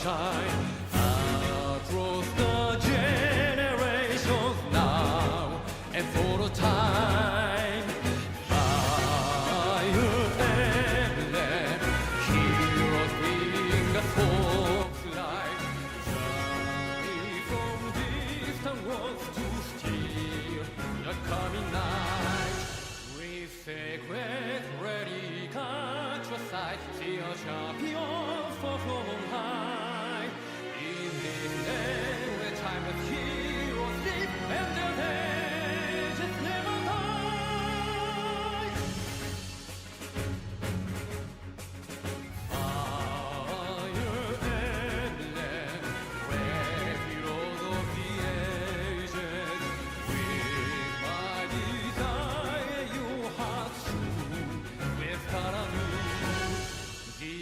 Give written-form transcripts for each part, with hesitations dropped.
shine across the generations now and for a time. Fire emblem, heroes bring us hope light. Journey from distant worlds to steal the coming night. With sacred ready, catch your sight, see our champions fall from on high. In this day where timeless heroes live and their ages never die. Fire emblem, red heroes of the ages. With my desire, your heart soon with Karanu. The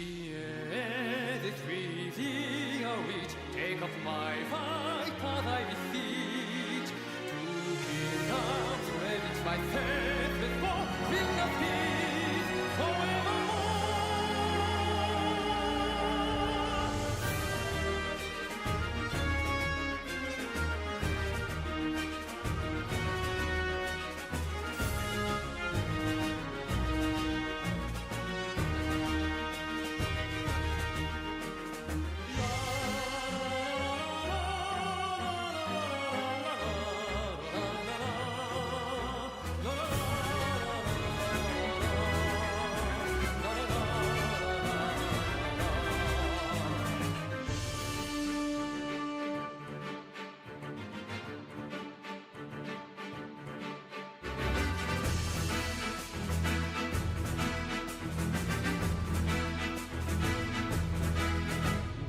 end is within our reach. Take up my fight as I beseech. Two kingdoms ready to fight faithless for bring us peace forevermore.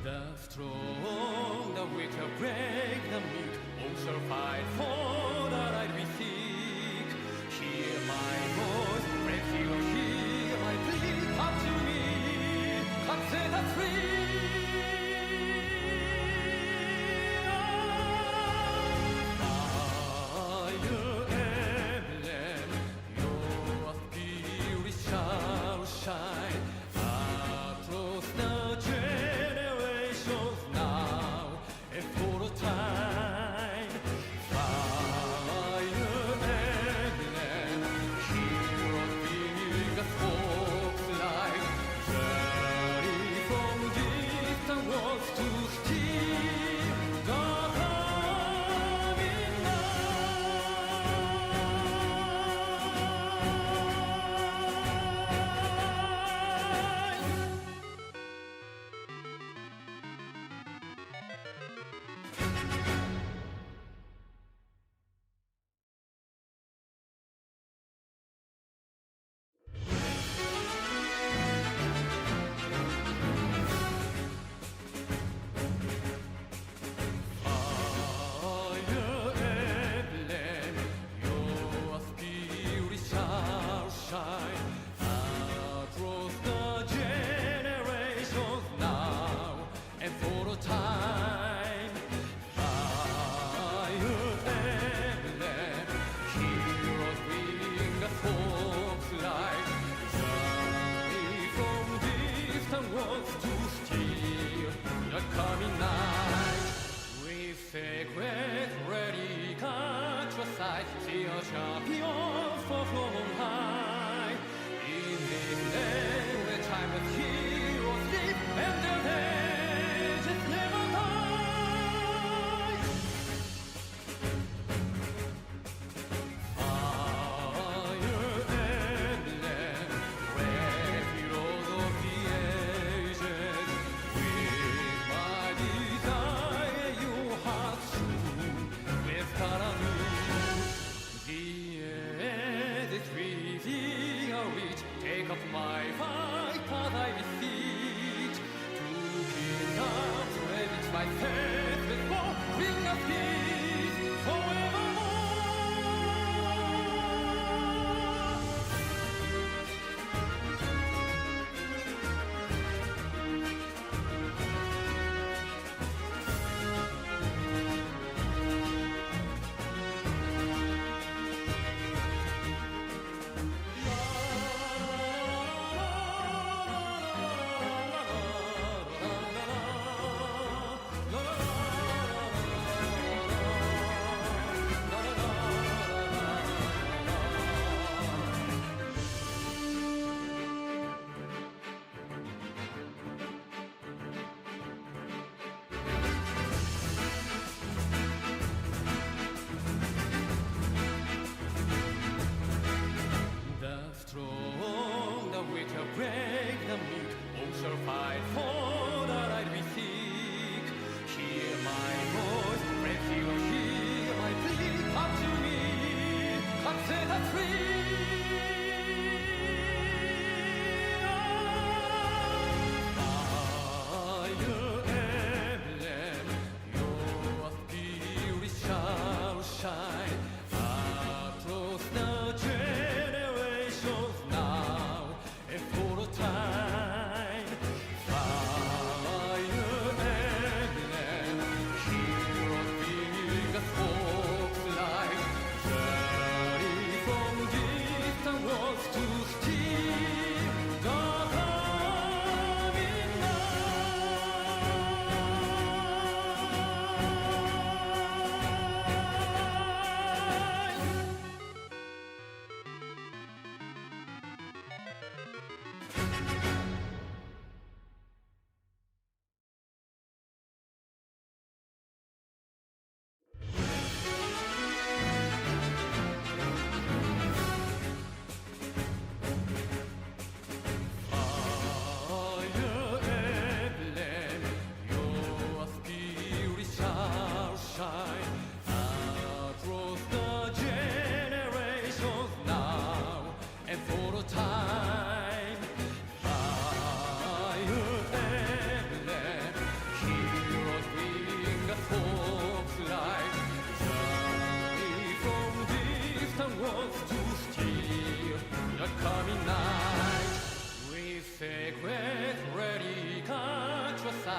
The strong, the weak shall break the meek. All shall fight for the right we seek. Hear my voice, pray you hear my plea. Come to me, come set us free. Fire emblem, your spirit shall shine across the generations now and for a time. Fire emblem, heroes bring us hope light. Journey from distant worlds to steal the coming night. Fire emblem, your spirit shall shine across the generations now and for a time. Fire emblem, heroes bring us hope light. Journey from distant worlds to steal the coming night. With sacred ready, catch your sight, see our champions fall from on high. In this day where timeless heroes live and their ages never die. Fire emblem, red heroes of the ages. With my desire, your heart soon with Karanu. The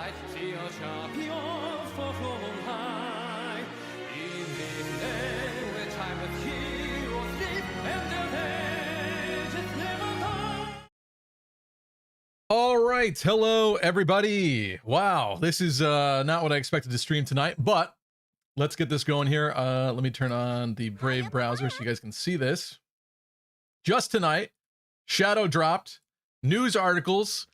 light, see our champions fall from on high. In this land where timeless heroes live and their legends never die. All right, hello everybody. Wow, this is not what I expected to stream tonight, but let's get this going here. Let me turn on the Brave browser so you guys can see this. Just tonight, Shadow dropped news articles.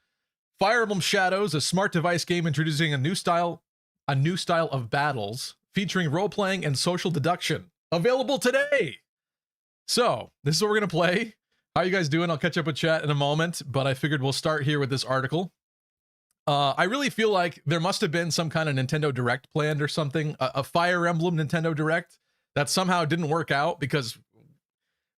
Fire Emblem Shadows, a smart device game introducing a new style of battles featuring role-playing and social deduction. Available today. So, this is what we're going to play. How you guys doing? I'll catch up with chat in a moment, but I figured we'll start here with this article. I really feel like there must have been some kind of Nintendo Direct planned or something, a Fire Emblem Nintendo Direct that somehow didn't work out, because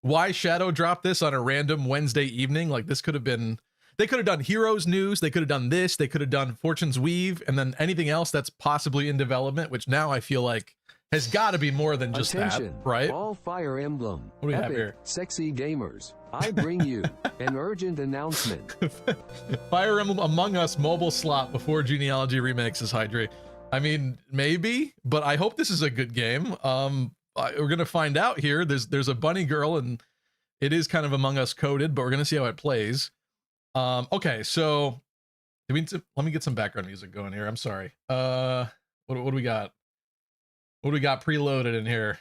why Shadow dropped this on a random Wednesday evening? Like, this could have been, they could have done Heroes News, they could have done this, they could have done Fortune's Weave, and then anything else that's possibly in development, which now I feel like has got to be more than just Attention, that, right? All Fire Emblem, What do we have epic, here? sexy gamers, I bring you an urgent announcement. Fire Emblem Among Us mobile slot before Genealogy Remix is Hydra. I mean, maybe, but I hope this is a good game. We're gonna find out here. There's a bunny girl, and it is kind of Among Us coded, but we're gonna see how it plays. Okay, so let me get some background music going here. I'm sorry. What do we got? What do we got preloaded in here?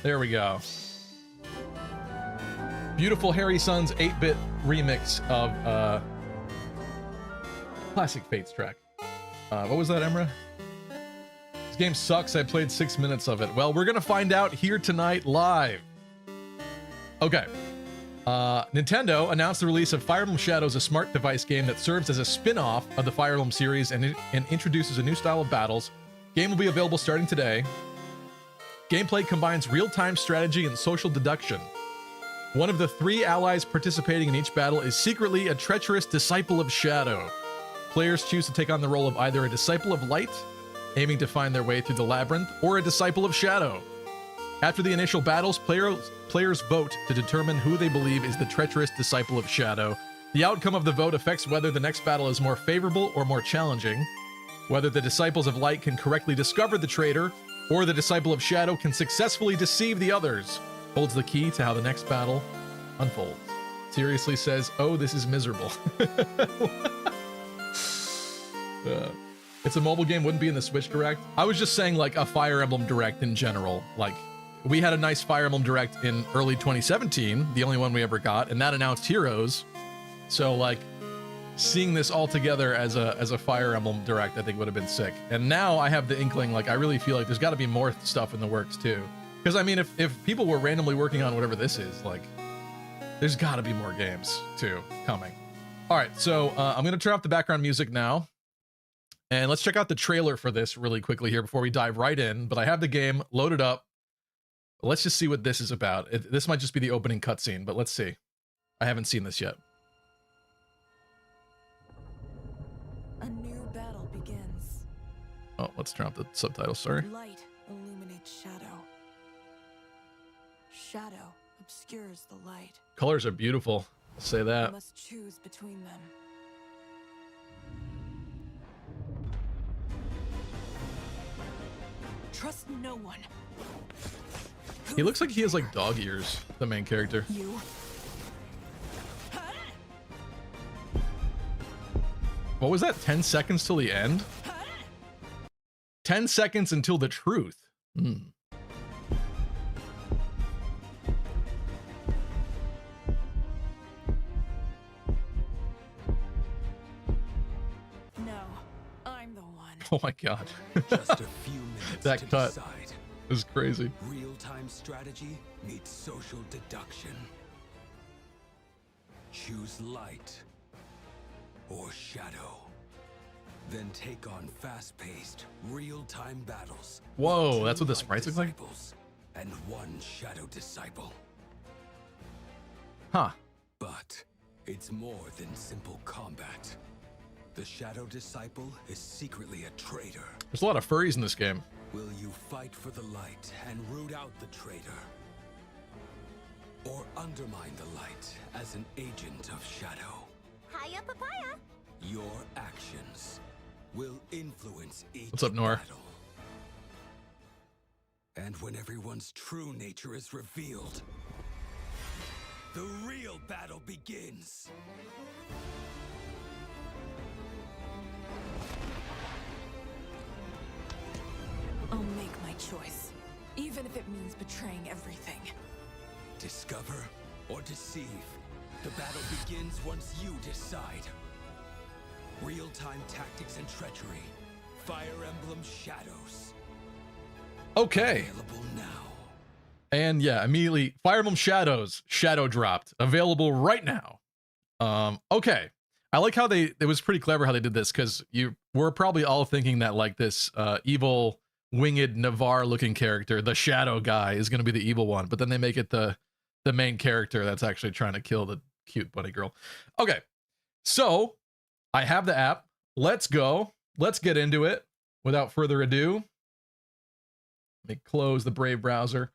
There we go. Beautiful Harry Sun's 8-bit remix of classic Fates track. What was that, Emra? This game sucks. I played 6 minutes of it. Well, we're gonna find out here tonight live. Okay. Nintendo announced the release of Fire Emblem Shadows, a smart device game that serves as a spin-off of the Fire Emblem series and introduces a new style of battles. Game will be available starting today. Gameplay combines real-time strategy and social deduction. One of the 3 allies participating in each battle is secretly a treacherous disciple of Shadow. Players choose to take on the role of either a disciple of light, aiming to find their way through the labyrinth, or a disciple of Shadow. After the initial battles, players vote to determine who they believe is the treacherous disciple of Shadow. The outcome of the vote affects whether the next battle is more favorable or more challenging, whether the disciples of light can correctly discover the traitor, or the disciple of Shadow can successfully deceive the others, holds the key to how the next battle unfolds. Seriously says, oh, this is miserable. It's a mobile game, wouldn't be in the Switch Direct. I was just saying, like, a Fire Emblem Direct in general. Like, we had a nice Fire Emblem Direct in early 2017, the only one we ever got, and that announced Heroes. So, like, seeing this all together as a Fire Emblem Direct, I think would have been sick. And now I have the inkling, like, I really feel like there's got to be more stuff in the works too. Because I mean, if people were randomly working on whatever this is, like, there's got to be more games too coming. All right, so I'm gonna turn off the background music now, and let's check out the trailer for this really quickly here before we dive right in. But I have the game loaded up. Let's just see what this is about. This might just be the opening cutscene, but let's see. I haven't seen this yet. A new battle begins. Oh, let's turn off the subtitles, sorry. Light illuminates shadow. Shadow obscures the light. Colors are beautiful, I'll say You that. must choose between them. Trust no one. He looks like he has like dog ears, the main character. You. What was that, 10 seconds till the end? 10 seconds until the truth. No, I'm the one. Oh my god. Just a few minutes That to cut. decide. This is crazy. Real-time strategy meets social deduction. Choose light or shadow. Then take on fast-paced, real-time battles. Whoa, with that's what the two sprites look like? disciples and one shadow disciple. Huh. But it's more than simple combat. The shadow disciple is secretly a traitor. There's a lot of furries in this game. Will you fight for the light and root out the traitor? Or undermine the light as an agent of shadow? Hiya, papaya. Your actions will influence each What's up, Nor? battle. And when everyone's true nature is revealed, the real battle begins. I'll make my choice, even if it means betraying everything. Discover or deceive. The battle begins once you decide. Real-time tactics and treachery. Fire Emblem Shadows. Okay. Available now. And yeah, immediately Fire Emblem Shadows shadow dropped, available right now. Okay. I like how it was pretty clever how they did this, because we're probably all thinking that like this evil winged Navarre looking character, the shadow guy, is going to be the evil one, but then they make it the main character that's actually trying to kill the cute bunny girl. Okay. So I have the app. Let's go. Let's get into it without further ado. Let me close the Brave browser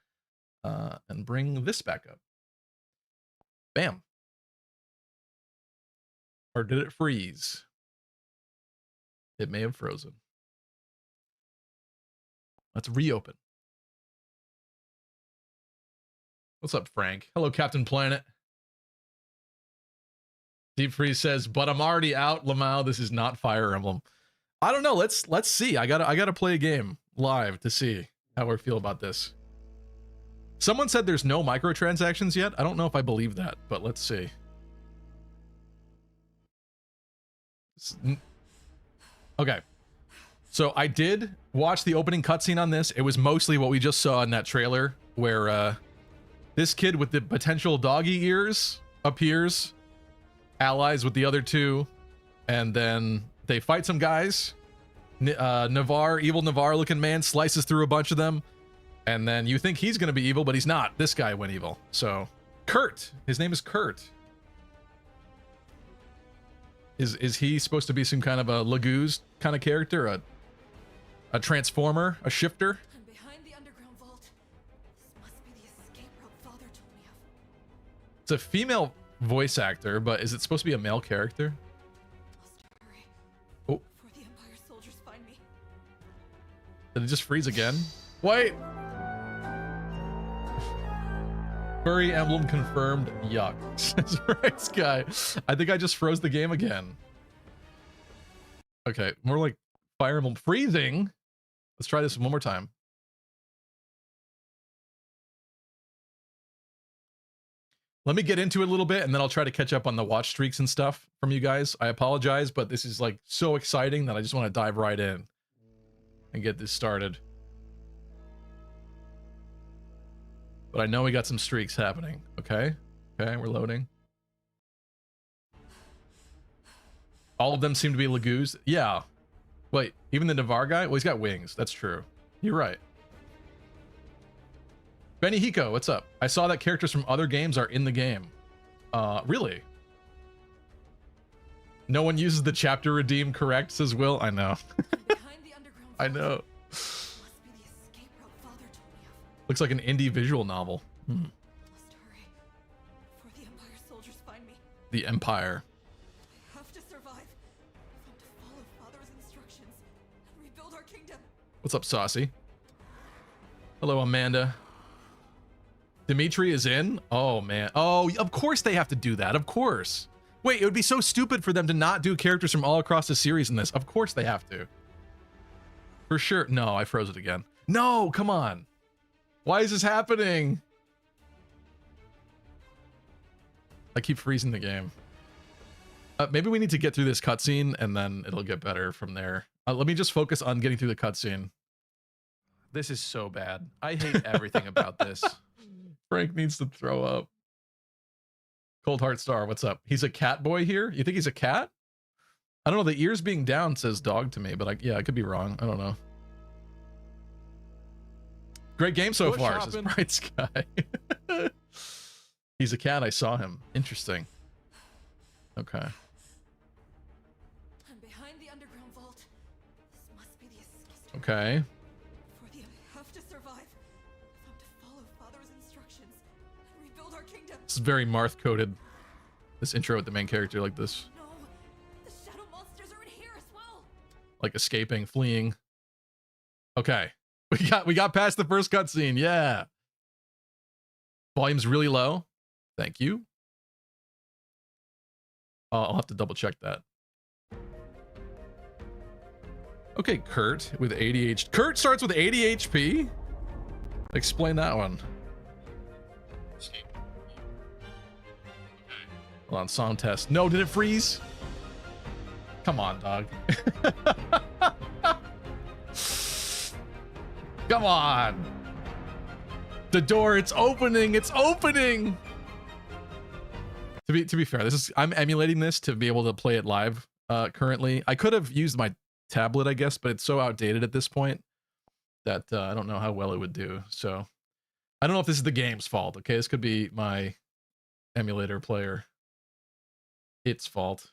and bring this back up. Bam. Or did it freeze? It may have frozen. Let's reopen. What's up, Frank? Hello, Captain Planet. Deep Freeze says, but I'm already out, Lamau. This is not Fire Emblem. I don't know. Let's see. I gotta play a game live to see how we feel about this. Someone said there's no microtransactions yet. I don't know if I believe that, but let's see. Okay. So I did watch the opening cutscene on this. It was mostly what we just saw in that trailer, where this kid with the potential doggy ears appears, allies with the other two, and then they fight some guys. Navarre, evil Navarre looking man, slices through a bunch of them, and then you think he's gonna be evil, but he's not. This guy went evil. So Kurt, his name is Kurt. Is he supposed to be some kind of a Laguz kind of character, a transformer, a shifter? I'm behind the underground vault. This must be the escape route Father told me of. It's a female voice actor, but is it supposed to be a male character? Must hurry. Oh, Before the Empire soldiers find me. did it just freeze again? Wait. Furry Emblem confirmed. Yuck. Says right, Sky. I think I just froze the game again. Okay, more like Fire Emblem freezing. Let's try this one more time. Let me get into it a little bit, and then I'll try to catch up on the watch streaks and stuff from you guys. I apologize, but this is like so exciting that I just want to dive right in and get this started. But I know we got some streaks happening. Okay. Okay, we're loading. All of them seem to be Laguz. Yeah. Wait, even the Navarre guy? Well, he's got wings. That's true. You're right. Benny Hiko, what's up? I saw that characters from other games are in the game. Really? No one uses the chapter redeem correct, says Will. I know. Behind the underground I vault. know. Must be the escape route Father told me of. Looks like an indie visual novel. Must hurry. Before the Empire soldiers find me. The Empire. I have to survive. If I'm to follow Father's instructions and rebuild our kingdom. What's up, Saucy? Hello, Amanda. Dimitri is in? Oh, man. Oh, of course they have to do that. Of course. Wait, it would be so stupid for them to not do characters from all across the series in this. Of course they have to. For sure. No, I froze it again. No, come on. Why is this happening? I keep freezing the game. Maybe we need to get through this cutscene and then it'll get better from there. Let me just focus on getting through the cutscene. This is so bad. I hate everything about this. Frank needs to throw up. Cold Heart Star, what's up? He's a cat boy here? You think he's a cat? I don't know. The ears being down says dog to me, but yeah, I could be wrong. I don't know. Great game so far, says Bright Sky. He's a cat. I saw him. Interesting. Okay. I'm behind the underground vault. This must be the escape. Okay. For the I have to survive. If I'm to follow Father's instructions and rebuild our kingdom. This is very Marth coded. This intro with the main character like this. No, the shadow monster like escaping, fleeing. Okay. We got past the first cutscene. Yeah. Volume's really low. Thank you. I'll have to double check that. Okay, Kurt with 80 HP. Kurt starts with 80 HP? Explain that one. Hold on, sound test. No, did it freeze? Come on, dog. Come on. The door, it's opening. It's opening. To be fair, I'm emulating this to be able to play it live currently. I could have used my tablet, I guess, but it's so outdated at this point that I don't know how well it would do. So I don't know if this is the game's fault. Okay, this could be my emulator player. Its fault.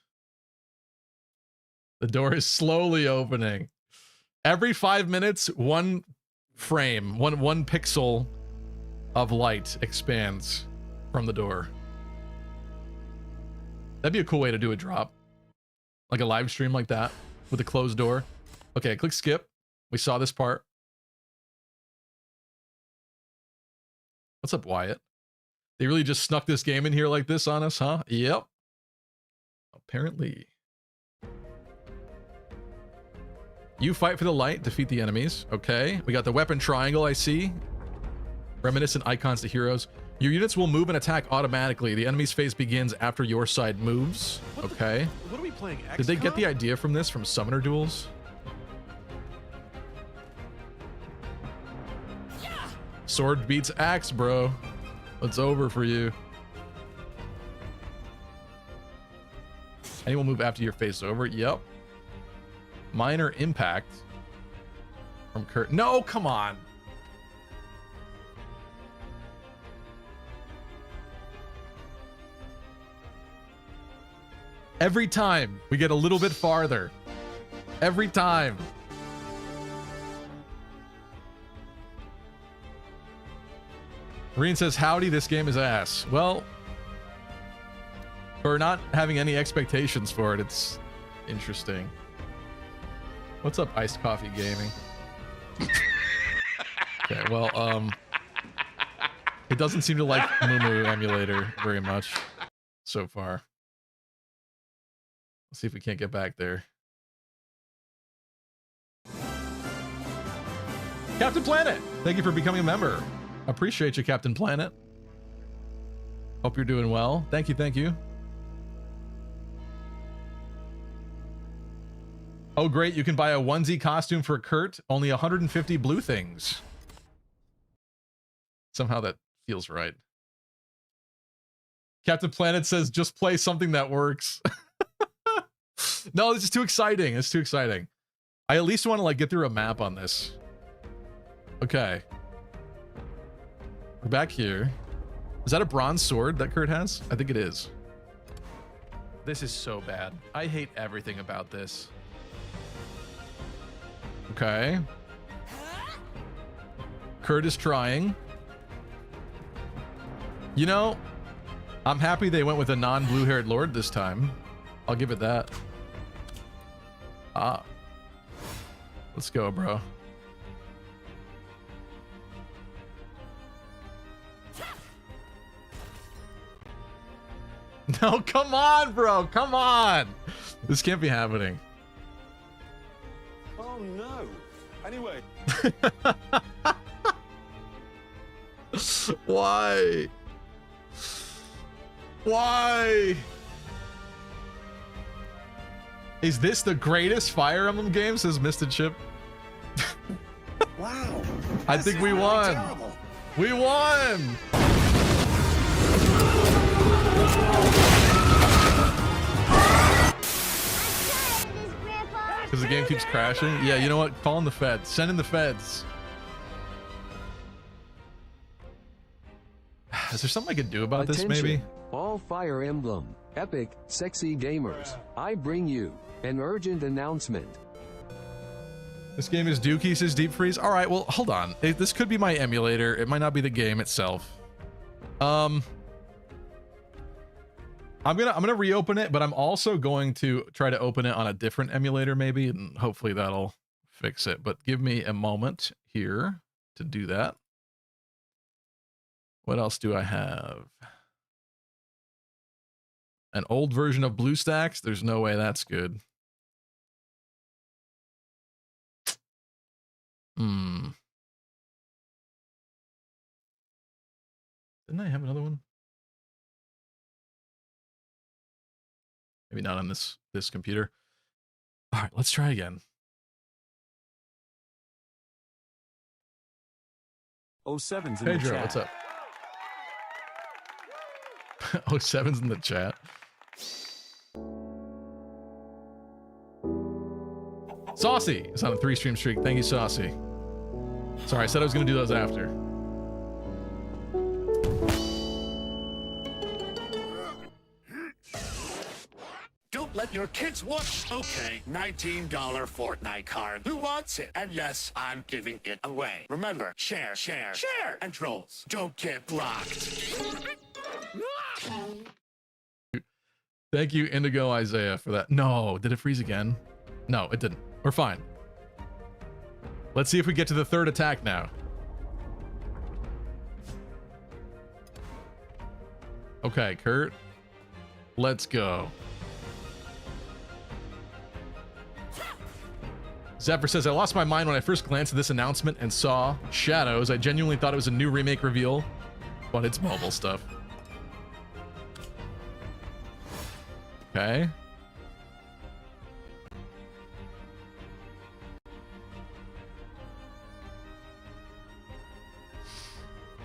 The door is slowly opening. Every 5 minutes, one frame, one pixel of light expands from the door. That'd be a cool way to do a drop. Like a live stream like that with a closed door. Okay, click skip. We saw this part. What's up, Wyatt? They really just snuck this game in here like this on us, huh? Yep. Apparently. You fight for the light, defeat the enemies. Okay. We got the weapon triangle, I see. Reminiscent icons to heroes. Your units will move and attack automatically. The enemy's phase begins after your side moves. Okay. What are we playing? Did they get the idea from this from Summoner Duels? Sword beats axe, bro. It's over for you. Anyone move after your face over? Yep. Minor impact from Kurt. No, come on. Every time we get a little bit farther. Every time. Reen says, howdy, this game is ass. Well, for not having any expectations for it, it's interesting. What's up, Iced Coffee Gaming? Okay, well, it doesn't seem to like Moo Emulator very much so far. Let's see if we can't get back there. Captain Planet, thank you for becoming a member. Appreciate you, Captain Planet. Hope you're doing well. Thank you, thank you. Oh, great. You can buy a onesie costume for Kurt. Only 150 blue things. Somehow that feels right. Captain Planet says, just play something that works. No, this is too exciting. It's too exciting. I at least want to like get through a map on this. Okay. We're back here. Is that a bronze sword that Kurt has? I think it is. This is so bad. I hate everything about this. Okay. Kurt is trying. You know, I'm happy they went with a non-blue-haired lord this time. I'll give it that. Ah. Let's go, bro. No, come on, bro. Come on. This can't be happening. Oh no. Anyway. Why? Why? Is this the greatest Fire Emblem game? Says Mr. Chip. Wow. I think we won. Terrible. We won. Because the game keeps crashing. Yeah, you know what? Call in the feds. Send in the feds. Is there something I could do about this, maybe? All Fire Emblem, epic, sexy gamers. I bring you an urgent announcement. This game is Dookie, says Deep Freeze. All right, well, hold on. This could be my emulator. It might not be the game itself. I'm gonna reopen it, but I'm also going to try to open it on a different emulator maybe, and hopefully that'll fix it. But give me a moment here to do that. What else do I have? An old version of BlueStacks? There's no way that's good. Didn't I have another one? Maybe not on this computer. All right, let's try again. 07's in Pedro, the chat. what's up? 07's in the chat. Saucy is on a 3-stream streak. Thank you, Saucy. Sorry, I said I was going to do those after. Don't let your kids watch. Okay, $19 Fortnite card. Who wants it? And yes, I'm giving it away. Remember, share, share, share, and trolls. Don't get blocked. Thank you, Indigo Isaiah, for that. No, did it freeze again? No, it didn't. We're fine. Let's see if we get to the third attack now. Okay, Kurt. Let's go. Zephyr says, I lost my mind when I first glanced at this announcement and saw Shadows. I genuinely thought it was a new remake reveal, but it's mobile stuff. Okay.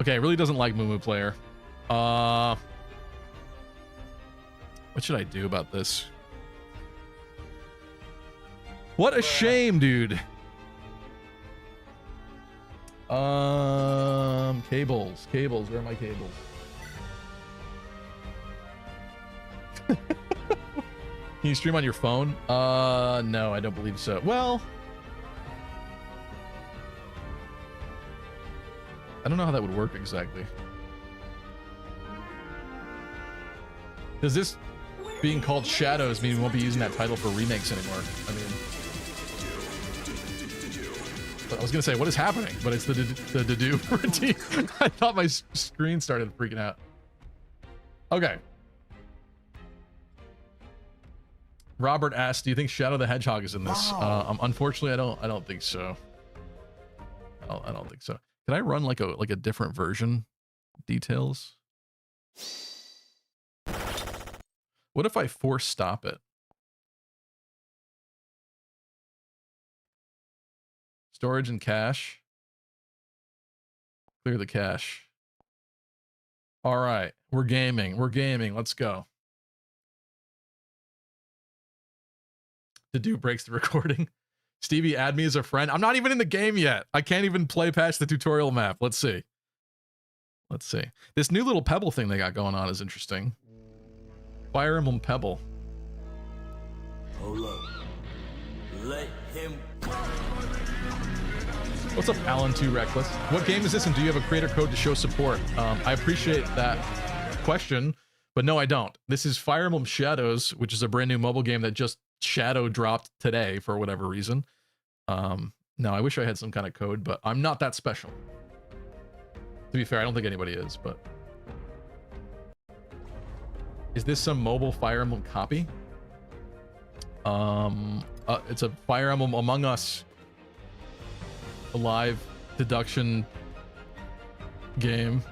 Okay, it really doesn't like Moo Player. What should I do about this? What a shame, dude. Cables. Where are my cables? Can you stream on your phone? No, I don't believe so. Well, I don't know how that would work exactly. Does this being called Shadows mean we won't be using that title for remakes anymore? I mean, I was gonna say, what is happening? But it's the do routine. I thought my screen started freaking out. Okay. Robert asked, "Do you think Shadow the Hedgehog is in this?" Unfortunately, I don't think so. I don't think so. Can I run like a different version? Details. What if I force stop it? Storage and cache. Clear the cache. All right, we're gaming. Let's go. Do breaks the recording. Stevie, add me as a friend. I'm not even in the game yet. I can't even play past the tutorial map. Let's see. This new little pebble thing they got going on is interesting. Fire Emblem Pebble. Hold up. Let him. What's up, Alan 2 Reckless? What game is this, and do you have a creator code to show support? I appreciate that question, but no, I don't. This is Fire Emblem Shadows, which is a brand new mobile game that just Shadow dropped today for whatever reason. No, I wish I had some kind of code, but I'm not that special. To be fair, I don't think anybody is, but... Is this some mobile Fire Emblem copy? It's a Fire Emblem Among Us live deduction game.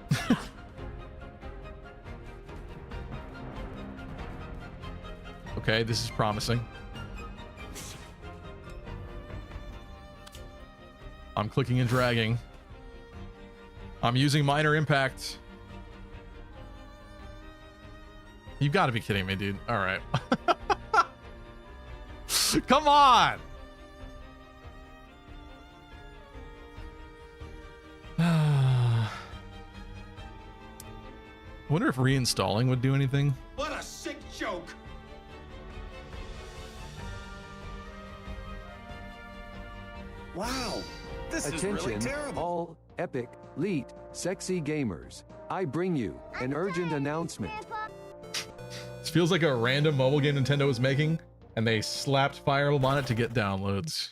Okay, this is promising. I'm clicking and dragging. I'm using minor impact. You've got to be kidding me, dude. All right. Come on. I wonder if reinstalling would do anything. What a sick joke! Wow, this is Attention, really terrible. all epic, elite, sexy gamers. I bring you an urgent announcement. feels like a random mobile game Nintendo was making, and they slapped Fire Emblem on it to get downloads.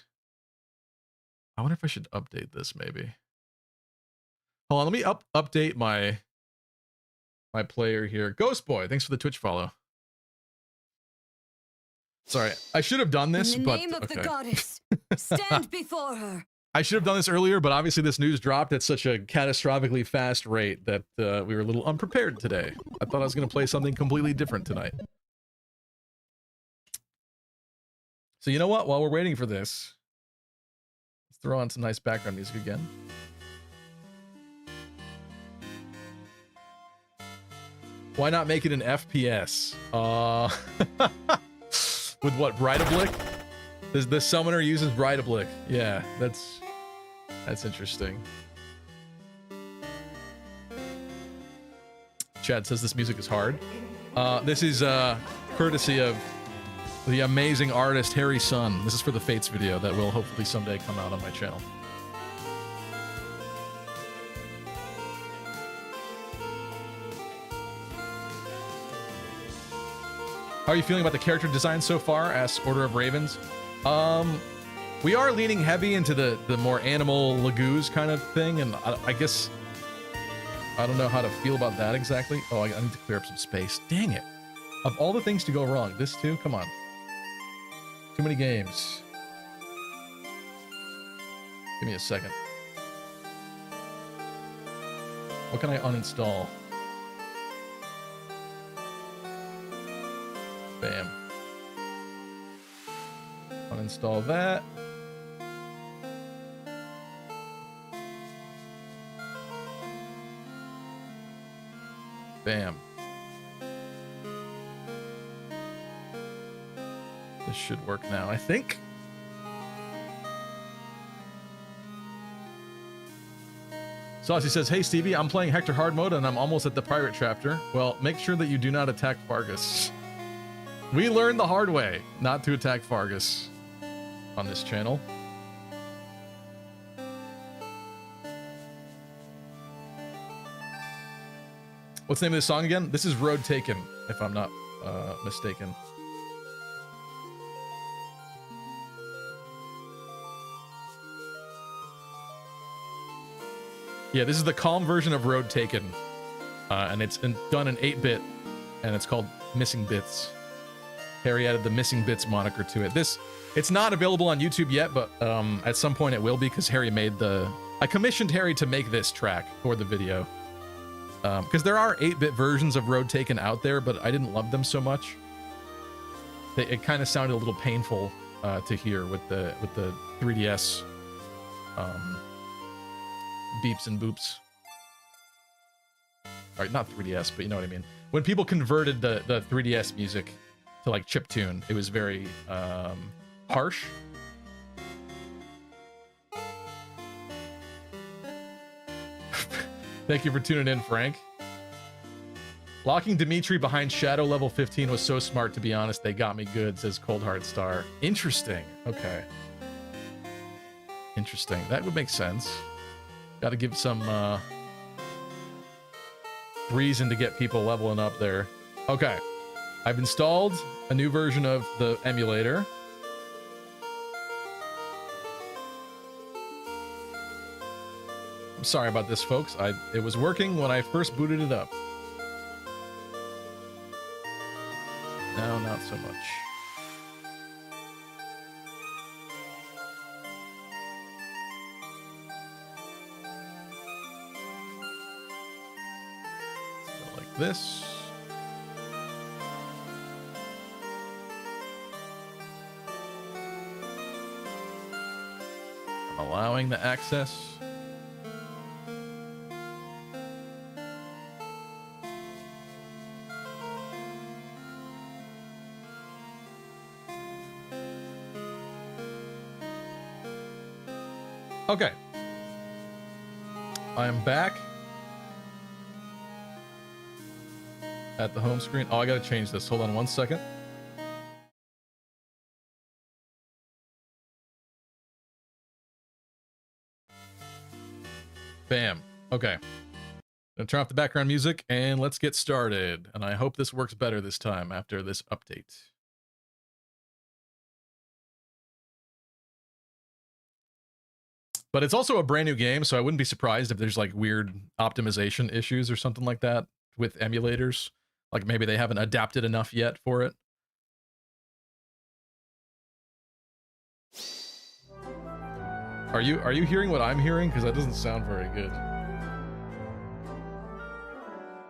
I wonder if I should update this, maybe. Hold on, let me update my player here. Ghost Boy, thanks for the Twitch follow. Sorry, I should have done this, In the but name of okay. the goddess, stand before her. I should have done this earlier, but obviously this news dropped at such a catastrophically fast rate that we were a little unprepared today. I thought I was going to play something completely different tonight. So you know what? While we're waiting for this, let's throw on some nice background music again. Why not make it an FPS? With what, Brightablick? The summoner uses Brightablick. Yeah, that's interesting. Chad says this music is hard. This is courtesy of the amazing artist Harry Sun. This is for the Fates video that will hopefully someday come out on my channel. How are you feeling about the character design so far? Asks Order of Ravens. We are leaning heavy into the more animal Lagoos kind of thing, and I guess I don't know how to feel about that exactly. Oh, I need to clear up some space. Dang it. Of all the things to go wrong, this too? Come on. Too many games. Give me a second. What can I uninstall? Bam. Uninstall that. Bam. This should work now, I think. Saucy says, hey Stevie, I'm playing Hector hard mode and I'm almost at the pirate chapter. Well, make sure that you do not attack Fargus. We learned the hard way not to attack Fargus on this channel. What's the name of this song again? This is Road Taken, if I'm not mistaken. Yeah, this is the calm version of Road Taken. And it's done in 8-bit, and it's called Missing Bits. Harry added the Missing Bits moniker to it. It's not available on YouTube yet, but at some point it will be, because Harry made I commissioned Harry to make this track for the video. Because there are 8-bit versions of Road Taken out there, but I didn't love them so much. It kind of sounded a little painful to hear with the 3DS beeps and boops. All right, not 3DS, but you know what I mean. When people converted the 3DS music to like chiptune, it was very harsh. Thank you for tuning in, Frank. Locking Dimitri behind Shadow level 15 was so smart, to be honest. They got me good, says Cold Heart Star. Interesting. Okay. Interesting. That would make sense. Got to give some reason to get people leveling up there. Okay. I've installed a new version of the emulator. I'm sorry about this, folks. It was working when I first booted it up. No, not so much. So like this. I'm allowing the access. Okay. I am back at the home screen. Oh, I gotta change this. Hold on one second. Bam. Okay. Gonna turn off the background music and let's get started. And I hope this works better this time after this update. But it's also a brand new game, so I wouldn't be surprised if there's like weird optimization issues or something like that with emulators. Like maybe they haven't adapted enough yet for it. Are you hearing what I'm hearing? Because that doesn't sound very good.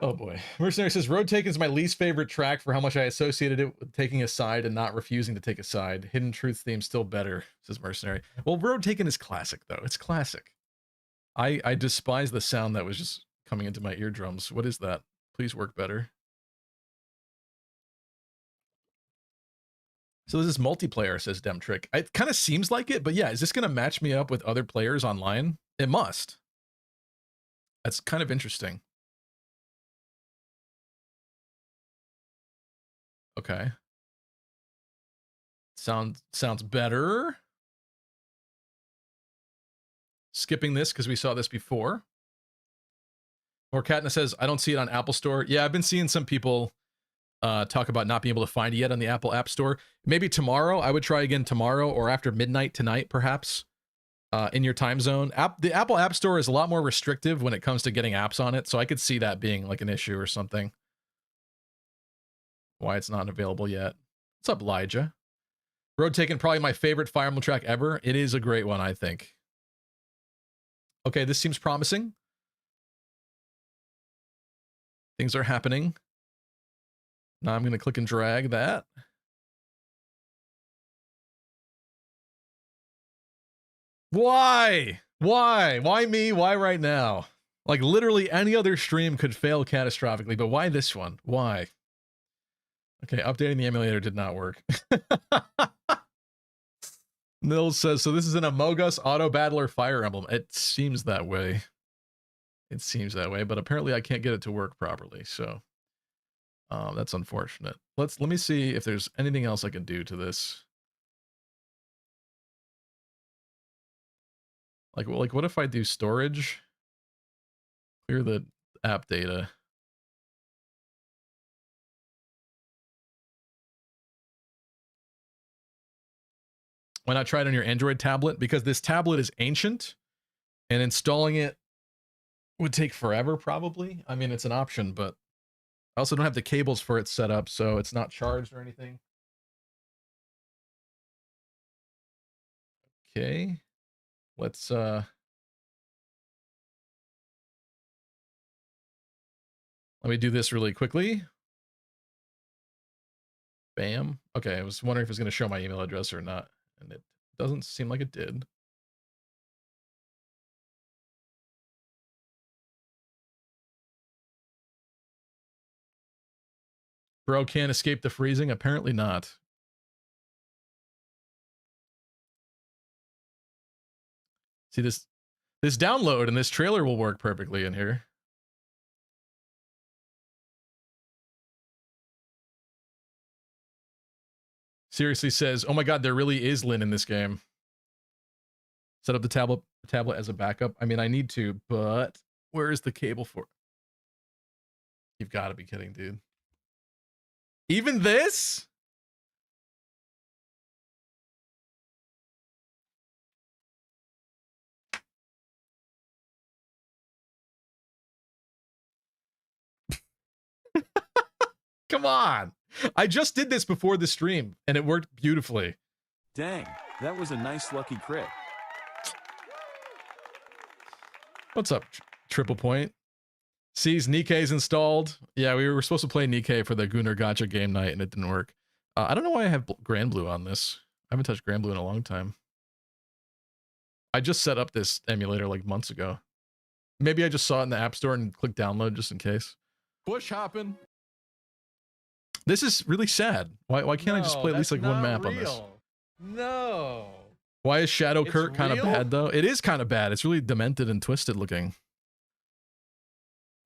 Oh boy. Mercenary says, Road Taken is my least favorite track for how much I associated it with taking a side and not refusing to take a side. Hidden Truth theme still better, says Mercenary. Well, Road Taken is classic, though. It's classic. I despise the sound that was just coming into my eardrums. What is that? Please work better. So this is multiplayer, says Demtrick. It kind of seems like it, but yeah, is this going to match me up with other players online? It must. That's kind of interesting. Okay. Sounds better. Skipping this because we saw this before. Or Katna says, I don't see it on Apple Store. Yeah, I've been seeing some people talk about not being able to find it yet on the Apple App Store. Maybe tomorrow. I would try again tomorrow or after midnight tonight, perhaps, in your time zone. The Apple App Store is a lot more restrictive when it comes to getting apps on it, so I could see that being like an issue or something. Why it's not available yet. What's up, Elijah? Road Taken, probably my favorite Fire Emblem track ever. It is a great one, I think. Okay, this seems promising. Things are happening. Now I'm going to click and drag that. Why? Why? Why me? Why right now? Like literally any other stream could fail catastrophically, but why this one? Why? Okay, updating the emulator did not work. Nils says, so this is an Among Us Auto Battler Fire Emblem. It seems that way. It seems that way, but apparently I can't get it to work properly, so that's unfortunate. Let me see if there's anything else I can do to this. Like what if I do storage? Clear the app data. Why not try it on your Android tablet? Because this tablet is ancient and installing it would take forever probably. I mean, it's an option, but I also don't have the cables for it set up, so it's not charged or anything. Okay. Let's let me do this really quickly. Bam. Okay, I was wondering if it's going to show my email address or not, and it doesn't seem like it did. Bro can't escape the freezing? Apparently not. See, this download and this trailer will work perfectly in here. Seriously says, oh my god, there really is Lin in this game. Set up the tablet as a backup. I mean, I need to, but where is the cable for it? You've got to be kidding, dude. Even this? Come on. I just did this before the stream and it worked beautifully. Dang, that was a nice lucky crit. What's up, Triple Point? Sees Nikkei's installed. Yeah, we were supposed to play Nikkei for the Gunnar Gacha game night and it didn't work. I don't know why I have Grand Blue on this. I haven't touched Grand Blue in a long time. I just set up this emulator like months ago. Maybe I just saw it in the App Store and clicked download just in case. Bush hopping. This is really sad. Why can't I just play at least like one map on this? No. Why is Shadow It's Kurt kind of real? bad though? It is kind of bad. It's really demented and twisted looking.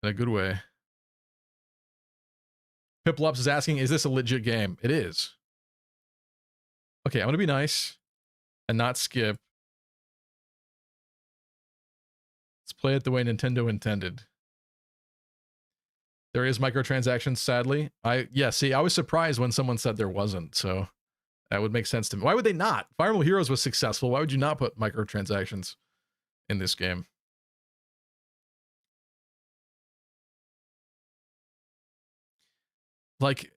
In a good way. Piplops is asking, is this a legit game? It is. Okay, I'm gonna be nice and not skip. Let's play it the way Nintendo intended. There is microtransactions, sadly. Yeah, see, I was surprised when someone said there wasn't, so that would make sense to me. Why would they not? Fire Emblem Heroes was successful. Why would you not put microtransactions in this game? Like,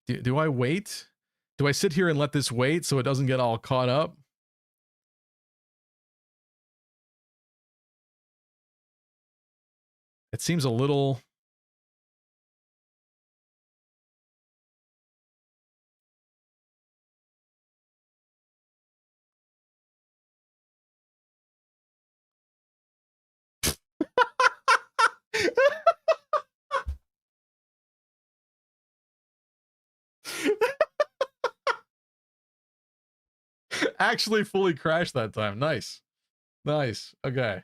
do I wait? Do I sit here and let this wait so it doesn't get all caught up? It seems a little... Actually fully crashed that time. Nice. Nice. Okay.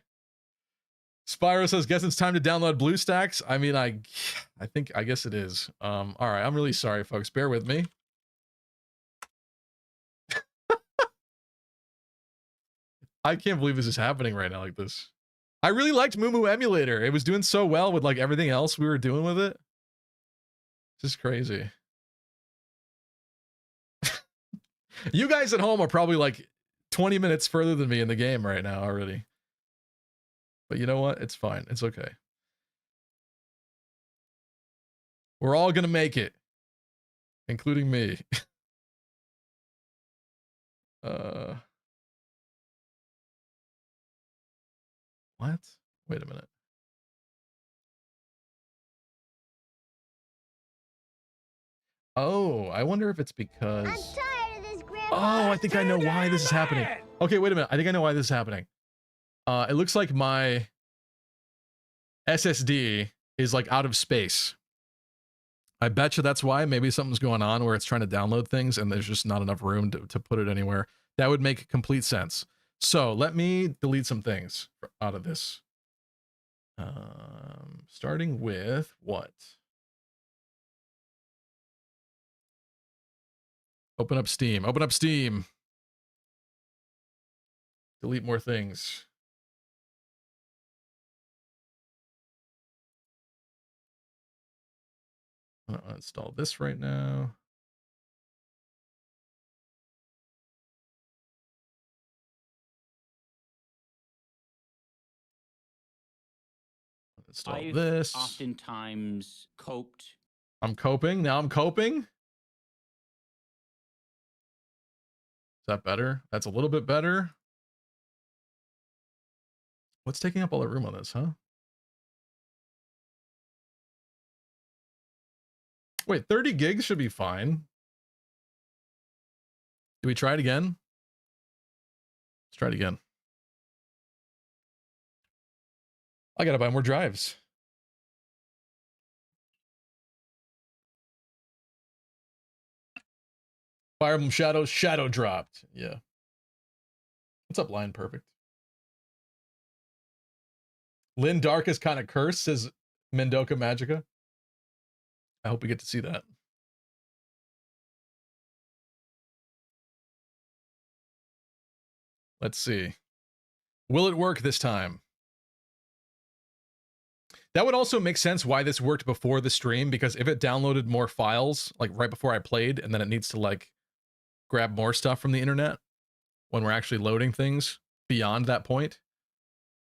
Spyro says, guess it's time to download BlueStacks. I mean, I guess it is. All right. I'm really sorry, folks. Bear with me. I can't believe this is happening right now like this. I really liked Moo Moo Emulator. It was doing so well with like everything else we were doing with it. This is crazy. You guys at home are probably like 20 minutes further than me in the game right now already. But you know what? It's fine. It's okay. We're all gonna make it. Including me. What? Wait a minute. Oh, I wonder if it's because... I'm tired of this, Grandpa. Oh, I think I know why this is happening. Okay, wait a minute. I think I know why this is happening. It looks like my SSD is like out of space. I bet you that's why. Maybe something's going on where it's trying to download things and there's just not enough room to put it anywhere. That would make complete sense. So let me delete some things out of this. Starting with what? Open up Steam. Open up Steam. Delete more things. I'll install this right now. Install I've this. oftentimes coped. I'm coping. Now I'm coping. Is that better? That's a little bit better. What's taking up all the room on this, huh? Wait, 30 gigs should be fine. Do we try it again? Let's try it again. I gotta buy more drives. Fire Emblem Shadows, shadow dropped. Yeah. What's up, Line Perfect? Lynn Dark is kind of cursed, says Mendoka Magica. I hope we get to see that. Let's see. Will it work this time? That would also make sense why this worked before the stream, because if it downloaded more files, like right before I played, and then it needs to like grab more stuff from the internet when we're actually loading things beyond that point,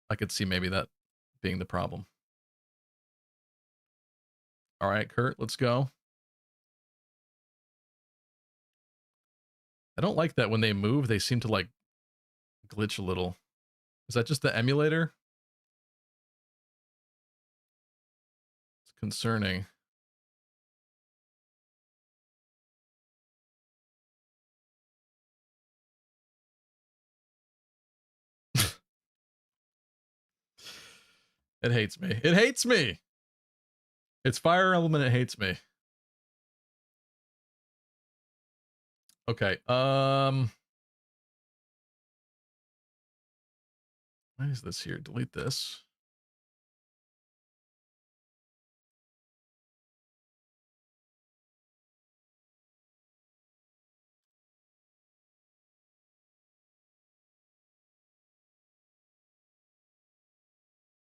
I could see maybe that being the problem. All right, Kurt, let's go. I don't like that when they move, they seem to like glitch a little. Is that just the emulator? It's concerning. It hates me. It hates me. It's Fire Emblem and it hates me. Okay. Why is this here? Delete this.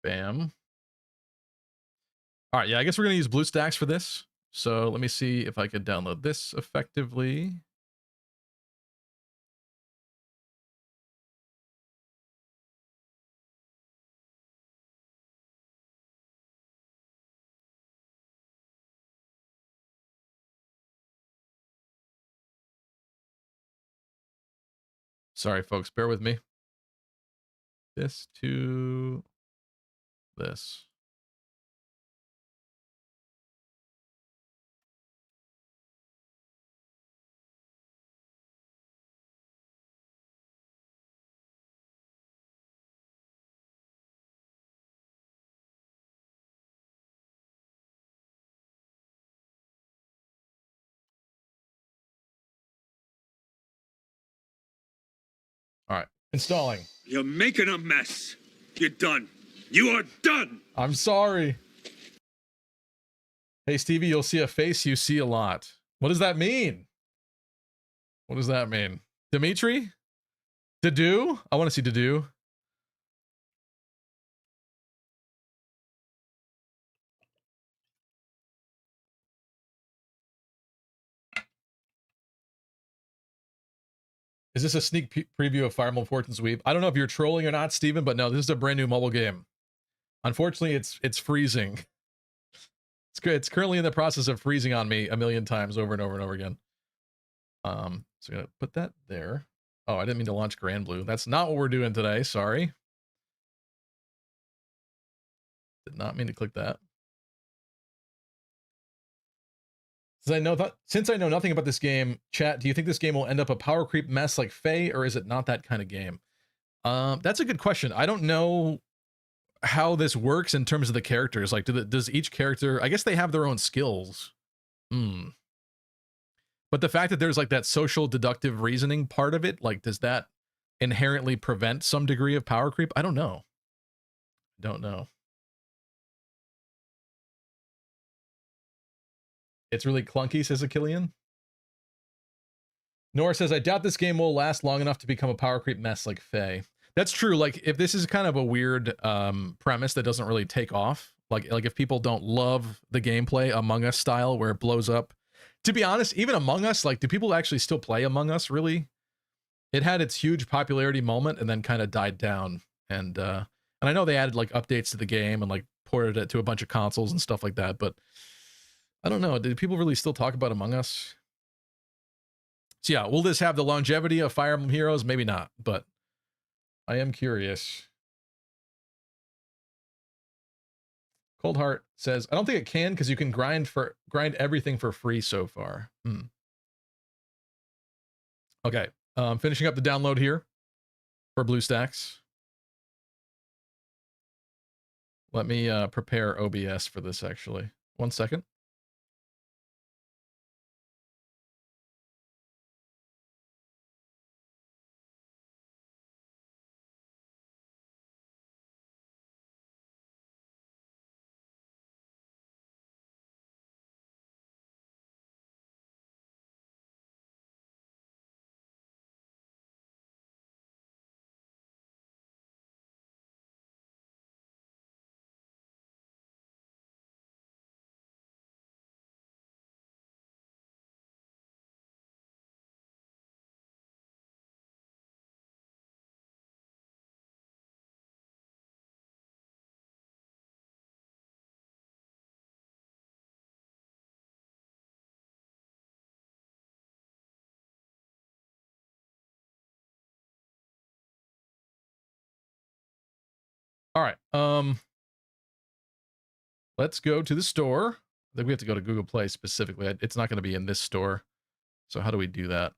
Bam. All right, yeah, I guess we're gonna use BlueStacks for this. So let me see if I could download this effectively. Sorry, folks, bear with me. This to this. All right, installing. You're making a mess. You're done. You are done. I'm sorry. Hey, Stevie, you'll see a face you see a lot. What does that mean? What does that mean? Dimitri? Dadu? I want to see Dadu. Is this a sneak preview of Fire Emblem Fortune Sweep? I don't know if you're trolling or not, Steven, but no, this is a brand new mobile game. Unfortunately, it's freezing. It's good. It's currently in the process of freezing on me a million times over and over and over again. So I'm gonna put that there. Oh, I didn't mean to launch Grand Blue. That's not what we're doing today. Sorry. Did not mean to click that. Since I know nothing about this game, chat, do you think this game will end up a power creep mess like Faye, or is it not that kind of game? That's a good question. I don't know how this works in terms of the characters. Like, does each character? I guess they have their own skills. But the fact that there's like that social deductive reasoning part of it, like, does that inherently prevent some degree of power creep? I don't know. Don't know. It's really clunky, says Achillian. Nora says, I doubt this game will last long enough to become a power creep mess like Faye. That's true. Like, if this is kind of a weird premise that doesn't really take off, like if people don't love the gameplay Among Us style where it blows up. To be honest, even Among Us, like, do people actually still play Among Us, really? It had its huge popularity moment and then kind of died down. And I know they added like updates to the game and like ported it to a bunch of consoles and stuff like that, but I don't know. Do people really still talk about Among Us? So yeah, will this have the longevity of Fire Emblem Heroes? Maybe not, but I am curious. Cold Heart says, I don't think it can because you can grind everything for free so far. Okay, finishing up the download here for BlueStacks. Let me prepare OBS for this actually. 1 second. All right. Let's go to the store. I think we have to go to Google Play specifically. It's not going to be in this store. So how do we do that?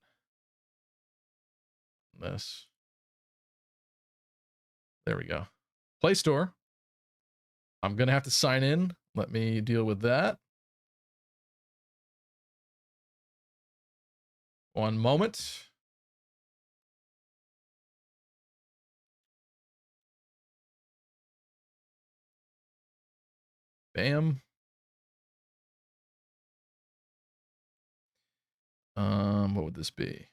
This. There we go. Play Store. I'm going to have to sign in. Let me deal with that. One moment. Bam. What would this be?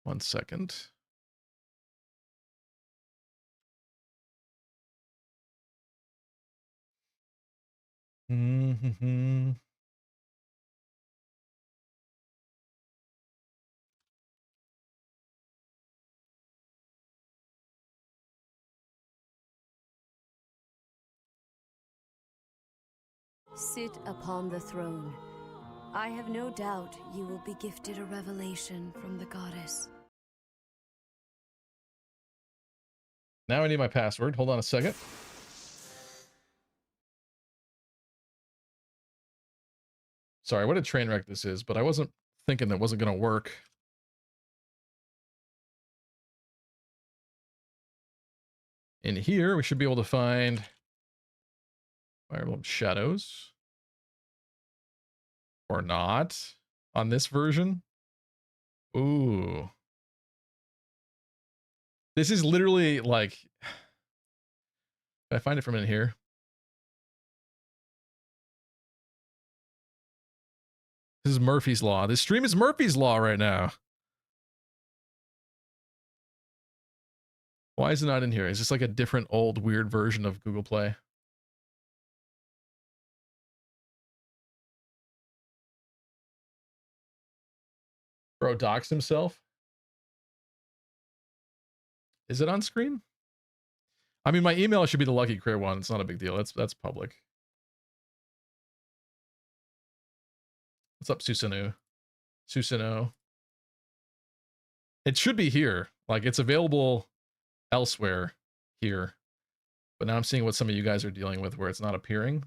One second. Sit upon the throne. I have no doubt you will be gifted a revelation from the goddess. Now I need my password. Hold on a second. Sorry, what a train wreck this is, but I wasn't thinking that wasn't going to work. In here, we should be able to find Fire Emblem Shadows. Or not. On this version. Ooh. This is literally like... Can I find it from in here? This is Murphy's Law. This stream is Murphy's Law right now. Why is it not in here? Is this like a different old weird version of Google Play? Bro doxed himself? Is it on screen? I mean, my email should be the Lucky Crit one. It's not a big deal. That's public. What's up, Susano? Susano. It should be here. Like, it's available elsewhere here. But now I'm seeing what some of you guys are dealing with where it's not appearing.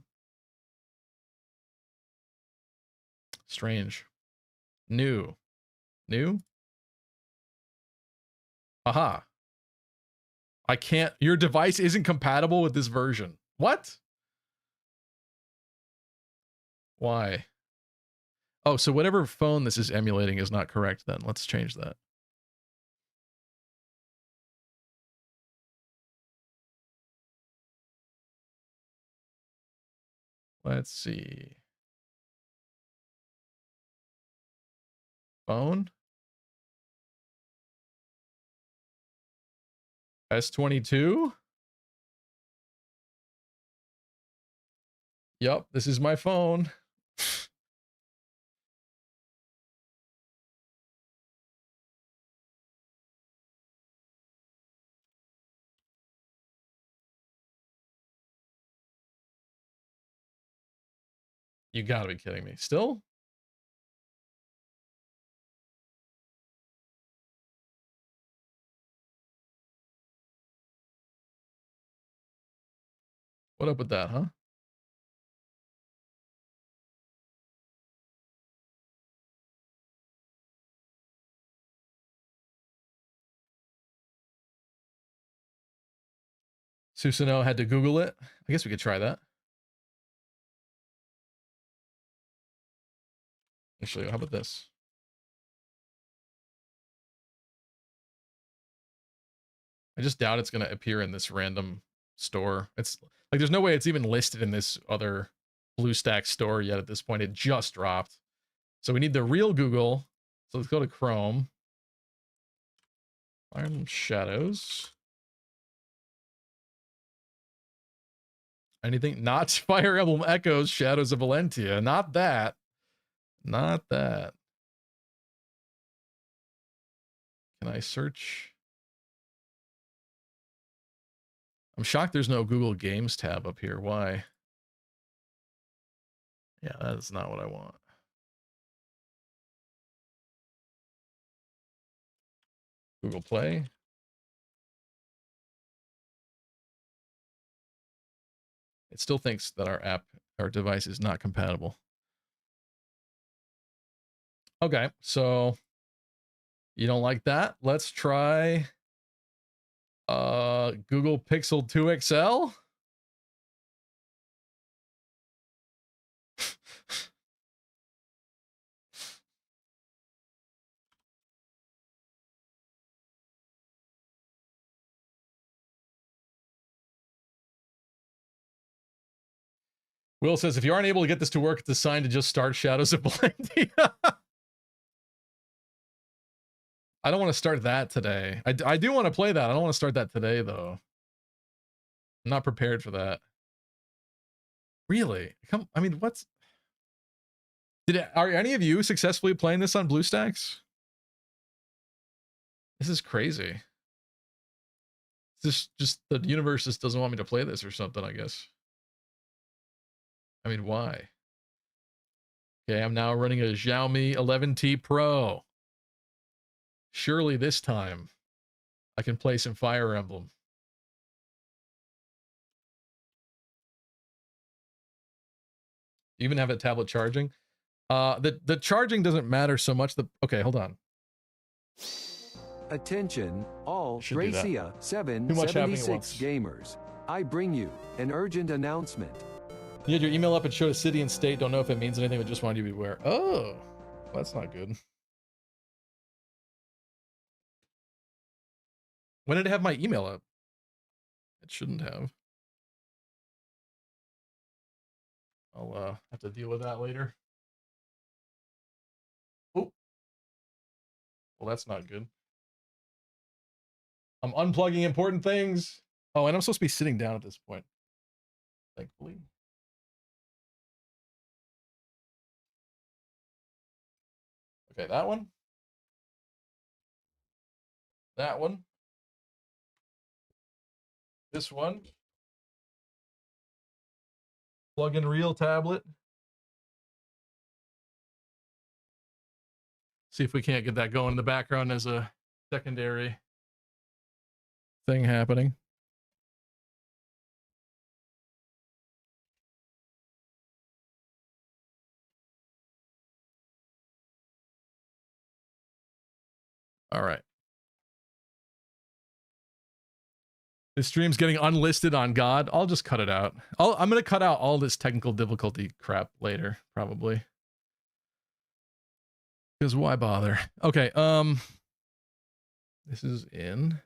Strange. New. New? Aha. I can't. Your device isn't compatible with this version. What? Why? Oh, so whatever phone this is emulating is not correct then. Let's change that. Let's see. Phone? S22? Yep, this is my phone. You gotta be kidding me. Still? What up with that, huh? Susano had to Google it. I guess we could try that. Actually, how about this? I just doubt it's going to appear in this random store. It's like there's no way it's even listed in this other BlueStack store yet at this point. It just dropped. So we need the real Google. So let's go to Chrome. Fire Emblem Shadows. Anything? Not Fire Emblem Echoes, Shadows of Valentia. Not that. Not that. Can I search? I'm shocked there's no Google Games tab up here. Why? Yeah, that's not what I want. Google Play. It still thinks that our device is not compatible. Okay, so you don't like that? Let's try Google Pixel 2 XL. Will says, if you aren't able to get this to work, it's a sign to just start Shadows of Valentia. I don't want to start that today. I do want to play that. I don't want to start that today, though. I'm not prepared for that. Really? Come, I mean, what's... Are any of you successfully playing this on BlueStacks? This is crazy. This just, the universe just doesn't want me to play this or something, I guess. I mean, why? Okay, I'm now running a Xiaomi 11T Pro. Surely this time I can play some Fire Emblem. Even have a tablet charging. The charging doesn't matter so much. Okay, hold on. Attention, all Should do that. Gracia Too much happening at 776 once. gamers. I bring you an urgent announcement. You had your email up and showed a city and state. Don't know if it means anything, but just wanted you to be aware. Oh, that's not good. When did it have my email up? It shouldn't have. I'll have to deal with that later. Oh. Well, that's not good. I'm unplugging important things. Oh, and I'm supposed to be sitting down at this point. Thankfully. Okay, that one. That one. This one. Plug in real tablet. See if we can't get that going in the background as a secondary thing happening. All right. This stream's getting unlisted on God. I'll just cut it out. I'm going to cut out all this technical difficulty crap later, probably. Because why bother? Okay, this is in.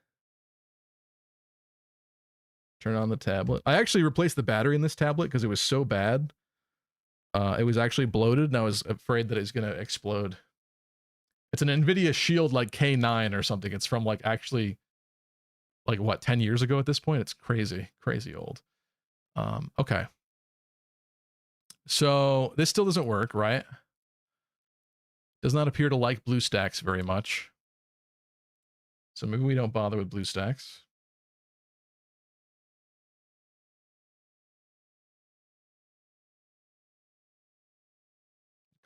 Turn on the tablet. I actually replaced the battery in this tablet because it was so bad. It was actually bloated, and I was afraid that it's going to explode. It's an NVIDIA Shield like K9 or something. It's from like actually, like what, 10 years ago at this point? It's crazy, crazy old. Okay. So this still doesn't work, right? Does not appear to like BlueStacks very much. So maybe we don't bother with BlueStacks.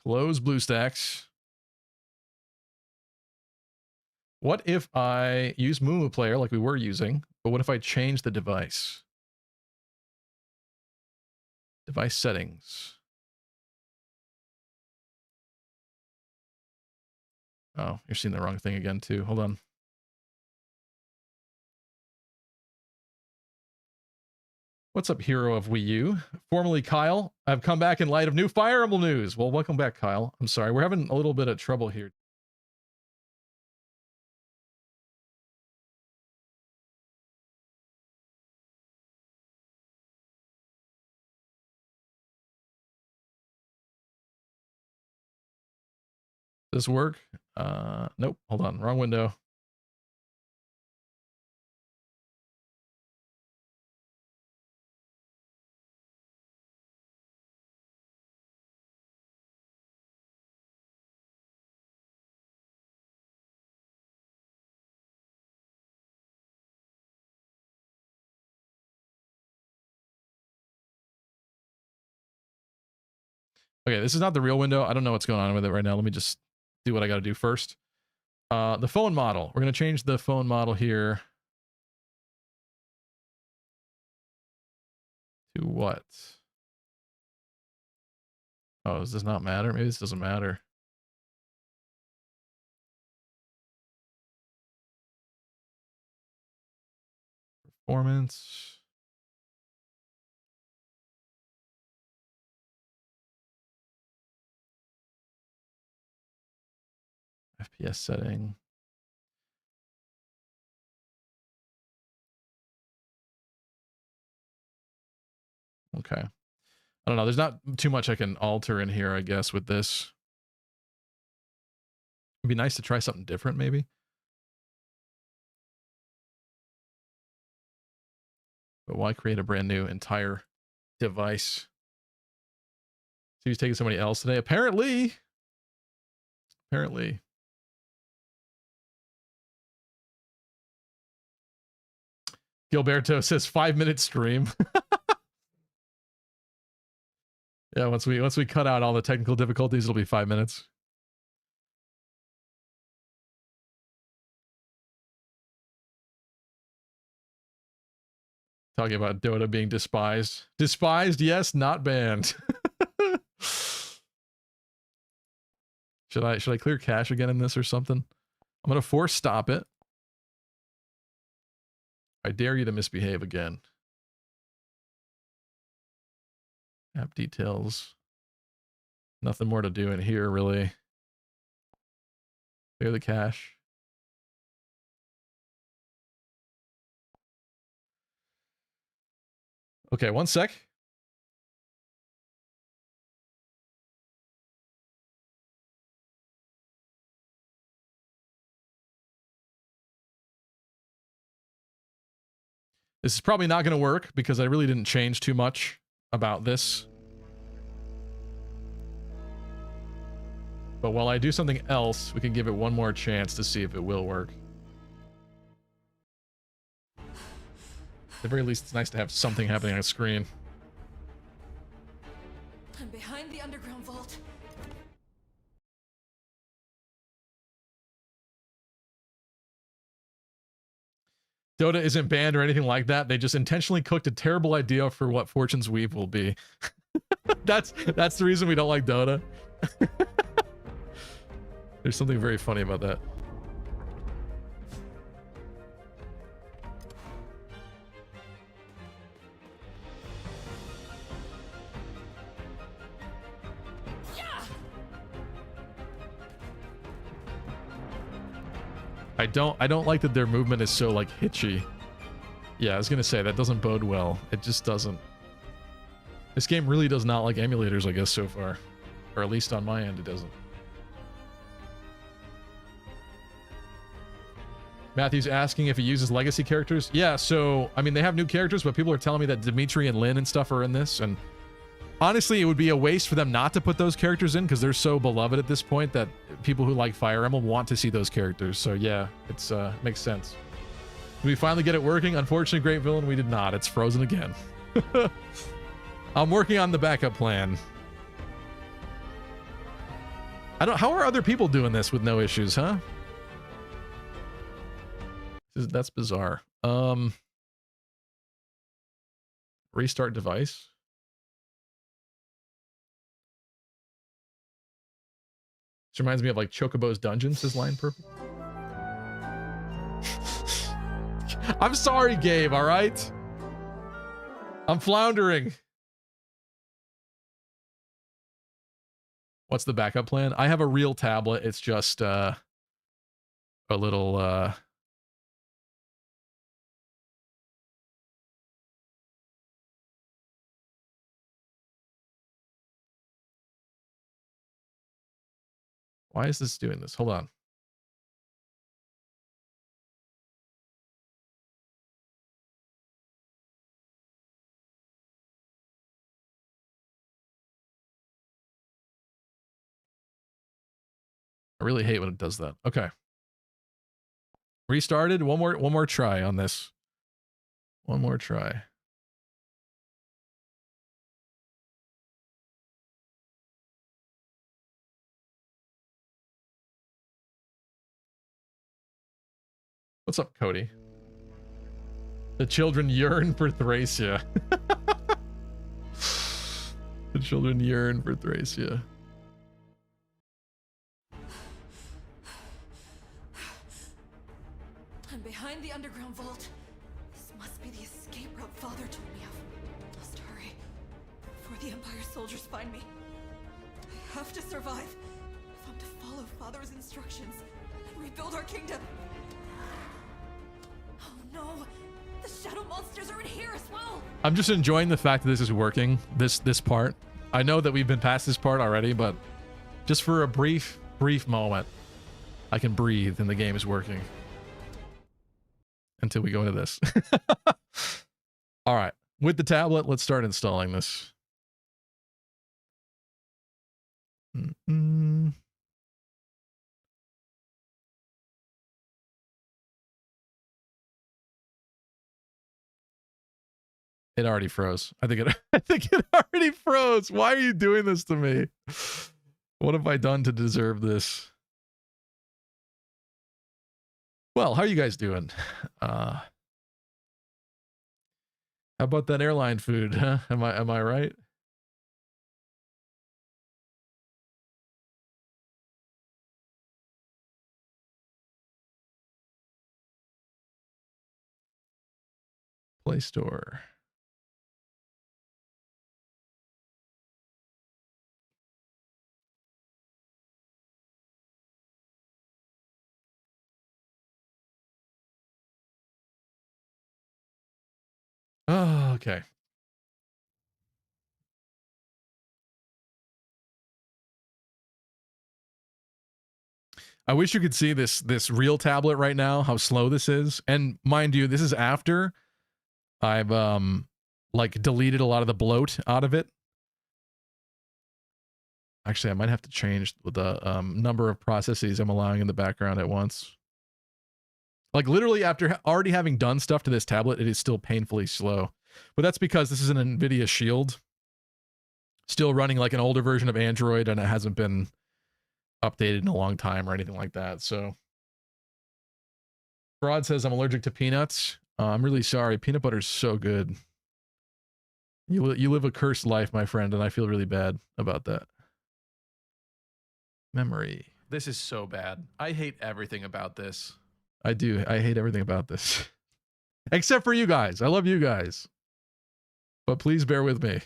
Close BlueStacks. What if I use Moomoo Player like we were using, but what if I change the device? Device settings. Oh, you're seeing the wrong thing again too. Hold on. What's up, hero of Wii U? Formerly Kyle. I've come back in light of new Fire Emblem news. Well, welcome back, Kyle. I'm sorry. We're having a little bit of trouble here. Does this work? Nope. Hold on. Wrong window. Okay, this is not the real window. I don't know what's going on with it right now. Let me just do what I got to do first. The phone model. We're going to change the phone model here. To what? Oh, does this not matter? Maybe this doesn't matter. Performance. FPS setting. Okay. I don't know. There's not too much I can alter in here, I guess, with this. It'd be nice to try something different, maybe. But why create a brand new entire device? She's taking somebody else today. Apparently. Gilberto says 5-minute stream. Yeah, once we cut out all the technical difficulties, it'll be 5 minutes. Talking about Dota being despised. Despised, yes, not banned. Should I clear cache again in this or something? I'm gonna force stop it. I dare you to misbehave again. App details. Nothing more to do in here, really. Clear the cache. Okay, 1 sec. This is probably not going to work because I really didn't change too much about this. But while I do something else, we can give it one more chance to see if it will work. At the very least, it's nice to have something happening on screen. I'm behind the underground vault. Dota isn't banned or anything like that. They just intentionally cooked a terrible idea for what Fortune's Weave will be. That's the reason we don't like Dota. There's something very funny about that. I don't like that their movement is so like hitchy. Yeah, I was gonna say that doesn't bode well. It just doesn't. This game really does not like emulators, I guess, so far. Or at least on my end, it doesn't. Matthew's asking if it uses legacy characters. Yeah, so, I mean, they have new characters, but people are telling me that Dimitri and Lynn and stuff are in this, and honestly, it would be a waste for them not to put those characters in because they're so beloved at this point that people who like Fire Emblem want to see those characters. So yeah, it's makes sense. Did we finally get it working? Unfortunately, Great Villain, we did not. It's frozen again. I'm working on the backup plan. How are other people doing this with no issues, huh? That's bizarre. Restart device. This reminds me of like Chocobo's Dungeons, his line perfect. I'm sorry, Gabe, all right? I'm floundering. What's the backup plan? I have a real tablet. It's just a little why is this doing this? Hold on. I really hate when it does that. Okay. Restarted. One more try on this. One more try. What's up, Cody? The children yearn for Thracia. The children yearn for Thracia. I'm behind the underground vault. This must be the escape route Father told me of. Must hurry before the Empire soldiers find me. I have to survive if I'm to follow Father's instructions and rebuild our kingdom. Oh no! The shadow monsters are in here as well! I'm just enjoying the fact that this is working, this part. I know that we've been past this part already, but just for a brief moment, I can breathe and the game is working. Until we go into this. All right. With the tablet, let's start installing this. Mm-mm. It already froze. I think it I think it already froze. Why are you doing this to me? What have I done to deserve this? Well, how are you guys doing? How about that airline food, huh? Am I right? Play Store. Oh, okay. I wish you could see this real tablet right now, how slow this is. And mind you, this is after I've like deleted a lot of the bloat out of it. Actually, I might have to change the number of processes I'm allowing in the background at once. Like literally after already having done stuff to this tablet, it is still painfully slow. But that's because this is an NVIDIA Shield. Still running like an older version of Android, and it hasn't been updated in a long time or anything like that. So Broad says I'm allergic to peanuts. I'm really sorry. Peanut butter is so good. You live a cursed life, my friend, and I feel really bad about that. Memory. This is so bad. I hate everything about this. I do. I hate everything about this. Except for you guys. I love you guys. But please bear with me.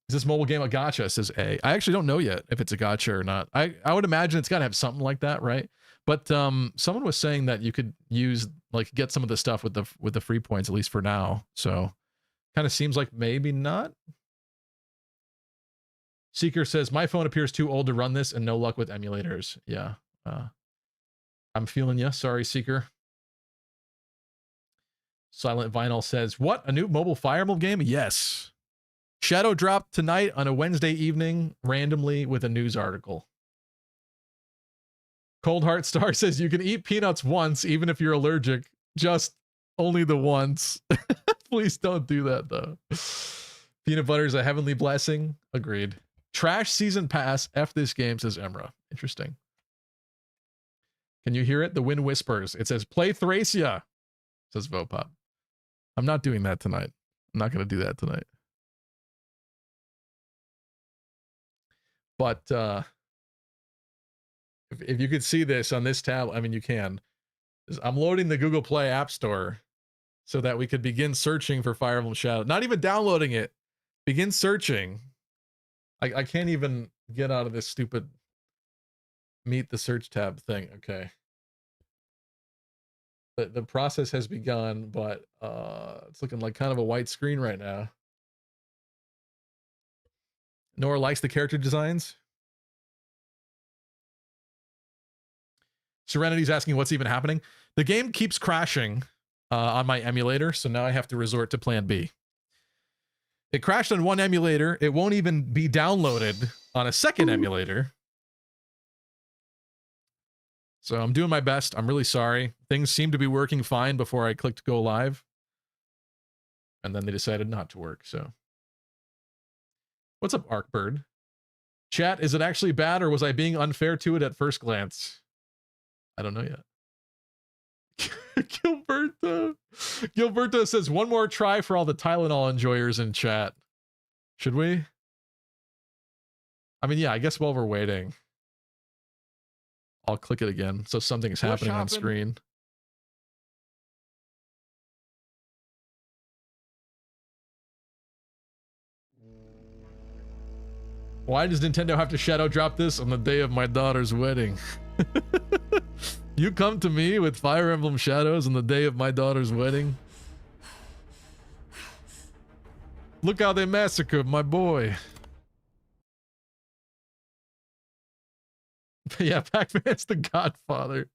Is this mobile game a gacha? Says A. I actually don't know yet if it's a gacha or not. I would imagine it's got to have something like that, right? But someone was saying that you could use like get some of the stuff with the free points, at least for now. So kind of seems like maybe not. Seeker says my phone appears too old to run this and no luck with emulators. Yeah. I'm feeling you. Sorry, Seeker. Silent Vinyl says, what? A new mobile Fire Emblem game? Yes. Shadow dropped tonight on a Wednesday evening randomly with a news article. Cold Heart Star says you can eat peanuts once even if you're allergic. Just only the once. Please don't do that though. Peanut butter is a heavenly blessing. Agreed. Trash season pass. F this game, says Emra. Interesting. Can you hear it? The wind whispers. It says play Thracia, says Vopop. I'm not doing that tonight. I'm not going to do that tonight. But if you could see this on this tab, I mean, you can. I'm loading the Google Play App Store so that we could begin searching for Fire Emblem Shadow. Not even downloading it. Begin searching. I can't even get out of this stupid meet the search tab thing. Okay. The process has begun, but it's looking like kind of a white screen right now. Nora likes the character designs. Serenity's asking what's even happening. The game keeps crashing on my emulator, so now I have to resort to plan B. It crashed on one emulator. It won't even be downloaded on a second emulator. So I'm doing my best. I'm really sorry. Things seemed to be working fine before I clicked go live. And then they decided not to work, so. What's up, Arkbird? Chat, is it actually bad or was I being unfair to it at first glance? I don't know yet. Gilberto says one more try for all the Tylenol enjoyers in chat. Should we? I mean, yeah, I guess while we're waiting, I'll click it again so something is happening on screen. Why does Nintendo have to shadow drop this on the day of my daughter's wedding? You come to me with Fire Emblem Shadows on the day of my daughter's wedding? Look how they massacred my boy. Yeah, Pac-Man's the godfather.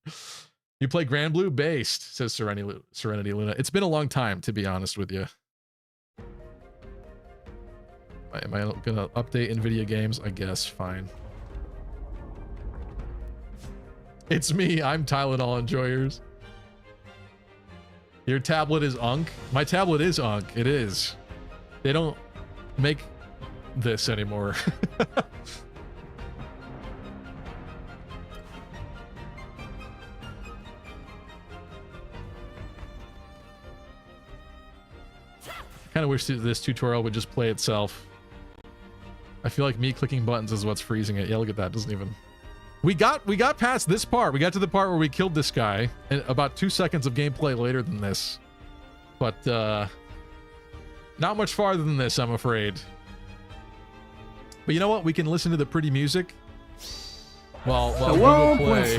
You play Grand Blue based, says Serenity Luna. It's been a long time, to be honest with you. Am I gonna update NVIDIA games? I guess, fine. It's me, I'm Tylenol Enjoyers. Your tablet is Unk? My tablet is Unk, it is. They don't make this anymore. Kind of wish this tutorial would just play itself. I feel like me clicking buttons is what's freezing it. Yeah, look at that. Doesn't even... We got past this part. We got to the part where we killed this guy. And about 2 seconds of gameplay later than this. But, not much farther than this, I'm afraid. But you know what? We can listen to the pretty music while Google Play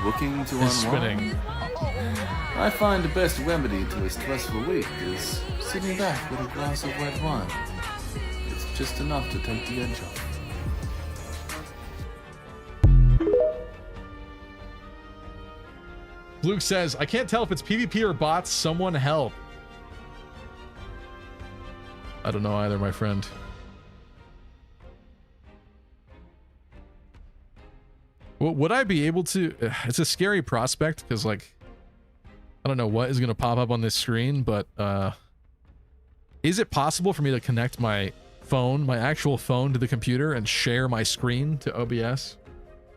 Looking to is spinning. I find the best remedy to a stressful week is sitting back with a glass of red wine. It's just enough to take the edge off. Luke says, I can't tell if it's PvP or bots. Someone help. I don't know either, my friend. Well, would I be able to... It's a scary prospect because, like, I don't know what is going to pop up on this screen, but is it possible for me to connect my phone, my actual phone, to the computer and share my screen to OBS?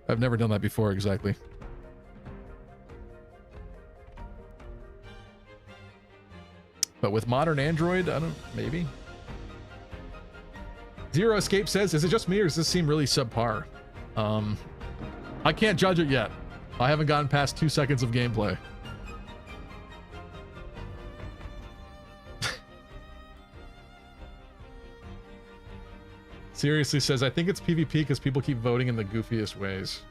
I've never done that before, exactly. But with modern Android, I don't... Maybe? Zero Escape says, is it just me or does this seem really subpar? I can't judge it yet. I haven't gotten past 2 seconds of gameplay. Seriously says, I think it's PvP because people keep voting in the goofiest ways.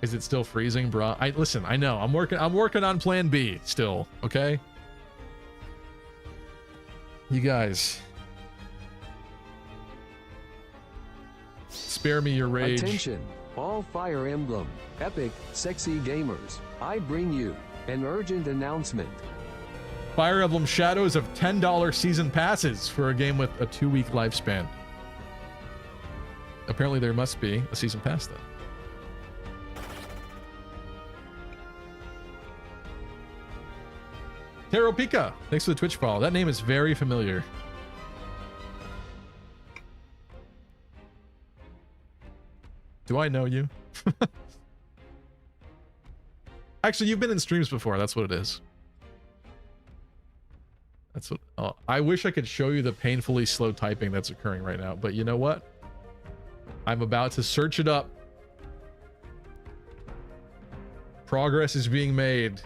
Is it still freezing, bro? Listen, I know. I'm working on plan B still, okay? You guys. Spare me your rage. Attention, all Fire Emblem, epic, sexy gamers. I bring you an urgent announcement. Fire Emblem Shadows of $10 season passes for a game with a 2-week lifespan. Apparently there must be a season pass then. Taro Pika, thanks for the Twitch follow. That name is very familiar. Do I know you? Actually, you've been in streams before. That's what it is. That's what... Oh, I wish I could show you the painfully slow typing that's occurring right now. But you know what? I'm about to search it up. Progress is being made.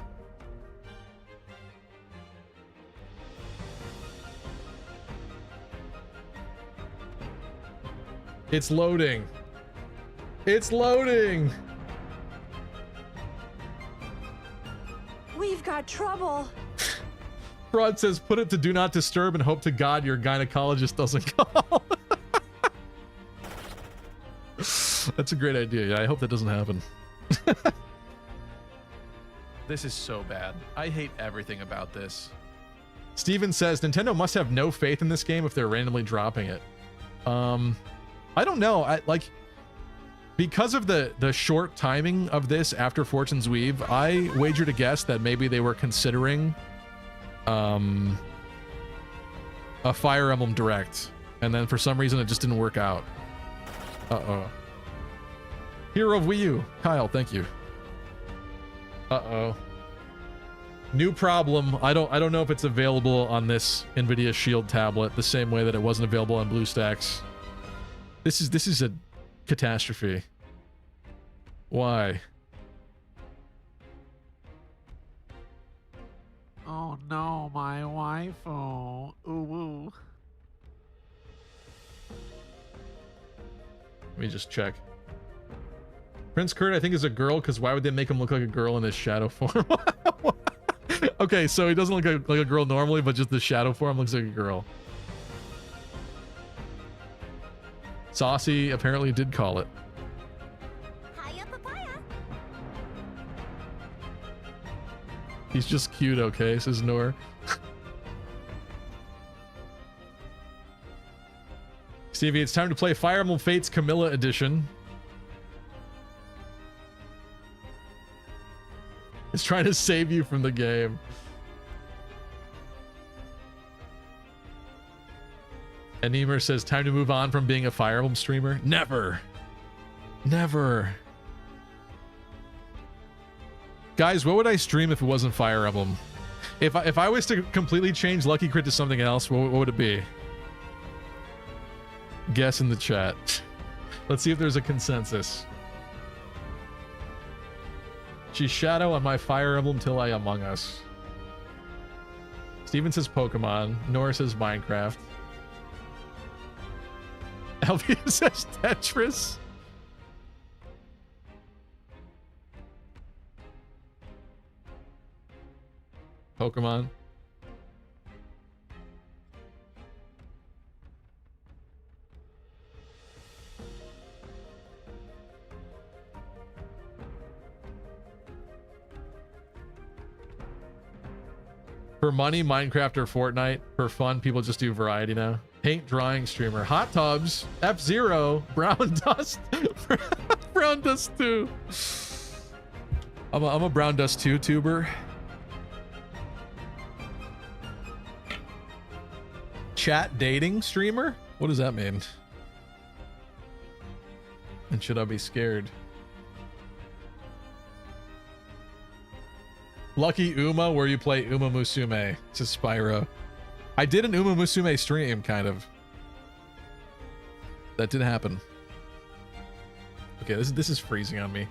It's loading. It's loading. We've got trouble. Fraud says, put it to do not disturb and hope to God your gynecologist doesn't call. That's a great idea. Yeah, I hope that doesn't happen. This is so bad. I hate everything about this. Steven says, Nintendo must have no faith in this game if they're randomly dropping it. I don't know. Because of the short timing of this after Fortune's Weave, I wager to guess that maybe they were considering a Fire Emblem Direct, and then for some reason it just didn't work out. Uh-oh. Hero of Wii U. Kyle, thank you. Uh-oh. New problem. I don't know if it's available on this NVIDIA Shield tablet the same way that it wasn't available on BlueStacks. This is a catastrophe. Why? Oh no, my wife. Oh, ooh. Let me just check. Prince Kurt, I think, is a girl, because why would they make him look like a girl in his shadow form? Okay, so he doesn't look like a girl normally, but just the shadow form looks like a girl. Saucy apparently did call it. Hiya, papaya. He's just cute, okay, says Nor. Stevie, it's time to play Fire Emblem Fates Camilla Edition. It's trying to save you from the game. And Emer says, time to move on from being a Fire Emblem streamer. Never. Never. Guys, what would I stream if it wasn't Fire Emblem? If I was to completely change Lucky Crit to something else, what would it be? Guess in the chat. Let's see if there's a consensus. She's Shadow on my Fire Emblem till I Among Us. Steven says Pokemon. Nora says Minecraft. Elvia says Tetris. Pokemon. For money, Minecraft or Fortnite. For fun, people just do variety now. Paint drawing streamer. Hot tubs. F-Zero. Brown dust. Brown dust 2. I'm a brown dust 2 tuber. Chat dating streamer? What does that mean? And should I be scared? Lucky Uma, where you play Uma Musume. It's a Spyro. I did an Uma Musume stream, kind of. That did happen. Okay, this is freezing on me.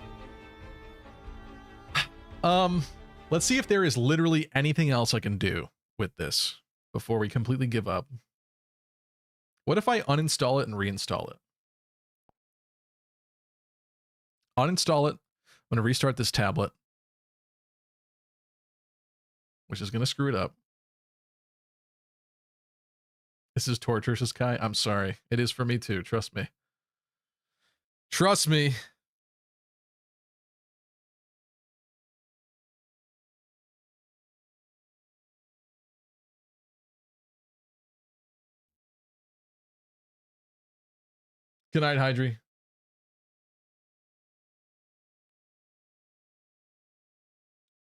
Let's see if there is literally anything else I can do with this before we completely give up. What if I uninstall it and reinstall it? Uninstall it. I'm going to restart this tablet, which is going to screw it up. This is torture, says Kai. I'm sorry. It is for me too. Trust me. Trust me. Good night, Hydri.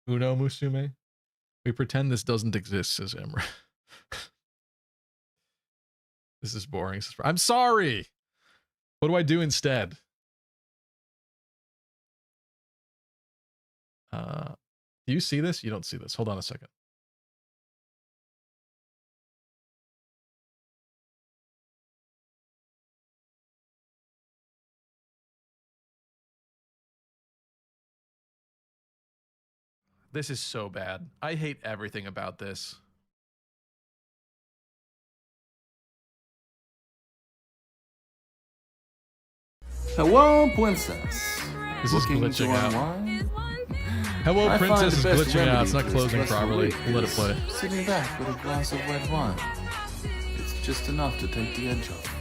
Uno Musume. We pretend this doesn't exist, says Emra. This is boring. I'm sorry. What do I do instead? Do you see this? You don't see this. Hold on a second. This is so bad. I hate everything about this. Hello, princess. This is glitching out. Hello, princess is glitching out. It's not closing properly. We'll let it play. Sitting back with a glass of red wine. It's just enough to take the edge off.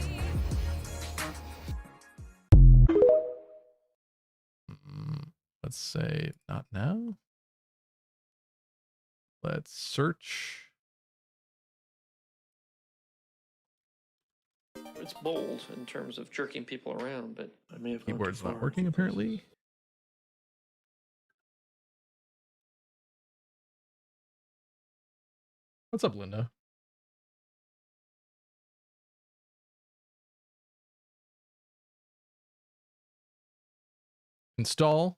Let's say not now. Let's search. It's bold in terms of jerking people around, but I may have gone Keyboard's too not far. working apparently. What's up, Linda? Install.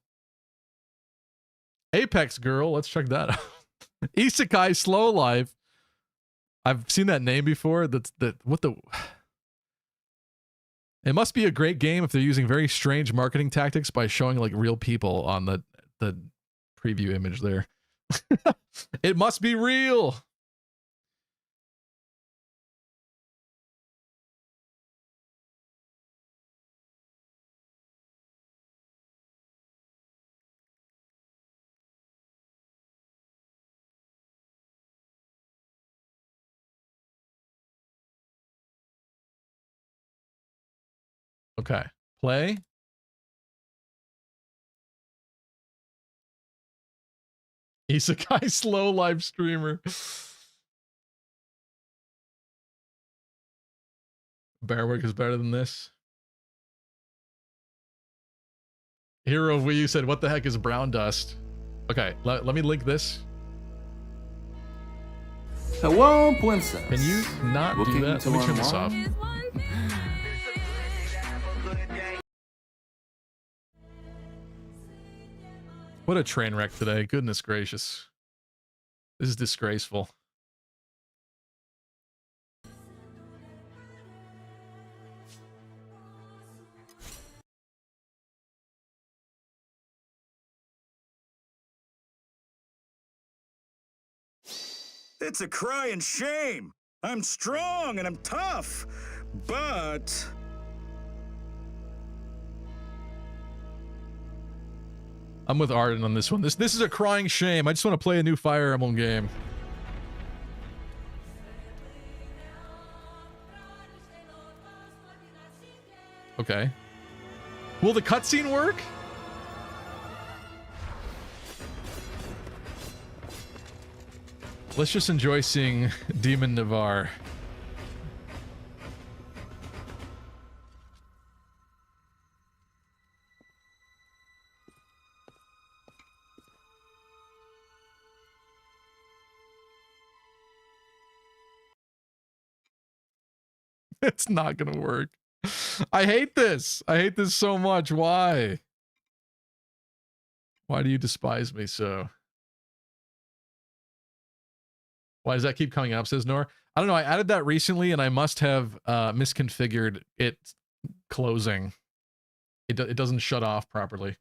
Apex Girl. Let's check that out. Isekai Slow Life. I've seen that name before. What the... It must be a great game if they're using very strange marketing tactics by showing like real people on the preview image there. It must be real. Okay, play. Isekai slow live streamer. Bearwork is better than this. Hero of Wii U said, what the heck is brown dust? Okay, let me link this. Hello, princess. Can you not do that? Let me turn this off. What a train wreck today. Goodness gracious. This is disgraceful. It's a crying shame. I'm strong and I'm tough, but... I'm with Arden on this one. This is a crying shame. I just want to play a new Fire Emblem game. Okay. Will the cutscene work? Let's just enjoy seeing Demon Navarre. It's not gonna work. I hate this. I hate this so much. Why? Why do you despise me so? Why does that keep coming up, says Nor? I don't know. I added that recently, and I must have misconfigured it closing. It doesn't shut off properly.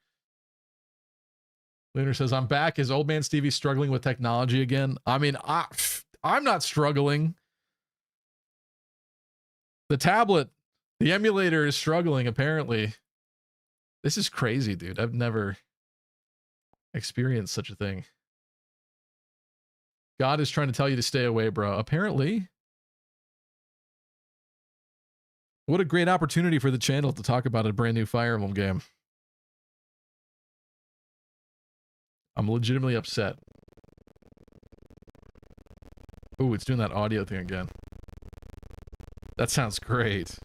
Lunar says, I'm back. Is old man Stevie struggling with technology again? I mean, I'm not struggling. The tablet, the emulator is struggling, apparently. This is crazy, dude. I've never experienced such a thing. God is trying to tell you to stay away, bro. Apparently. What a great opportunity for the channel to talk about a brand new Fire Emblem game. I'm legitimately upset. Ooh, it's doing that audio thing again. That sounds great.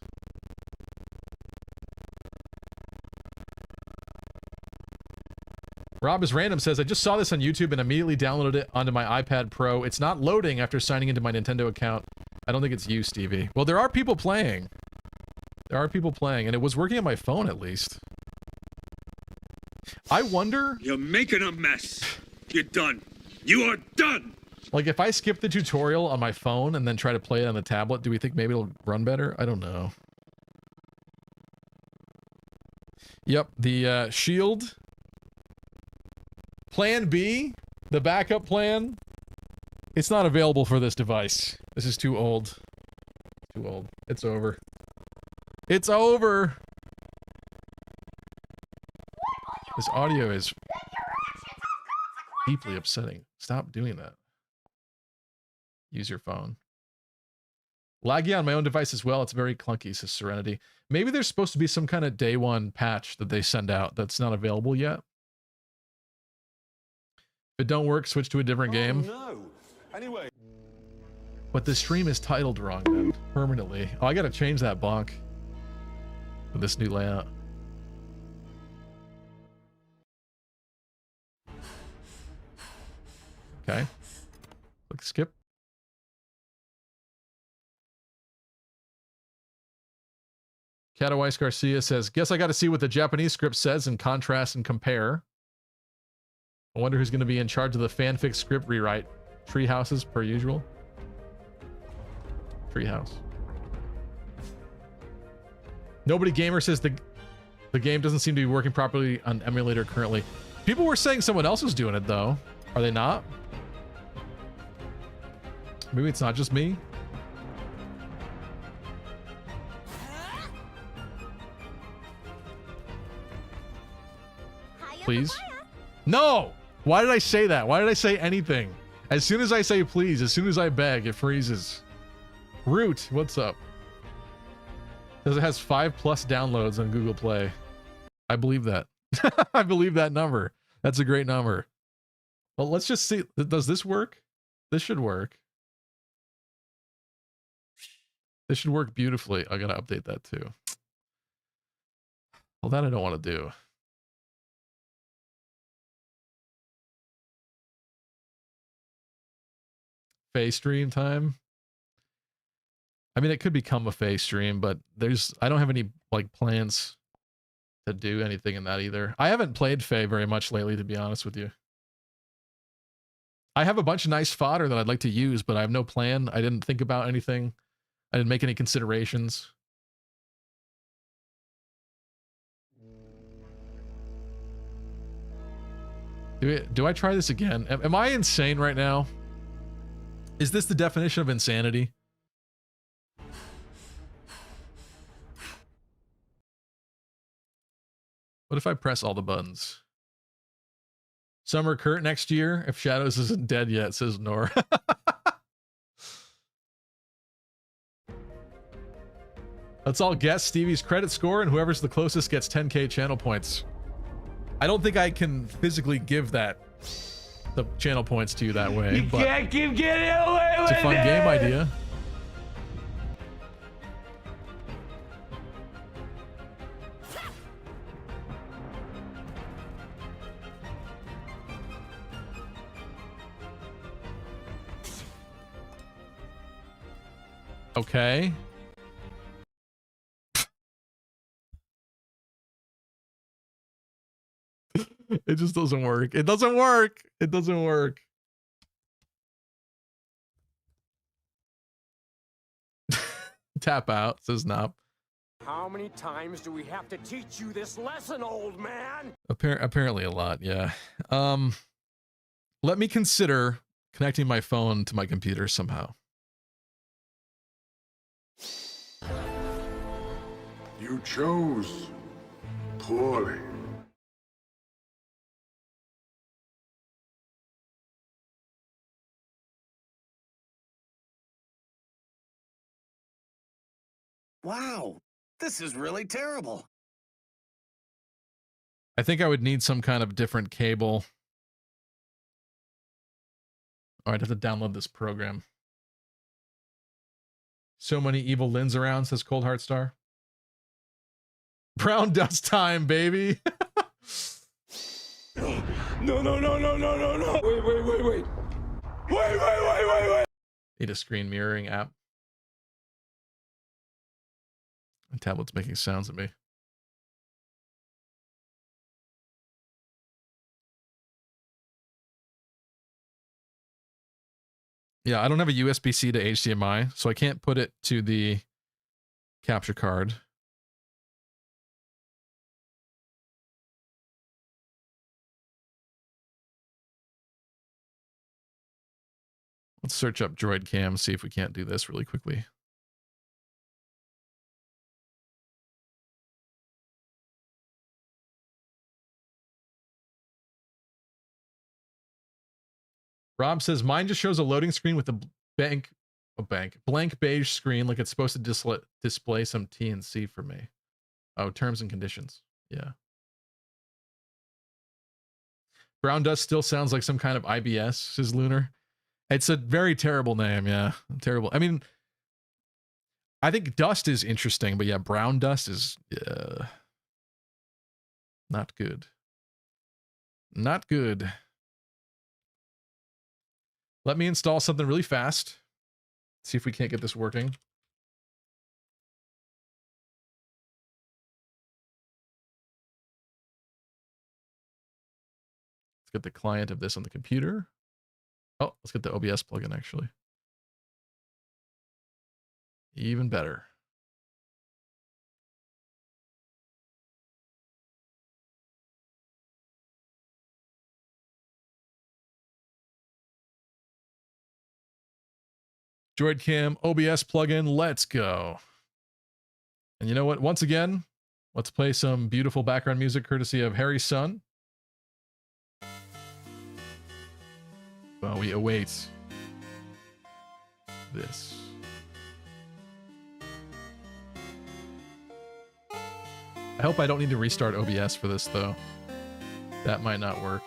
Rob is Random says, I just saw this on YouTube and immediately downloaded it onto my iPad Pro. It's not loading after signing into my Nintendo account. I don't think it's you, Stevie. Well, there are people playing. There are people playing, and it was working on my phone at least. I wonder... You're making a mess. You're done. You are done! Like, if I skip the tutorial on my phone and then try to play it on the tablet, do we think maybe it'll run better? I don't know. Yep, the shield... Plan B, the backup plan, it's not available for this device. This is too old. Too old. It's over. It's over! This audio is deeply upsetting. Stop doing that. Use your phone. Laggy on my own device as well. It's very clunky, says Serenity. Maybe there's supposed to be some kind of day one patch that they send out that's not available yet. If it don't work, switch to a different game. No. Anyway. But the stream is titled wrong then, permanently. Oh, I gotta change that bonk with this new layout. Okay. Click skip. Catawise Garcia says, guess I gotta see what the Japanese script says and contrast and compare. I wonder who's going to be in charge of the fanfic script rewrite. Treehouses, per usual. Treehouse. Nobody Gamer says the game doesn't seem to be working properly on emulator currently. People were saying someone else was doing it, though. Are they not? Maybe it's not just me. Please? No! Why did I say that? Why did I say anything? As soon as I say please, as soon as I beg, it freezes. Root, what's up? Says it has 5+ downloads on Google Play. I believe that. I believe that number. That's a great number. Well, let's just see. Does this work? This should work. This should work beautifully. I gotta update that too. Well, that I don't want to do. Face stream time. I mean, it could become a face stream, but I don't have any like plans to do anything in that either. I haven't played Faye very much lately, to be honest with you. I have a bunch of nice fodder that I'd like to use, but I have no plan. I didn't think about anything. I didn't make any considerations. Do I try this again? Am I insane right now? Is this the definition of insanity? What if I press all the buttons? Summer Kurt next year, if Shadows isn't dead yet, says Nor. Let's all guess Stevie's credit score, and whoever's the closest gets 10k channel points. I don't think I can physically give the channel points to you that way. You can't keep getting away with it! It's a fun game idea. Okay. It just doesn't work. It doesn't work. It doesn't work. Tap out, says Nop. How many times do we have to teach you this lesson, old man? Apparently a lot, yeah. Let me consider connecting my phone to my computer somehow. You chose poorly. Wow, this is really terrible. I think I would need some kind of different cable. Or I'd have to download this program. So many evil Lins around, says Cold Heart Star. Brown dust time, baby. No. Wait. Need a screen mirroring app. My tablet's making sounds at me. Yeah, I don't have a USB-C to HDMI, so I can't put it to the capture card. Let's search up Droid Cam, see if we can't do this really quickly. Rob says, mine just shows a loading screen with a blank beige screen like it's supposed to display some TNC for me. Oh, terms and conditions. Yeah. Brown Dust still sounds like some kind of IBS, says Lunar. It's a very terrible name, yeah. Terrible. I mean, I think Dust is interesting, but yeah, Brown Dust is not good. Not good. Let me install something really fast. See if we can't get this working. Let's get the client of this on the computer. Oh, let's get the OBS plugin actually. Even better. Droid Cam OBS plugin, let's go. And you know what? Once again, let's play some beautiful background music courtesy of Harry's Son. While we await this. I hope I don't need to restart OBS for this, though. That might not work.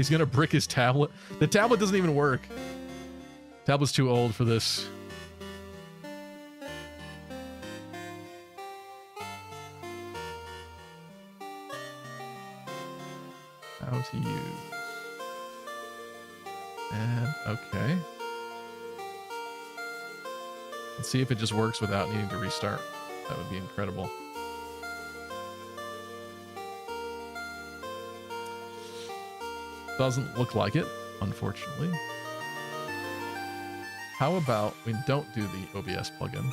He's gonna brick his tablet. The tablet doesn't even work. Tablet's too old for this. How to use. And okay. Let's see if it just works without needing to restart. That would be incredible. Doesn't look like it, unfortunately. How about we don't do the OBS plugin?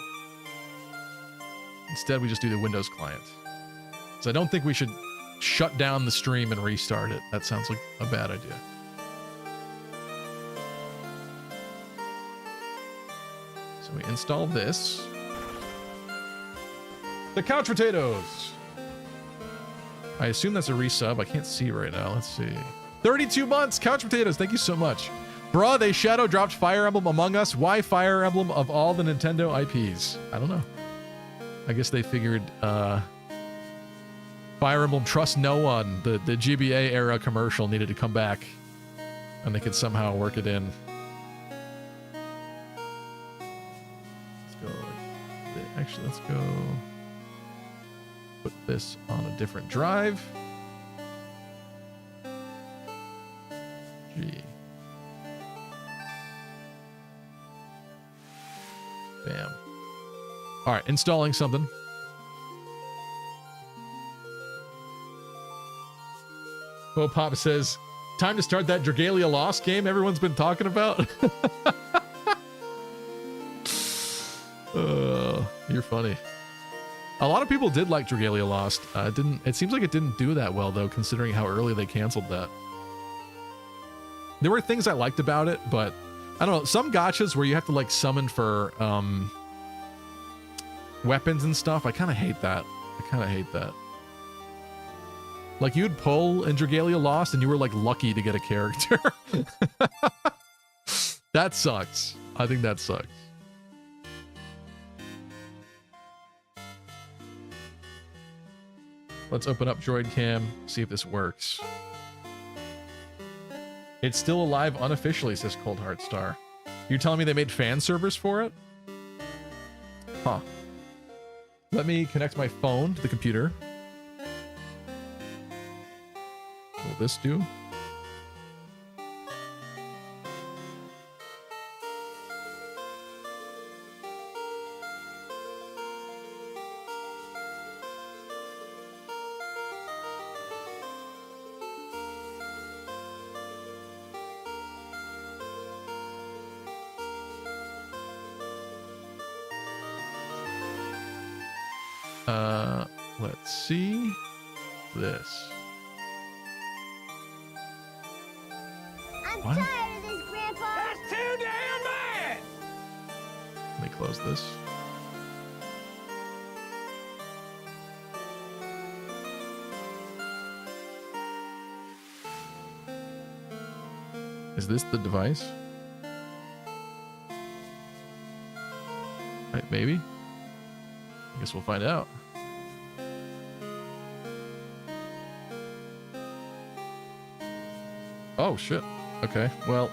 Instead, we just do the Windows client. So I don't think we should shut down the stream and restart it. That sounds like a bad idea. So we install this. The couch potatoes. I assume that's a resub. I can't see right now. Let's see. 32 months, couch potatoes. Thank you so much. Bruh, they shadow dropped Fire Emblem Among Us. Why Fire Emblem of all the Nintendo IPs? I don't know. I guess they figured Fire Emblem Trust No One, the GBA era commercial, needed to come back. And they could somehow work it in. Let's go like this. Actually, let's go put this on a different drive. G. Bam. All right, installing something. Bo Pop says, time to start that Dragalia Lost game everyone's been talking about. You're funny. A lot of people did like Dragalia Lost. It seems like it didn't do that well, though, considering how early they canceled that. There were things I liked about it, but I don't know. Some gachas where you have to like summon for weapons and stuff, I kind of hate that. Like you'd pull in Dragalia Lost and you were like lucky to get a character. That sucks. I think that sucks. Let's open up Droid Cam, see if this works. It's still alive unofficially, says Cold Heart Star. You're telling me they made fan servers for it? Huh. Let me connect my phone to the computer. Will this do? Let's see this. I'm What? tired of this, Grandpa. That's too damn bad. Let me close this. Is this the device? Right, maybe. I guess we'll find out. Oh, shit. Okay, well,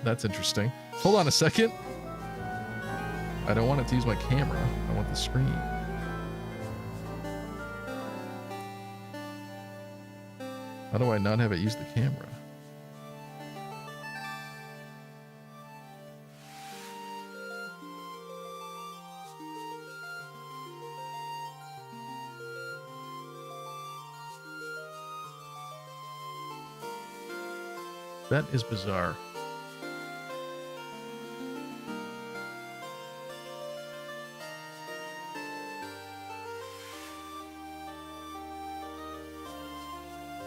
that's interesting. Hold on a second. I don't want it to use my camera. I want the screen. How do I not have it use the camera? That is bizarre.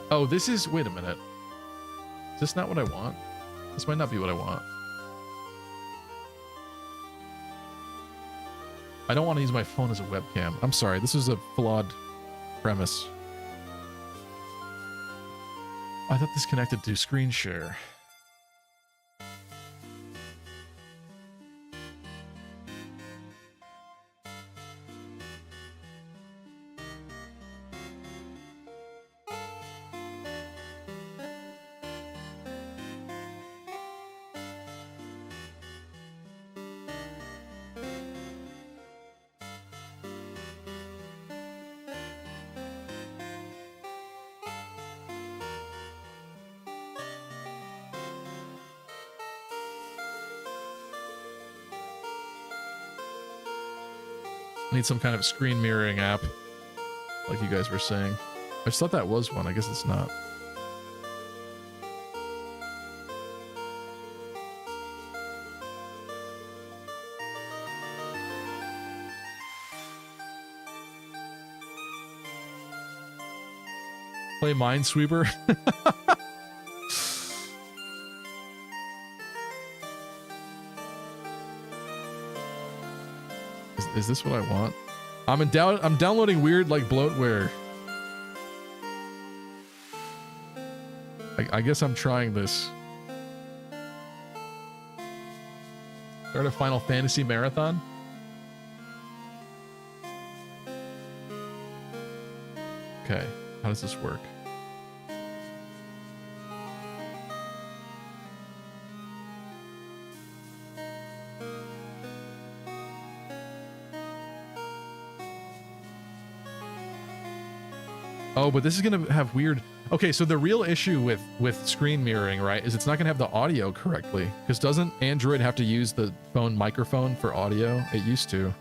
Oh, this is... Wait a minute. Is this not what I want? This might not be what I want. I don't want to use my phone as a webcam. I'm sorry. This is a flawed premise. I thought this connected to screen share. need some kind of screen mirroring app, like you guys were saying. I just thought that was one. I guess it's not. Play Minesweeper. Is this what I want? I'm downloading weird like bloatware. I guess I'm trying this. Start a Final Fantasy marathon. Okay, how does this work? Oh, but this is gonna have weird. Okay, so the real issue with screen mirroring, right, is it's not gonna have the audio correctly. Because doesn't Android have to use the phone microphone for audio? It used to.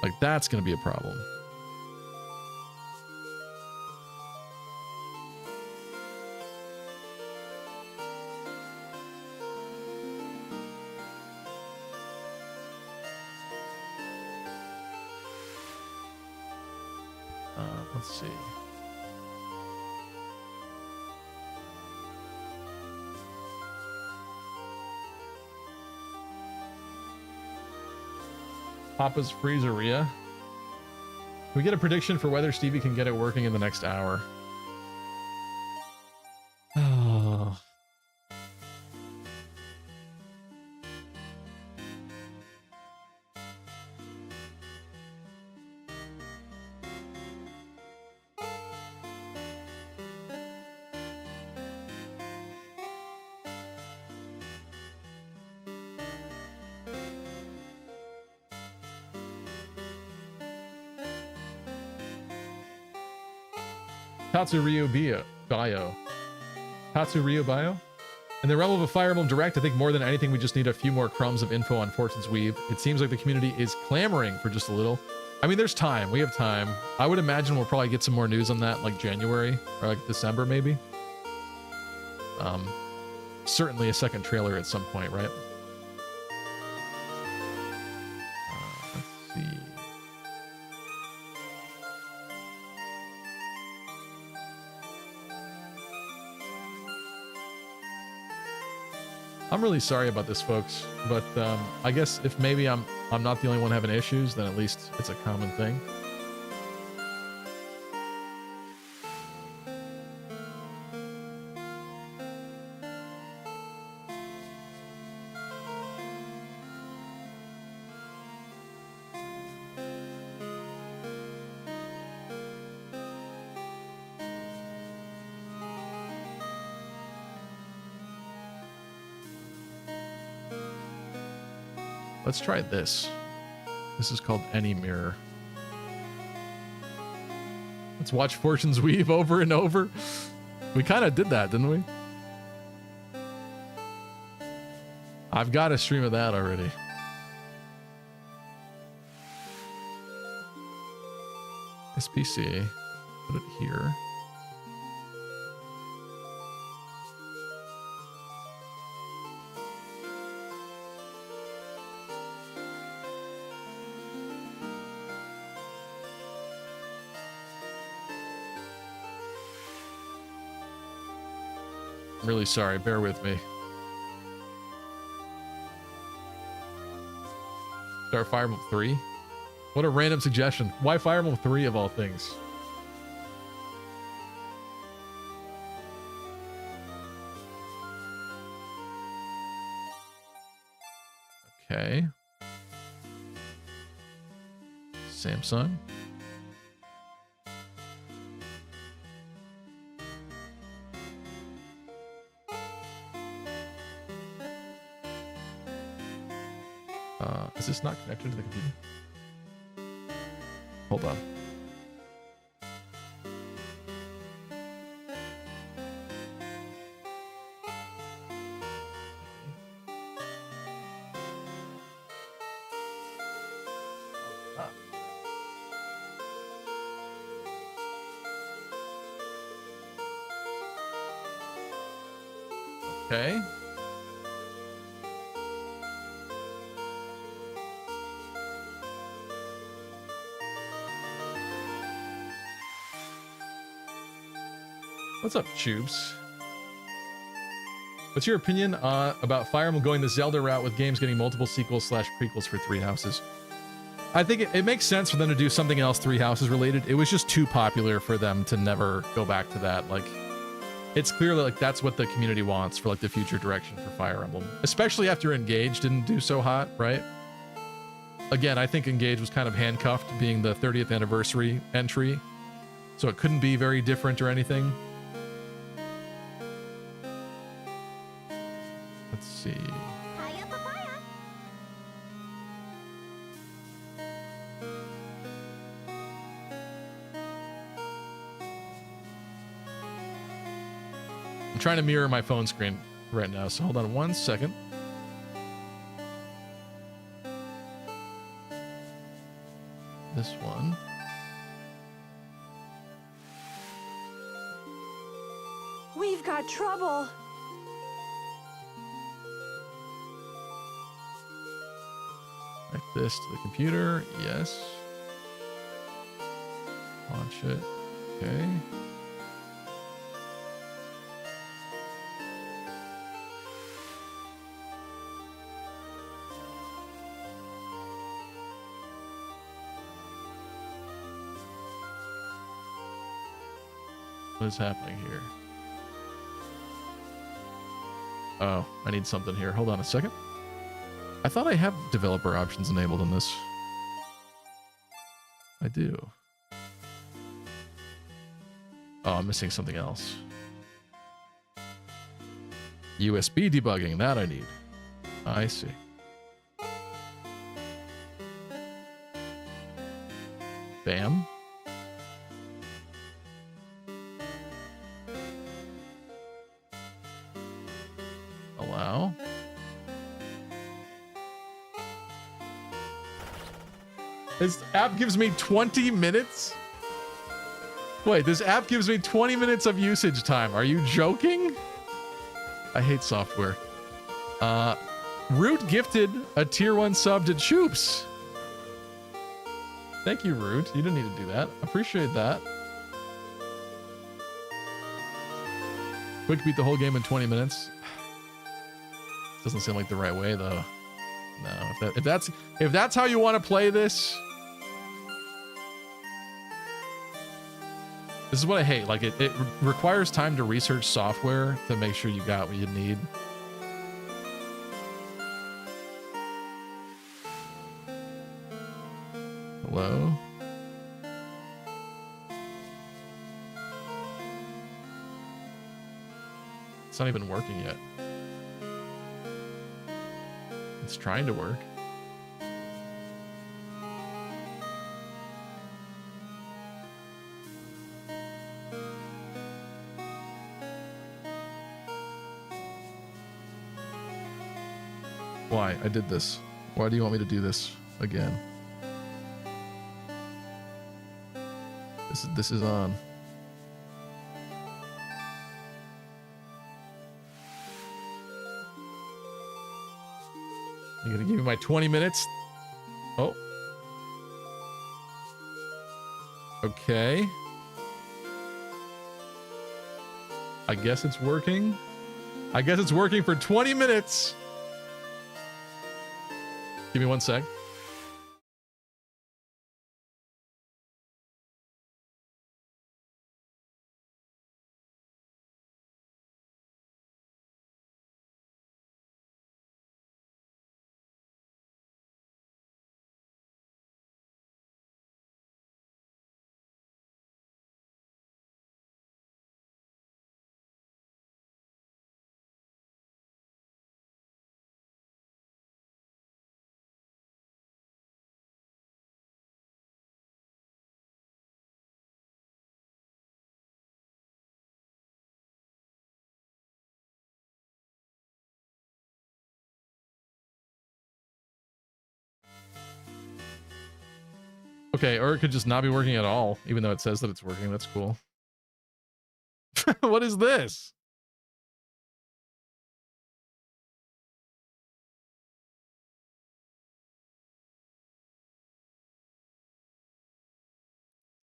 Like that's gonna be a problem. Let's see. Papa's Freezeria. Can we get a prediction for whether Stevie can get it working in the next hour? Oh. Tatsuryu Bio. Tatsuryu Bio? In the realm of a Fire Emblem Direct, I think more than anything, we just need a few more crumbs of info on Fortune's Weave. It seems like the community is clamoring for just a little. I mean, there's time. We have time. I would imagine we'll probably get some more news on that like January or like December, maybe. Certainly a second trailer at some point, right? Let's see. I'm really sorry about this, folks, but I guess if maybe I'm not the only one having issues, then at least it's a common thing. Let's try this. This is called Any Mirror. Let's watch Fortune's Weave over and over. We kind of did that, didn't we? I've got a stream of that already. SPC. Put it here. I'm really sorry. Bear with me. Start Fire Emblem 3? What a random suggestion. Why Fire Emblem 3 of all things? Okay. Samsung. Is this not connected to the computer? Hold on. Okay. What's up, Tubes? What's your opinion about Fire Emblem going the Zelda route with games getting multiple sequels / prequels for Three Houses? I think it makes sense for them to do something else Three Houses related. It was just too popular for them to never go back to that. Like, it's clearly like that's what the community wants for like the future direction for Fire Emblem, especially after Engage didn't do so hot, right? Again, I think Engage was kind of handcuffed being the 30th anniversary entry, so it couldn't be very different or anything. Let's see. I'm trying to mirror my phone screen right now, so hold on 1 second. This one. We've got trouble. Connect this to the computer. Yes. Launch it. Okay. What is happening here? Oh, I need something here. Hold on a second. I thought I have developer options enabled in this. I do. Oh, I'm missing something else. USB debugging, that I need. I see. Bam. Allow. This app gives me 20 minutes? Wait, this app gives me 20 minutes of usage time. Are you joking? I hate software. Root gifted a tier 1 sub to Choops. Thank you, Root. You didn't need to do that. Appreciate that. Quick beat the whole game in 20 minutes. Doesn't seem like the right way, though. No, if that's how you want to play this, this is what I hate. Like it requires time to research software to make sure you got what you need. Hello? It's not even working yet. It's trying to work. Why? I did this. Why do you want me to do this again? This is on. You're gonna give me my 20 minutes? Oh. Okay. I guess it's working. I guess it's working for 20 minutes. Give me 1 sec. Okay, or it could just not be working at all, even though it says that it's working. That's cool. What is this?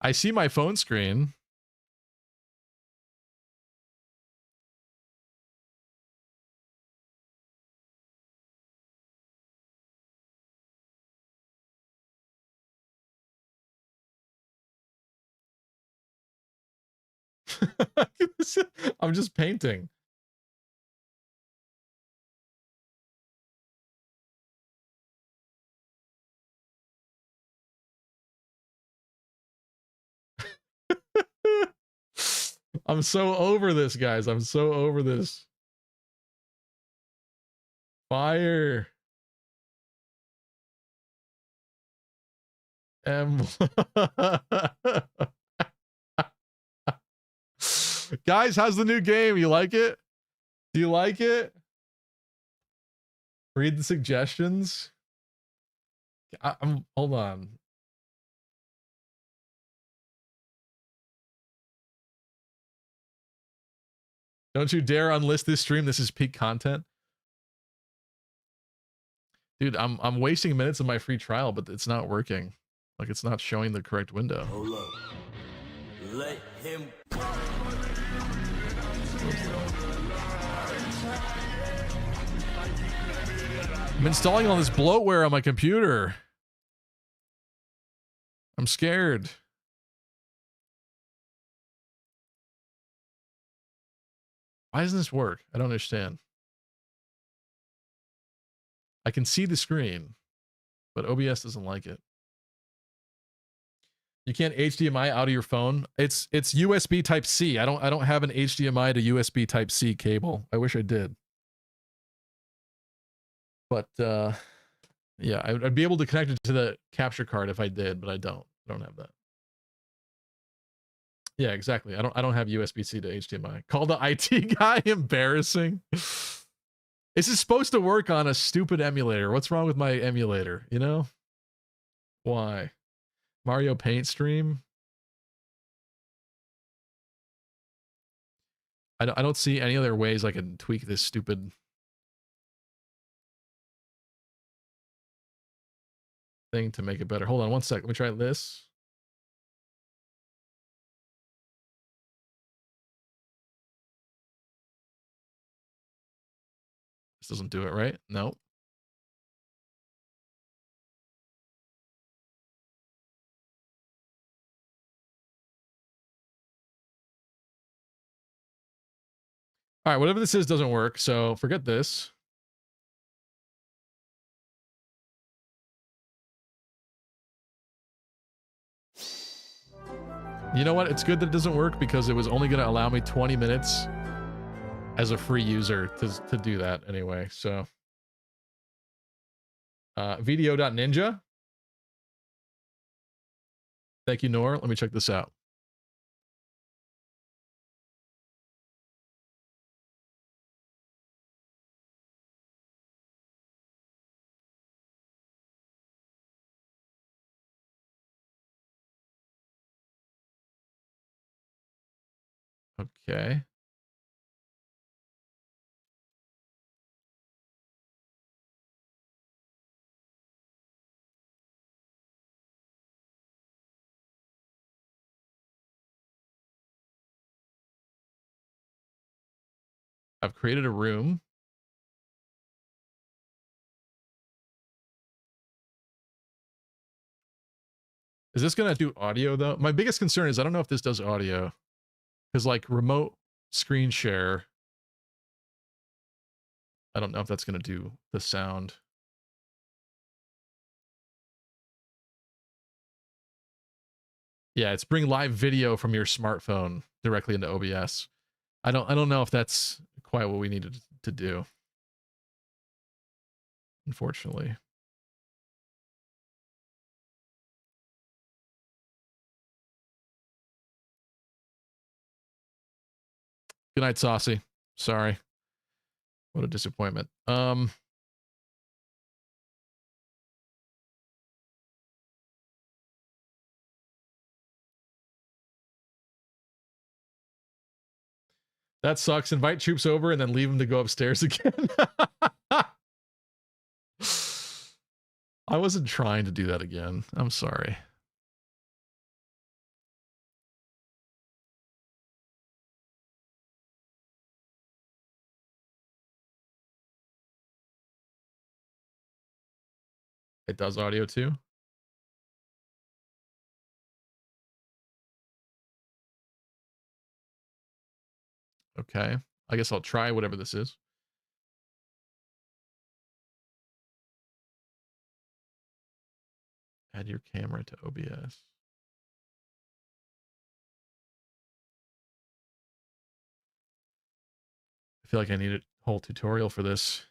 I see my phone screen. I'm just painting. I'm so over this, guys. I'm so over this. Fire. Guys, how's the new game? You like it? Do you like it? Read the suggestions. I'm hold on. Don't you dare unlist this stream. This is peak content. Dude, I'm wasting minutes of my free trial, but it's not working. Like, it's not showing the correct window. Hold up. Let him. I'm installing all this bloatware on my computer. I'm scared. Why doesn't this work? I don't understand. I can see the screen, but OBS doesn't like it. You can't HDMI out of your phone. It's USB Type C. I don't have an HDMI to USB Type C cable. I wish I did. But yeah, I'd be able to connect it to the capture card if I did, but I don't. I don't have that. Yeah, exactly. I don't have USB-C to HDMI. Call the IT guy. Embarrassing. This is supposed to work on a stupid emulator. What's wrong with my emulator? You know? Why? Mario Paint stream? I don't see any other ways I can tweak this stupid thing to make it better. Hold on one sec. Let me try this. This doesn't do it, right? No. All right, whatever this is doesn't work, so forget this. You know what? It's good that it doesn't work because it was only going to allow me 20 minutes as a free user to do that anyway, so. Video.ninja. Thank you, Nor. Let me check this out. Okay. I've created a room. Is this going to do audio, though? My biggest concern is I don't know if this does audio. Because, like, remote screen share, I don't know if that's going to do the sound. Yeah, it's bring live video from your smartphone directly into OBS. I don't know if that's quite what we needed to do. Unfortunately. Good night, Saucy. Sorry. What a disappointment. That sucks. Invite troops over and then leave them to go upstairs again. I wasn't trying to do that again. I'm sorry. It does audio too. Okay. I guess I'll try whatever this is. Add your camera to OBS. I feel like I need a whole tutorial for this.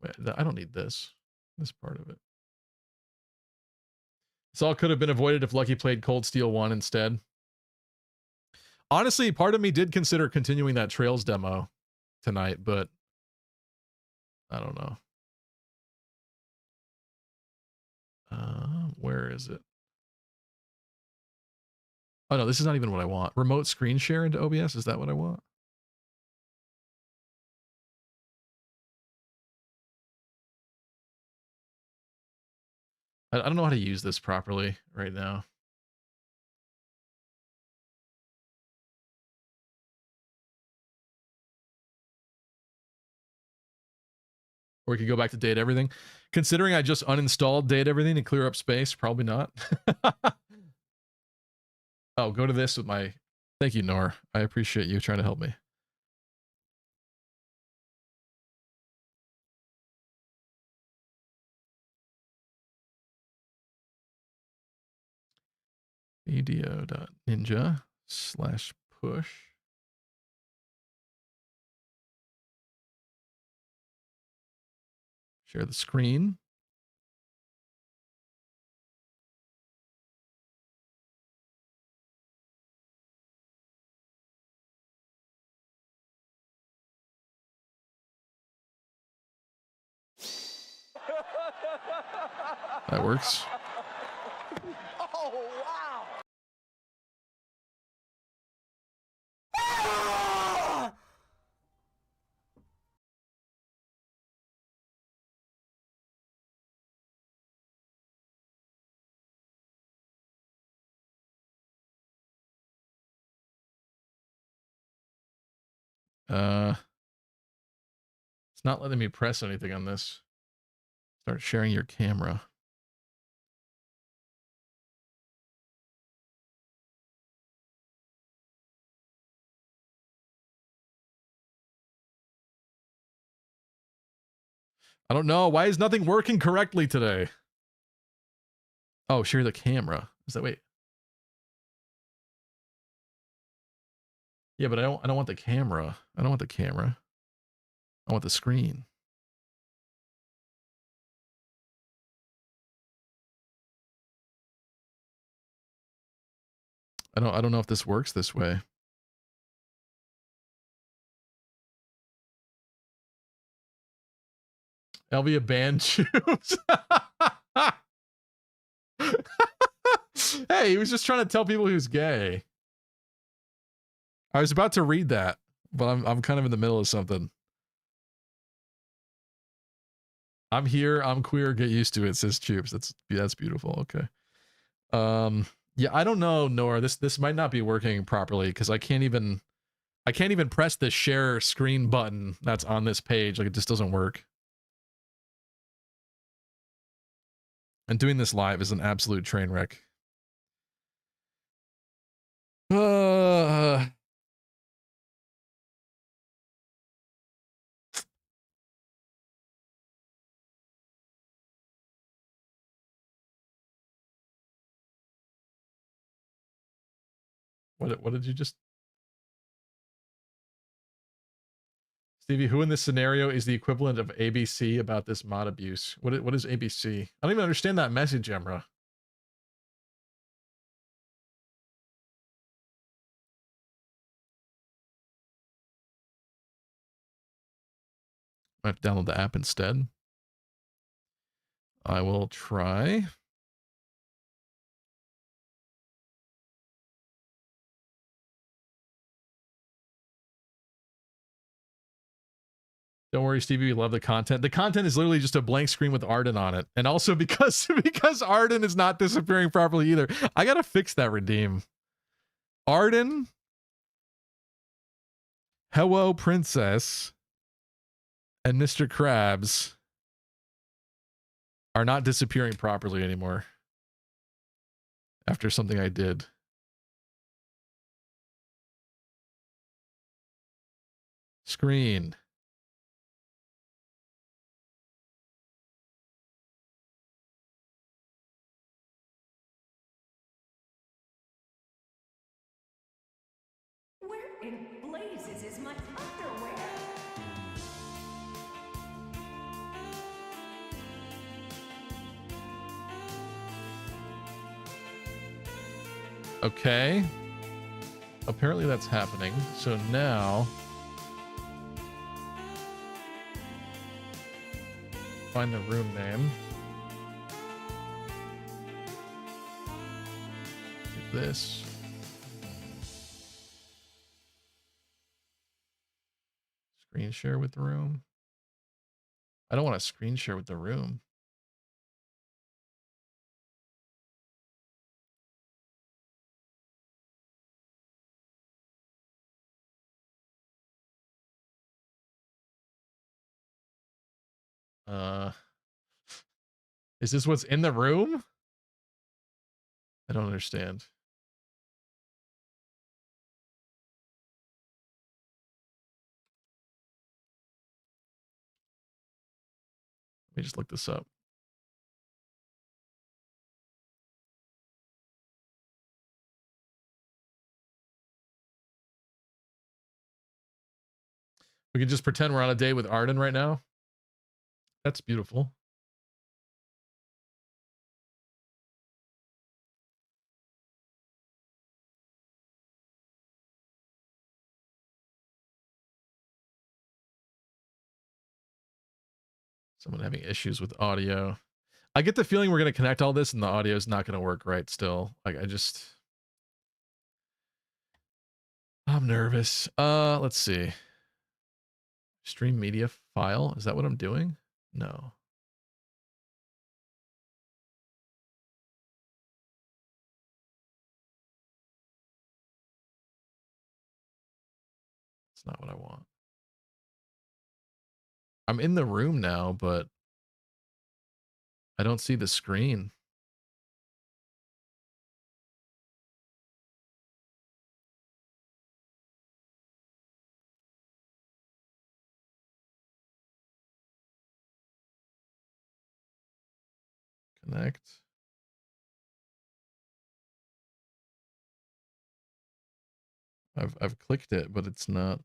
Wait, I don't need this part of it. This all could have been avoided if Lucky played Cold Steel 1 instead. Honestly, part of me did consider continuing that Trails demo tonight, but I don't know. Where is it? Oh no, this is not even what I want. Remote screen share into OBS, is that what I want? I don't know how to use this properly right now. Or we could go back to date everything. Considering I just uninstalled date everything to clear up space, probably not. Oh, go to this with my... Thank you, Nor. I appreciate you trying to help me. video.ninja/push. Share the screen. That works. Oh, wow! It's not letting me press anything on this. Start sharing your camera. I don't know. Why is nothing working correctly today? Oh, share the camera. Is that wait? Yeah, but I don't want the camera. I don't want the camera. I want the screen. I don't know if this works this way. Elvia band choose. Hey, he was just trying to tell people he was gay. I was about to read that, but I'm kind of in the middle of something. I'm here, I'm queer, get used to it, says Tubes. That's beautiful. Okay. Yeah, I don't know, Nora. This might not be working properly because I can't even press the share screen button that's on this page. Like it just doesn't work. And doing this live is an absolute train wreck. What did you just... Stevie, who in this scenario is the equivalent of ABC about this mod abuse? What is ABC? I don't even understand that message, Emra. I have to download the app instead. I will try. Don't worry, Stevie, we love the content. The content is literally just a blank screen with Arden on it. And also because Arden is not disappearing properly either. I gotta fix that redeem. Arden. Hello, princess. and Mr. Krabs are not disappearing properly anymore after something I did. Screen. Where in blazes is my underwear? Okay. Apparently that's happening. So now find the room name. Do this. Screen share with the room. I don't want to screen share with the room. Is this what's in the room? I don't understand. Let me just look this up. We can just pretend we're on a date with Arden right now. That's beautiful. Someone having issues with audio. I get the feeling we're going to connect all this and the audio is not going to work right still. Like I'm nervous. Let's see. Stream media file. Is that what I'm doing? No. It's not what I want. I'm in the room now, but I don't see the screen. Connect. I've clicked it, but it's not.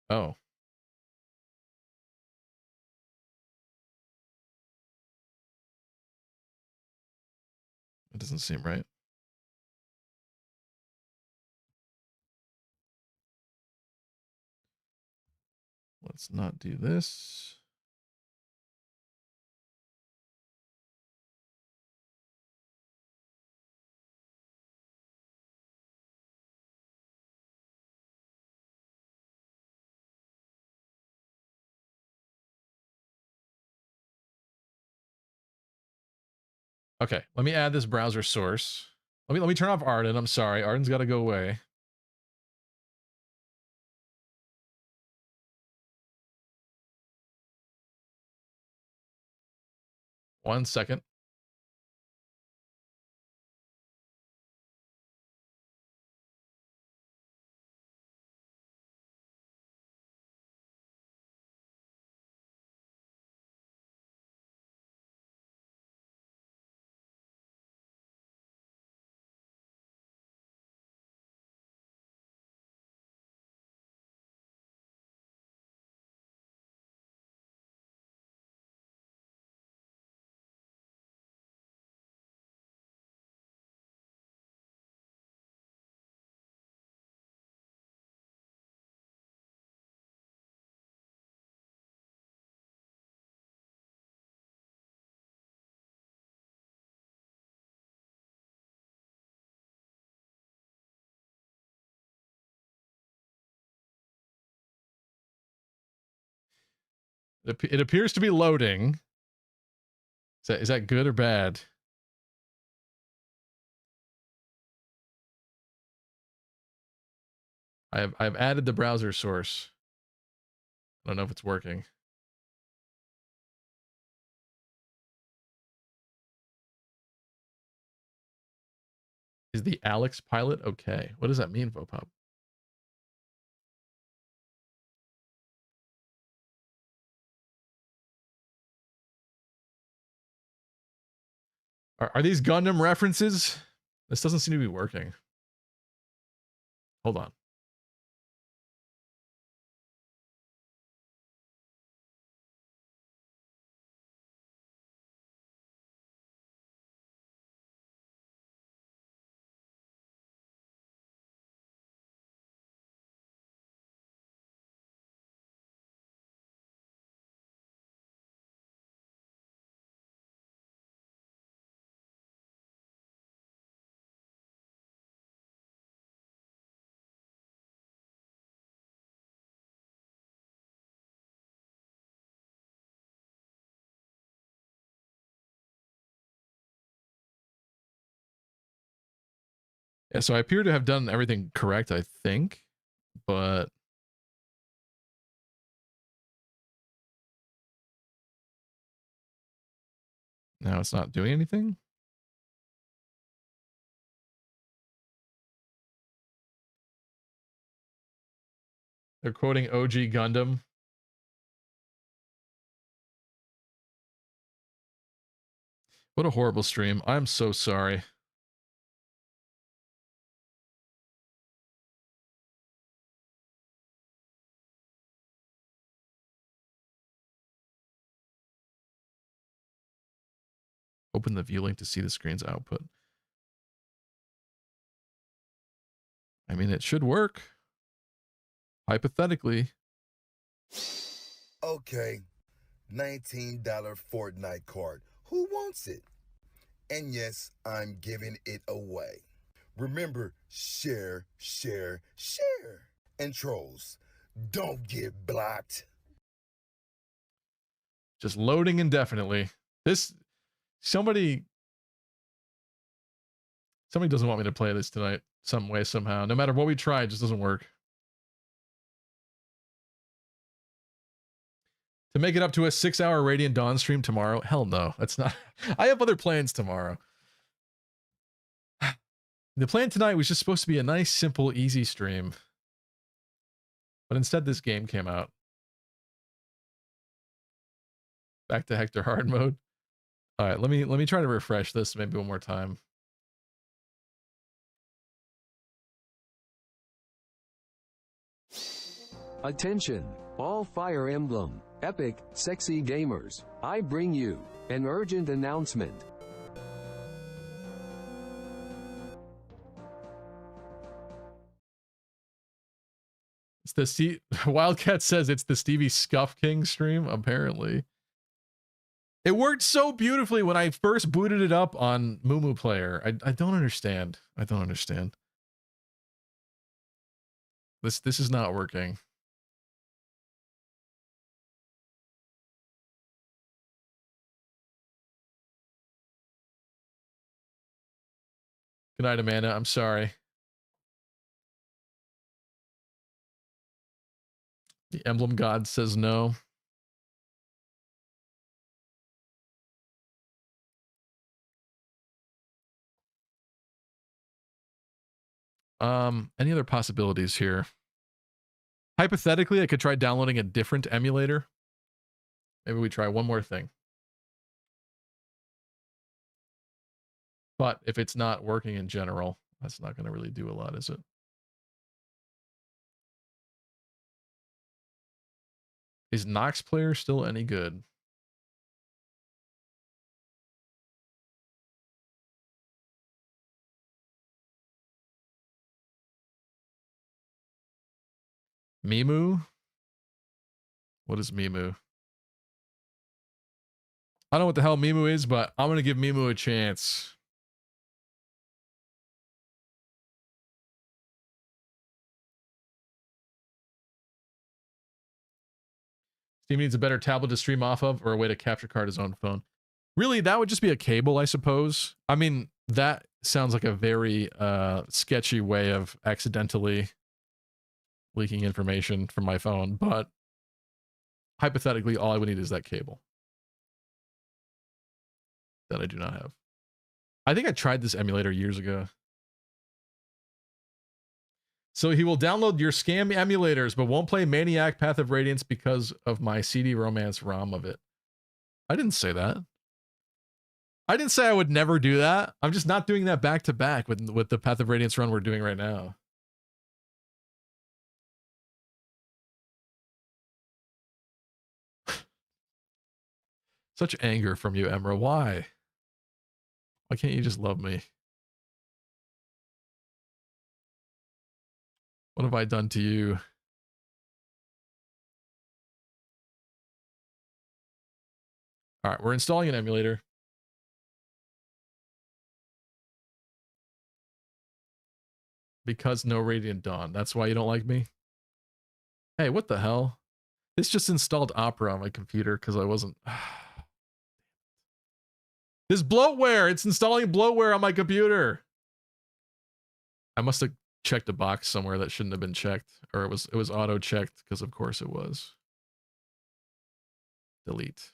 Oh. It doesn't seem right. Let's not do this. Okay, let me add this browser source. Let me turn off Arden. I'm sorry. Arden's got to go away. One second. It appears to be loading. Is that good or bad? I've added the browser source. I don't know if it's working. Is the Alex pilot okay? What does that mean, Vopop? Are these Gundam references? This doesn't seem to be working. Hold on. Yeah, so I appear to have done everything correct, I think, but now it's not doing anything. They're quoting OG Gundam. What a horrible stream. I'm so sorry. Open the view link to see the screen's output. I mean, it should work. Hypothetically. Okay, $19 Fortnite card. Who wants it? And yes, I'm giving it away. Remember, share, share, share. And trolls, don't get blocked. Just loading indefinitely. Somebody doesn't want me to play this tonight some way, somehow. No matter what we try, it just doesn't work. To make it up to a 6-hour Radiant Dawn stream tomorrow? Hell no, that's not. I have other plans tomorrow. The plan tonight was just supposed to be a nice, simple, easy stream. But instead, this game came out. Back to Hector hard mode. All right, let me try to refresh this maybe one more time. Attention, all Fire Emblem, epic, sexy gamers. I bring you an urgent announcement. It's the Wildcat says it's the Stevie Scuff King stream, apparently. It worked so beautifully when I first booted it up on Mumu Player. I don't understand. I don't understand. This is not working. Good night, Amanda. I'm sorry. The Emblem God says no. Any other possibilities here? Hypothetically, I could try downloading a different emulator. Maybe we try one more thing. But if it's not working in general, that's not going to really do a lot, is it? Is Nox Player still any good? Mimu? What is Mimu? I don't know what the hell Mimu is, but I'm going to give Mimu a chance. Steve needs a better tablet to stream off of or a way to capture card his own phone. Really, that would just be a cable, I suppose. I mean, that sounds like a very sketchy way of accidentally leaking information from my phone, but hypothetically, all I would need is that cable that I do not have. I think I tried this emulator years ago. So he will download your scam emulators, but won't play Maniac Path of Radiance because of my CD Romance ROM of it. I didn't say that. I didn't say I would never do that. I'm just not doing that back to back with the Path of Radiance run we're doing right now. Such anger from you, Emra. Why? Why can't you just love me? What have I done to you? All right, we're installing an emulator. Because no Radiant Dawn. That's why you don't like me? Hey, what the hell? This just installed Opera on my computer because I wasn't... This bloatware! It's installing bloatware on my computer! I must have checked a box somewhere that shouldn't have been checked. Or it was auto-checked, because of course it was. Delete.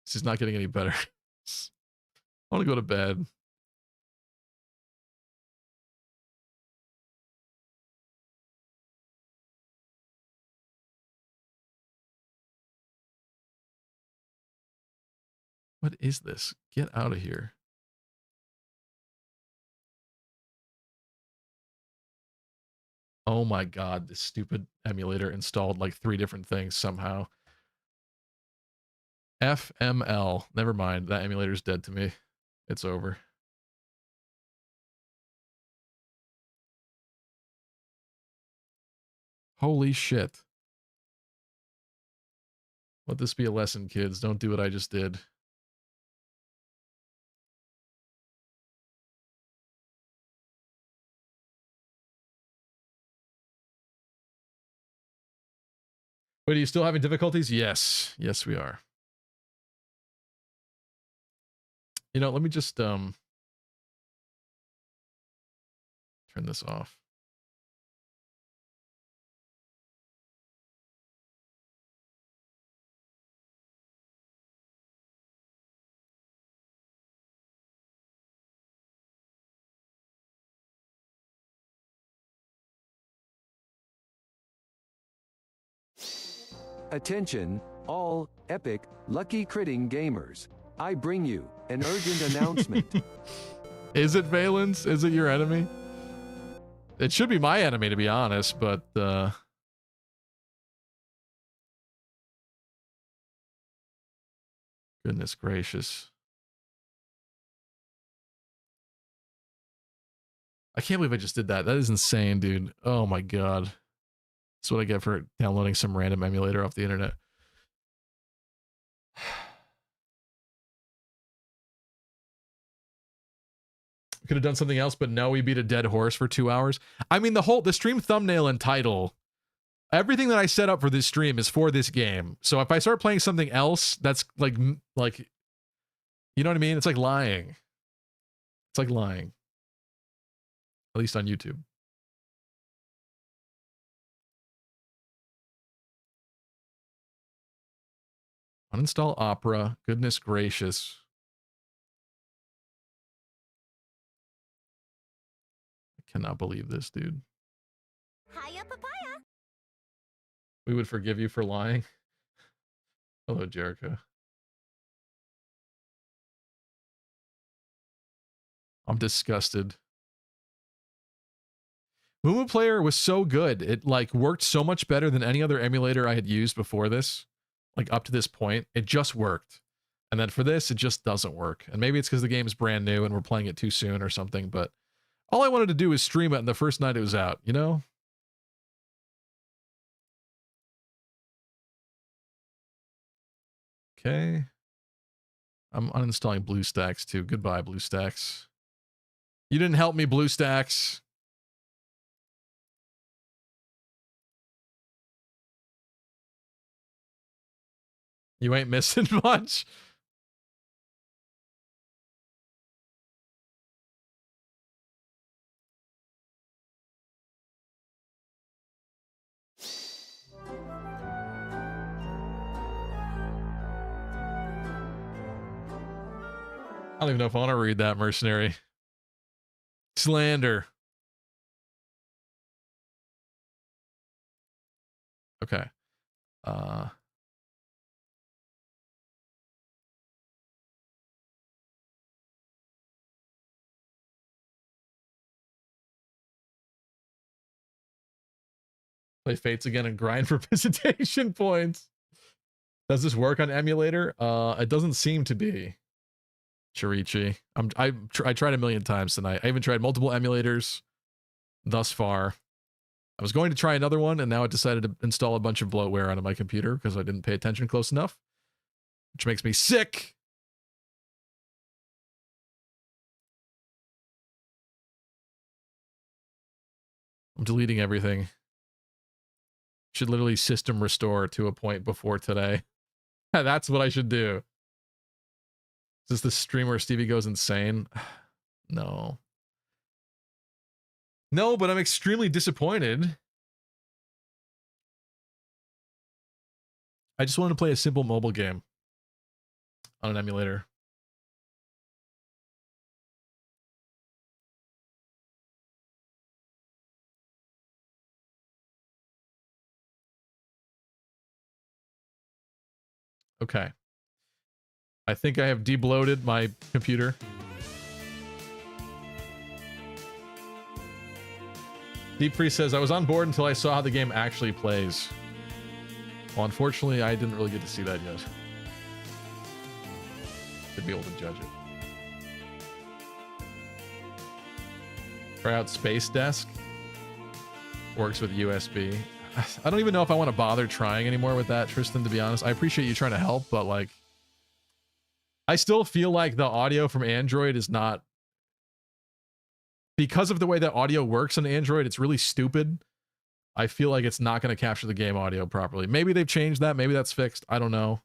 This is not getting any better. I want to go to bed. What is this? Get out of here. Oh my god, this stupid emulator installed like 3 different things somehow. FML. Never mind, that emulator's dead to me. It's over. Holy shit. Let this be a lesson, kids. Don't do what I just did. Wait, are you still having difficulties? Yes. Yes, we are. You know, let me just turn this off. Attention, all epic, lucky critting gamers. I bring you an urgent announcement. Is it Valence? Is it your enemy? It should be my enemy, to be honest, but goodness gracious. I can't believe I just did that. That is insane, dude. Oh my god. That's what I get for downloading some random emulator off the internet. Could have done something else, but no, we beat a dead horse for 2 hours. I mean, the stream thumbnail and title, everything that I set up for this stream is for this game. So if I start playing something else, that's like, you know what I mean? It's like lying. It's like lying. At least on YouTube. Uninstall Opera. Goodness gracious. I cannot believe this, dude. Hiya, papaya. We would forgive you for lying. Hello, Jericho. I'm disgusted. Mumu Player was so good. It like worked so much better than any other emulator I had used before this. Like up to this point, it just worked. And then for this, it just doesn't work. And maybe it's because the game is brand new and we're playing it too soon or something, but all I wanted to do was stream it on the first night it was out, you know? Okay. I'm uninstalling BlueStacks too. Goodbye, BlueStacks. You didn't help me, BlueStacks. You ain't missing much. don't even know if I want to read that, mercenary. Slander. Okay. Play Fates again and grind for visitation points. Does this work on emulator? It doesn't seem to be. Chirichi. I tried a million times tonight. I even tried multiple emulators thus far. I was going to try another one, and now I decided to install a bunch of bloatware onto my computer because I didn't pay attention close enough, which makes me sick. I'm deleting everything. Should literally system restore to a point before today. That's what I should do. Is this the stream where Stevie goes insane? No. No, but I'm extremely disappointed. I just wanted to play a simple mobile game on an emulator. Okay. I think I have debloated my computer. Deep Freeze says, I was on board until I saw how the game actually plays. Well, unfortunately, I didn't really get to see that yet. To be able to judge it. Try out Space Desk. Works with USB. I don't even know if I want to bother trying anymore with that, Tristan, to be honest. I appreciate you trying to help, but like, I still feel like the audio from Android is not... Because of the way that audio works on Android, it's really stupid. I feel like it's not going to capture the game audio properly. Maybe they've changed that. Maybe that's fixed. I don't know.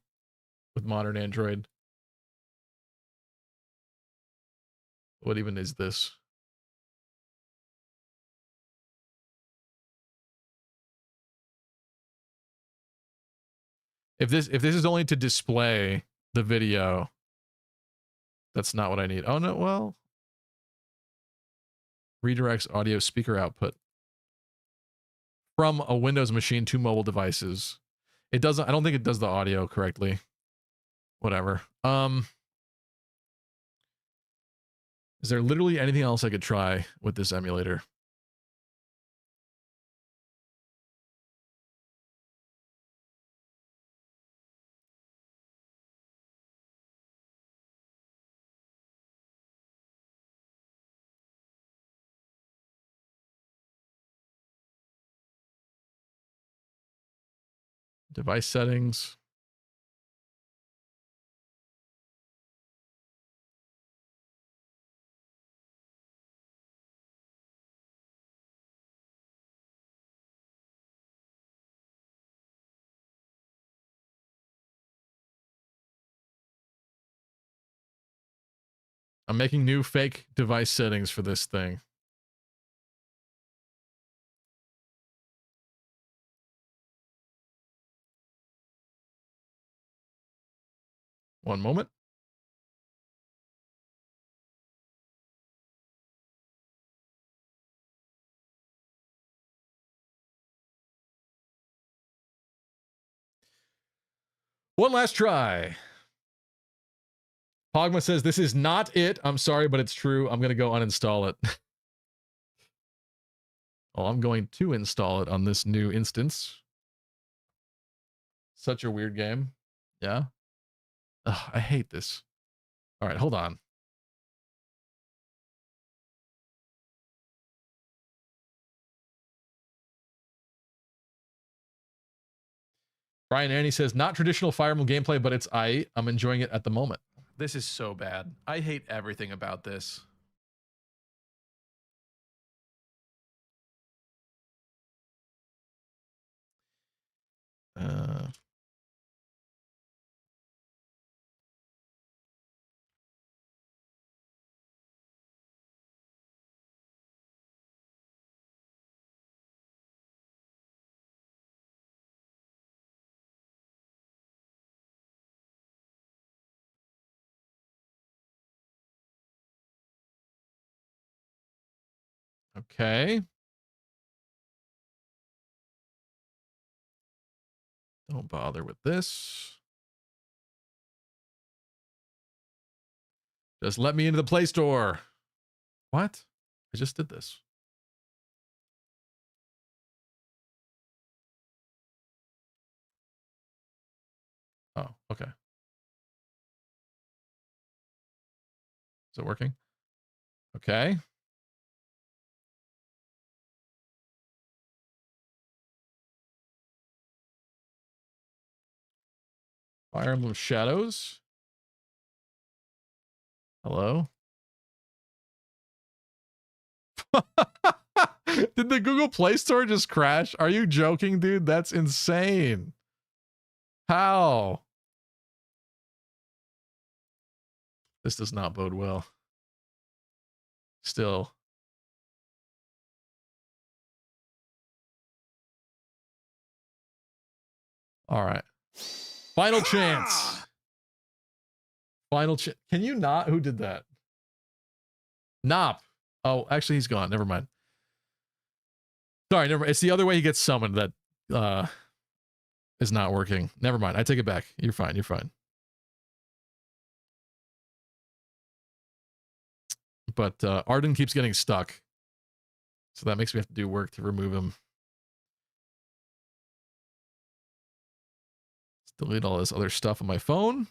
With modern Android. What even is this? If this is only to display the video, that's not what I need. Oh no, well. Redirects audio speaker output from a Windows machine to mobile devices. It doesn't, I don't think it does the audio correctly. Whatever. Is there literally anything else I could try with this emulator? Device settings. I'm making new fake device settings for this thing. One moment. One last try. Pogma says, this is not it. I'm sorry, but it's true. I'm going to go uninstall it. Well, I'm going to install it on this new instance. Such a weird game. Yeah. Ugh, I hate this. All right, hold on. Brian Annie says, not traditional Fire Emblem gameplay, but it's I'm enjoying it at the moment. This is so bad. I hate everything about this. Okay. Don't bother with this. Just let me into the Play Store. What? I just did this. Oh, okay. Is it working? Okay. Fire Emblem Shadows. Hello? Did the Google Play Store just crash? Are you joking, dude? That's insane. How? This does not bode well. Still. All right. Final chance. Final chance. Can you not? Who did that? Nop. Oh, actually, he's gone. Never mind. Sorry, never. It's the other way he gets summoned that is not working. Never mind. I take it back. You're fine. You're fine. But Arden keeps getting stuck. So that makes me have to do work to remove him. Let's delete all this other stuff on my phone.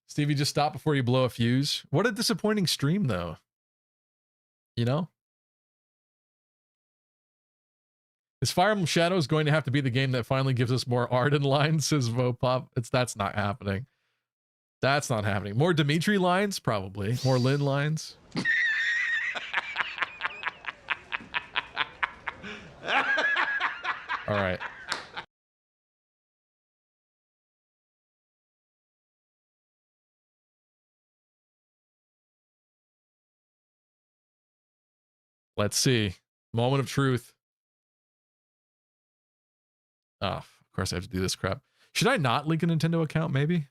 Stevie, just stop before you blow a fuse. What a disappointing stream, though. You know? Is Fire Emblem Shadows going to have to be the game that finally gives us more Arden lines, says Vopop? That's not happening. That's not happening. More Dimitri lines? Probably. More Lynn lines? All right. Let's see. Moment of truth. Oh, of course I have to do this crap. Should I not link a Nintendo account, maybe?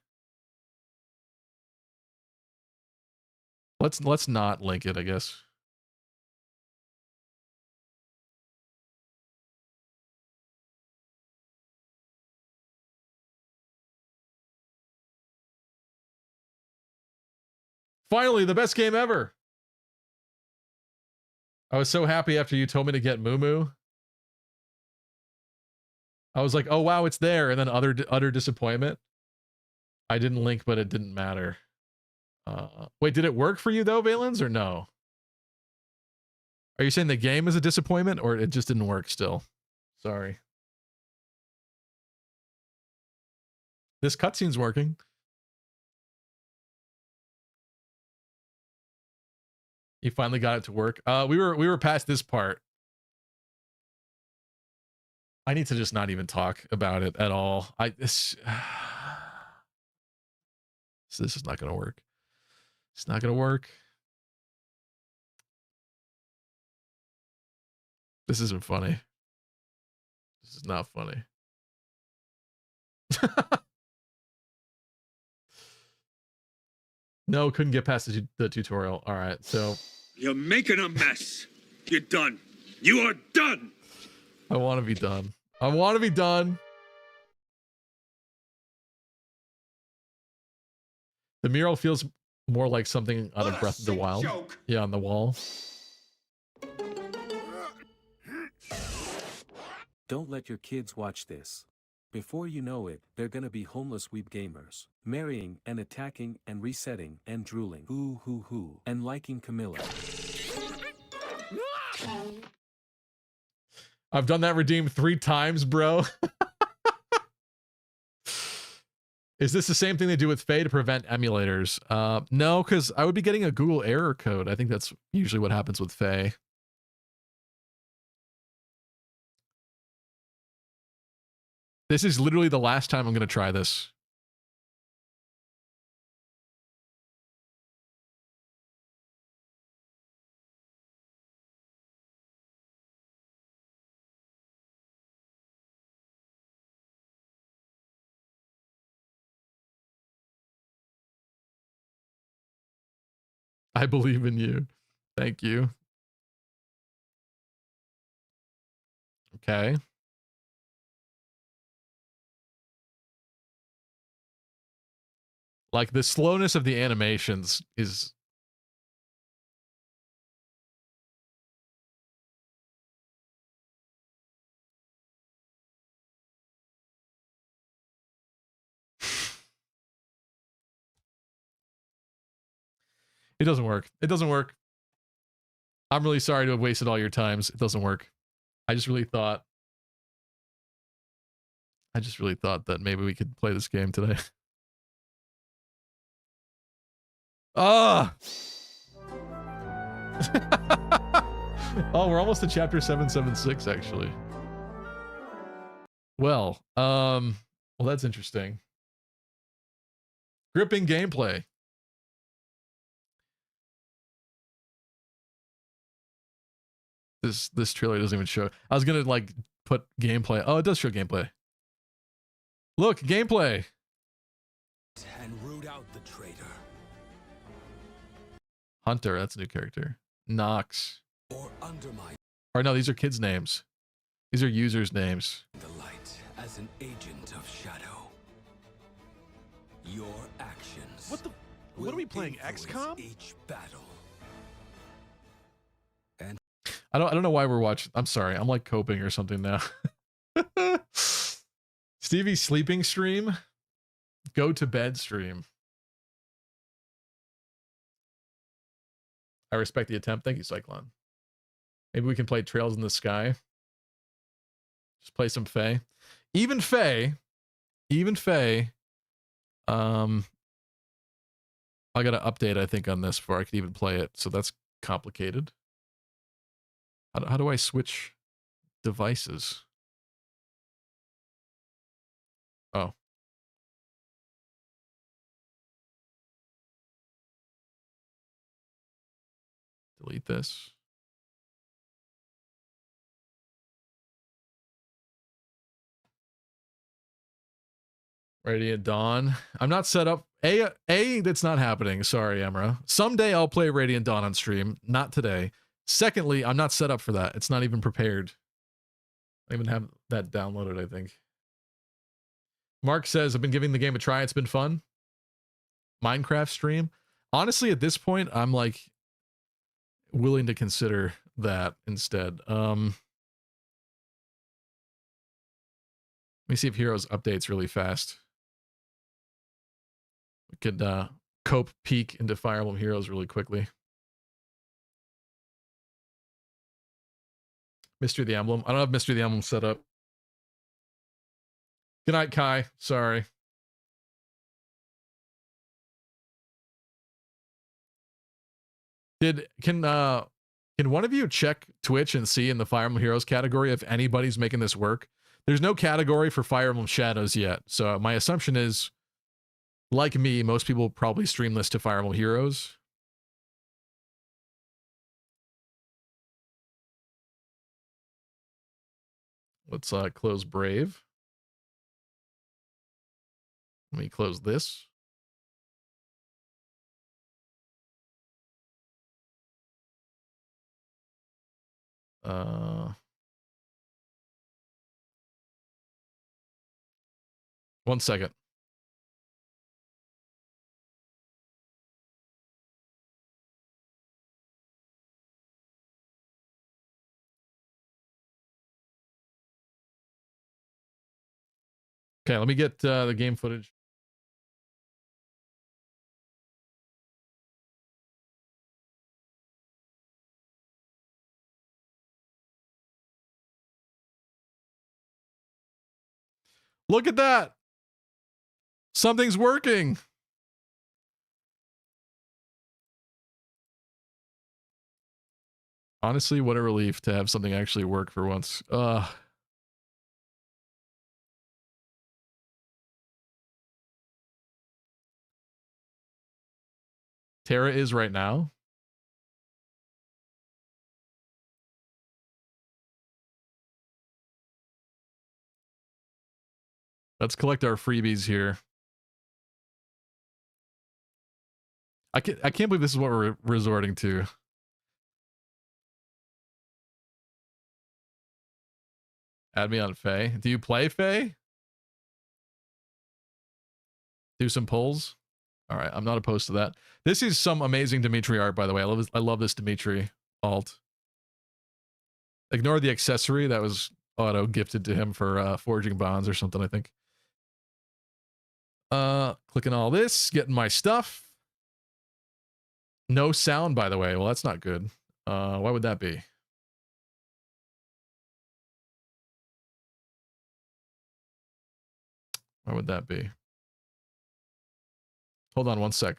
Let's not link it, I guess. Finally, the best game ever. I was so happy after you told me to get Moo Moo. I was like, oh wow, it's there, and then utter disappointment. I didn't link, but it didn't matter. Wait, did it work for you though, Valens, or no? Are you saying the game is a disappointment, or it just didn't work still? Sorry. This cutscene's working. You finally got it to work. We were past this part. I need to just not even talk about it at all. This is not gonna work. It's not gonna work. This isn't funny. This is not funny. No, couldn't get past the tutorial. All right, so You're making a mess. You're done. You are done. I want to be done. I want to be done. The mural feels more like something out of Breath of the Wild. Joke. Yeah, on the wall. Don't let your kids watch this. Before you know it, they're gonna be homeless weeb gamers, marrying and attacking and resetting and drooling, and liking Camilla. I've done that redeem 3 times, bro. Is this the same thing they do with Faye to prevent emulators? No, because I would be getting a Google error code. I think that's usually what happens with Faye. This is literally the last time I'm going to try this. I believe in you. Thank you. Okay. Like the slowness of the animations is it doesn't work. It doesn't work. I'm really sorry to have wasted all your times. It doesn't work. I just really thought that maybe we could play this game today. Ah! Oh, we're almost to chapter 776 actually. Well, that's interesting. Gripping gameplay. This trailer doesn't even show. I was gonna like put gameplay. Oh, it does show gameplay. Look, gameplay. And root out the traitor. Hunter, that's a new character. Nox. Or undermine Or no, these are kids' names. These are users' names. the light as an agent of shadow. Your actions. What are we playing? XCOM? Each battle. I don't know why we're watching. I'm sorry. I'm like coping or something now. Stevie's sleeping stream. Go to bed stream. I respect the attempt. Thank you, Cyclone. Maybe we can play Trails in the Sky. Just play some Faye. Even Faye. I got to update, I think, on this before I could even play it. So that's complicated. How do I switch devices? Oh. Delete this. Radiant Dawn. I'm not set up. That's not happening. Sorry, Emra. Someday I'll play Radiant Dawn on stream. Not today. Secondly, I'm not set up for that. It's not even prepared. I even have that downloaded, I think. Mark says, I've been giving the game a try. It's been fun. Minecraft stream. Honestly, at this point, I'm like willing to consider that instead. Let me see if Heroes updates really fast. We could cope peek into Fire Emblem Heroes really quickly. Mystery of the Emblem. I don't have Mystery of the Emblem set up. Good night, Kai. Sorry. Can one of you check Twitch and see in the Fire Emblem Heroes category if anybody's making this work? There's no category for Fire Emblem Shadows yet. So my assumption is, like me, most people probably stream this to Fire Emblem Heroes. Let's close Brave. Let me close this. One second. Okay, let me get the game footage. Look at that. Something's working. Honestly, what a relief to have something actually work for once. Terra is right now. Let's collect our freebies here. I can't believe this is what we're resorting to. Add me on Faye. Do you play Faye? Do some pulls? All right, I'm not opposed to that. This is some amazing Dimitri art, by the way. I love this Dimitri alt. Ignore the accessory that was auto gifted to him for forging bonds or something, I think. Clicking all this, getting my stuff. No sound, by the way. Well, that's not good. Why would that be? Why would that be? Hold on one sec.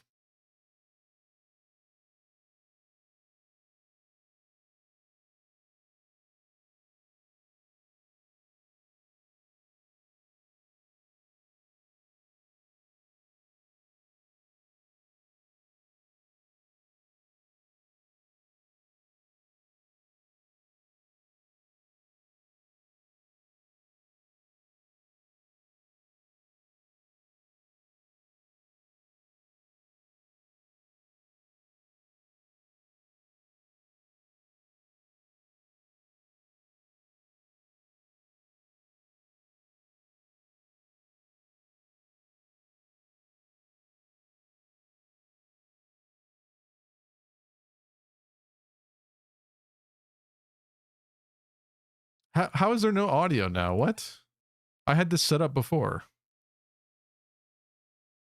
How is there no audio now? What? I had this set up before.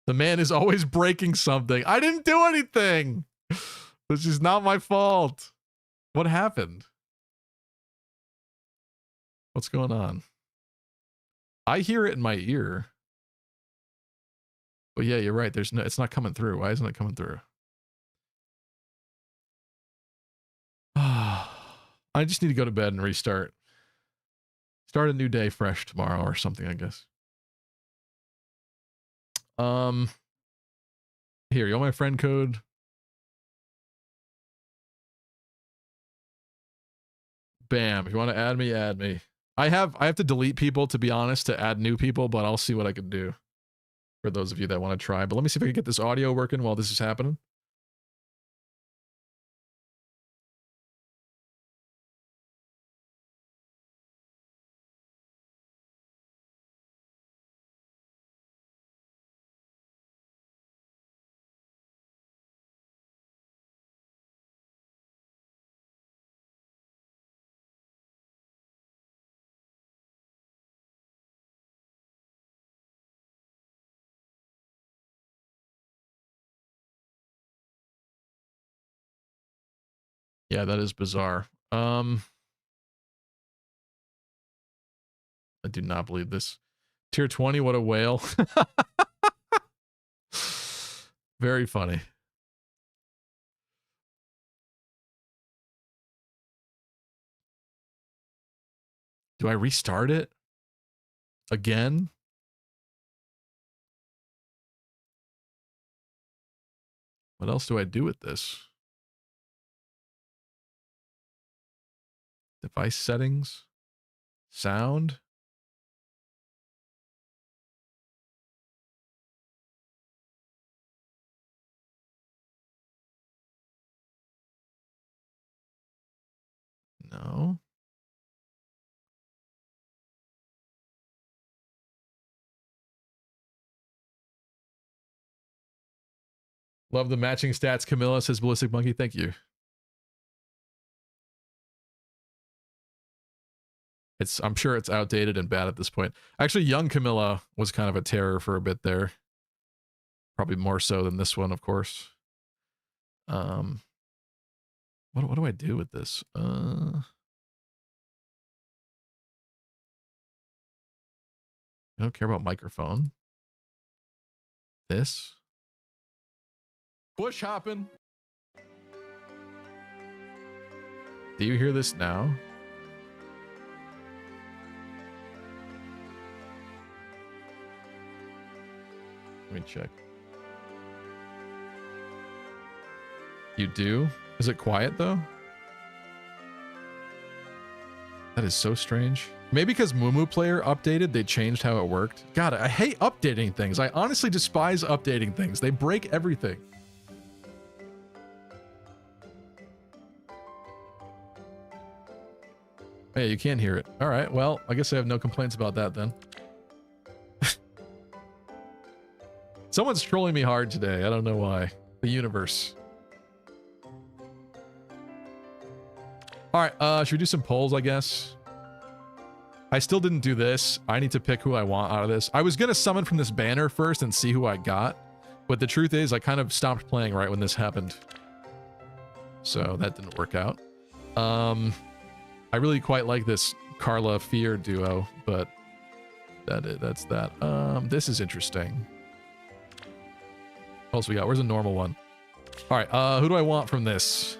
The man is always breaking something. I didn't do anything. This is not my fault. What happened? What's going on? I hear it in my ear. But yeah, you're right. There's no, it's not coming through. Why isn't it coming through? I just need to go to bed and restart. Start a new day fresh tomorrow or something, I guess. Here, you want my friend code? Bam. If you want to add me, add me. I have to delete people, to be honest, to add new people, but I'll see what I can do for those of you that want to try. But let me see if I can get this audio working while this is happening. Yeah, that is bizarre. I do not believe this. Tier 20, what a whale. Very funny. Do I restart it? Again? What else do I do with this? Device settings? Sound? No. Love the matching stats, Camilla, says Ballistic Monkey. Thank you. I'm sure it's outdated and bad at this point. Actually, young Camilla was kind of a terror for a bit there. Probably more so than this one, of course. What do I do with this? I don't care about microphone. This. Bush hopping. Do you hear this now? Let me check. You do? Is it quiet though? That is so strange. Maybe because Mumu Player updated, they changed how it worked. God, I hate updating things. I honestly despise updating things. They break everything. Hey, you can hear it. All right, well, I guess I have no complaints about that then. Someone's trolling me hard today. I don't know why. The universe. All right, should we do some polls, I guess? I still didn't do this. I need to pick who I want out of this. I was going to summon from this banner first and see who I got. But the truth is, I kind of stopped playing right when this happened. So that didn't work out. I really quite like this Carla Fear duo, but that's that. This is interesting. What else we got? Where's a normal one? All right, who do I want from this?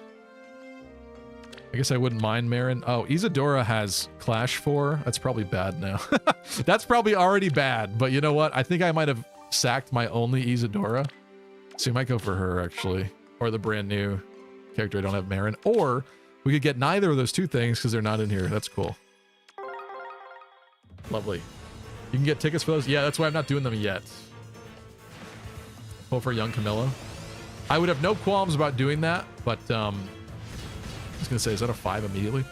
I guess I wouldn't mind Marin. Oh, Isadora has Clash 4. That's probably bad now. That's probably already bad, but you know what? I think I might have sacked my only Isadora. So you might go for her, actually. Or the brand new character I don't have, Marin. Or we could get neither of those two things because they're not in here. That's cool. Lovely. You can get tickets for those? Yeah, that's why I'm not doing them yet. Pull for young Camilla. I would have no qualms about doing that, but I was gonna say, is that a 5 immediately?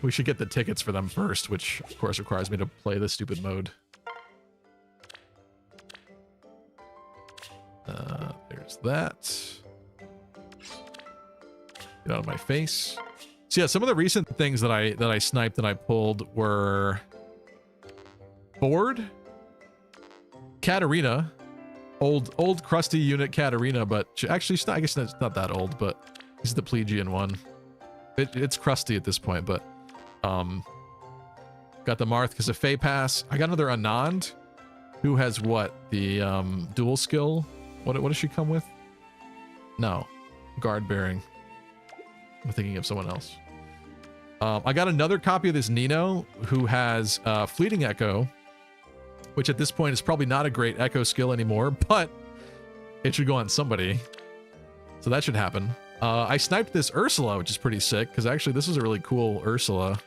We should get the tickets for them first, which of course requires me to play the stupid mode. There's that. Get out of my face. So yeah, some of the recent things that I sniped and I pulled were Board, Katarina, old crusty unit Katarina, but actually I guess that's not that old, but this is the Plegian one. It's crusty at this point, but got the Marth because of Fey Pass. I got another Anand, who has what? The dual skill. What does she come with? No, guard bearing. I'm thinking of someone else. I got another copy of this Nino, who has Fleeting Echo, which at this point is probably not a great Echo skill anymore, but it should go on somebody. So that should happen. I sniped this Ursula, which is pretty sick, because actually this is a really cool Ursula.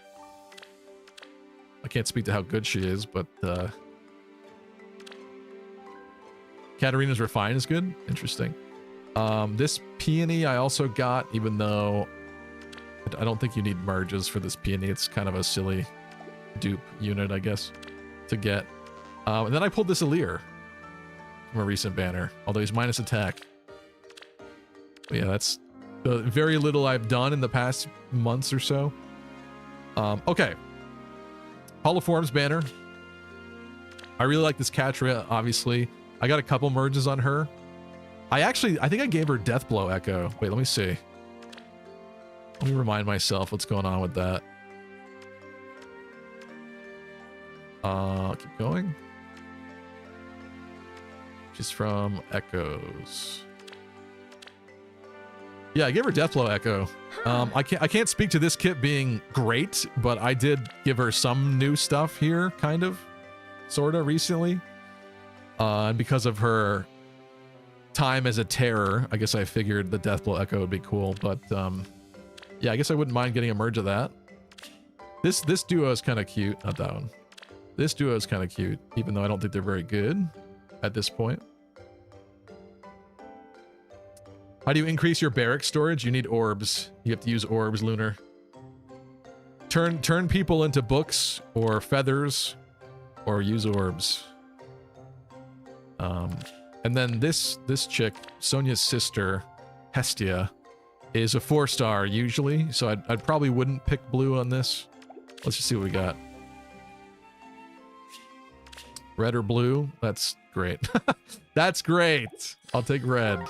I can't speak to how good she is, but Katarina's Refine is good. Interesting. This Peony I also got, even though I don't think you need merges for this Peony. It's kind of a silly dupe unit, I guess, to get. And then I pulled this Alir from a recent banner, although he's minus attack. But yeah, that's the very little I've done in the past months or so. Okay. Hall of Forms banner. I really like this Catra, obviously. I got a couple merges on her. I think I gave her Deathblow Echo. Wait, let me see. Let me remind myself what's going on with that. Keep going. She's from Echoes. Yeah, I gave her Deathblow Echo. I can't speak to this kit being great, but I did give her some new stuff here, kind of, sorta, recently. And because of her time as a terror, I guess I figured the Deathblow Echo would be cool, but yeah, I guess I wouldn't mind getting a merge of that. This duo is kind of cute. Not that one. This duo is kind of cute, even though I don't think they're very good at this point. How do you increase your barrack storage? You need orbs. You have to use orbs, Lunar. Turn people into books or feathers, or use orbs. And then this chick, Sonia's sister, Hestia, is a 4-star usually, so I probably wouldn't pick blue on this. Let's just see what we got. Red or blue? That's great. That's great. I'll take red.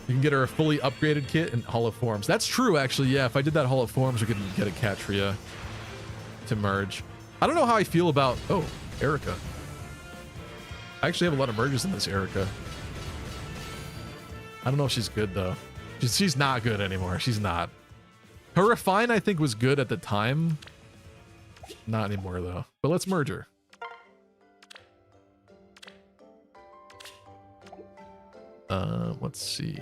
You can get her a fully upgraded kit in Hall of Forms. That's true, actually. Yeah, if I did that Hall of Forms, we could get a Catria to merge. I don't know how I feel about... Oh, Erica. I actually have a lot of merges in this Erica. I don't know if she's good, though. She's not good anymore. She's not. Her Refine, I think, was good at the time. Not anymore, though. But let's merge her. Let's see.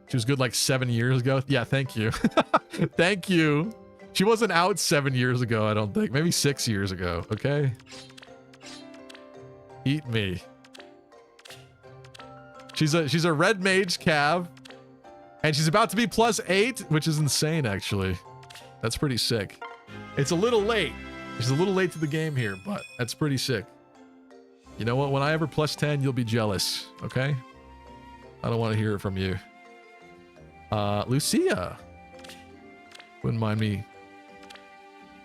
She was good like 7 years ago. Yeah, thank you. Thank you. She wasn't out 7 years ago, I don't think. Maybe 6 years ago, okay? Eat me. She's a red mage cav And she's about to be +8, which is insane, actually. That's pretty sick. It's a little late. She's a little late to the game here, but that's pretty sick. You know what? When I ever +10, you'll be jealous, okay? I don't want to hear it from you. Lucia. Wouldn't mind me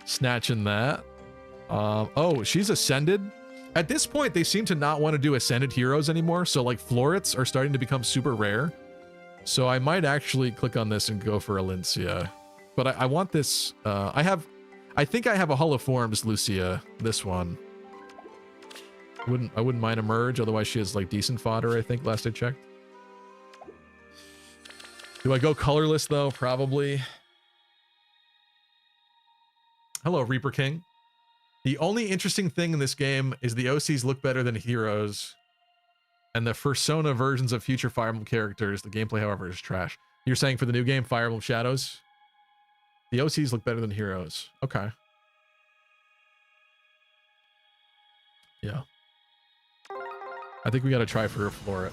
snatching that. Oh, she's ascended. At this point, they seem to not want to do ascended heroes anymore. So like florets are starting to become super rare. So I might actually click on this and go for Alencia. But I want this. I think I have a Hall of Forms Lucia. This one. I wouldn't mind a merge. Otherwise, she has like decent fodder. I think last I checked. Do I go colorless though? Probably. Hello, Reaper King. The only interesting thing in this game is the OCs look better than heroes. And the Persona versions of future Fire Emblem characters. The gameplay, however, is trash. You're saying for the new game, Fire Emblem Shadows? The OCs look better than heroes. Okay. Yeah. I think we got to try for a Floret.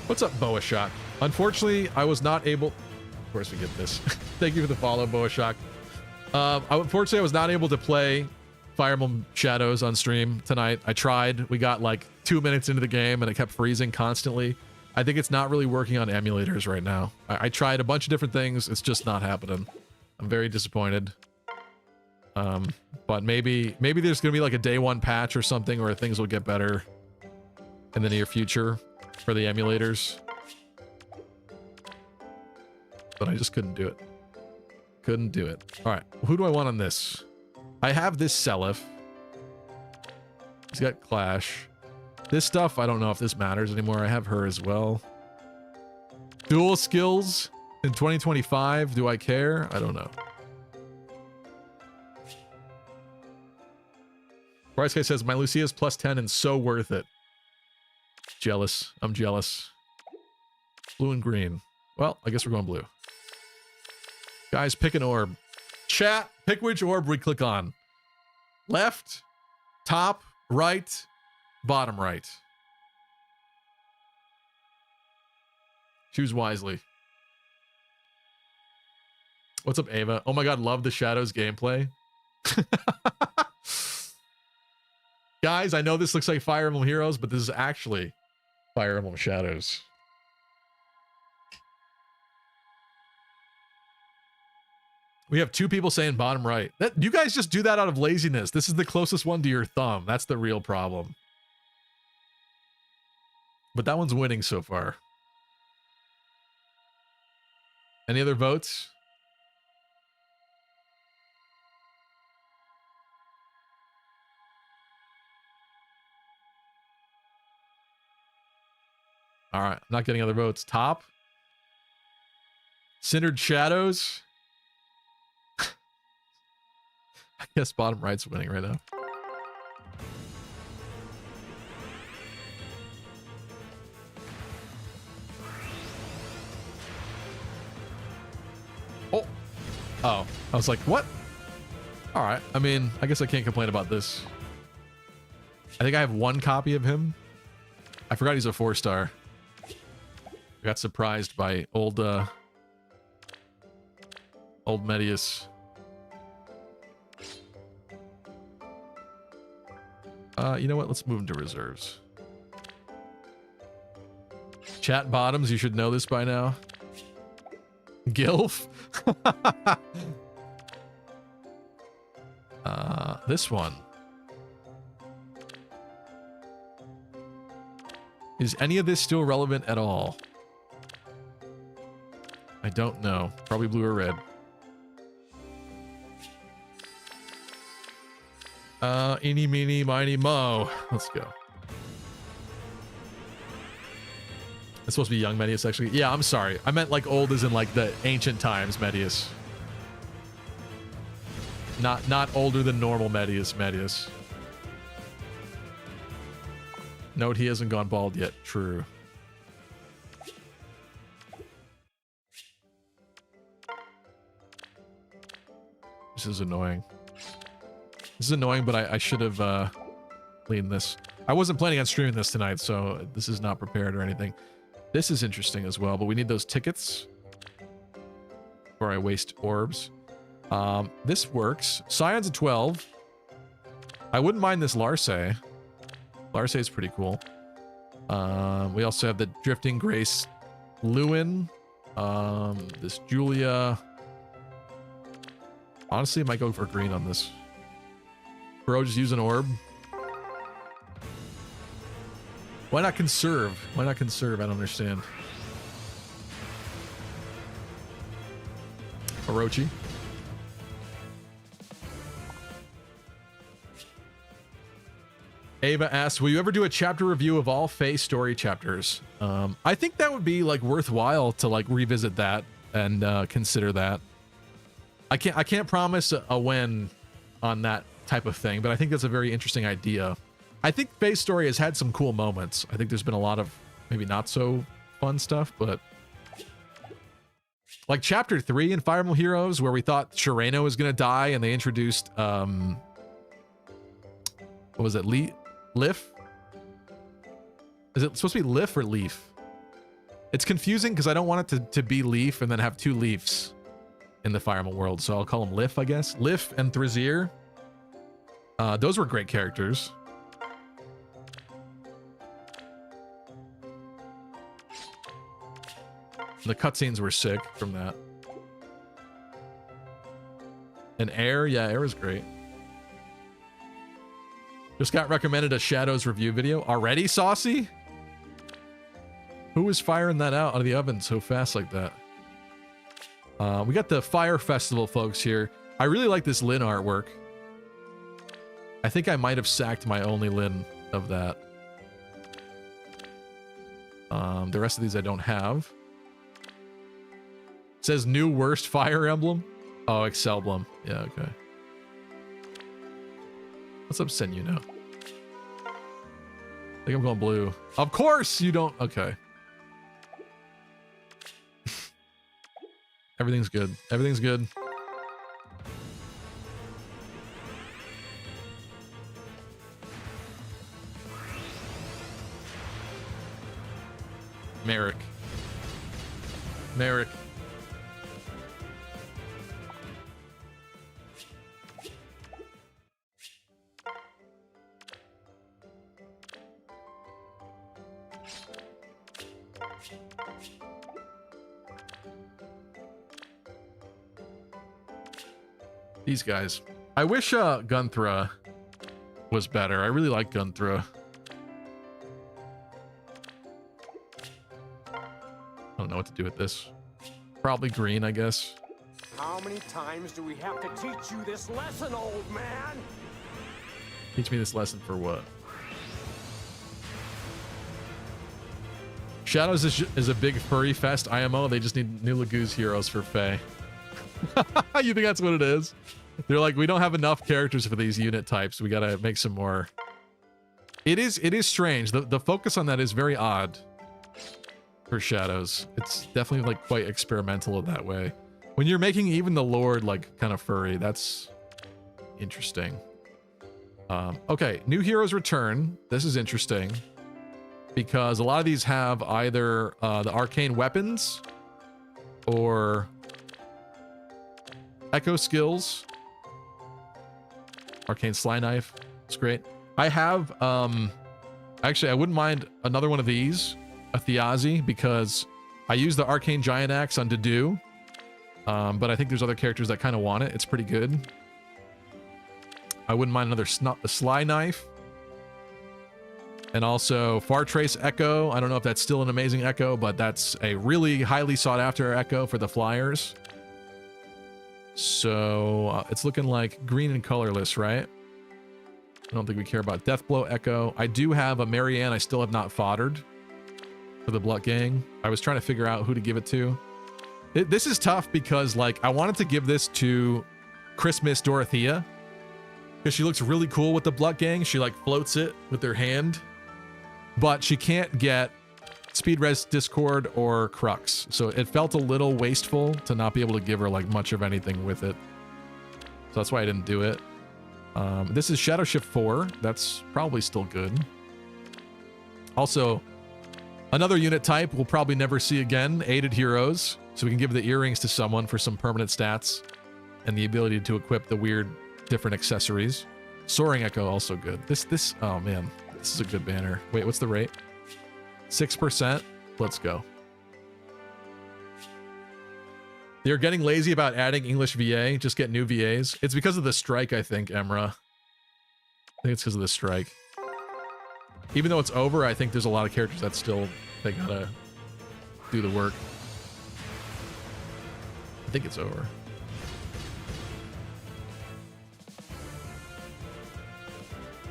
What's up, Boa Shock? Unfortunately, I was not able... Of course we get this. Thank you for the follow, Boa Shock. Unfortunately, I was not able to play Fire Emblem Shadows on stream tonight. I tried. We got like 2 minutes into the game and it kept freezing constantly. I think it's not really working on emulators right now. I tried a bunch of different things. It's just not happening. I'm very disappointed. But maybe there's going to be like a day one patch or something where things will get better in the near future for the emulators. But I just couldn't do it. Couldn't do it. All right. Who do I want on this? I have this Seliph. He's got Clash. This stuff, I don't know if this matters anymore. I have her as well. Dual skills in 2025. Do I care? I don't know. Bryce Guy says, my Lucia's +10 and so worth it. Jealous. I'm jealous. Blue and green. Well, I guess we're going blue. Guys, pick an orb. Chat, pick which orb we click on. Left, top, right, bottom right. Choose wisely. What's up, Ava? Oh my god, love the Shadows gameplay. Guys, I know this looks like Fire Emblem Heroes, but this is actually Fire Emblem Shadows. We have 2 people saying bottom right. You guys just do that out of laziness. This is the closest one to your thumb. That's the real problem. But that one's winning so far. Any other votes? All right, I'm not getting other votes. Top. Cindered Shadows. I guess bottom right's winning right now. Oh. Oh. I was like, what? All right. I mean, I guess I can't complain about this. I think I have 1 copy of him. I forgot he's a 4-star. I got surprised by old Medius. You know what? Let's move into reserves. Chat bottoms, you should know this by now. Gilf? This one. Is any of this still relevant at all? I don't know. Probably blue or red. Eeny, meeny, miny, mo. Let's go. It's supposed to be young Medius, actually. Yeah, I'm sorry. I meant like old as in like the ancient times Medius. Not older than normal Medius. Note he hasn't gone bald yet. True. This is annoying. This is annoying, but I should have leaned this. All I wasn't planning on streaming this tonight, so this is not prepared or anything. This is interesting as well, but we need those tickets before I waste orbs. This works. Scion's a 12. I wouldn't mind this Larce. Larce is pretty cool. We also have the Drifting Grace Lewin. This Julia. Honestly, I might go for green on this. Bro, just use an orb. Why not conserve? Why not conserve? I don't understand. Orochi. Ava asks, will you ever do a chapter review of all Fae story chapters? I think that would be like worthwhile to like revisit that and consider that. I can't promise a when on that type of thing, but I think that's a very interesting idea. I think Fae's story has had some cool moments. I think there's been a lot of maybe not so fun stuff, but like chapter 3 in Fire Emblem Heroes, where we thought Shireno was gonna die, and they introduced what was it, Lif? Is it supposed to be Lif or Leaf? It's confusing because I don't want it to be Leaf and then have two Leafs in the Fire Emblem world, so I'll call them Lif, I guess. Lif and Thrasier. Those were great characters. The cutscenes were sick from that. And Air, yeah, Air was great. Just got recommended a Shadows review video. Already, Saucy? Who was firing that out of the oven so fast like that? We got the Fire Festival folks here. I really like this Lin artwork. I think I might have sacked my only Lin of that. The rest of these I don't have. It says new worst Fire Emblem. Oh, Excelblem. Yeah, okay. What's up, Senuno? I think I'm going blue. Of course you don't. Okay. Everything's good. Everything's good. Merrick. Merrick. These guys. I wish Gunthra was better. I really like Gunthra. I don't know what to do with this. Probably green, I guess. How many times do we have to teach you this lesson, old man? Teach me this lesson for what? Shadows is a big furry fest IMO. They just need new Laguz heroes for Fae. You think that's what it is? They're like, we don't have enough characters for these unit types. We gotta make some more. It is strange. The focus on that is very odd for Shadows. It's definitely like quite experimental in that way. When you're making even the Lord like kind of furry, that's interesting. Okay, new heroes return. This is interesting because a lot of these have either the arcane weapons or echo skills. Arcane Sly Knife. It's great. I have actually I wouldn't mind another one of these, a Thiazi, because I use the Arcane Giant Axe on Dedue. But I think there's other characters that kind of want it. It's pretty good. I wouldn't mind another Sly Knife. And also Far Trace Echo. I don't know if that's still an amazing Echo, but that's a really highly sought after Echo for the Flyers. So it's looking like green and colorless, right? I don't think we care about Deathblow Echo. I do have a Marianne I still have not foddered for the Blood Gang. I was trying to figure out who to give it to. This is tough because like I wanted to give this to Christmas Dorothea because she looks really cool with the Blood Gang. She like floats it with her hand, but she can't get Speed Res Discord or Crux. So it felt a little wasteful to not be able to give her like much of anything with it. So that's why I didn't do it. This is Shadow Shift 4. That's probably still good. Also, another unit type we'll probably never see again, aided heroes. So we can give the earrings to someone for some permanent stats and the ability to equip the weird different accessories. Soaring Echo also good. This oh man, this is a good banner. Wait, what's the rate? 6%. Let's go. They're getting lazy about adding English VA. Just get new VAs. It's because of the strike, I think, Emra. I think it's because of the strike. Even though it's over, I think there's a lot of characters that still, they gotta do the work. I think it's over.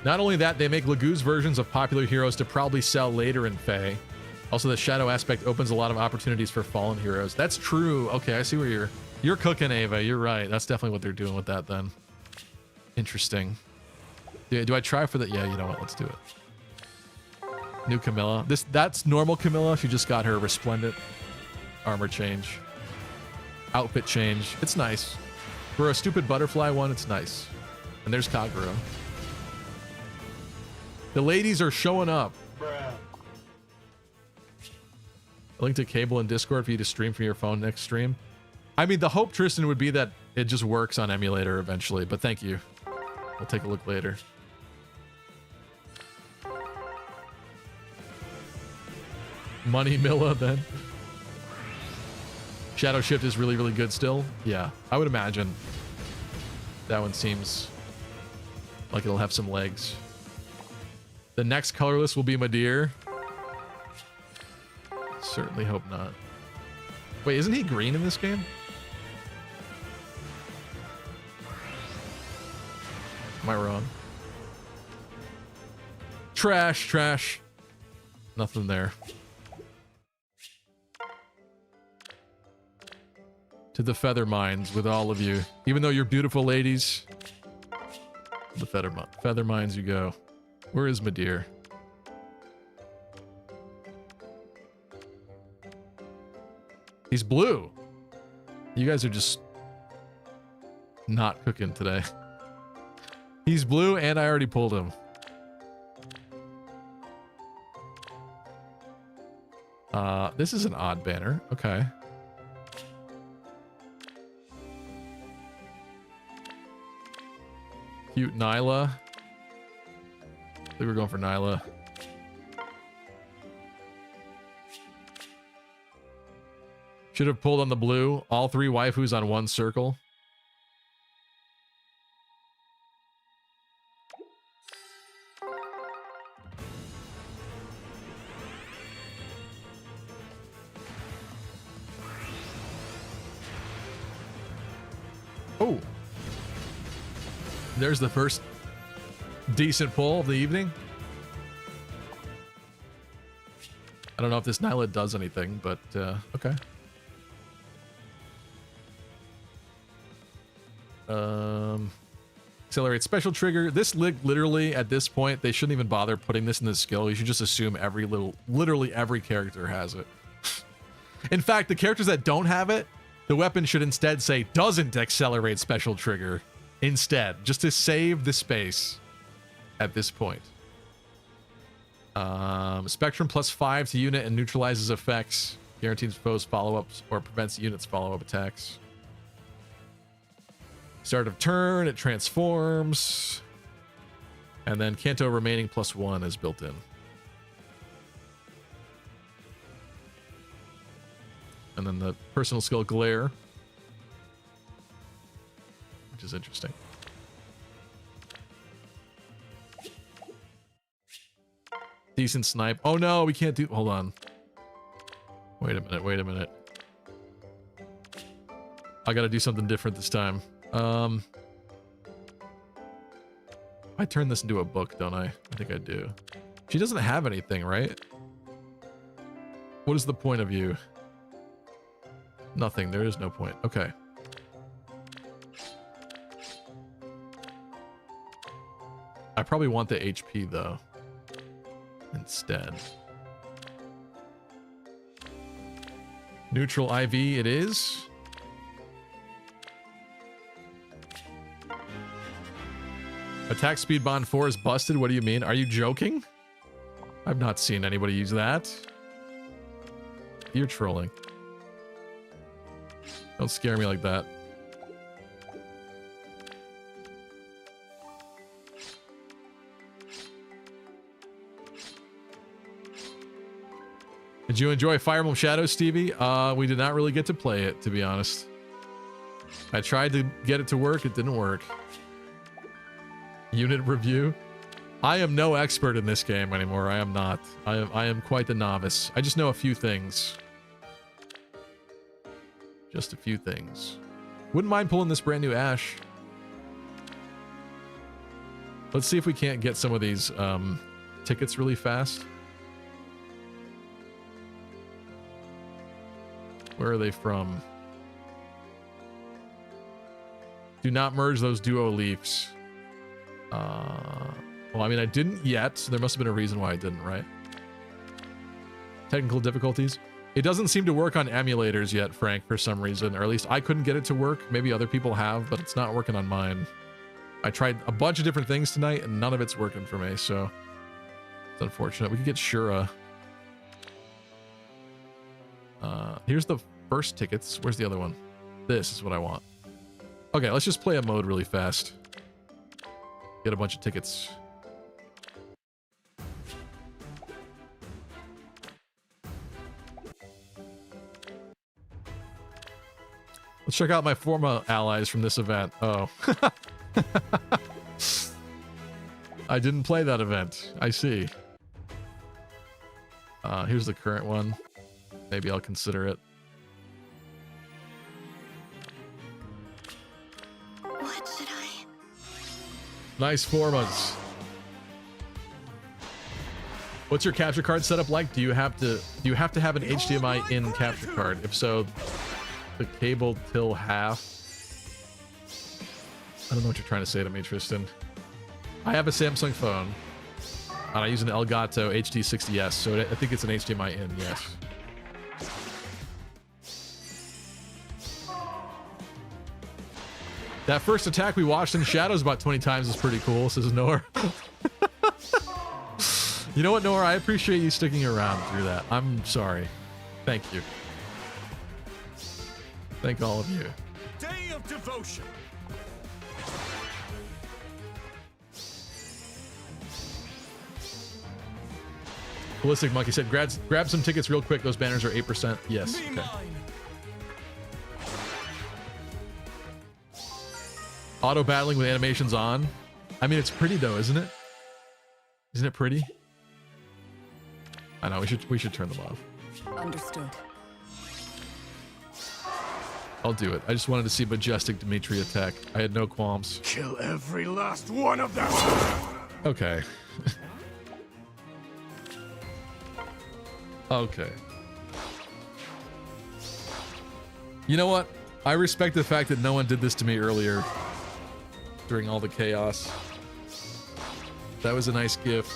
Not only that, they make Lagoo's versions of popular heroes to probably sell later in Fae. Also, the shadow aspect opens a lot of opportunities for fallen heroes. That's true. Okay, I see where you're cooking, Ava. You're right. That's definitely what they're doing with that then. Interesting. Do I try for the... Yeah, you know what? Let's do it. New Camilla. That's normal Camilla. She just got her resplendent armor change. Outfit change. It's nice. For a stupid butterfly one, it's nice. And there's Kagura. The ladies are showing up. Bruh. A link to cable and Discord for you to stream from your phone next stream. I mean, the hope, Tristan, would be that it just works on emulator eventually, but thank you. We'll take a look later. Money Milla, then. Shadow Shift is really, really good still. Yeah, I would imagine. That one seems like it'll have some legs. The next colorless will be Madir. Certainly hope not. Wait, isn't he green in this game? Am I wrong? Trash, trash. Nothing there. To the feather mines with all of you. Even though you're beautiful ladies. The feather mines you go. Where is Madir? He's blue. You guys are just not cooking today. He's blue and I already pulled him. This is an odd banner. Okay. Cute Nyla. I think we're going for Nyla. Should have pulled on the blue. All three waifus on one circle. Oh. There's the first decent pull of the evening. I don't know if this Nyla does anything, but okay. Accelerate special trigger. This literally at this point, they shouldn't even bother putting this in the skill. You should just assume literally every character has it. In fact, the characters that don't have it, the weapon should instead say doesn't accelerate special trigger instead, just to save the space at this point. Spectrum +5 to unit and neutralizes effects. Guarantees foes follow-ups or prevents units follow-up attacks. Start of turn, it transforms. And then Kanto remaining +1 is built in. And then the personal skill Glare, which is interesting. Decent snipe. Oh no, we can't do... Hold on. Wait a minute. I gotta do something different this time. I turn this into a book, don't I? I think I do. She doesn't have anything, right? What is the point of you? Nothing. There is no point. Okay. I probably want the HP, though. Instead. Neutral IV it is. Attack speed bond 4 is busted. What do you mean? Are you joking? I've not seen anybody use that. You're trolling. Don't scare me like that. Did you enjoy Fire Emblem Shadows, Stevie? We did not really get to play it, to be honest. I tried to get it to work, it didn't work. Unit review. I am no expert in this game anymore. I am not. I am quite the novice. I just know a few things. Just a few things. Wouldn't mind pulling this brand new Ash. Let's see if we can't get some of these tickets really fast. Where are they from? Do not merge those duo leafs. Well, I mean, I didn't yet, so there must have been a reason why I didn't, right? Technical difficulties. It doesn't seem to work on emulators yet, Frank, for some reason. Or at least I couldn't get it to work. Maybe other people have, but it's not working on mine. I tried a bunch of different things tonight, and none of it's working for me, so it's unfortunate. We could get Shura. Here's the first tickets. Where's the other one? This is what I want. Okay, let's just play a mode really fast. Get a bunch of tickets. Let's check out my former allies from this event. Oh. I didn't play that event. I see. Here's the current one. Maybe I'll consider it. What should I? Nice formas. What's your capture card setup like? Do you have to have an HDMI in capture card? If so, the cable till half. I don't know what you're trying to say to me, Tristan. I have a Samsung phone, and I use an Elgato HD60S, so I think it's an HDMI in, yes. That first attack we watched in Shadows about 20 times is pretty cool, says Nora. You know what, Nora? I appreciate you sticking around through that. I'm sorry. Thank you. Thank all of you. Day of devotion. Ballistic Monkey said, grab some tickets real quick. Those banners are 8%. Yes. Okay. Auto battling with animations on. I mean, it's pretty though, isn't it? Isn't it pretty? I know, we should turn them off. Understood. I'll do it. I just wanted to see Majestic Dimitri attack. I had no qualms. Kill every last one of them. Okay. Okay. You know what? I respect the fact that no one did this to me earlier during all the chaos. That was a nice gift.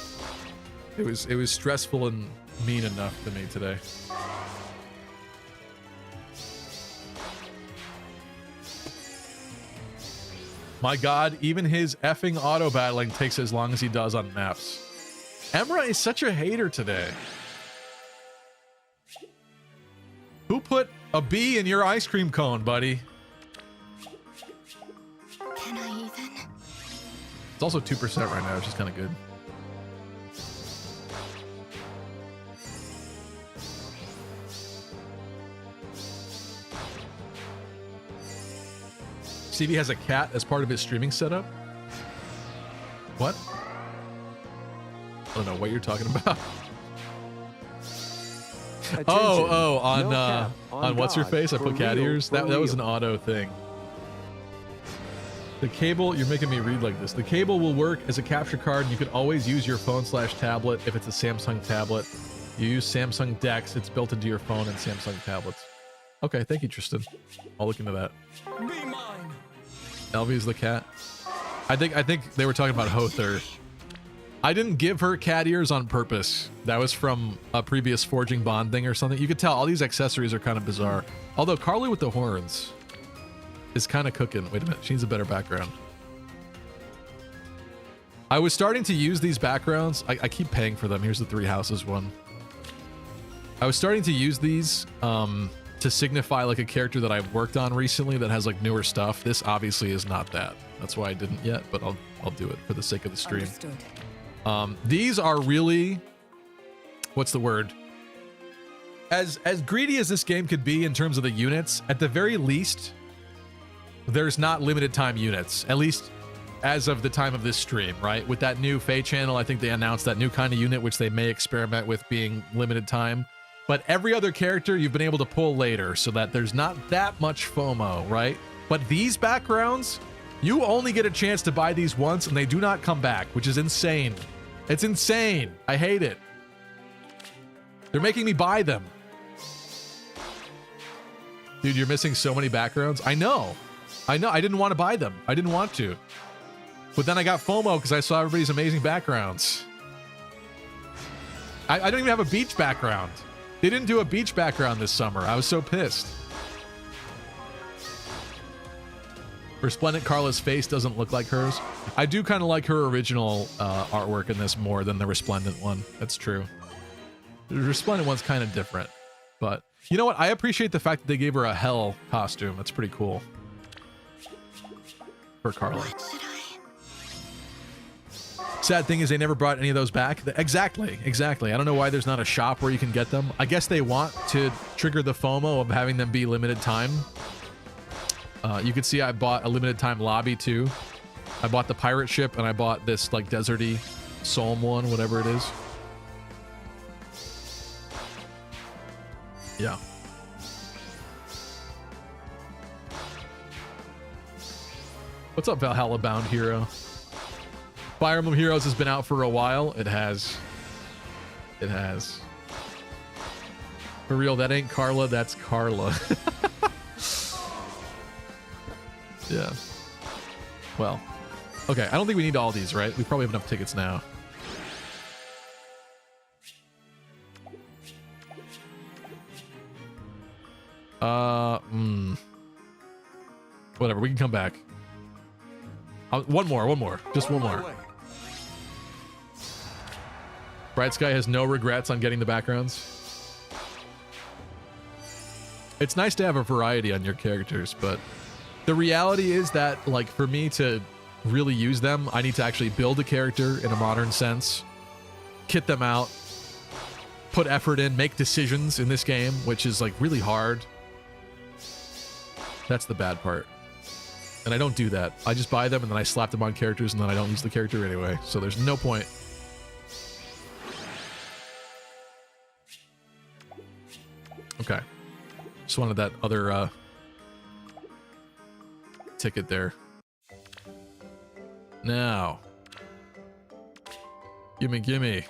It was stressful and mean enough to me today. My god, even his effing auto battling takes as long as he does on maps. Emra is such a hater today. Who put a bee in your ice cream cone, buddy? Can I even? It's also 2% right now, which is kind of good. Stevie has a cat as part of his streaming setup? What? I don't know what you're talking about. On what's your face? I put cat ears. That was an auto thing. The cable, you're making me read like this. The cable will work as a capture card. You could always use your phone/tablet if it's a Samsung tablet. You use Samsung DeX. It's built into your phone and Samsung tablets. Okay, thank you, Tristan. I'll look into that. Be mine. Elvie's the cat. I think they were talking about Hother. I didn't give her cat ears on purpose. That was from a previous Forging Bond thing or something. You could tell all these accessories are kind of bizarre. Although Carly with the horns is kind of cooking. Wait a minute, she needs a better background. I was starting to use these backgrounds. I keep paying for them. Here's the 3 houses one. I was starting to use these to signify like a character that I've worked on recently that has like newer stuff. This obviously is not that. That's why I didn't yet, but I'll do it for the sake of the stream. Understood. These are really, what's the word? As greedy as this game could be in terms of the units, at the very least, there's not limited time units, at least as of the time of this stream, right? With that new Fae channel, I think they announced that new kind of unit, which they may experiment with being limited time. But every other character you've been able to pull later, so that there's not that much FOMO, right? But these backgrounds, you only get a chance to buy these once, and they do not come back, which is insane. It's insane. I hate it. They're making me buy them. Dude, you're missing so many backgrounds. I know. I didn't want to buy them. I didn't want to. But then I got FOMO because I saw everybody's amazing backgrounds. I don't even have a beach background. They didn't do a beach background this summer. I was so pissed. Resplendent Carla's face doesn't look like hers. I do kind of like her original artwork in this more than the Resplendent one. That's true. The Resplendent one's kind of different. But you know what? I appreciate the fact that they gave her a hell costume. That's pretty cool. For Carla. Sad thing is they never brought any of those back. Exactly. I don't know why there's not a shop where you can get them. I guess they want to trigger the FOMO of having them be limited time. You can see I bought a limited time lobby too. I bought the pirate ship and I bought this like deserty Solm one, whatever it is. Yeah. What's up, Valhalla Bound Hero? Fire Emblem Heroes has been out for a while. It has. It has. For real, that ain't Carla, that's Carla. Yeah. Well. Okay, I don't think we need all these, right? We probably have enough tickets now. Whatever, we can come back. One more. Just one more. Bright Sky has no regrets on getting the backgrounds. It's nice to have a variety on your characters, but the reality is that, like, for me to really use them, I need to actually build a character in a modern sense, kit them out, put effort in, make decisions in this game, which is, like, really hard. That's the bad part. And I don't do that. I just buy them and then I slap them on characters and then I don't use the character anyway. So there's no point. Okay. Just wanted that other ticket there. Now. Gimme.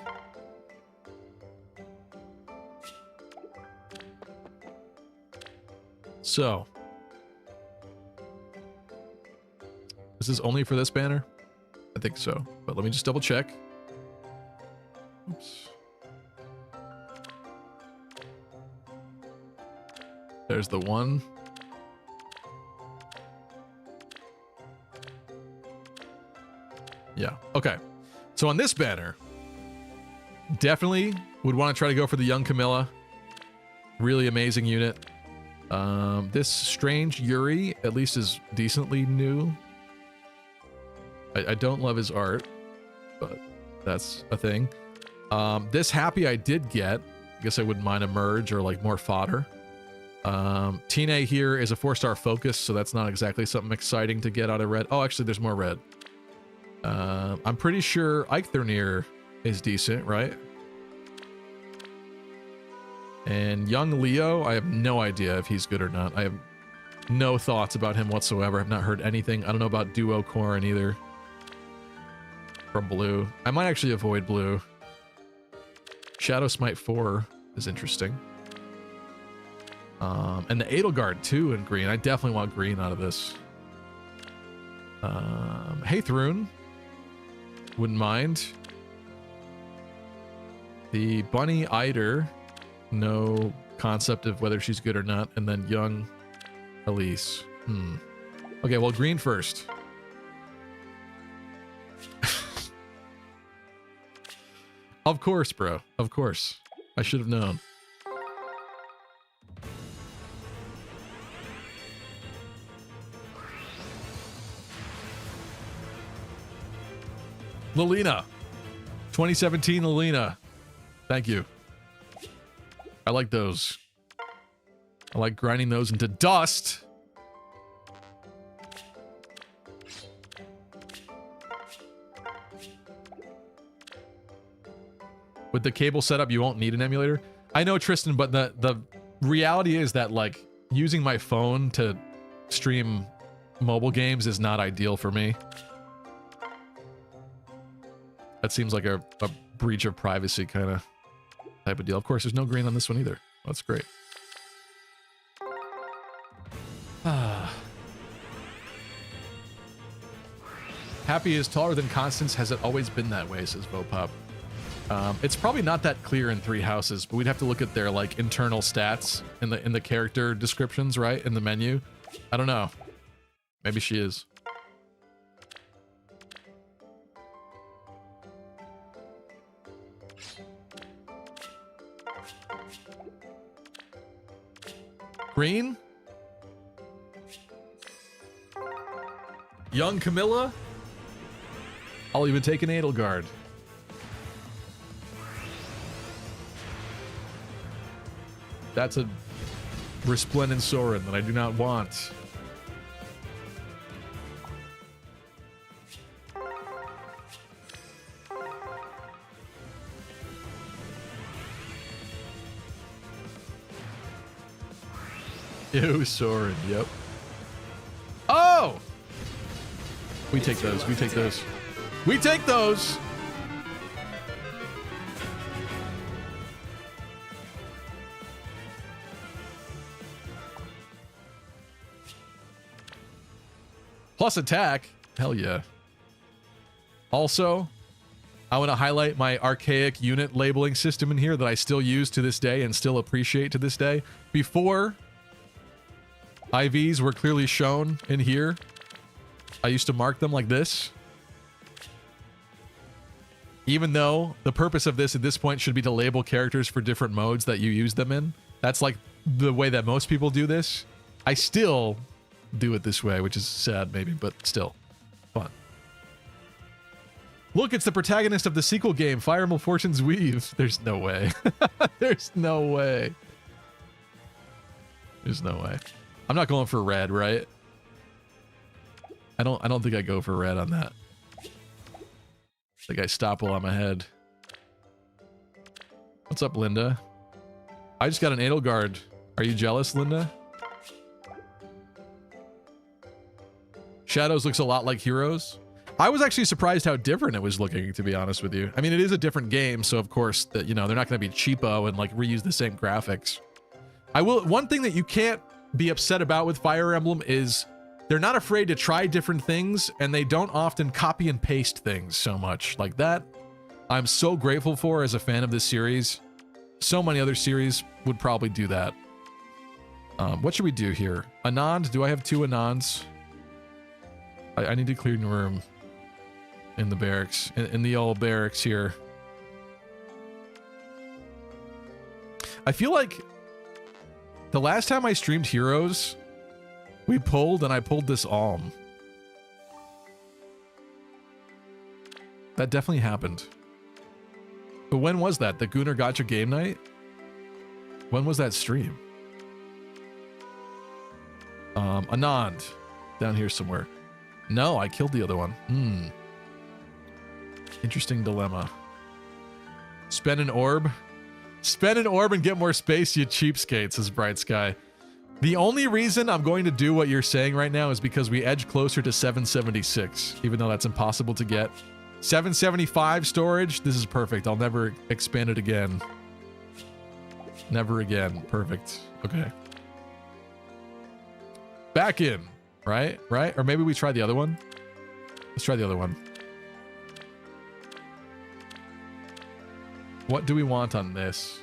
So. Is this only for this banner? I think so, but let me just double check. Oops. There's the one. Yeah, okay. So on this banner, definitely would want to try to go for the young Camilla. Really amazing unit. This strange Yuri at least is decently new. I don't love his art, but that's a thing. This Happy I did get. I guess I wouldn't mind a merge or like more fodder. Tine here is a 4-star focus, so that's not exactly something exciting to get out of red. Oh, actually, there's more red. I'm pretty sure Eikthrnir is decent, right? And young Leo, I have no idea if he's good or not. I have no thoughts about him whatsoever. I've not heard anything. I don't know about Duo Corrin either. From blue. I might actually avoid blue. Shadow Smite 4 is interesting. And the Edelgard too in green. I definitely want green out of this. Hey Thrune. Wouldn't mind. The Bunny Eider. No concept of whether she's good or not. And then young Elise. Okay, well, green first. Of course, bro. Of course. I should have known. Lilina. 2017 Lilina. Thank you. I like those. I like grinding those into dust. With the cable setup, you won't need an emulator. I know, Tristan, but the reality is that, like, using my phone to stream mobile games is not ideal for me. That seems like a breach of privacy kind of type of deal. Of course, there's no green on this one either. That's great. Happy is taller than Constance. Has it always been that way, says Vopop. It's probably not that clear in Three Houses, but we'd have to look at their like internal stats in the character descriptions, right? In the menu. I don't know. Maybe she is. Green? Young Camilla? I'll even take an Edelgard. That's a resplendent Sorin that I do not want. Ew, Sorin, yep. Oh! We take those, we take those. We take those! Plus attack. Hell yeah. Also, I want to highlight my archaic unit labeling system in here that I still use to this day and still appreciate to this day. Before IVs were clearly shown in here, I used to mark them like this. Even though the purpose of this at this point should be to label characters for different modes that you use them in. That's like the way that most people do this. I still do it this way, which is sad maybe, but still fun. Look, it's the protagonist of the sequel game, Fire Emblem Fortune's Weave. There's no way. There's no way. There's no way. I'm not going for red, right? I don't think I go for red on that. I think I stop while I'm ahead. What's up, Linda? I just got an Edelgard. Are you jealous, Linda? Shadows looks a lot like Heroes. I was actually surprised how different it was looking, to be honest with you. I mean, it is a different game, so of course, that you know, they're not going to be cheapo and like reuse the same graphics. One thing that you can't be upset about with Fire Emblem is they're not afraid to try different things, and they don't often copy and paste things so much. Like that, I'm so grateful for as a fan of this series. So many other series would probably do that. What should we do here? Anand? Do I have 2 Anands? I need to clear the room in the barracks, in the old barracks here. I feel like the last time I streamed Heroes, we pulled and I pulled this Alm. That definitely happened. But when was that? The Gunnar Gotcha game night? When was that stream? Anand. Down here somewhere. No, I killed the other one. Interesting dilemma. Spend an orb? Spend an orb and get more space, you cheapskate, says Bright Sky. The only reason I'm going to do what you're saying right now is because we edge closer to 776, even though that's impossible to get. 775 storage, this is perfect. I'll never expand it again. Never again. Perfect. Okay. Back in. Right? Right? Or maybe we try the other one? Let's try the other one. What do we want on this?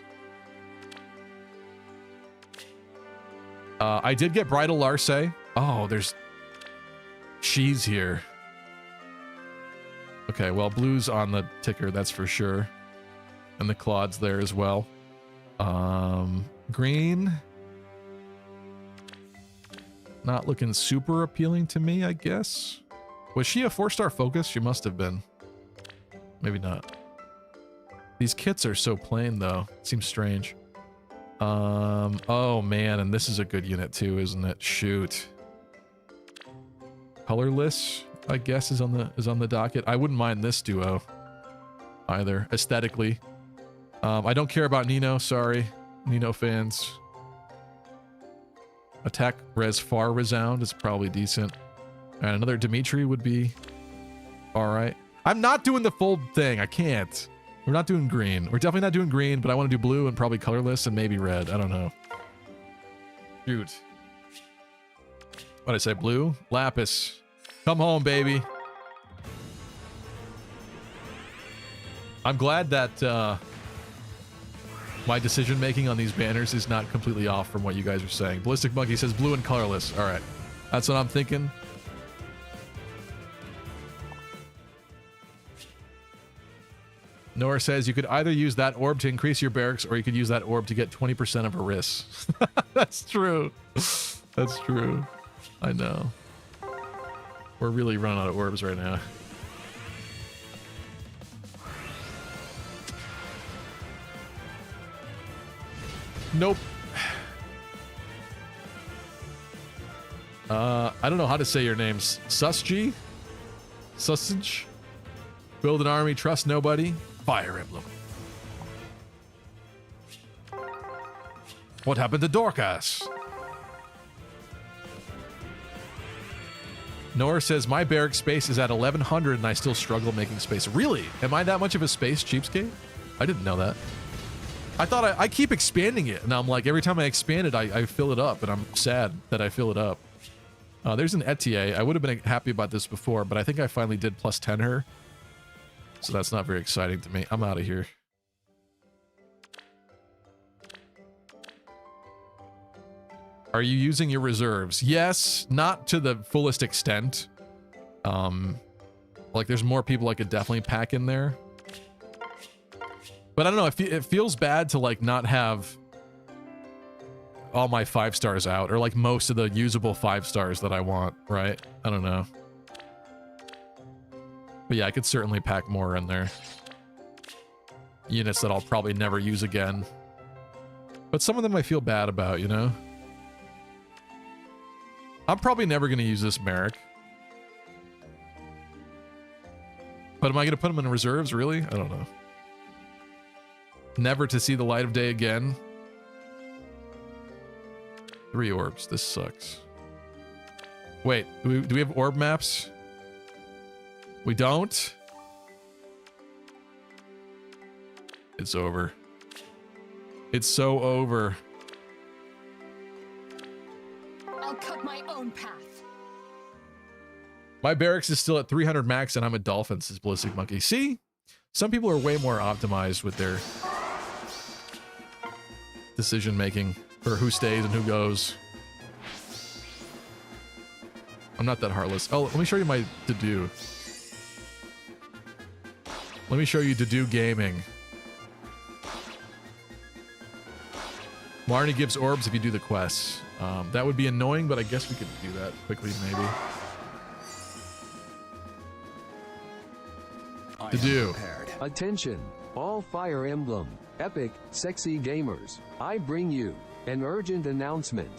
I did get Bridal Larce. Oh, there's... She's here. Okay, well, blue's on the ticker, that's for sure. And the Claude's there as well. Green. Not looking super appealing to me, I guess. Was she a 4-star focus? She must have been. Maybe not. These kits are so plain, though. Seems strange. Oh, man. And this is a good unit, too, isn't it? Shoot. Colorless, I guess, is on the docket. I wouldn't mind this duo either, aesthetically. I don't care about Nino, sorry. Nino fans. Attack res far resound is probably decent. And another Dimitri would be alright. I'm not doing the full thing. I can't. We're not doing green. We're definitely not doing green, but I want to do blue and probably colorless and maybe red. I don't know. Shoot. What'd I say? Blue? Lapis. Come home, baby. I'm glad that my decision making on these banners is not completely off from what you guys are saying. Ballistic Monkey says blue and colorless. All right. That's what I'm thinking. Nora says you could either use that orb to increase your barracks or you could use that orb to get 20% of a risk. That's true. That's true. I know. We're really running out of orbs right now. Nope. I don't know how to say your names. Susji? Sausage? Build an army, trust nobody. Fire Emblem. What happened to Dorcas? Nora says, my barrack space is at 1100 and I still struggle making space. Really? Am I that much of a space cheapskate? I didn't know that. I thought I keep expanding it, and I'm like, every time I expand it, I fill it up, and I'm sad that I fill it up. There's an Etier. I would have been happy about this before, but I think I finally did plus 10 her. So that's not very exciting to me. I'm out of here. Are you using your reserves? Yes, not to the fullest extent. Like, there's more people I could definitely pack in there. But I don't know, it feels bad to, like, not have all my 5 stars out, or, like, most of the usable 5 stars that I want, right? I don't know. But yeah, I could certainly pack more in there. Units that I'll probably never use again. But some of them I feel bad about, you know? I'm probably never going to use this Merrick. But am I going to put them in reserves, really? I don't know. Never to see the light of day again. 3 orbs. This sucks. Wait, do we have orb maps? We don't? It's over. It's so over. I'll cut my own path. My barracks is still at 300 max and I'm a dolphin, says Ballistic Monkey. See? Some people are way more optimized with their decision making for who stays and who goes. I'm not that heartless. Oh, let me show you my to-do. Let me show you to-do gaming. Marnie gives orbs if you do the quests. That would be annoying, but I guess we could do that quickly, maybe. To-do. Attention, all Fire Emblem, epic, sexy gamers. I bring you an urgent announcement.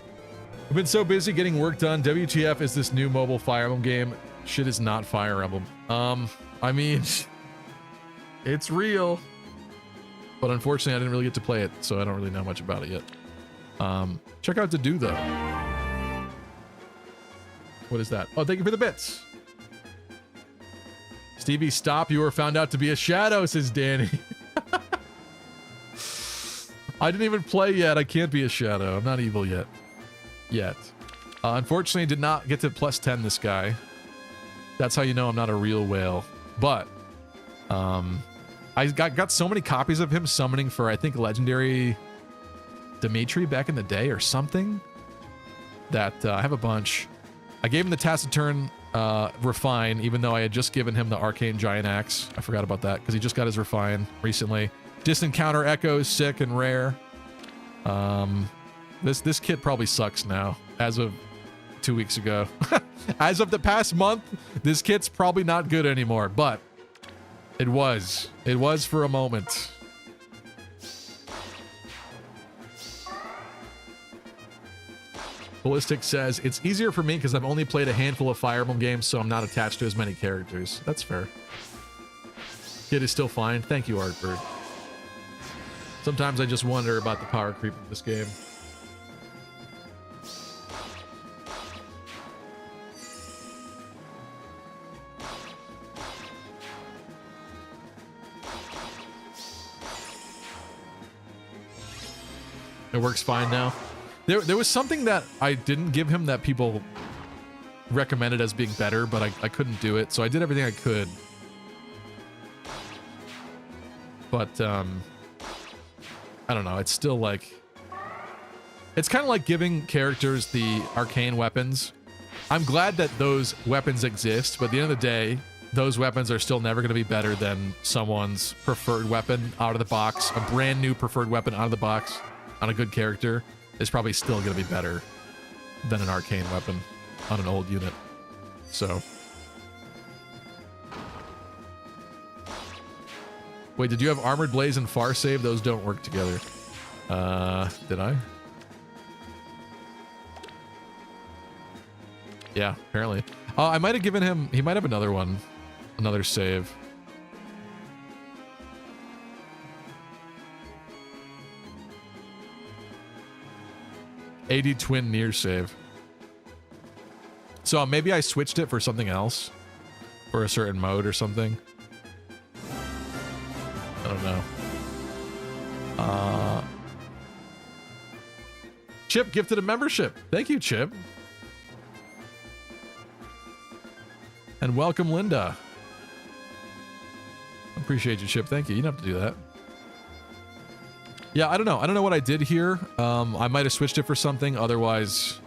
I've been so busy getting work done. WTF is this new mobile Fire Emblem game. Shit is not Fire Emblem. I mean, it's real. But unfortunately, I didn't really get to play it, so I don't really know much about it yet. Check out To-Do, though. What is that? Oh, thank you for the bits. Stevie, stop. You were found out to be a shadow, says Danny. I didn't even play yet. I can't be a shadow. I'm not evil yet. Unfortunately, I did not get to plus 10 this guy. That's how you know I'm not a real whale. But, I got so many copies of him summoning for, I think, Legendary Dimitri back in the day or something, that I have a bunch. I gave him the Taciturn Refine, even though I had just given him the Arcane Giant Axe. I forgot about that, because he just got his Refine recently. Distant counter echo is sick and rare. This kit probably sucks now, as of 2 weeks ago. As of the past month, this kit's probably not good anymore, but it was. It was for a moment. Ballistic says, it's easier for me because I've only played a handful of Fire Emblem games, so I'm not attached to as many characters. That's fair. Kit is still fine. Thank you, Artbird. Sometimes I just wonder about the power creep of this game. It works fine now. There was something that I didn't give him that people recommended as being better, but I couldn't do it, so I did everything I could. But, I don't know, it's still like... It's kind of like giving characters the arcane weapons. I'm glad that those weapons exist, but at the end of the day, those weapons are still never going to be better than someone's preferred weapon out of the box. A brand new preferred weapon out of the box on a good character is probably still going to be better than an arcane weapon on an old unit. So... Wait, did you have Armored Blaze and Far Save? Those don't work together. Did I? Yeah, apparently. I might have given him... He might have another one. Another save. AD Twin near save. So maybe I switched it for something else. For a certain mode or something. I don't know. Chip gifted a membership. Thank you, Chip. And welcome, Linda. Appreciate you, Chip. Thank you. You don't have to do that. Yeah, I don't know. I don't know what I did here. I might have switched it for something. Otherwise,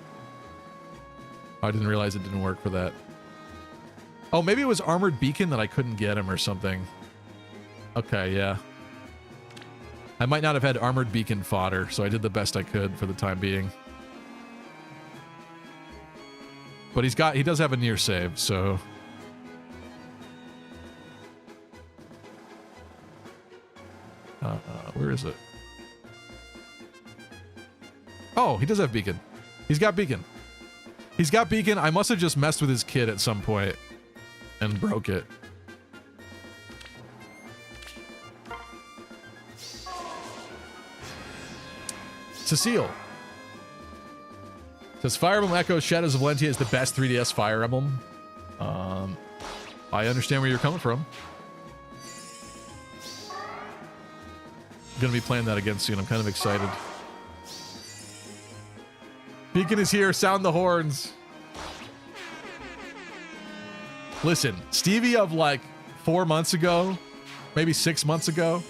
I didn't realize it didn't work for that. Oh, maybe it was Armored Beacon that I couldn't get him or something. Okay, yeah. I might not have had Armored Beacon fodder, so I did the best I could for the time being. But he does have a near save, so... where is it? Oh, he does have Beacon. He's got Beacon. He's got Beacon. I must have just messed with his kit at some point and broke it. Cecile says Fire Emblem Echo Shadows of Valentia is the best 3DS Fire Emblem. I understand where you're coming from. I'm gonna be playing that again soon. I'm kind of excited. Beacon is here. Sound the horns. Listen, Stevie of like 4 months ago, maybe 6 months ago,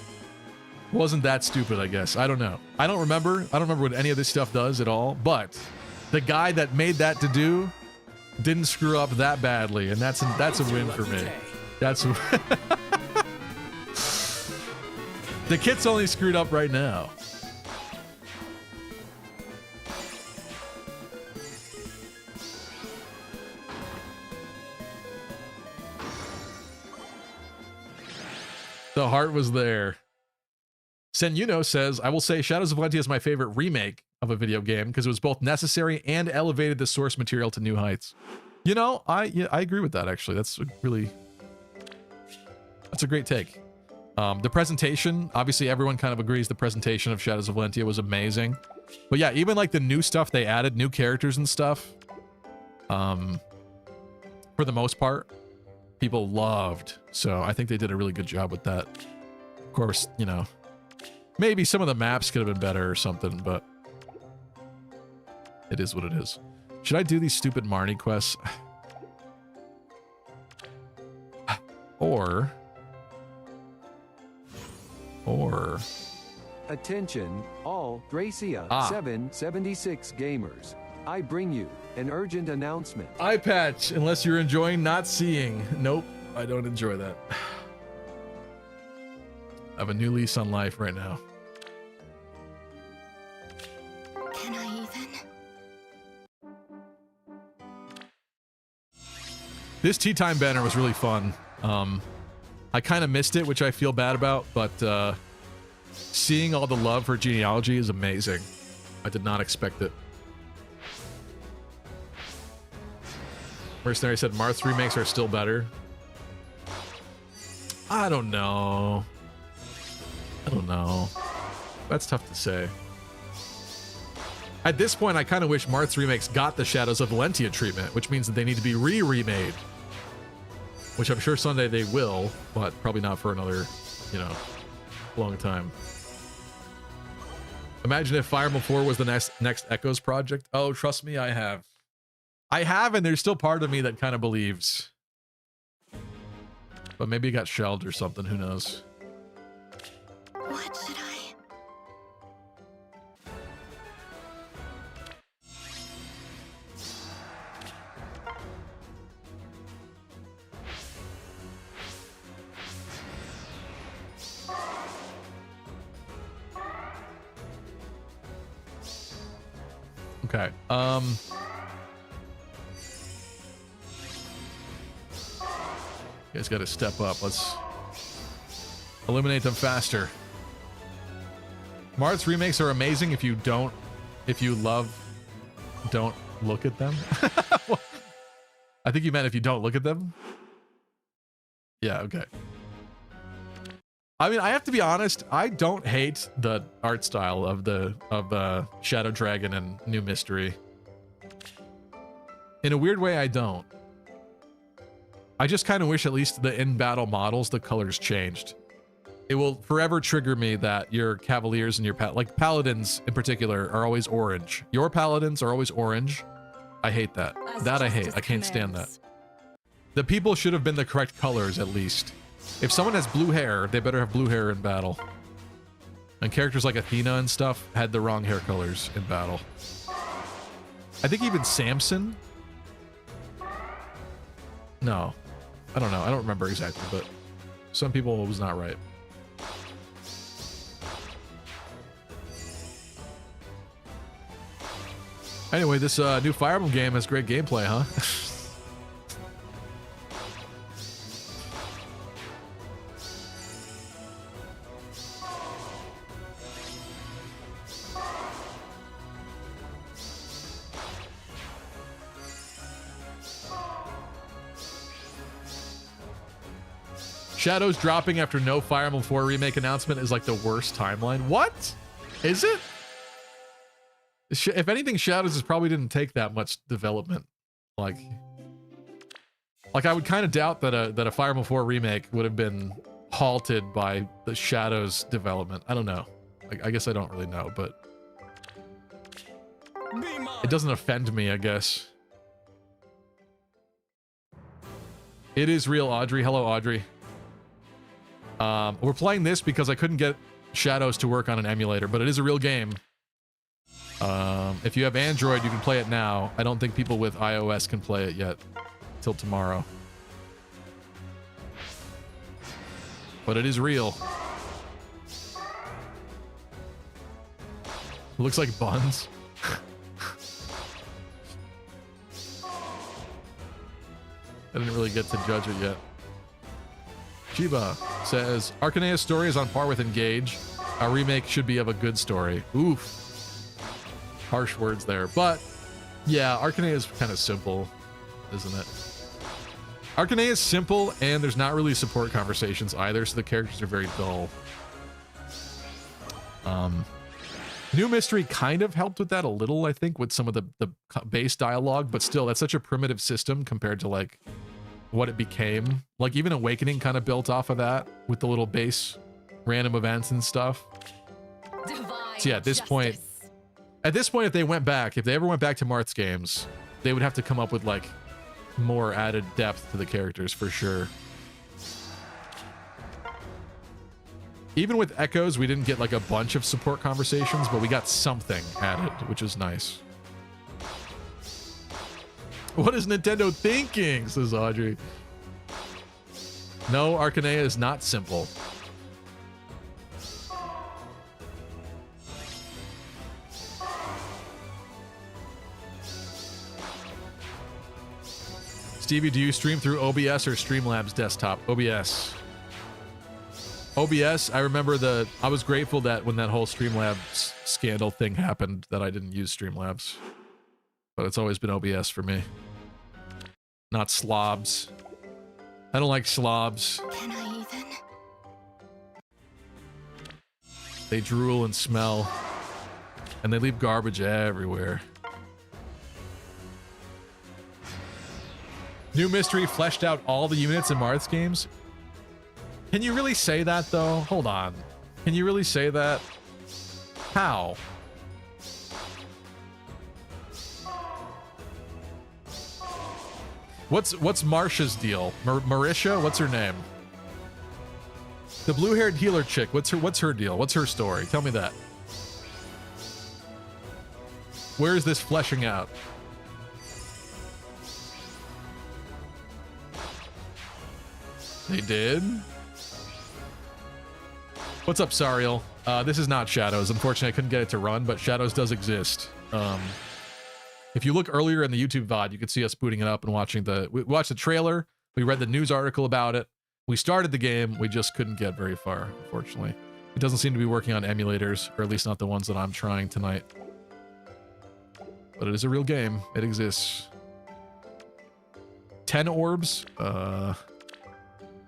wasn't that stupid, I guess. I don't know. I don't remember what any of this stuff does at all, but the guy that made that to do didn't screw up that badly, and that's a win for me. That's the kit's only screwed up right now. The heart was there. Senuno says, I will say Shadows of Valentia is my favorite remake of a video game because it was both necessary and elevated the source material to new heights. You know, I agree with that, actually. That's a great take. The presentation, obviously everyone kind of agrees the presentation of Shadows of Valentia was amazing. But yeah, even like the new stuff they added, new characters and stuff, for the most part, people loved. So I think they did a really good job with that. Of course, you know, maybe some of the maps could have been better or something, but it is what it is. Should I do these stupid Marnie quests? Or... Attention, all Thracia 776 gamers. I bring you an urgent announcement. Eye patch, unless you're enjoying not seeing. Nope, I don't enjoy that. I have a new lease on life right now. Can I even? This Tea Time banner was really fun. I kind of missed it, which I feel bad about, but seeing all the love for Genealogy is amazing. I did not expect it. Mercenary said Marth's remakes are still better. I don't know. I don't know. That's tough to say. At this point, I kind of wish Marth's remakes got the Shadows of Valentia treatment, which means that they need to be remade. Which I'm sure someday they will, but probably not for another, you know, long time. Imagine if Fire Emblem 4 was the next Echoes project. Oh, trust me, I have. I have, and there's still part of me that kind of believes. But maybe it got shelved or something, who knows. What should I? Okay. You guys got to step up. Let's eliminate them faster. Marth's remakes are amazing if you don't look at them. I think you meant if you don't look at them. Yeah, okay. I mean, I have to be honest, I don't hate the art style of Shadow Dragon and New Mystery. In a weird way, I don't. I just kind of wish at least the in-battle models, the colors changed. It will forever trigger me that your Cavaliers and your like Paladins in particular are always orange. Your Paladins are always orange. I hate that. That I hate. I can't stand that. The people should have been the correct colors at least. If someone has blue hair, they better have blue hair in battle. And characters like Athena and stuff had the wrong hair colors in battle. I think even Samson. No. I don't know. I don't remember exactly, but some people it was not right. Anyway, this new Fire Emblem game has great gameplay, huh? Shadows dropping after no Fire Emblem 4 remake announcement is like the worst timeline. What? Is it? If anything, Shadows probably didn't take that much development. Like I would kind of doubt that a Fire Emblem 4 remake would have been halted by the Shadows development. I don't know. I guess I don't really know, but it doesn't offend me, I guess. It is real, Audrey. Hello, Audrey. We're playing this because I couldn't get Shadows to work on an emulator, but it is a real game. If you have Android, you can play it now. I don't think people with iOS can play it yet till tomorrow. But it is real. It looks like buns. I didn't really get to judge it yet. Chiba says, Arcanea's story is on par with Engage. A remake should be of a good story. Oof. Harsh words there. But, yeah, Arcanea is kind of simple, isn't it? Arcanea is simple, and there's not really support conversations either, so the characters are very dull. New Mystery kind of helped with that a little, I think, with some of the base dialogue, but still, that's such a primitive system compared to, like, what it became. Like, even Awakening kind of built off of that with the little base random events and stuff. So yeah, at this point, if they went back, if they ever went back to Marth's games, they would have to come up with, like, more added depth to the characters for sure. Even with Echoes, we didn't get like a bunch of support conversations, but we got something added, which is nice. What is Nintendo thinking? Says Audrey. No, Arcanea is not simple. Stevie, do you stream through OBS or Streamlabs desktop? OBS. OBS, I remember I was grateful that when that whole Streamlabs scandal thing happened that I didn't use Streamlabs. But it's always been OBS for me. Not slobs. I don't like slobs. Can I even? They drool and smell. And they leave garbage everywhere. New mystery fleshed out all the units in Marth's games. Can you really say that, though? Hold on. Can you really say that? How? What's Marsha's deal? Marisha? What's her name? The blue-haired healer chick. What's her deal? What's her story? Tell me that. Where is this fleshing out? They did? What's up, Sariel? This is not Shadows. Unfortunately, I couldn't get it to run, but Shadows does exist. If you look earlier in the YouTube VOD, you could see us booting it up and we watched the trailer. We read the news article about it. We started the game. We just couldn't get very far, unfortunately. It doesn't seem to be working on emulators, or at least not the ones that I'm trying tonight. But it is a real game. It exists. 10 orbs?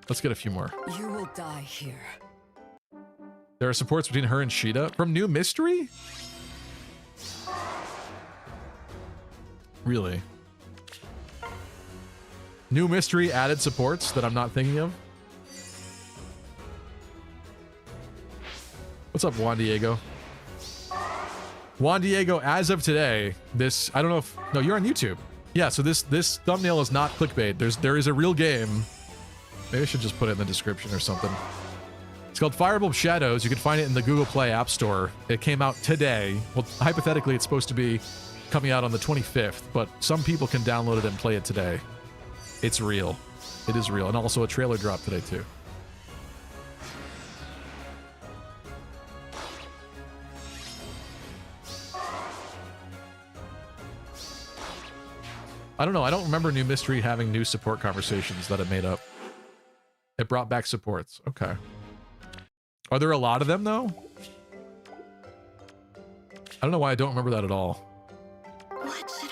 Let's get a few more. You will die here. There are supports between her and Sheeta from New Mystery? Really? New Mystery added supports that I'm not thinking of? What's up, Juan Diego? Juan Diego, as of today, this, I don't know if, no, you're on YouTube. Yeah, so this thumbnail is not clickbait. There is a real game. Maybe I should just put it in the description or something. It's called Fire Emblem Shadows. You can find it in the Google Play App Store. It came out today. Well, hypothetically, it's supposed to be coming out on the 25th, but some people can download it and play it today. It's real. It is real. And also a trailer dropped today, too. I don't know. I don't remember New Mystery having new support conversations that it made up. It brought back supports. Okay. Are there a lot of them, though? I don't know why I don't remember that at all. What should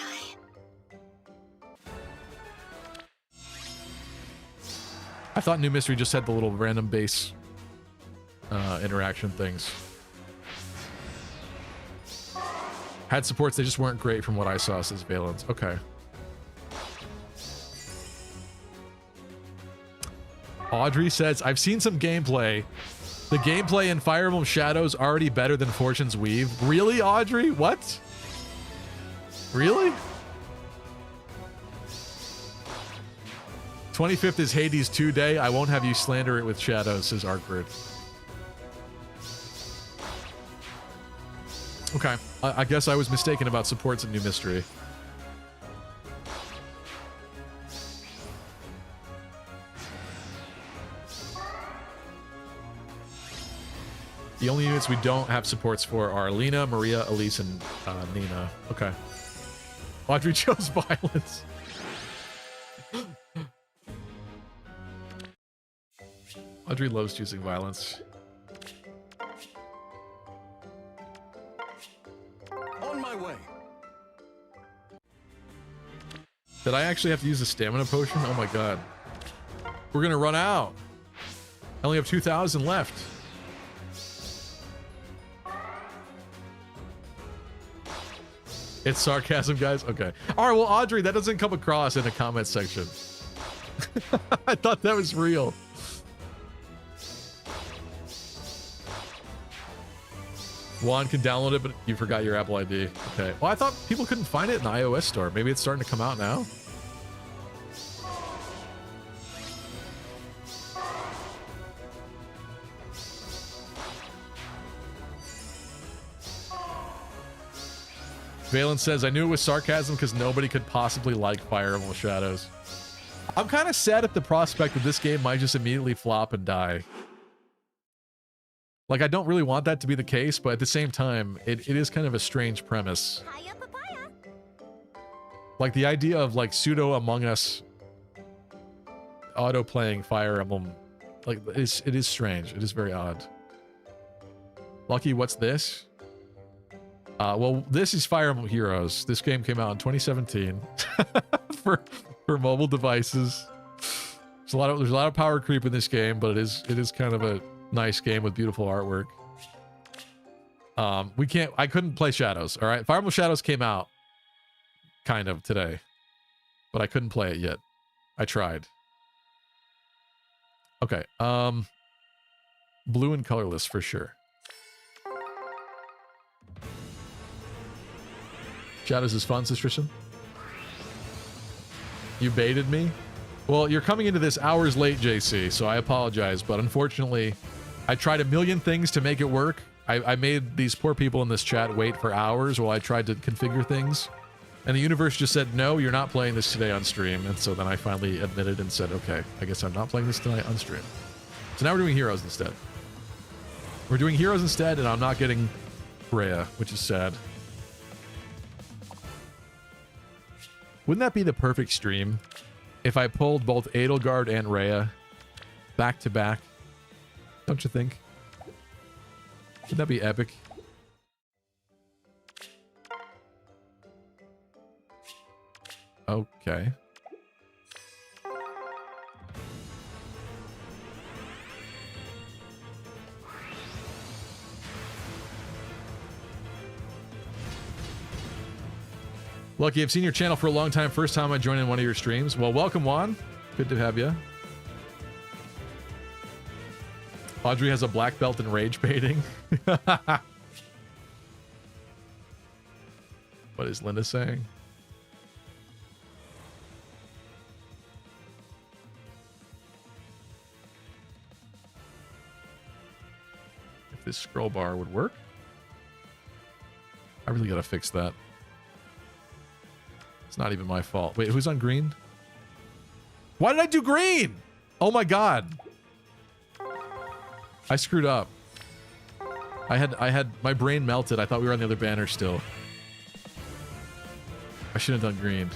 I thought New Mystery just had the little random base interaction things. Had supports, they just weren't great from what I saw, says Valence. Okay. Audrey says, I've seen some gameplay. The gameplay in Fire Emblem Shadows already better than Fortune's Weave. Really, Audrey? What? Really? 25th is Hades 2 day. I won't have you slander it with Shadows, says Artbird. Okay. I guess I was mistaken about supports in New Mystery. The only units we don't have supports for are Lena, Maria, Elise, and Nina. Okay. Audrey chose violence. Audrey loves choosing violence. On my way. Did I actually have to use a stamina potion? Oh my god. We're gonna run out. I only have 2,000 left. It's sarcasm, guys? Okay. All right, well, Audrey, that doesn't come across in the comment section. I thought that was real. Juan can download it, but you forgot your Apple ID. Okay. Well, I thought people couldn't find it in the iOS store. Maybe it's starting to come out now. Valen says, I knew it was sarcasm because nobody could possibly like Fire Emblem Shadows. I'm kind of sad at the prospect that this game might just immediately flop and die. Like, I don't really want that to be the case, but at the same time, it is kind of a strange premise. Like, the idea of, like, pseudo Among Us auto-playing Fire Emblem. Like, it is strange. It is very odd. Lucky, what's this? Well, this is Fire Emblem Heroes. This game came out in 2017 for mobile devices. There's a lot of power creep in this game, but it is kind of a nice game with beautiful artwork. I couldn't play Shadows, all right? Fire Emblem Shadows came out kind of today, but I couldn't play it yet. I tried. Okay, blue and colorless for sure. Shadows is fun, says Tristan. You baited me? Well, you're coming into this hours late, JC, so I apologize, but unfortunately, I tried a million things to make it work. I made these poor people in this chat wait for hours while I tried to configure things. And the universe just said, no, you're not playing this today on stream. And so then I finally admitted and said, okay, I guess I'm not playing this tonight on stream. So now we're doing Heroes instead. We're doing Heroes instead, and I'm not getting Rhea, which is sad. Wouldn't that be the perfect stream if I pulled both Edelgard and Rhea back to back? Don't you think? Wouldn't that be epic? Okay. Lucky, I've seen your channel for a long time. First time I joined in one of your streams. Well, welcome, Juan. Good to have you. Audrey has a black belt in rage baiting. What is Linda saying? If this scroll bar would work. I really gotta fix that. It's not even my fault. Wait, who's on green? Why did I do green? Oh my god. I screwed up. I had my brain melted. I thought we were on the other banner still. I should have done green.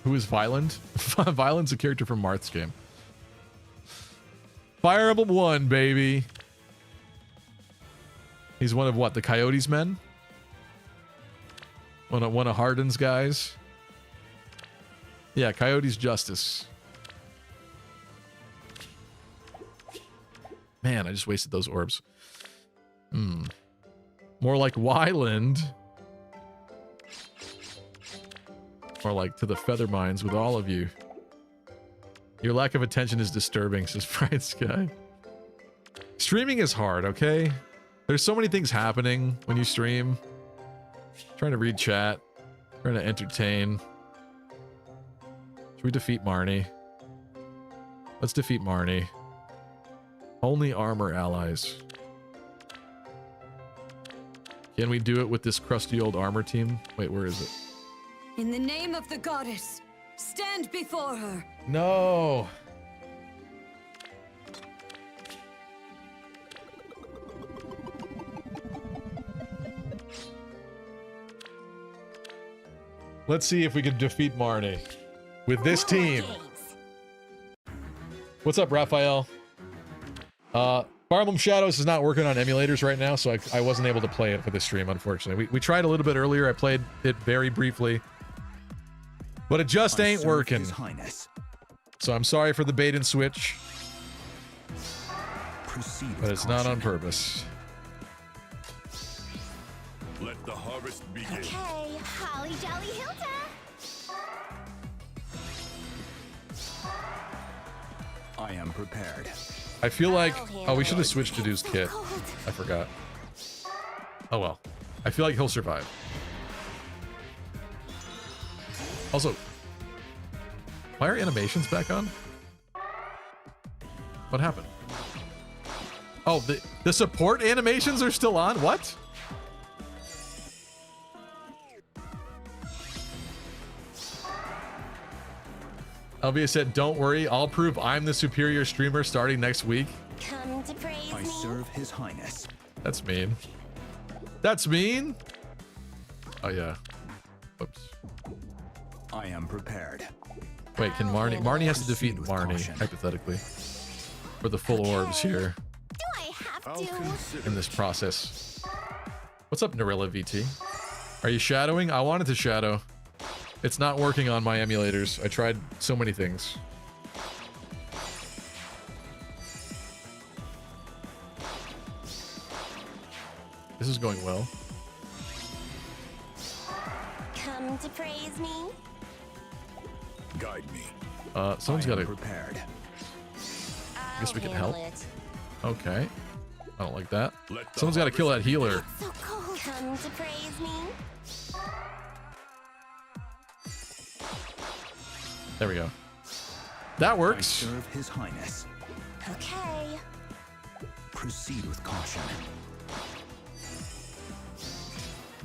Who is Violent? Violent's a character from Marth's game. Fire Emblem 1, baby. He's one of what? The Coyotes men? One of Hardin's guys? Yeah, Coyotes Justice. Man, I just wasted those orbs. More like Wyland. Or like to the feather mines with all of you. Your lack of attention is disturbing, says Bright Sky. Streaming is hard, okay? There's so many things happening when you stream. Trying to read chat. Trying to entertain. Should we defeat Marnie? Let's defeat Marnie. Only armor allies. Can we do it with this crusty old armor team? Wait, where is it? In the name of the goddess, stand before her. No. Let's see if we can defeat Marnie with this team. What's up, Raphael? Fire Emblem Shadows is not working on emulators right now, so I wasn't able to play it for the stream, unfortunately. We tried a little bit earlier. I played it very briefly. But it just ain't working. So I'm sorry for the bait and switch. But it's not on purpose. Let the harvest begin. Okay, holly jolly Hilda. I am prepared. I feel like... Oh, we should have switched to Dude's kit. I forgot. Oh well. I feel like he'll survive. Also, why are animations back on? What happened? Oh, the support animations are still on? What? Elvia said, don't worry, I'll prove I'm the superior streamer starting next week. Come to praise I me. serve His Highness. That's mean. That's mean? Oh, yeah. Whoops. I am prepared. Wait, can Marnie... Marnie has to defeat Marnie, hypothetically. For the full orbs here. Do I have to? In this process. What's up, Narilla VT? Are you shadowing? I wanted to shadow. It's not working on my emulators. I tried so many things. This is going well. Come to praise me. Guide me. Someone's got to... Prepared. I guess we can help. It. Okay. I don't like that. Someone's got to kill that healer. So cold. Come to praise me. There we go. That I works. serve His Highness. Okay. Proceed with caution.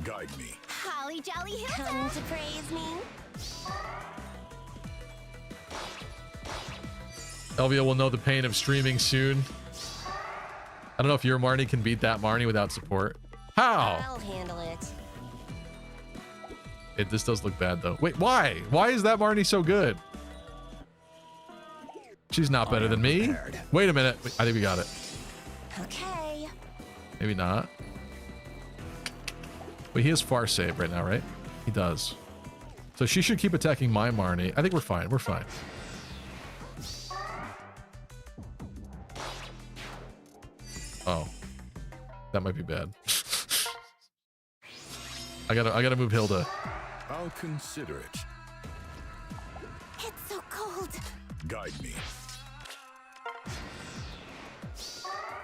Guide me. Holly Jolly Hilda. Come to praise me. Elvia will know the pain of streaming soon. I don't know if your Marnie can beat that Marnie without support. How? I'll handle it. This does look bad though. Wait, why? Why is that Marnie so good? She's not better than me. Wait a minute. I think we got it. Okay. Maybe not. Wait, he has far save right now, right? He does. So she should keep attacking my Marnie. I think we're fine. We're fine. Oh. That might be bad. I gotta move Hilda. I'll consider it. It's so cold. Guide me.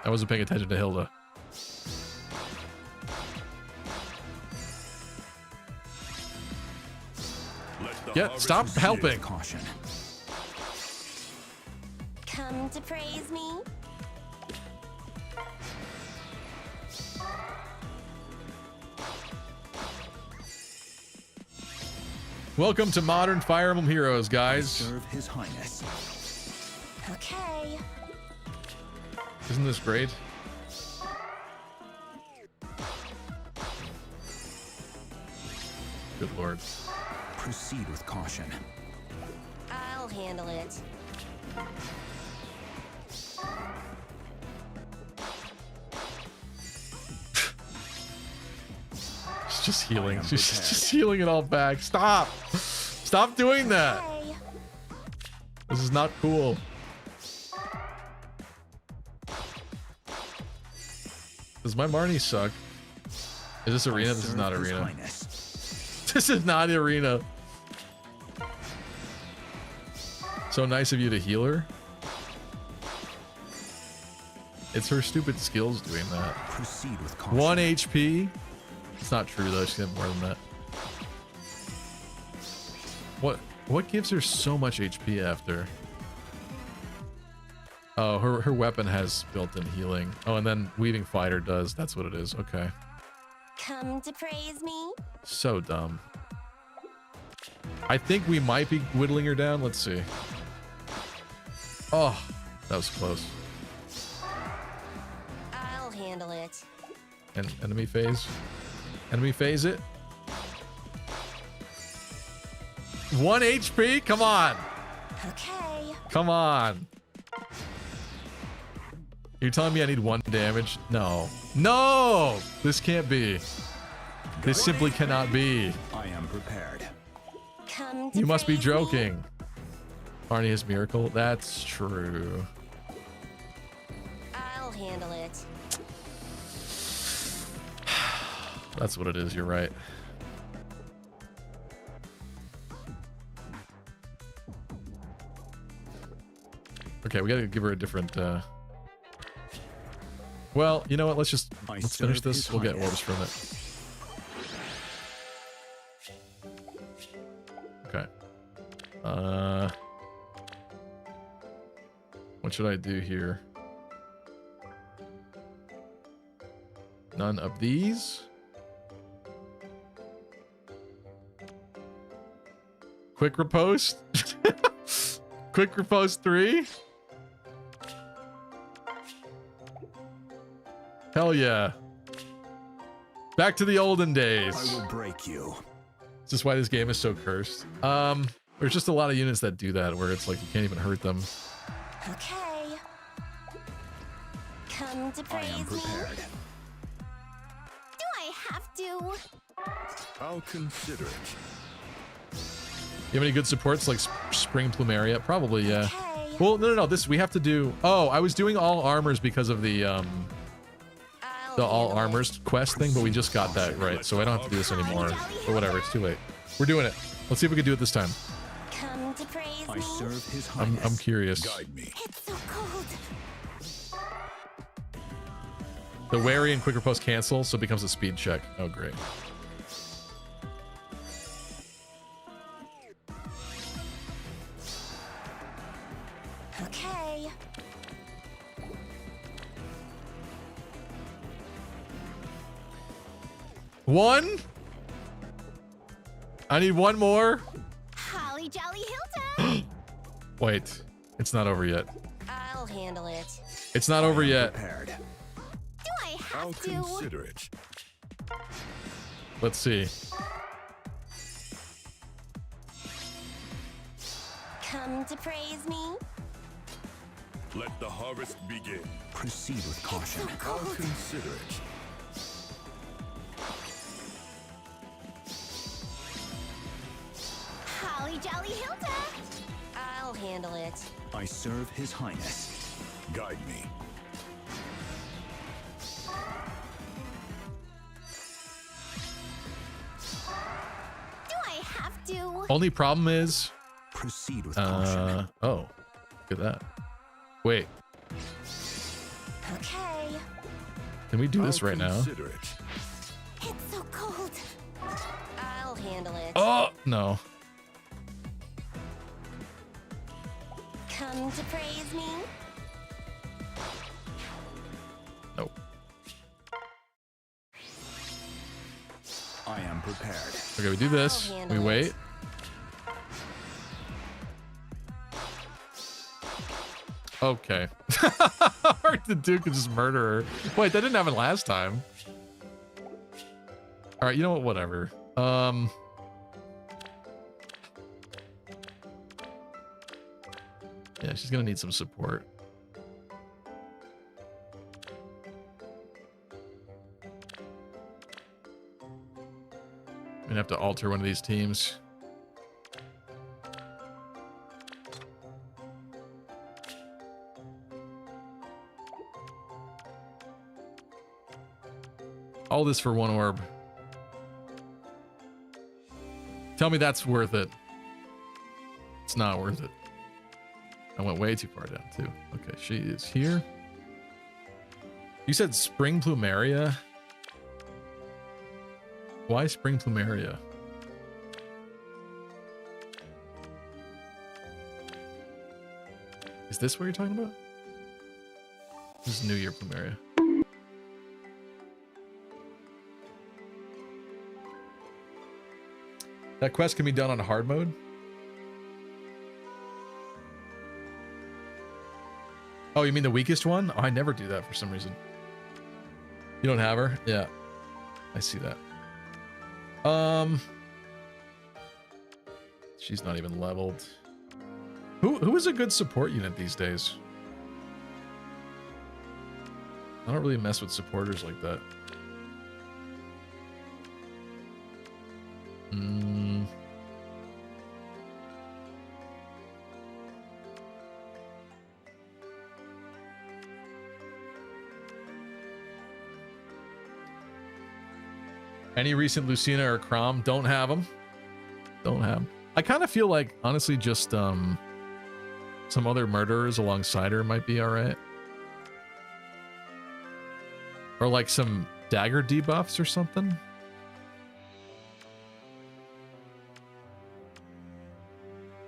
I wasn't paying attention to Hilda. Yeah, stop helping. Caution. Come to praise me. Welcome to Modern Fire Emblem Heroes, guys. Serve His Highness. Okay. Isn't this great? Good lord. Proceed with caution. I'll handle it. She's just healing. She's just healing it all back. Stop! Stop doing that! Okay. This is not cool. Does my Marnie suck? Is this arena? This is not arena. This is not arena. So nice of you to heal her. It's her stupid skills doing that. Proceed with caution. 1 HP. It's not true though. She's got more than that. What gives her so much HP after? Oh, her weapon has built-in healing. Oh, and then Weaving Fighter does. That's what it is. Okay. Come to praise me. So dumb. I think we might be whittling her down. Let's see. Oh, that was close. I'll handle it. And enemy phase. Enemy phase it. 1 HP? Come on. Okay. Come on. You're telling me I need 1 damage? No. No! This can't be. This simply cannot be. I am prepared. Come to You must be praise me. joking. Arnia's miracle? That's true. I'll handle it. That's what it is. You're right. Okay, we gotta give her a different, Well, you know what? Let's finish this. We'll get orbs from it. Okay. What should I do here? None of these. Quick riposte. Quick Riposte 3? Hell yeah. Back to the olden days. I will break you. Is this why this game is so cursed? There's just a lot of units that do that where it's like you can't even hurt them. Okay. Come to praise I am prepared. me. Do I have to? I'll consider it. You have any good supports like Spring Plumeria? Probably, yeah. Well, no. This we have to do. Oh, I was doing all armors because of the all armors quest thing, but we just got that right, so I don't have to do this anymore. But whatever, it's too late. We're doing it. Let's see if we can do it this time. Come to praise I me. serve his highness. I'm curious. Guide me. It's so cold. The wary and quick riposte cancel, so it becomes a speed check. Oh, great. Okay. One? I need one more. Holly Jolly Hilda. Wait, it's not over yet. I'll handle it. It's not over yet. Do I have I'll to? consider it. Let's see. Come to praise me. Let the harvest begin. Proceed with caution. I'll consider it. Holly Jolly Hilda. I'll handle it. I serve his highness. Guide me. Do I have to? Only problem is. Proceed with caution. Oh, look at that. Wait, Okay. can we do this I'll right now? consider it. It's so cold. I'll handle it. Oh, no. Come to praise me. Nope. I am prepared. Okay, we do this. I'll We handle wait. it. Okay. The Duke could just murder her. Wait, that didn't happen last time. All right, you know what? Whatever. Yeah, she's gonna need some support. I'm gonna have to alter one of these teams. All this for one orb. Tell me that's worth it. It's not worth it. I went way too far down too. Okay, she is here. You said Spring Plumeria? Why Spring Plumeria? Is this what you're talking about? This is New Year Plumeria. That quest can be done on hard mode. Oh, you mean the weakest one? Oh, I never do that for some reason. You don't have her? Yeah. I see that. She's not even leveled. Who is a good support unit these days? I don't really mess with supporters like that. Any recent Lucina or Crom? Don't have them. Don't have them. I kind of feel like, honestly, just some other murderers alongside her might be all right. Or like some dagger debuffs or something.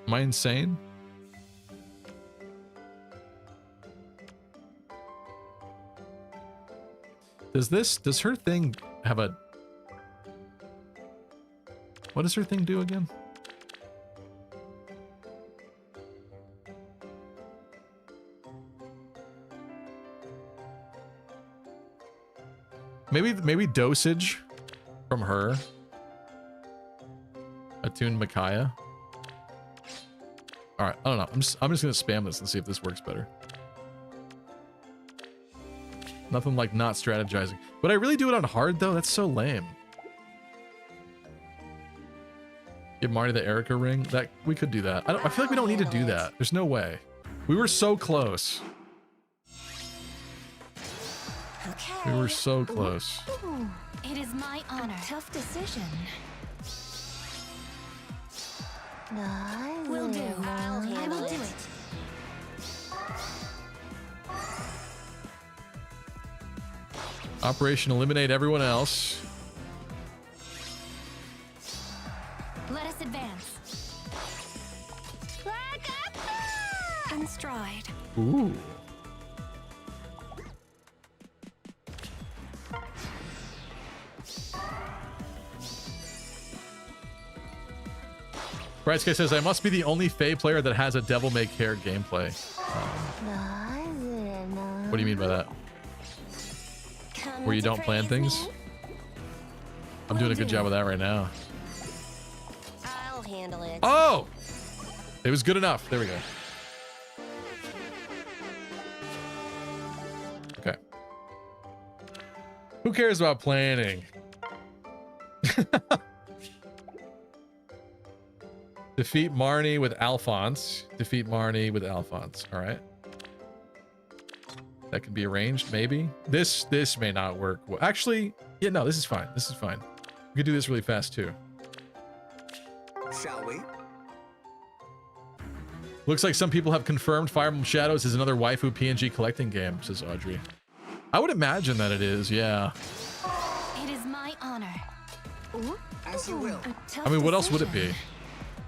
Am I insane? Does her thing have a... What does her thing do again? Maybe dosage from her. Attuned Micaiah. All right, I don't know. I'm just gonna spam this and see if this works better. Nothing like not strategizing. But I really do it on hard though. That's so lame. Give Marty the Erica ring. That we could do that. I feel like we don't need to do that. There's no way. We were so close. Okay. We were so close. Ooh, it is my honor. Tough decision. Will do. I will do it. Operation eliminate everyone else. Let us advance. In stride. Ooh. Brightsky says, I must be the only Fae player that has a Devil May Care gameplay. What do you mean by that? Where you don't plan things? I'm doing a good job of that right now. I'll handle it. Oh! It was good enough. There we go. Okay. Who cares about planning? Defeat Marnie with Alphonse. Defeat Marnie with Alphonse. All right. That can be arranged, maybe. This may not work. Well, actually, yeah, no, this is fine. This is fine. We could do this really fast too. Shall we? Looks like some people have confirmed Fire Emblem Shadows is another waifu PNG collecting game, says Audrey. I would imagine that it is, yeah. It is my honor. Ooh. As you will. I mean, what else would it be?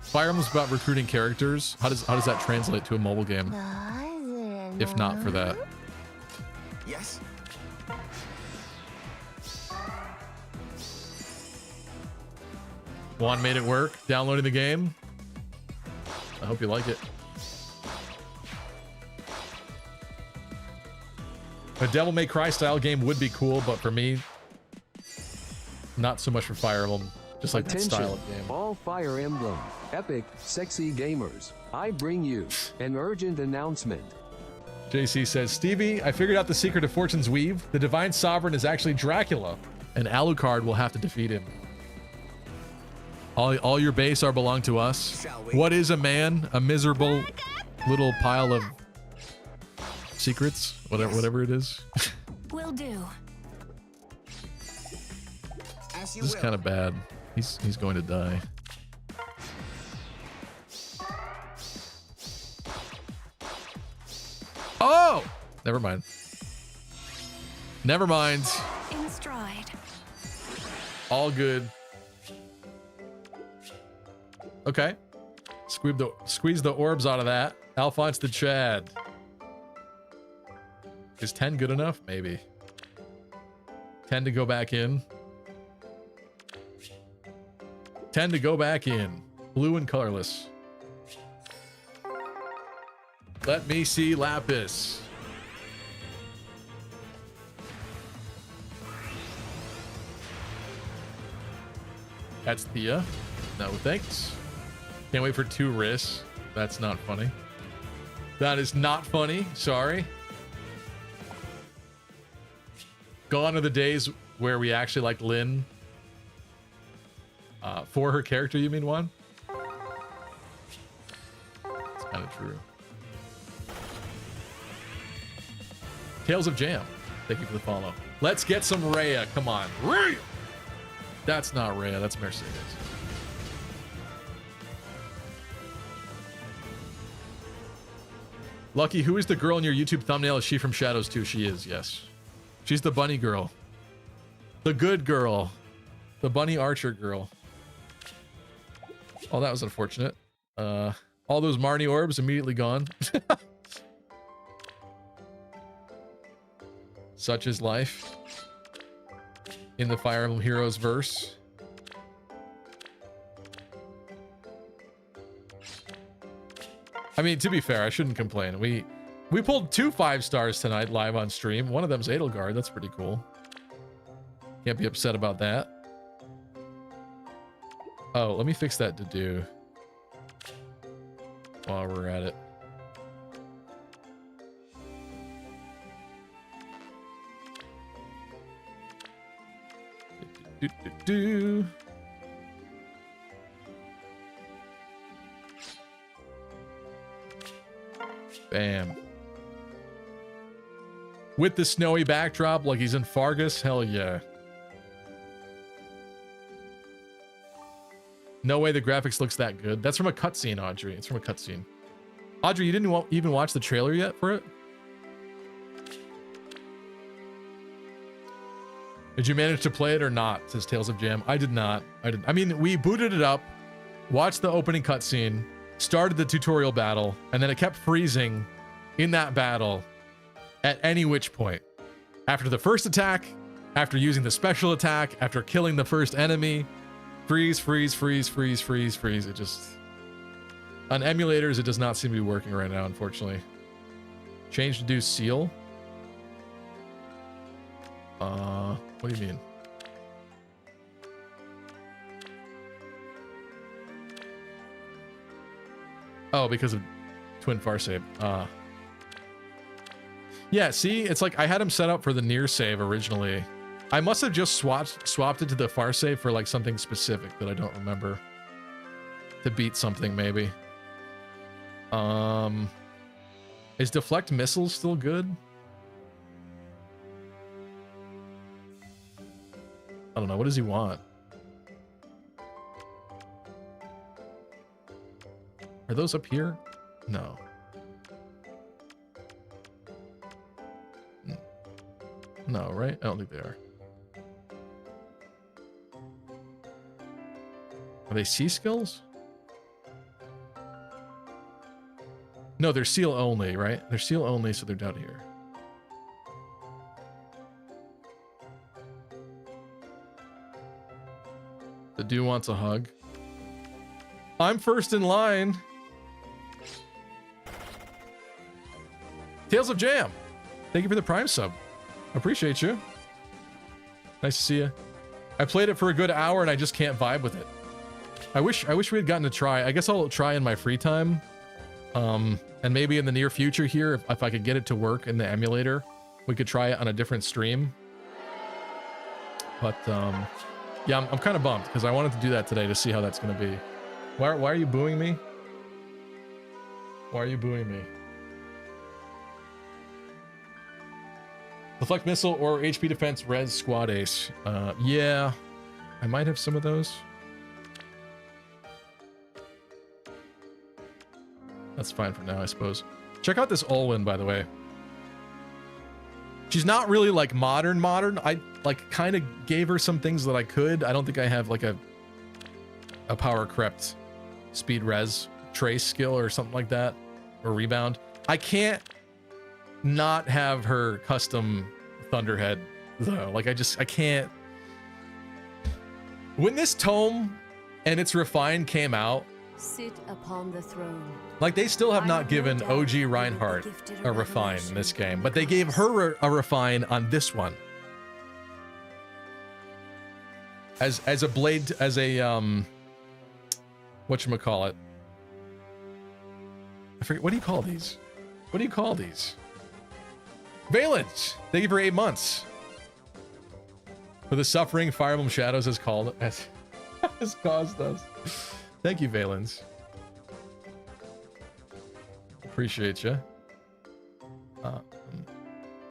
Fire Emblem's about recruiting characters. How does that translate to a mobile game? If not for that. Yes. Juan made it work. Downloading the game. I hope you like it. A Devil May Cry style game would be cool, but for me, not so much for Fire Emblem. Just like that style of game. All Fire Emblem, epic, sexy gamers. I bring you an urgent announcement. JC says, Stevie, I figured out the secret of Fortune's Weave. The Divine Sovereign is actually Dracula, and Alucard will have to defeat him. All your base are belong to us. What is a man? A miserable little pile of secrets? Whatever it is. Will do. This is kind of bad. He's going to die. Oh! Never mind. Never mind. In stride. All good. Okay. Squeeze the orbs out of that. Alphonse to Chad. Is 10 good enough? Maybe. 10 to go back in. 10 to go back in. Blue and colorless. Let me see Lapis. That's Thea. No thanks. Can't wait for 2 risks. That's not funny. That is not funny. Sorry. Gone are the days where we actually liked Lynn. For her character, you mean, Juan? It's kind of true. Tales of Jam. Thank you for the follow. Let's get some Rhea. Come on. Rhea! That's not Rhea. That's Mercedes. Lucky, who is the girl in your YouTube thumbnail? Is she from Shadows 2? She is, yes. She's the bunny girl. The good girl. The bunny archer girl. Oh, that was unfortunate. All those Marnie orbs immediately gone. Such is life. In the Fire Emblem Heroes verse. I mean, to be fair, I shouldn't complain. We pulled 2 5 stars tonight live on stream. One of them's Edelgard. That's pretty cool. Can't be upset about that. Oh, let me fix that to do while we're at it. Do. Bam. With the snowy backdrop like he's in Fargus, hell yeah. No way the graphics looks that good. That's from a cutscene, Audrey. It's from a cutscene. Audrey, you didn't even watch the trailer yet for it? Did you manage to play it or not? Says Tales of Jam. I did not. I mean, we booted it up, watched the opening cutscene, started the tutorial battle, and then it kept freezing in that battle at any which point. After the first attack, after using the special attack, after killing the first enemy, freeze, freeze, freeze, freeze, freeze, freeze. It just... On emulators, it does not seem to be working right now, unfortunately. Change to do seal. What do you mean? Oh, because of twin far save. Yeah, see, it's like I had him set up for the near save originally. I must have just swapped it to the far save for like something specific that I don't remember. To beat something, maybe. Is deflect missiles still good? I don't know. What does he want? Are those up here? No. No, right? I don't think they are. Are they C skills? No, they're seal only, right? They're seal only, so they're down here. The dude wants a hug. I'm first in line. Tales of Jam. Thank you for the Prime sub. Appreciate you. Nice to see you. I played it for a good hour and I just can't vibe with it. I wish we had gotten to try. I guess I'll try in my free time. And maybe in the near future here, if I could get it to work in the emulator, we could try it on a different stream. But yeah, I'm kind of bummed because I wanted to do that today to see how that's going to be. Why are you booing me? Why are you booing me? Deflect missile or HP defense res squad ace. Yeah, I might have some of those. That's fine for now, I suppose. Check out this Olwen, by the way. She's not really like modern. I like kind of gave her some things that I could. I don't think I have like a power crept speed res trace skill or something like that, or rebound. I can't not have her custom Thunderhead though. Like I can't. When this tome and its refined came out, sit upon the throne. Like they still have not given OG Reinhardt a refine in this game, but they gave her a refine on this one. As a blade, as a whatchamacallit. I forget, what do you call these? What do you call these? Valence! Thank you for 8 months. For the suffering Fire Emblem Shadows has caused us. Thank you, Valence. Appreciate you. Do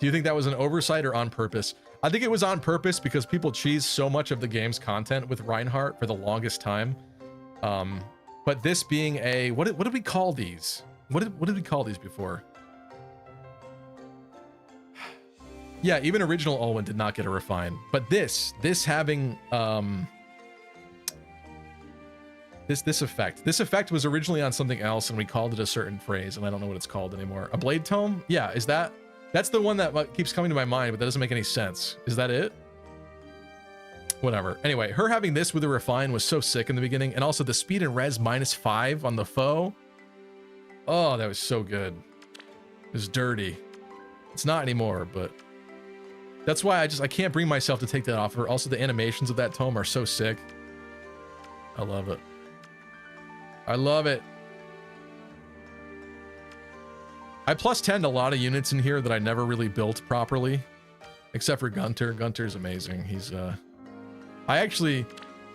you think that was an oversight or on purpose? I think it was on purpose because people cheesed so much of the game's content with Reinhardt for the longest time. But this being a... What did we call these? What did we call these before? Yeah, even original Olwen did not get a refine. But this having... This effect was originally on something else and we called it a certain phrase and I don't know what it's called anymore. A blade tome? Yeah, that's the one that keeps coming to my mind, but that doesn't make any sense. Is that it? Whatever. Anyway, her having this with a refine was so sick in the beginning, and also the speed and res -5 on the foe. Oh, that was so good. It was dirty. It's not anymore, but That's why I can't bring myself to take that off her. Also, the animations of that tome are so sick. I love it. I love it. I plus 10'd a lot of units in here that I never really built properly, except for Gunter. Gunter's amazing. He's I actually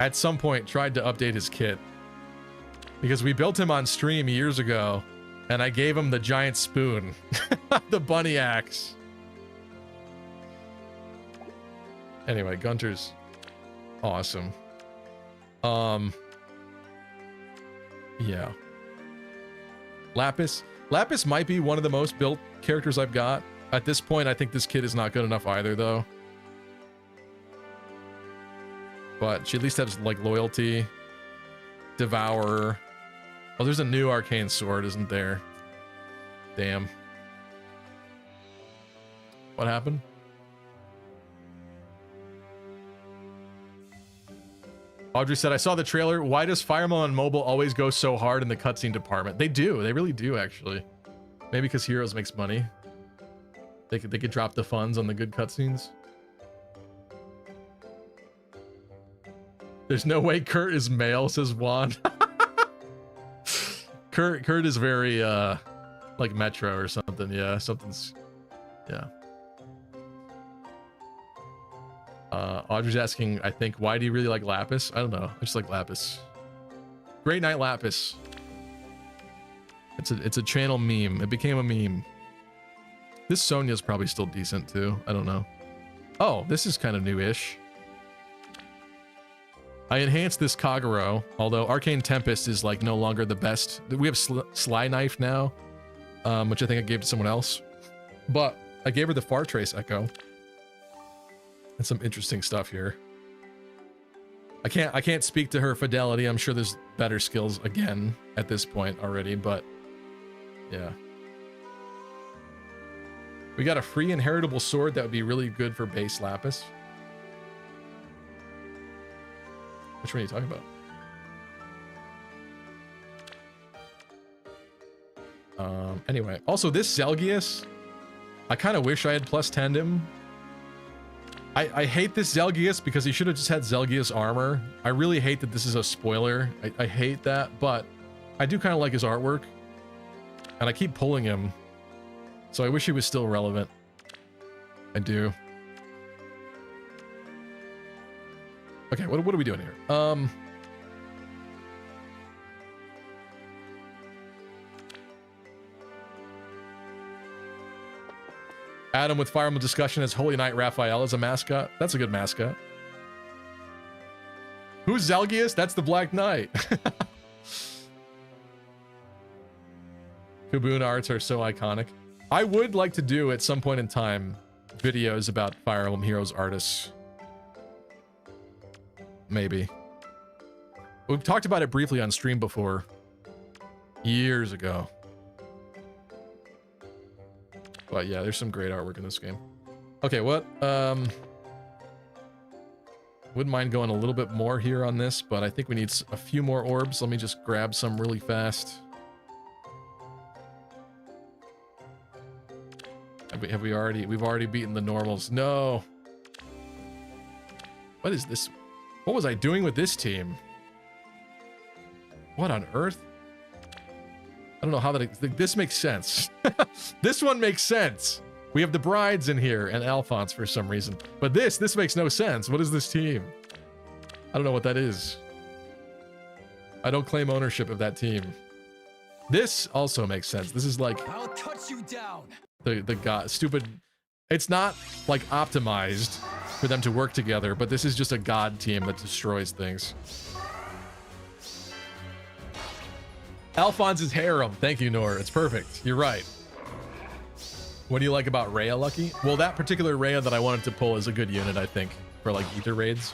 at some point tried to update his kit because we built him on stream years ago, and I gave him the giant spoon, the bunny axe. Anyway, Gunter's awesome. Yeah. Lapis might be one of the most built characters I've got. At this point, I think this kid is not good enough either, though. But she at least has, like, loyalty. Devourer. Oh, there's a new arcane sword, isn't there? Damn. What happened? Audrey said, I saw the trailer. Why does Fire Emblem on mobile always go so hard in the cutscene department? They do. They really do, actually. Maybe because Heroes makes money. They could drop the funds on the good cutscenes. There's no way Kurt is male, says Juan. Kurt is very, like Metro or something. Yeah, something's... Yeah. Audrey's asking, I think, why do you really like Lapis? I don't know. I just like Lapis. Great Night Lapis. It's a channel meme. It became a meme. This Sonya's probably still decent too. I don't know. Oh, this is kind of new-ish. I enhanced this Kagero, although Arcane Tempest is like no longer the best. We have Sly Knife now, which I think I gave to someone else. But I gave her the Far Trace Echo. And some interesting stuff here. I can't speak to her fidelity. I'm sure there's better skills again at this point already, but yeah. We got a free inheritable sword that would be really good for base Lapis. Which one are you talking about? Anyway, also this Zelgius, I kind of wish I had plus 10'd him. I hate this Zelgius because he should have just had Zelgius armor. I really hate that this is a spoiler. I hate that, but I do kind of like his artwork. And I keep pulling him. So I wish he was still relevant. I do. Okay, what are we doing here? Adam with Fire Emblem discussion as Holy Knight Raphael as a mascot. That's a good mascot. Who's Zelgius? That's the Black Knight. Kuboon arts are so iconic. I would like to do at some point in time videos about Fire Emblem Heroes artists. Maybe. We've talked about it briefly on stream before. Years ago. But yeah, there's some great artwork in this game. Okay, what? Wouldn't mind going a little bit more here on this, but I think we need a few more orbs. Let me just grab some really fast. We've already beaten the normals. No. What is this? What was I doing with this team? What on earth? I don't know how this makes sense. This one makes sense. We have the brides in here and Alphonse for some reason. But this makes no sense. What is this team? I don't know what that is. I don't claim ownership of that team. This also makes sense. This is like I'll cut you down. The god stupid. It's not like optimized for them to work together, but this is just a god team that destroys things. Alphonse's harem. Thank you, Nor. It's perfect. You're right. What do you like about Rhea, Lucky? Well, that particular Rhea that I wanted to pull is a good unit, I think, for like ether raids.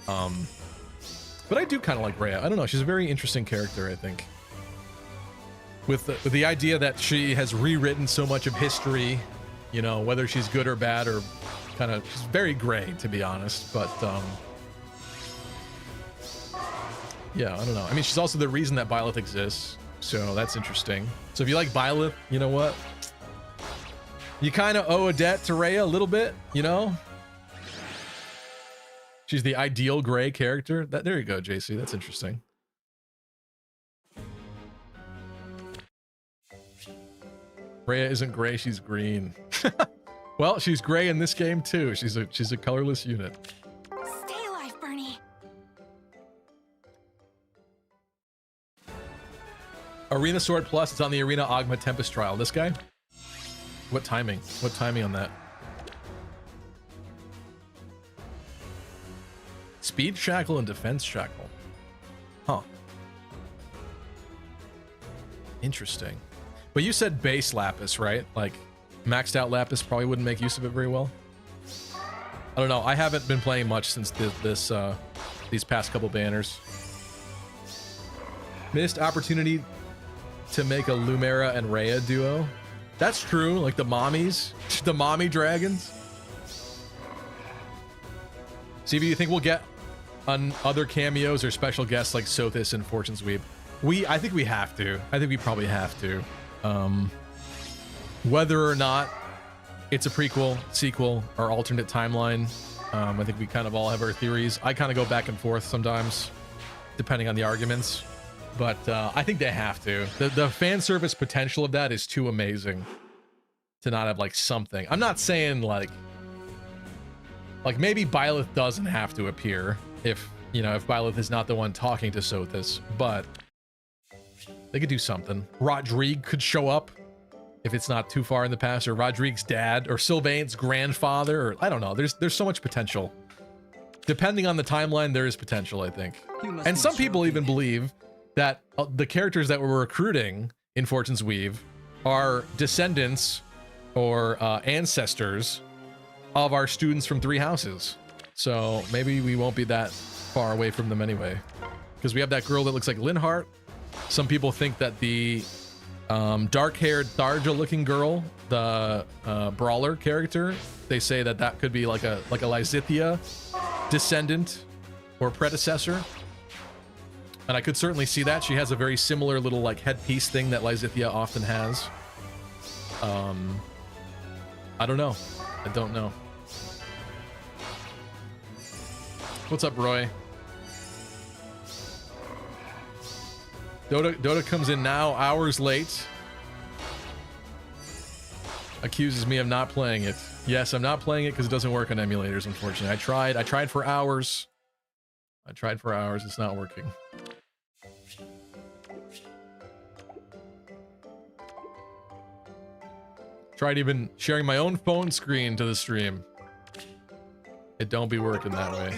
But I do kind of like Rhea. I don't know. She's a very interesting character, I think. With the idea that she has rewritten so much of history, you know, whether she's good or bad or kind of, she's very gray, to be honest. But, yeah, I don't know. I mean, she's also the reason that Byleth exists, so that's interesting. So if you like Byleth, you know what? You kind of owe a debt to Rhea a little bit, you know? She's the ideal gray character. There you go, JC. That's interesting. Rhea isn't gray, she's green. Well, she's gray in this game too. She's a colorless unit. Stay alive, Bernie. Arena Sword Plus, it's on the Arena Ogma Tempest trial. This guy? What timing? What timing on that? Speed Shackle and Defense Shackle. Huh. Interesting. But you said base Lapis, right? Like, maxed out Lapis probably wouldn't make use of it very well. I don't know. I haven't been playing much since these past couple banners. Missed opportunity to make a Lumera and Rhea duo. That's true. Like the mommies, the mommy dragons. CV, do you think we'll get on other cameos or special guests like Sothis and Fortune's Weave? I think we have to. I think we probably have to. Whether or not it's a prequel, sequel, or alternate timeline, I think we kind of all have our theories. I kind of go back and forth sometimes, depending on the arguments. But I think they have to. The fan service potential of that is too amazing to not have like something. I'm not saying like maybe Byleth doesn't have to appear if Byleth is not the one talking to Sothis, but they could do something. Rodrigue could show up if it's not too far in the past, or Rodrigue's dad, or Sylvain's grandfather, or I don't know. There's so much potential. Depending on the timeline, there is potential, I think. And some people even believe that the characters that we're recruiting in Fortune's Weave are descendants or ancestors of our students from Three Houses. So maybe we won't be that far away from them anyway. Because we have that girl that looks like Linhart. Some people think that the dark-haired Tharja-looking girl, the brawler character, they say that could be like a Lysithia descendant or predecessor. And I could certainly see that. She has a very similar little like headpiece thing that Lysithia often has. I don't know. I don't know. What's up, Roy? Dota comes in now, hours late. Accuses me of not playing it. Yes, I'm not playing it because it doesn't work on emulators, unfortunately. I tried for hours. It's not working. Tried even sharing my own phone screen to the stream. It don't be working that way.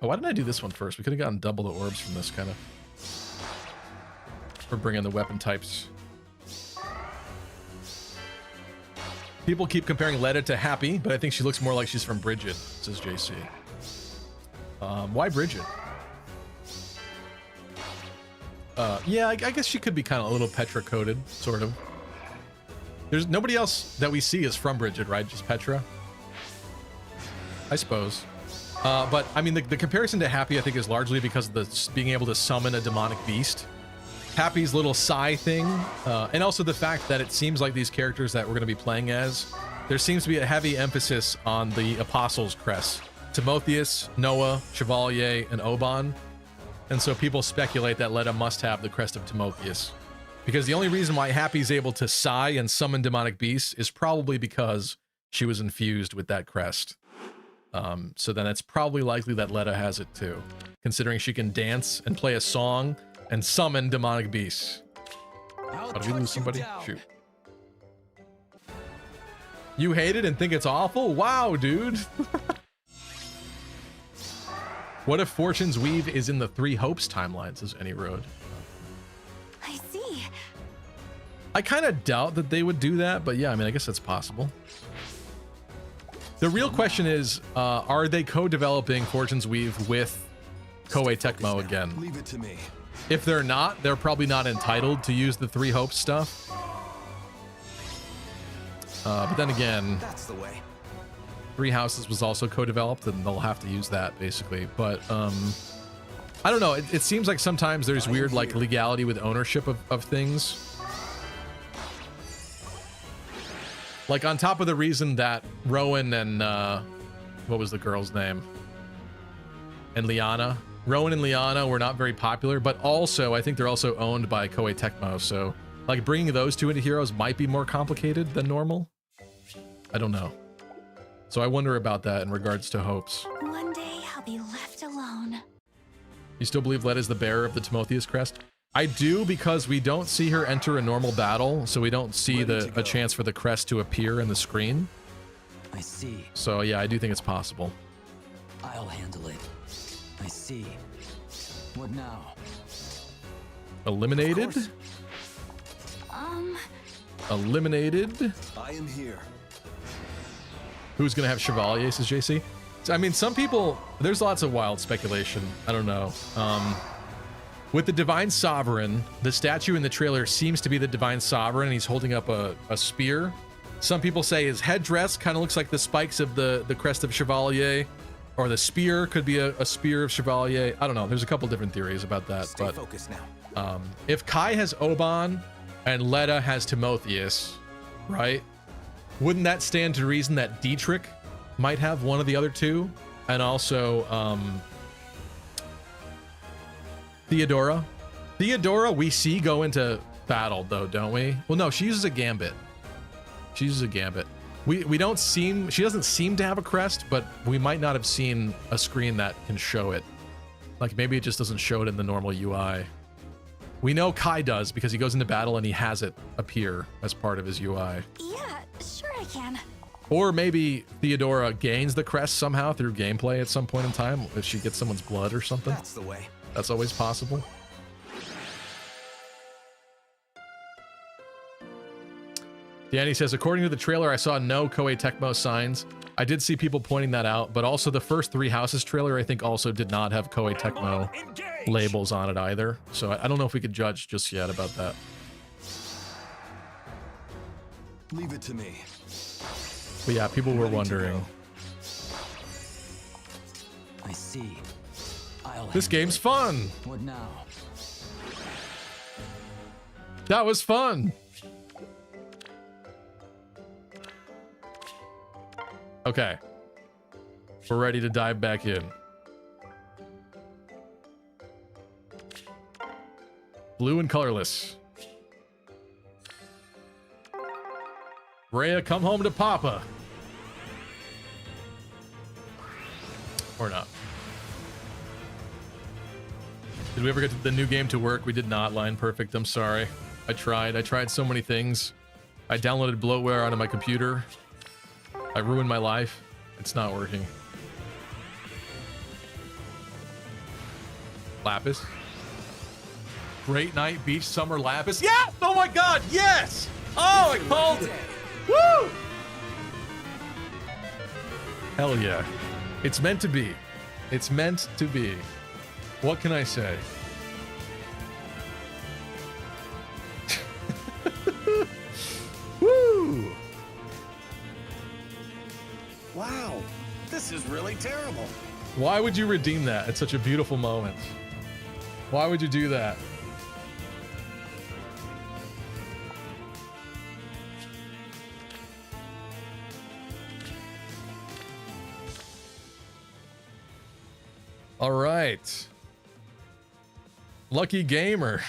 Oh, why didn't I do this one first? We could have gotten double the orbs from this, kind of. For bringing the weapon types. People keep comparing Letta to Happy, but I think she looks more like she's from Bridget, says JC. Why Bridget? Yeah, I guess she could be kind of a little Petra-coded, sort of. There's nobody else that we see is from Bridget, right? Just Petra? I suppose. But, I mean, the comparison to Happy, I think, is largely because of the being able to summon a demonic beast. Happy's little sigh thing, and also the fact that it seems like these characters that we're going to be playing as, there seems to be a heavy emphasis on the Apostles' crests. Timotheus, Noah, Chevalier, and Oban. And so people speculate that Letta must have the crest of Timotheus. Because the only reason why Happy's able to sigh and summon demonic beasts is probably because she was infused with that crest. So then it's probably likely that Letta has it too, considering she can dance and play a song and summon demonic beasts. Oh, did we lose somebody? Shoot. You hate it and think it's awful? Wow, dude. What if Fortune's Weave is in the Three Hopes timeline, says Any Road? I see. I kind of doubt that they would do that, but yeah, I mean, I guess that's possible. The real question is, are they co-developing Fortune's Weave with Koei Tecmo again? Leave it to me. If they're not, they're probably not entitled to use the Three Hopes stuff. But then again, that's the way. Three Houses was also co-developed, and they'll have to use that basically. But I don't know. It seems like sometimes there's weird like legality with ownership of things. Like, on top of the reason that Rowan and, what was the girl's name? And Liana. Rowan and Liana were not very popular, but also, I think they're also owned by Koei Tecmo, so, like, bringing those two into Heroes might be more complicated than normal. I don't know. So I wonder about that in regards to hopes. One day I'll be left alone. You still believe Led is the bearer of the Timotheus crest? I do, because we don't see her enter a normal battle, so we don't see a chance for the crest to appear in the screen. I see. So yeah, I do think it's possible. I'll handle it. I see. What now? Eliminated? Eliminated? I am here. Who's gonna have Chevalier, says JC? So, I mean, some people, there's lots of wild speculation. I don't know. With the Divine Sovereign, the statue in the trailer seems to be the Divine Sovereign, and he's holding up a spear. Some people say his headdress kind of looks like the spikes of the crest of Chevalier, or the spear could be a spear of Chevalier. I don't know. There's a couple different theories about that. Stay focused now. If Kai has Oban and Leda has Timotheus, right? Wouldn't that stand to reason that Dietrich might have one of the other two? And also, Theodora. Theodora we see go into battle, though, don't we? Well, no, she uses a gambit. She uses a gambit. We don't seem... She doesn't seem to have a crest, but we might not have seen a screen that can show it. Like, maybe it just doesn't show it in the normal UI. We know Kai does, because he goes into battle and he has it appear as part of his UI. Yeah, sure I can. Or maybe Theodora gains the crest somehow through gameplay at some point in time, if she gets someone's blood or something. That's the way. That's always possible. Danny says, according to the trailer, I saw no Koei Tecmo signs. I did see people pointing that out, but also the first Three Houses trailer, I think, also did not have Koei Tecmo labels on it either. So I don't know if we could judge just yet about that. Leave it to me. But yeah, people were wondering. I see. This game's fun. What now? That was fun. Okay. We're ready to dive back in. Blue and colorless. Rhea, come home to Papa. Or not. Did we ever get the new game to work? We did not. Line perfect. I'm sorry. I tried so many things. I downloaded bloatware onto my computer. I ruined my life. It's not working. Lapis. Great night, beach, summer, Lapis. Yeah! Oh my god, yes! Oh, I called it! Woo! Hell yeah. It's meant to be. It's meant to be. What can I say? Woo! Wow, this is really terrible. Why would you redeem that at such a beautiful moment? Why would you do that? All right. Lucky gamer.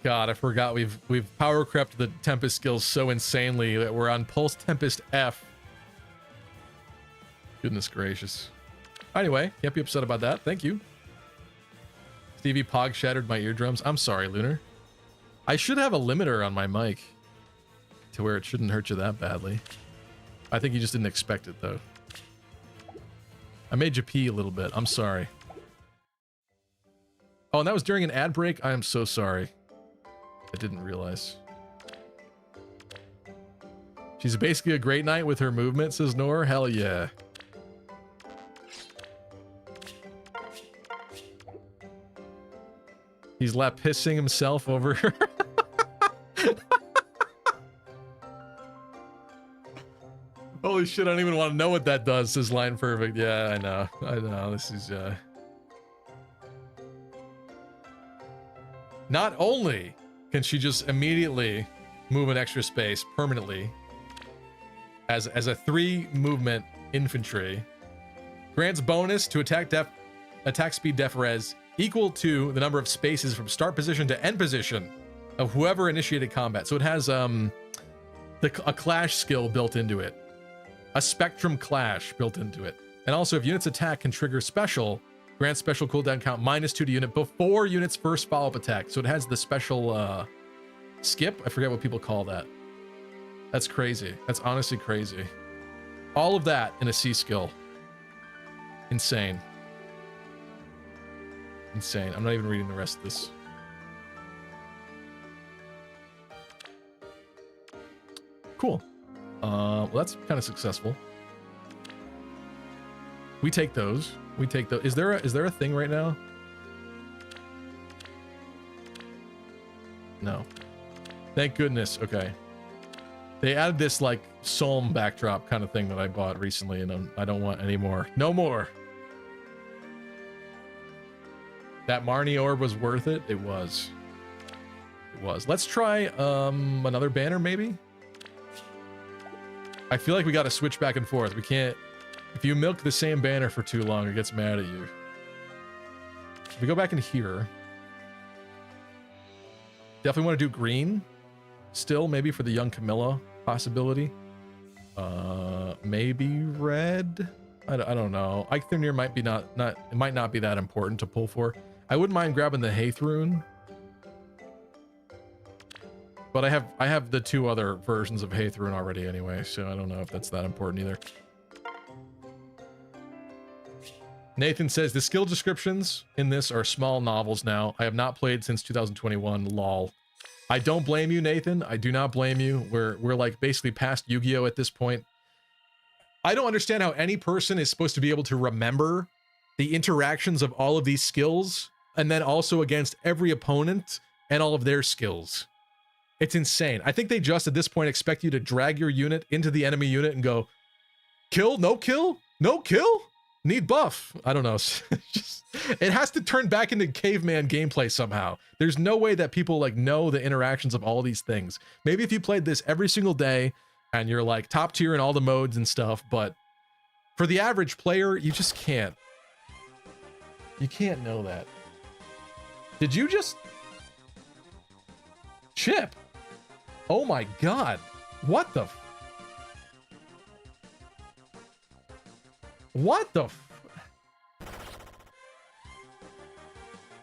God, I forgot we've power crept the Tempest skills so insanely that we're on Pulse Tempest F. Goodness gracious. Anyway, can't be upset about that. Thank you. Stevie Pog shattered my eardrums. I'm sorry, Lunar. I should have a limiter on my mic to where it shouldn't hurt you that badly. I think you just didn't expect it, though. I made you pee a little bit. I'm sorry. Oh, and that was during an ad break? I am so sorry. I didn't realize. She's basically a great night with her movement, says Nor. Hell yeah. He's pissing himself over her. Holy shit, I don't even want to know what that does, says Line Perfect. Yeah, I know. This is, Not only can she just immediately move an extra space permanently as a 3 movement infantry. Grants bonus to attack speed def res equal to the number of spaces from start position to end position of whoever initiated combat. So it has a clash skill built into it, a spectrum clash built into it. And also, if units attack can trigger special, grant special cooldown count -2 to unit before unit's first follow-up attack. So it has the special skip. I forget what people call that. That's crazy. That's honestly crazy. All of that in a C skill. Insane. Insane. I'm not even reading the rest of this. Cool. Well, that's kind of successful. We take those. We take those. Is there a thing right now? No. Thank goodness. Okay. They added this like Psalm backdrop kind of thing that I bought recently, and I don't want any more. No more. That Marnie orb was worth it. It was. It was. Let's try another banner maybe. I feel like we got to switch back and forth. We can't. If you milk the same banner for too long, it gets mad at you. If we go back in here, definitely want to do green. Still, maybe for the young Camilla possibility. Maybe red. I don't know. Eikthrunir might be not. It might not be that important to pull for. I wouldn't mind grabbing the Haythrune. But I have the 2 other versions of Haythrune already anyway, so I don't know if that's that important either. Nathan says, the skill descriptions in this are small novels now. I have not played since 2021, lol. I don't blame you, Nathan. I do not blame you. We're like basically past Yu-Gi-Oh! At this point. I don't understand how any person is supposed to be able to remember the interactions of all of these skills, and then also against every opponent and all of their skills. It's insane. I think they just, at this point, expect you to drag your unit into the enemy unit and go, kill, no kill, no kill, need buff. I don't know. It has to turn back into caveman gameplay somehow. There's no way that people like know the interactions of all these things. Maybe if you played this every single day and you're like top tier in all the modes and stuff, but for the average player, you just can't. You can't know that. Did you just... Chip? Oh my god. What the... What the...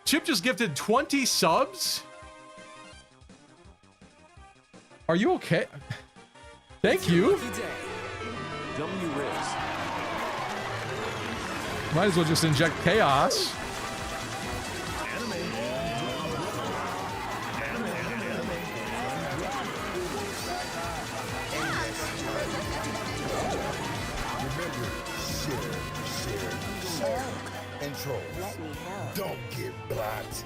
Chip just gifted 20 subs? Are you okay? Thank you. Might as well just inject chaos. Control. Let me help. Don't get blocked.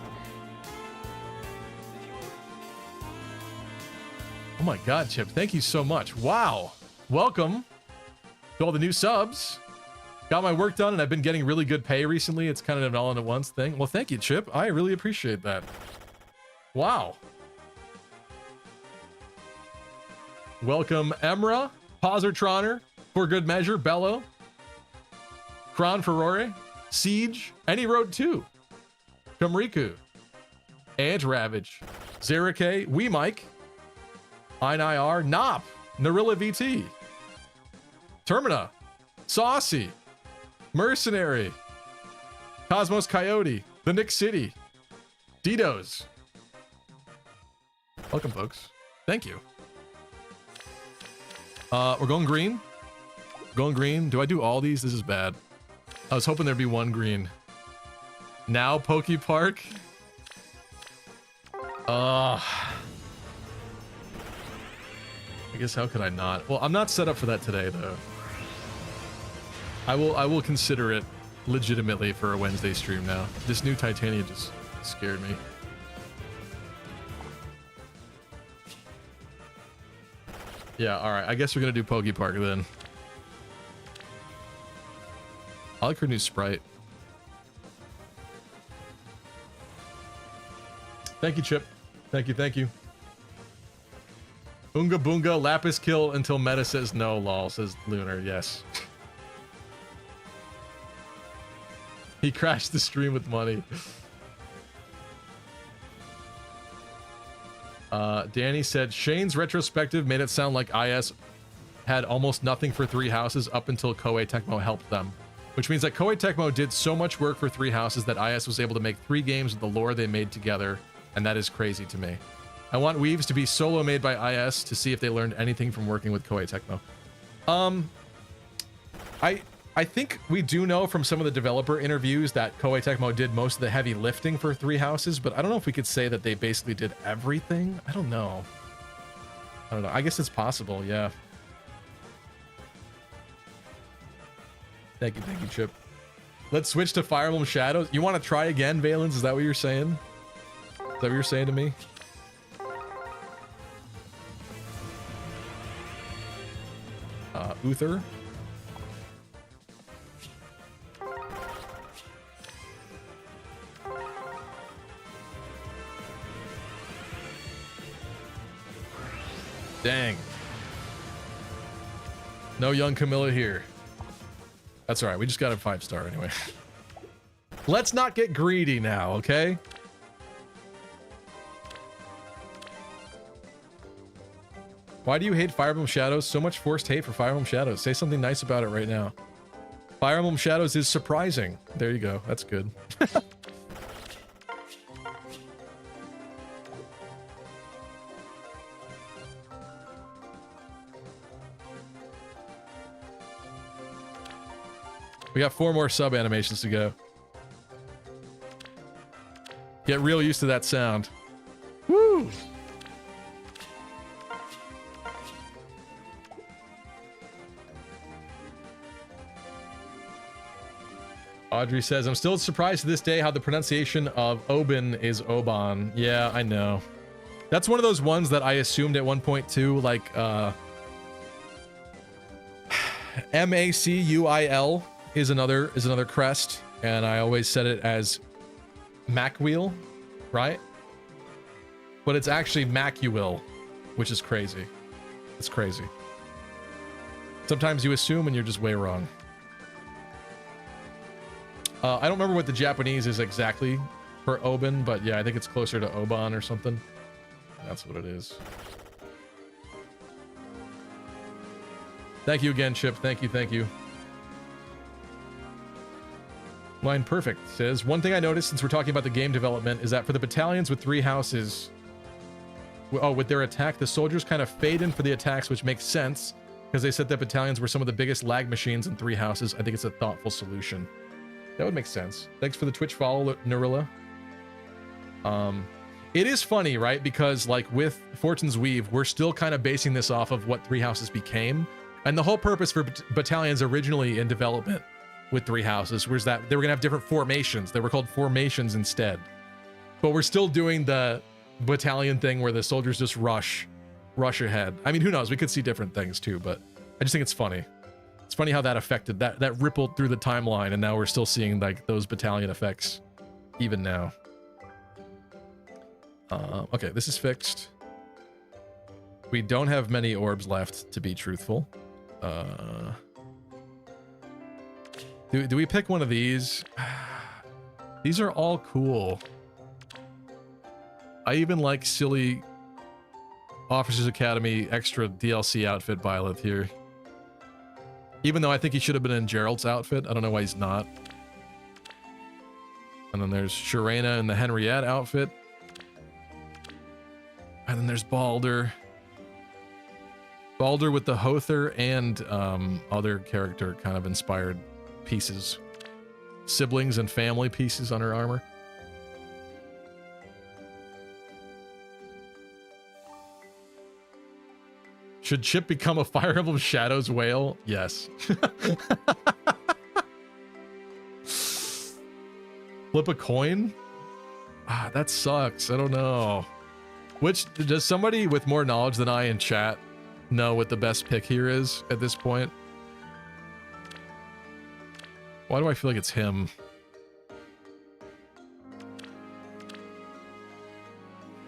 Oh my god, Chip, thank you so much. Wow. Welcome to all the new subs. Got my work done and I've been getting really good pay recently. It's kind of an all-in-at-once thing. Well, thank you, Chip. I really appreciate that. Wow. Welcome, Emra, Positron, For Good Measure, Bello, Kron Ferrore, Siege, Any Road 2, Kumriku, Ant Ravage, Zerike, Wee Mike, INIR, Nop, Narilla VT, Termina, Saucy, Mercenary, Cosmos Coyote, The Nick City, Ditos. Welcome, folks. Thank you. We're going green. Going green. Do I do all these? This is bad. I was hoping there'd be one green. Now Poke Park. I guess how could I not? Well, I'm not set up for that today though. I will consider it legitimately for a Wednesday stream now. This new Titania just scared me. Yeah, alright. I guess we're gonna do Poke Park then. I like her new sprite. Thank you, Chip. Thank you, thank you. Oonga Boonga, Lapis kill until Meta says no, lol, says Lunar, yes. He crashed the stream with money. Danny said, Shane's retrospective made it sound like IS had almost nothing for Three Houses up until Koei Tecmo helped them. Which means that Koei Tecmo did so much work for Three Houses that IS was able to make 3 games with the lore they made together, and that is crazy to me. I want Weaves to be solo made by IS to see if they learned anything from working with Koei Tecmo. I think we do know from some of the developer interviews that Koei Tecmo did most of the heavy lifting for Three Houses, but I don't know if we could say that they basically did everything. I don't know. I guess it's possible, yeah. Thank you, Chip. Let's switch to Fire Emblem Shadows. You want to try again, Valens? Is that what you're saying? Is that what you're saying to me? Uther. Dang. No young Camilla here. That's all right. We just got a 5-star anyway. Let's not get greedy now, okay? Why do you hate Fire Emblem Shadows? So much forced hate for Fire Emblem Shadows. Say something nice about it right now. Fire Emblem Shadows is surprising. There you go. That's good. We got 4 more sub animations to go. Get real used to that sound. Woo! Audrey says, I'm still surprised to this day how the pronunciation of Oban is Oban. Yeah, I know. That's one of those ones that I assumed at one point too, like Macuil is another crest, and I always said it as Macwheel, right? But it's actually Macuil, which is crazy. It's crazy. Sometimes you assume and you're just way wrong. I don't remember what the Japanese is exactly for Oban, but yeah, I think it's closer to Oban or something. That's what it is. Thank you again, Chip. Thank you. Line Perfect says, one thing I noticed since we're talking about the game development is that for the battalions with 3 houses, with their attack, the soldiers kind of fade in for the attacks, which makes sense because they said that battalions were some of the biggest lag machines in 3 houses. I think it's a thoughtful solution. That would make sense. Thanks for the Twitch follow, Narilla. It is funny, right? Because like with Fortune's Weave, we're still kind of basing this off of what 3 houses became. And the whole purpose for battalions originally in development with 3 houses was that they were gonna have different formations. They were called formations instead. But we're still doing the battalion thing where the soldiers just rush ahead. I mean, who knows? We could see different things too, but I just think it's funny. It's funny how that affected, that rippled through the timeline, and now we're still seeing like those battalion effects even now. Okay, this is fixed. We don't have many orbs left, to be truthful. Do we pick one of these? These are all cool. I even like silly Officers Academy extra DLC outfit Byleth here. Even though I think he should have been in Gerald's outfit. I don't know why he's not. And then there's Sharena in the Henriette outfit. And then there's Balder. Balder with the Hother and other character kind of inspired pieces. Siblings and family pieces on her armor. Should Chip become a Fire Emblem Shadows whale? Yes. Flip a coin? Ah, that sucks. I don't know. Which, does somebody with more knowledge than I in chat know what the best pick here is at this point? Why do I feel like it's him?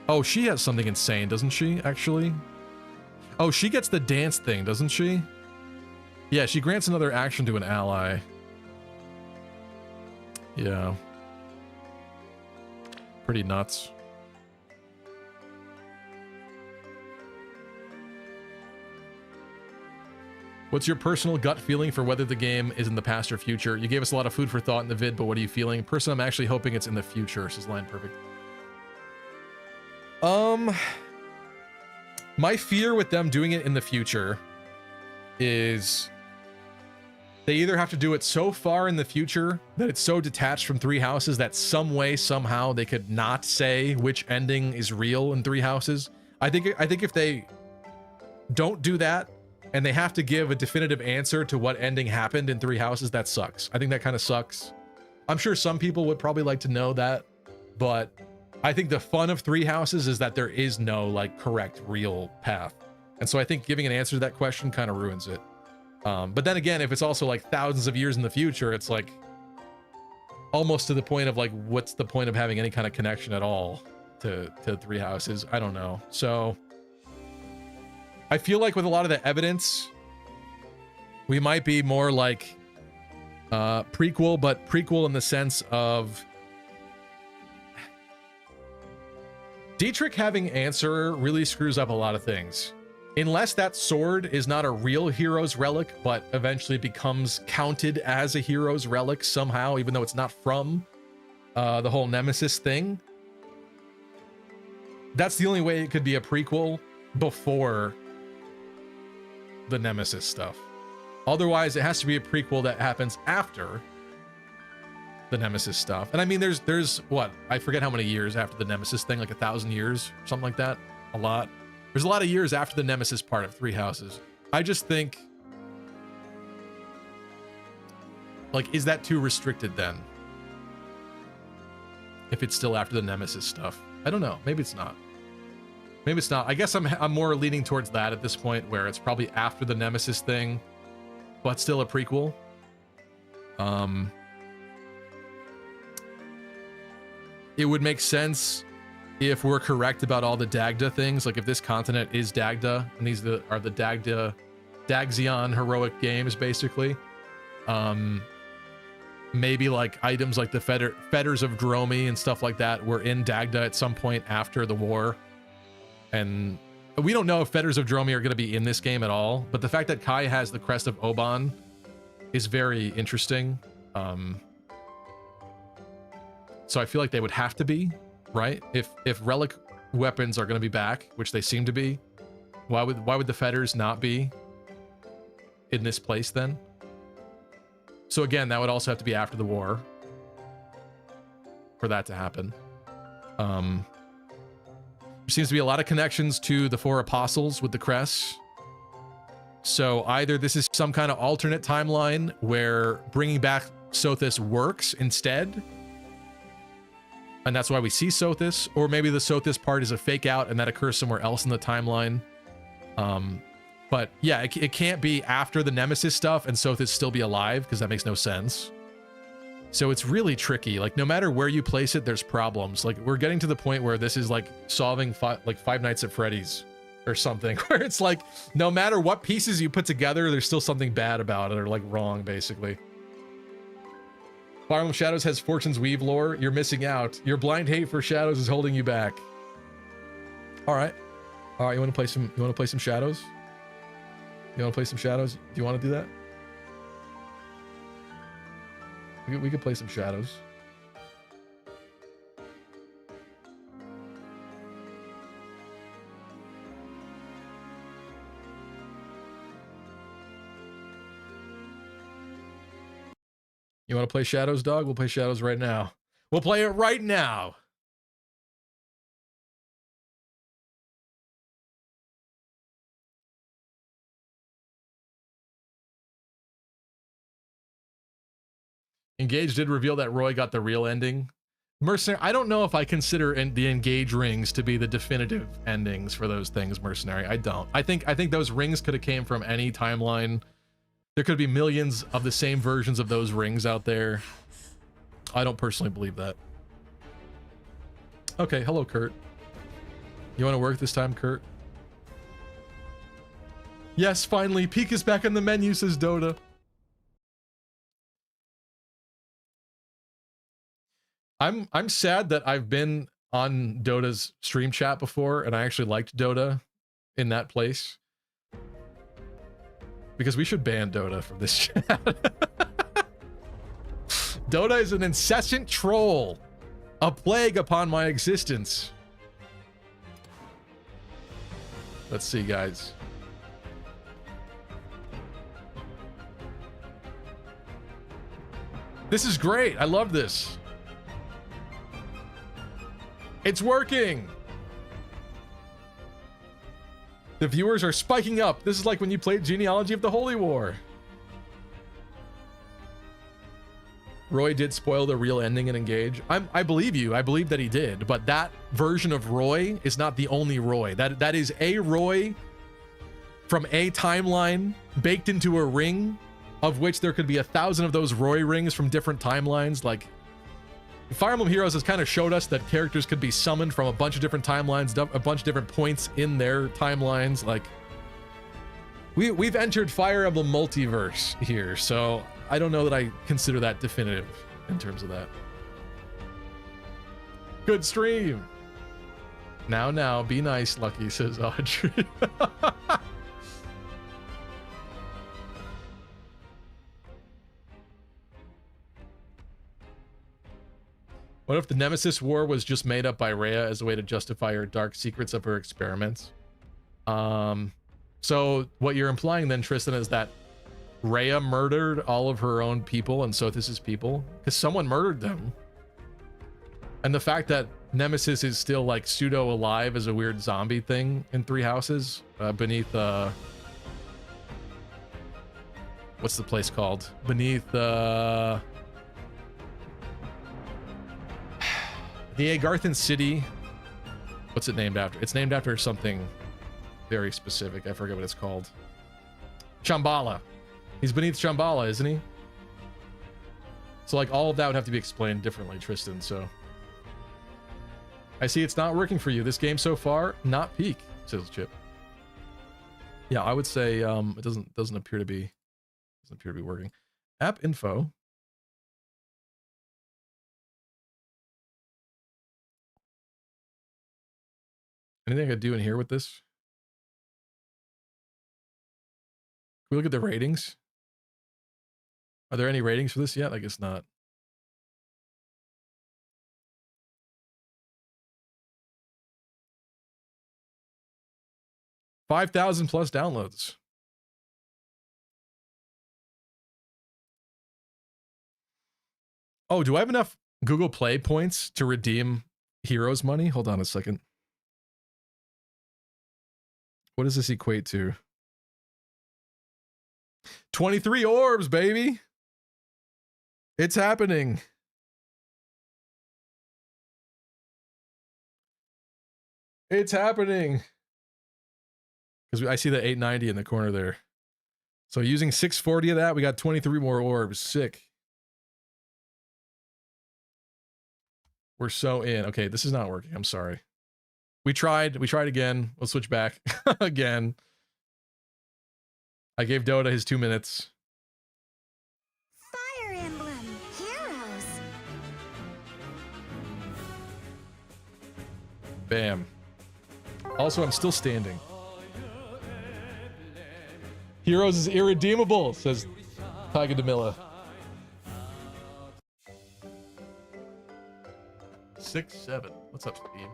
Oh, she has something insane, doesn't she, actually? Oh, she gets the dance thing, doesn't she? Yeah, she grants another action to an ally. Yeah. Pretty nuts. What's your personal gut feeling for whether the game is in the past or future? You gave us a lot of food for thought in the vid, but what are you feeling? Personally, I'm actually hoping it's in the future, says Line Perfect. My fear with them doing it in the future is they either have to do it so far in the future that it's so detached from Three Houses that some way, somehow they could not say which ending is real in Three Houses. I think if they don't do that and they have to give a definitive answer to what ending happened in Three Houses, that sucks. I think that kind of sucks. I'm sure some people would probably like to know that, but I think the fun of Three Houses is that there is no like correct real path. And so I think giving an answer to that question kind of ruins it. But then again, if it's also like thousands of years in the future, it's like almost to the point of like, what's the point of having any kind of connection at all to Three Houses? I don't know. So I feel like with a lot of the evidence, we might be more like prequel, but prequel in the sense of Dietrich having answer really screws up a lot of things. Unless that sword is not a real hero's relic, but eventually becomes counted as a hero's relic somehow, even though it's not from the whole Nemesis thing. That's the only way it could be a prequel before the Nemesis stuff. Otherwise, it has to be a prequel that happens after the Nemesis stuff. And I mean, there's what? I forget how many years after the Nemesis thing, like 1,000 years, something like that. A lot. There's a lot of years after the Nemesis part of Three Houses. I just think, like, is that too restricted then? If it's still after the Nemesis stuff. I don't know. Maybe it's not. Maybe it's not. I guess I'm more leaning towards that at this point, where it's probably after the Nemesis thing, but still a prequel. It would make sense if we're correct about all the Dagda things, like if this continent is Dagda, and these are the Dagzion heroic games, basically. Maybe like items like the Fetters of Dromi and stuff like that were in Dagda at some point after the war. And we don't know if Fetters of Dromi are going to be in this game at all, but the fact that Kai has the Crest of Oban is very interesting. So I feel like they would have to be, right? If relic weapons are going to be back, which they seem to be, why would the Fetters not be in this place then? So again, that would also have to be after the war for that to happen. There seems to be a lot of connections to the Four Apostles with the crests. So either this is some kind of alternate timeline where bringing back Sothis works instead, and that's why we see Sothis, or maybe the Sothis part is a fake out and that occurs somewhere else in the timeline. But yeah, it can't be after the Nemesis stuff and Sothis still be alive, because that makes no sense. So it's really tricky. Like, no matter where you place it, there's problems. Like, we're getting to the point where this is like solving Five Nights at Freddy's or something, where it's like, no matter what pieces you put together, there's still something bad about it, or like wrong, basically. Fire Emblem Shadows has Fortune's Weave lore. You're missing out. Your blind hate for Shadows is holding you back. All right. All right, you want to play some Shadows? You want to play some Shadows? Do you want to do that? We could play some Shadows. You want to play Shadows, dog? We'll play Shadows right now. We'll play it right now. Engage did reveal that Roy got the real ending. Mercenary, I don't know if I consider the Engage rings to be the definitive endings for those things, Mercenary. I don't. I think those rings could have came from any timeline. There could be millions of the same versions of those rings out there. I don't personally believe that. Okay, hello, Kurt. You want to work this time, Kurt? Yes, finally, Peak is back on the menu, says Dota. I'm sad that I've been on Dota's stream chat before, and I actually liked Dota in that place. Because we should ban Dota from this chat. Dota is an incessant troll. A plague upon my existence. Let's see, guys. This is great. I love this. It's working. The viewers are spiking up. This is like when you played Genealogy of the Holy War. Roy did spoil the real ending in Engage. I believe you. I believe that he did. But that version of Roy is not the only Roy. That is a Roy from a timeline baked into a ring, of which there could be 1,000 of those Roy rings from different timelines. Like, Fire Emblem Heroes has kind of showed us that characters could be summoned from a bunch of different timelines, a bunch of different points in their timelines. Like, we've entered Fire Emblem multiverse here, so I don't know that I consider that definitive in terms of that. Good stream. Now, be nice, Lucky, says Audrey. What if the Nemesis War was just made up by Rhea as a way to justify her dark secrets of her experiments? So what you're implying then, Tristan, is that Rhea murdered all of her own people, and so this is people? Because someone murdered them. And the fact that Nemesis is still, like, pseudo-alive as a weird zombie thing in Three Houses, beneath, what's the place called? Beneath, the Agarthan City. What's it named after? It's named after something very specific. I forget what it's called. Shambhala. He's beneath Shambhala, isn't he? So, like, all of that would have to be explained differently, Tristan, so. I see it's not working for you. This game so far, not peak, says Chip. Yeah, I would say it doesn't appear to be working. App info. Anything I could do in here with this? Can we look at the ratings? Are there any ratings for this yet? I guess not. $5,000 plus downloads. Oh, do I have enough Google Play points to redeem Heroes money? Hold on a second. What does this equate to? 23 orbs, baby. It's happening. It's happening. Because I see the 890 in the corner there. So using 640 of that, we got 23 more orbs. Sick. We're so in. Okay, this is not working. I'm sorry. We tried again. We'll switch back again. I gave Dota his 2 minutes. Fire Emblem Heroes. Bam. Also, I'm still standing. Heroes is irredeemable, says Tyga DeMilla. 6-7. What's up, Steve?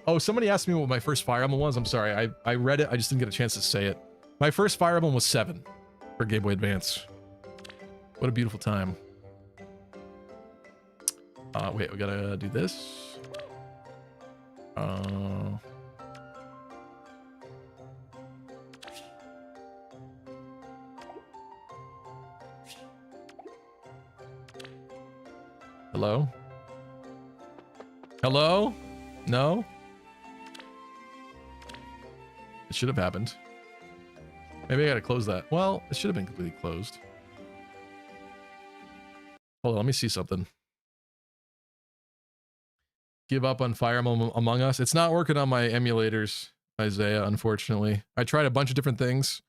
Oh, somebody asked me what my first Fire Emblem was. I'm sorry. I read it. I just didn't get a chance to say it. My first Fire Emblem was 7 for Game Boy Advance. What a beautiful time. Wait, we gotta do this. Hello? Hello? No? It should have happened. Maybe I gotta close that. Well, it should have been completely closed. Hold on, let me see something. Give up on Fire Emblem Among Us. It's not working on my emulators. Isaiah, unfortunately. I tried a bunch of different things.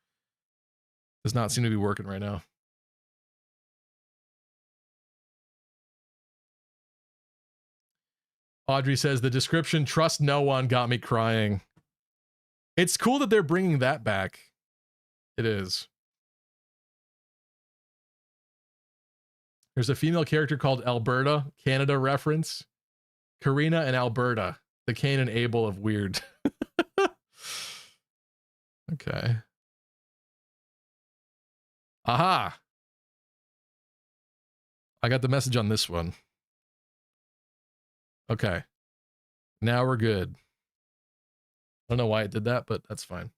Does not seem to be working right now. Audrey says, the description, trust no one, got me crying. It's cool that they're bringing that back. It is. There's a female character called Alberta, Canada reference. Karina and Alberta, the Cain and Abel of weird. Okay. Aha! I got the message on this one. Okay. Now we're good. I don't know why it did that, but that's fine.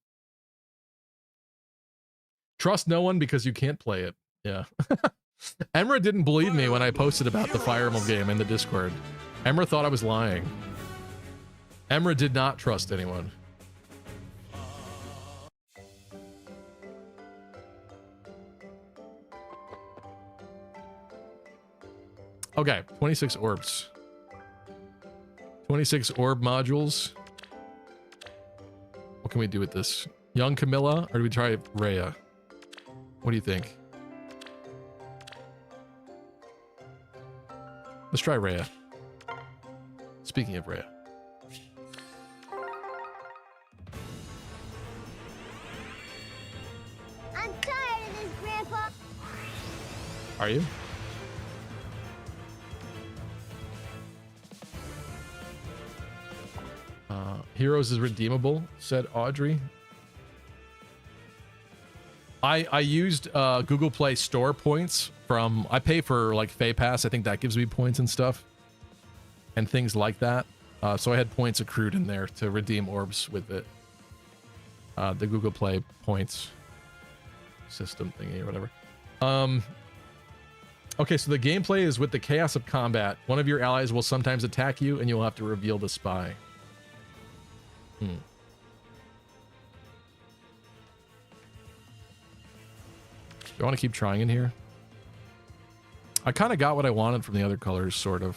Trust no one because you can't play it. Yeah. Emra didn't believe me when I posted about the Fire Emblem game in the Discord. Emra thought I was lying. Emra did not trust anyone. Okay, 26 orbs. 26 orb modules. What can we do with this? Young Camilla, or do we try Rhea? What do you think? Let's try Rhea. Speaking of Rhea. I'm tired of this, Grandpa. Are you? Heroes is redeemable, said Audrey. I used Google Play Store points from... I pay for, like, Fay Pass. I think that gives me points and stuff. And things like that. So I had points accrued in there to redeem orbs with it. The Google Play points system thingy or whatever. Okay, so the gameplay is with the chaos of combat. One of your allies will sometimes attack you, and you'll have to reveal the spy. Do I want to keep trying in here? I kind of got what I wanted from the other colors, sort of.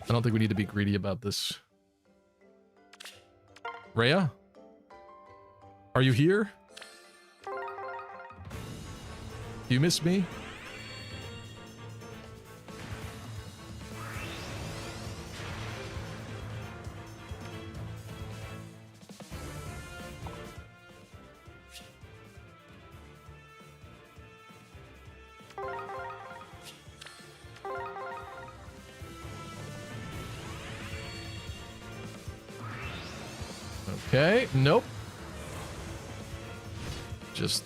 I don't think we need to be greedy about this. Rhea? Are you here? Do you miss me? Okay, nope. Just...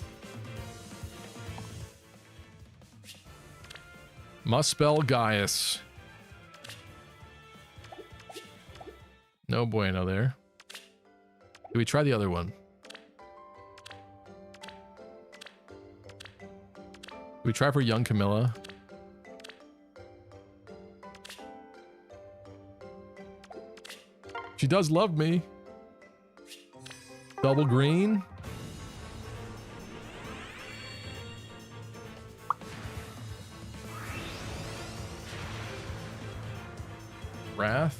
must spell Gaius. No bueno there. Do we try the other one? Do we try for young Camilla? She does love me. Double green. Wrath.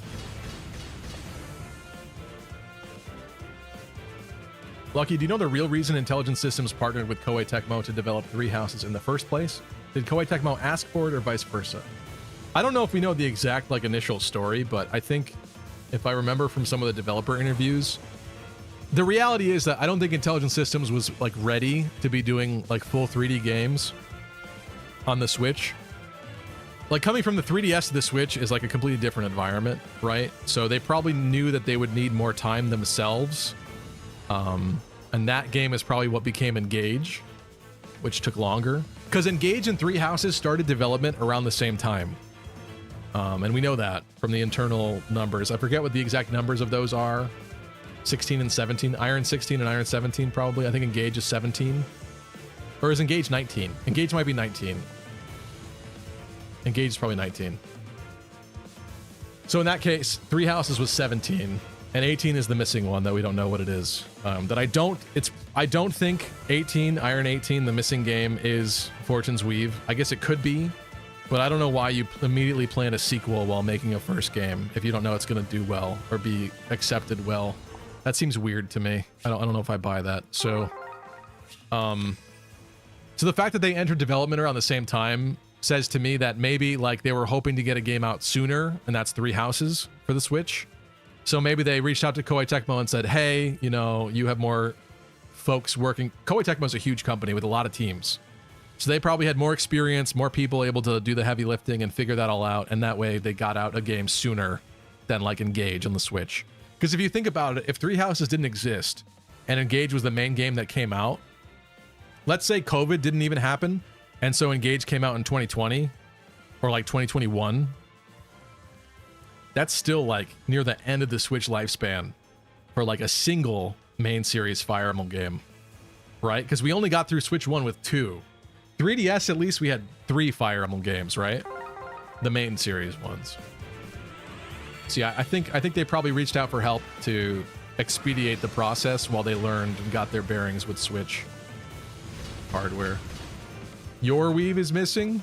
Lucky, do you know the real reason Intelligent Systems partnered with Koei Tecmo to develop Three Houses in the first place? Did Koei Tecmo ask for it or vice versa? I don't know if we know the exact like initial story, but I think if I remember from some of the developer interviews, the reality is that I don't think Intelligent Systems was like ready to be doing like full 3D games on the Switch. Like coming from the 3DS to the Switch is like a completely different environment, right? So they probably knew that they would need more time themselves. And that game is probably what became Engage, which took longer. Because Engage and Three Houses started development around the same time. And we know that from the internal numbers. I forget what the exact numbers of those are. 16 and 17. Iron 16 and Iron 17 probably. I think Engage is 17. Or is Engage 19? Engage might be 19. Engage is probably 19. So in that case, Three Houses was 17. And 18 is the missing one that we don't know what it is. I don't think 18, Iron 18, the missing game, is Fortune's Weave. I guess it could be, but I don't know why you immediately plan a sequel while making a first game if you don't know it's going to do well or be accepted well. That seems weird to me. I don't know if I buy that. So, so the fact that they entered development around the same time says to me that maybe like they were hoping to get a game out sooner, and that's Three Houses for the Switch. So maybe they reached out to Koei Tecmo and said, hey, you know, you have more folks working. Koei Tecmo is a huge company with a lot of teams. So they probably had more experience, more people able to do the heavy lifting and figure that all out. And that way they got out a game sooner than like Engage on the Switch. Because if you think about it, if Three Houses didn't exist and Engage was the main game that came out, let's say COVID didn't even happen, and so Engage came out in 2020 or like 2021, that's still like near the end of the Switch lifespan for like a single main series Fire Emblem game, right? Because we only got through Switch 1 with 2. 3DS, at least we had 3 Fire Emblem games, right? The main series ones. So yeah, I think they probably reached out for help to expedite the process while they learned and got their bearings with Switch hardware. Your weave is missing?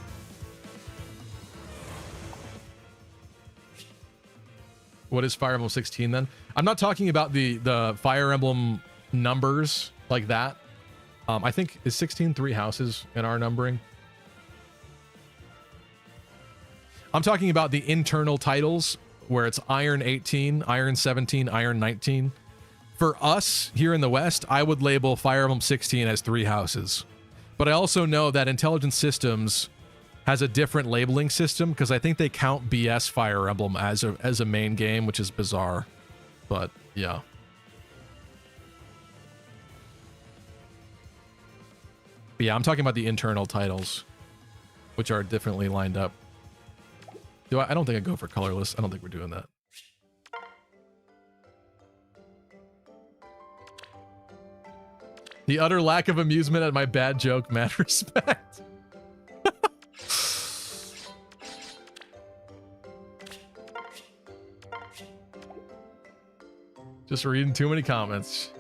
What is Fire Emblem 16 then? I'm not talking about the Fire Emblem numbers like that. I think is 16 Three Houses in our numbering. I'm talking about the internal titles where it's Iron 18, Iron 17, Iron 19. For us here in the West, I would label Fire Emblem 16 as Three Houses. But I also know that Intelligent Systems has a different labeling system because I think they count BS Fire Emblem as a main game, which is bizarre. But yeah. But yeah, I'm talking about the internal titles, which are differently lined up. I don't think I go for colorless. I don't think we're doing that. The utter lack of amusement at my bad joke, mad respect. Just reading too many comments.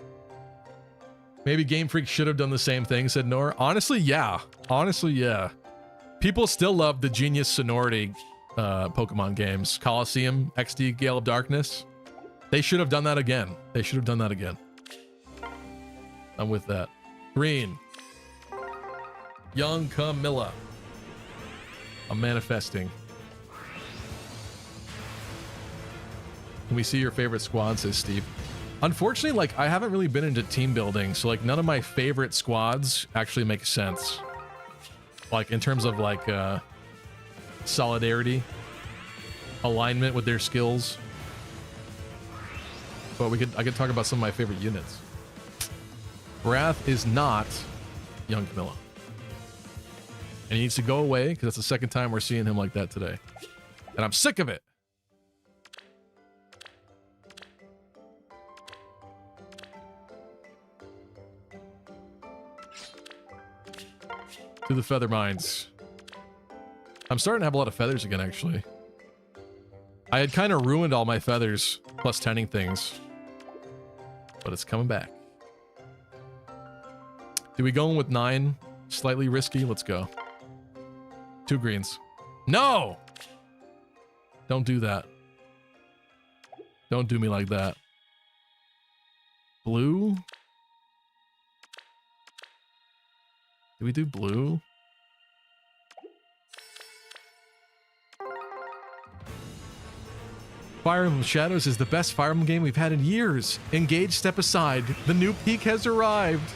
Maybe Game Freak should have done the same thing, said Nor. Honestly, yeah. Honestly, yeah. People still love the Genius Sonority Pokemon games. Coliseum, XD, Gale of Darkness. They should have done that again. They should have done that again. I'm with that. Green. Young Camilla. I'm manifesting. Can we see your favorite squad, says Steve. Unfortunately, like, I haven't really been into team building, so, like, none of my favorite squads actually make sense. Like, in terms of, like, solidarity, alignment with their skills. But I could talk about some of my favorite units. Wrath is not young Camilla. And he needs to go away, because that's the second time we're seeing him like that today. And I'm sick of it. To the feather mines. I'm starting to have a lot of feathers again, actually. I had kind of ruined all my feathers plus 10ing things, but it's coming back. Do we go in with 9? Slightly risky. Let's go. 2 greens. No! Don't do that. Don't do me like that. Blue? Did we do blue? Fire Emblem Shadows is the best Fire Emblem game we've had in years. Engage, step aside. The new peak has arrived.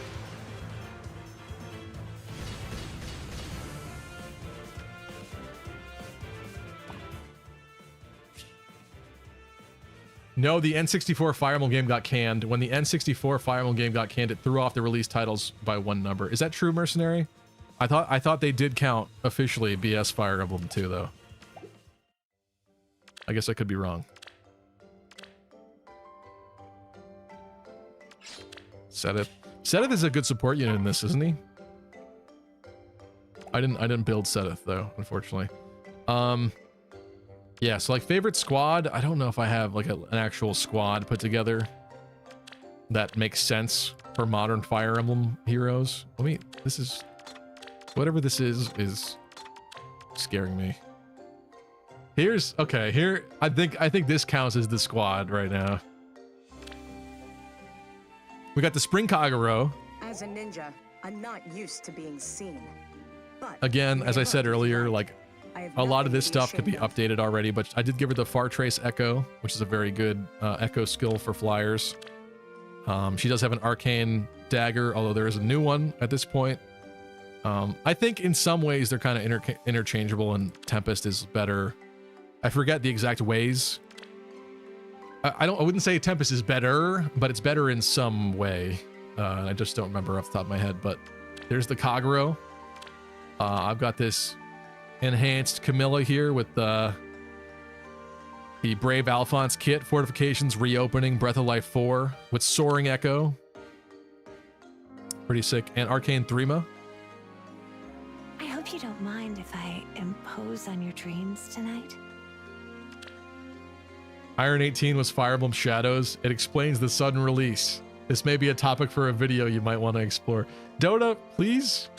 No, the N64 Fire Emblem game got canned. When the N64 Fire Emblem game got canned, it threw off the release titles by 1 number. Is that true, Mercenary? I thought they did count officially BS Fire Emblem too, though. I guess I could be wrong. Sedith. Sedith is a good support unit in this, isn't he? I didn't build Sedith though, unfortunately. Yeah, so like favorite squad, I don't know if I have like an actual squad put together that makes sense for modern Fire Emblem heroes. This is, whatever this is scaring me. I think this counts as the squad right now. We got the Spring Kagero. As a ninja, I'm not used to being seen. But Again, as I said earlier, like a lot of this stuff could be ashamed updated already, but I did give her the Far Trace Echo, which is a very good Echo skill for flyers. She does have an Arcane Dagger, although there is a new one at this point. I think in some ways they're kind of interchangeable, and Tempest is better. I forget the exact ways. I wouldn't say Tempest is better, but it's better in some way. I just don't remember off the top of my head, but there's the Kagero. I've got this enhanced Camilla here with the Brave Alphonse kit, Fortifications, Reopening, Breath of Life 4 with Soaring Echo. Pretty sick. And Arcane Thrima. I hope you don't mind if I impose on your dreams tonight. Iron 18 was Fire Emblem Shadows. It explains the sudden release. This may be a topic for a video you might want to explore. Dota, please.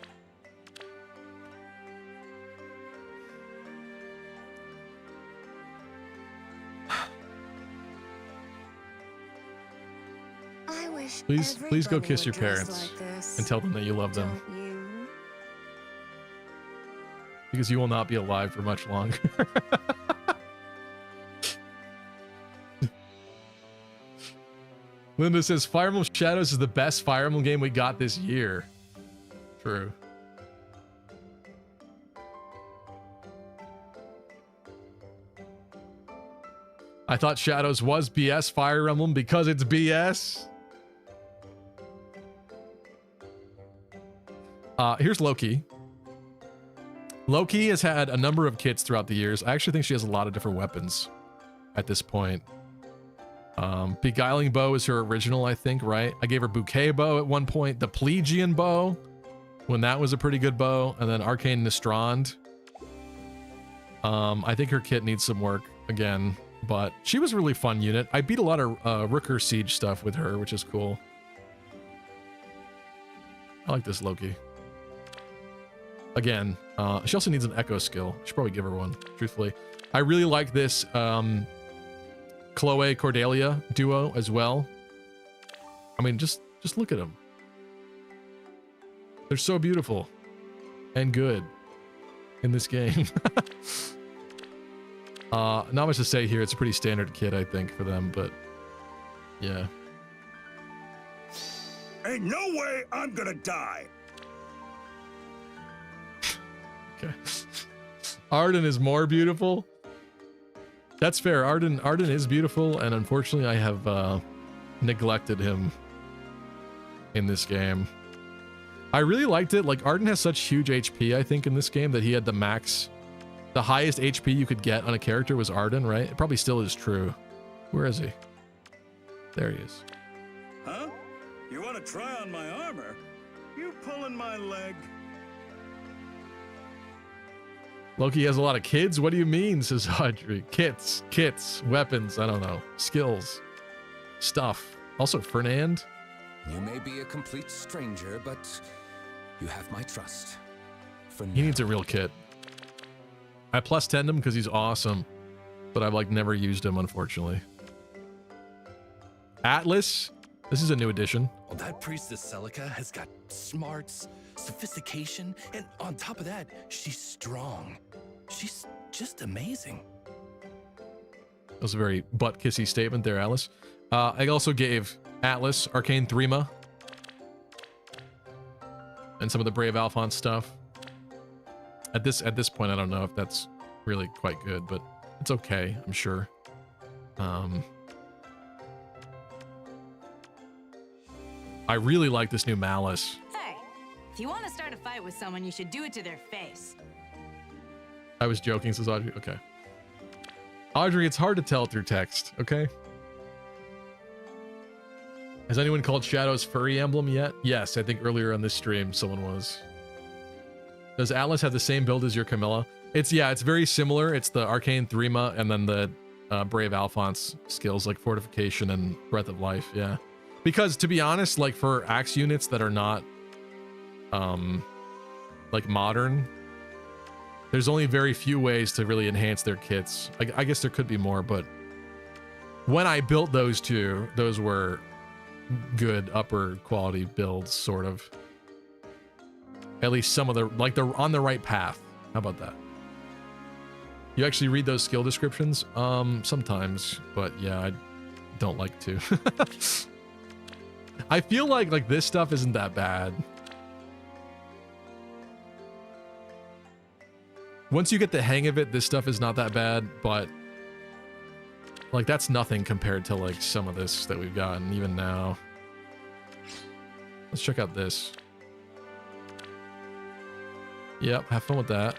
I wish Please go kiss your everybody would dress parents like this, and tell them that you love them. don't you? Because you will not be alive for much longer. Linda says Fire Emblem Shadows is the best Fire Emblem game we got this year. True. I thought Shadows was BS Fire Emblem because it's BS. Here's Loki. Loki has had a number of kits throughout the years. I actually think she has a lot of different weapons at this point. Beguiling Bow is her original, I think, right? I gave her Bouquet Bow at one point. The Plegian Bow, when that was a pretty good bow. And then Arcane Nistrand. I think her kit needs some work again, but she was a really fun unit. I beat a lot of Rooker Siege stuff with her, which is cool. I like this Loki. Again, she also needs an Echo skill. Should probably give her one, truthfully. I really like this Chloe Cordelia duo as well. I mean, just look at them. They're so beautiful and good in this game. Not much to say here. It's a pretty standard kit, I think, for them, but yeah. Ain't no way I'm gonna die. Okay. Arden is more beautiful. That's fair. Arden is beautiful, and unfortunately I have neglected him in this game. I really liked it. Like, Arden has such huge HP, I think, in this game, that he had the highest HP you could get on a character was Arden, right? It probably still is true. Where is he? There he is. Huh? You want to try on my armor? You pulling my leg? Loki has a lot of kids? What do you mean, says Audrey? Kits, weapons, I don't know. Skills. Stuff. Also, Fernand. You may be a complete stranger, but you have my trust. He needs a real kit. I plus 10'd him because he's awesome, but I've like never used him, unfortunately. Atlas. This is a new addition. Well, that priestess Celica has got smarts, sophistication, and on top of that, she's strong. She's just amazing. That was a very butt-kissy statement there, Alice. I also gave Atlas Arcane Thrima and some of the Brave Alphonse stuff. At this point, I don't know if that's really quite good, but it's okay, I'm sure. I really like this new Malice. Hey, if you want to start a fight with someone, you should do it to their face. I was joking, says Audrey. Okay. Audrey, it's hard to tell through text, okay? Has anyone called Shadows Furry Emblem yet? Yes, I think earlier on this stream someone was. Does Atlas have the same build as your Camilla? It's very similar. It's the Arcane Thrima and then the Brave Alphonse skills like Fortification and Breath of Life, yeah. Because to be honest, like for axe units that are not like modern, there's only very few ways to really enhance their kits. I guess there could be more, but when I built those two, those were good upper quality builds, sort of. At least some of the, like, they're on the right path. How about that? You actually read those skill descriptions? Sometimes, but yeah, I don't like to. I feel like this stuff isn't that bad. Once you get the hang of it, this stuff is not that bad, but like that's nothing compared to like some of this that we've gotten even now. Let's check out this. Yep, have fun with that.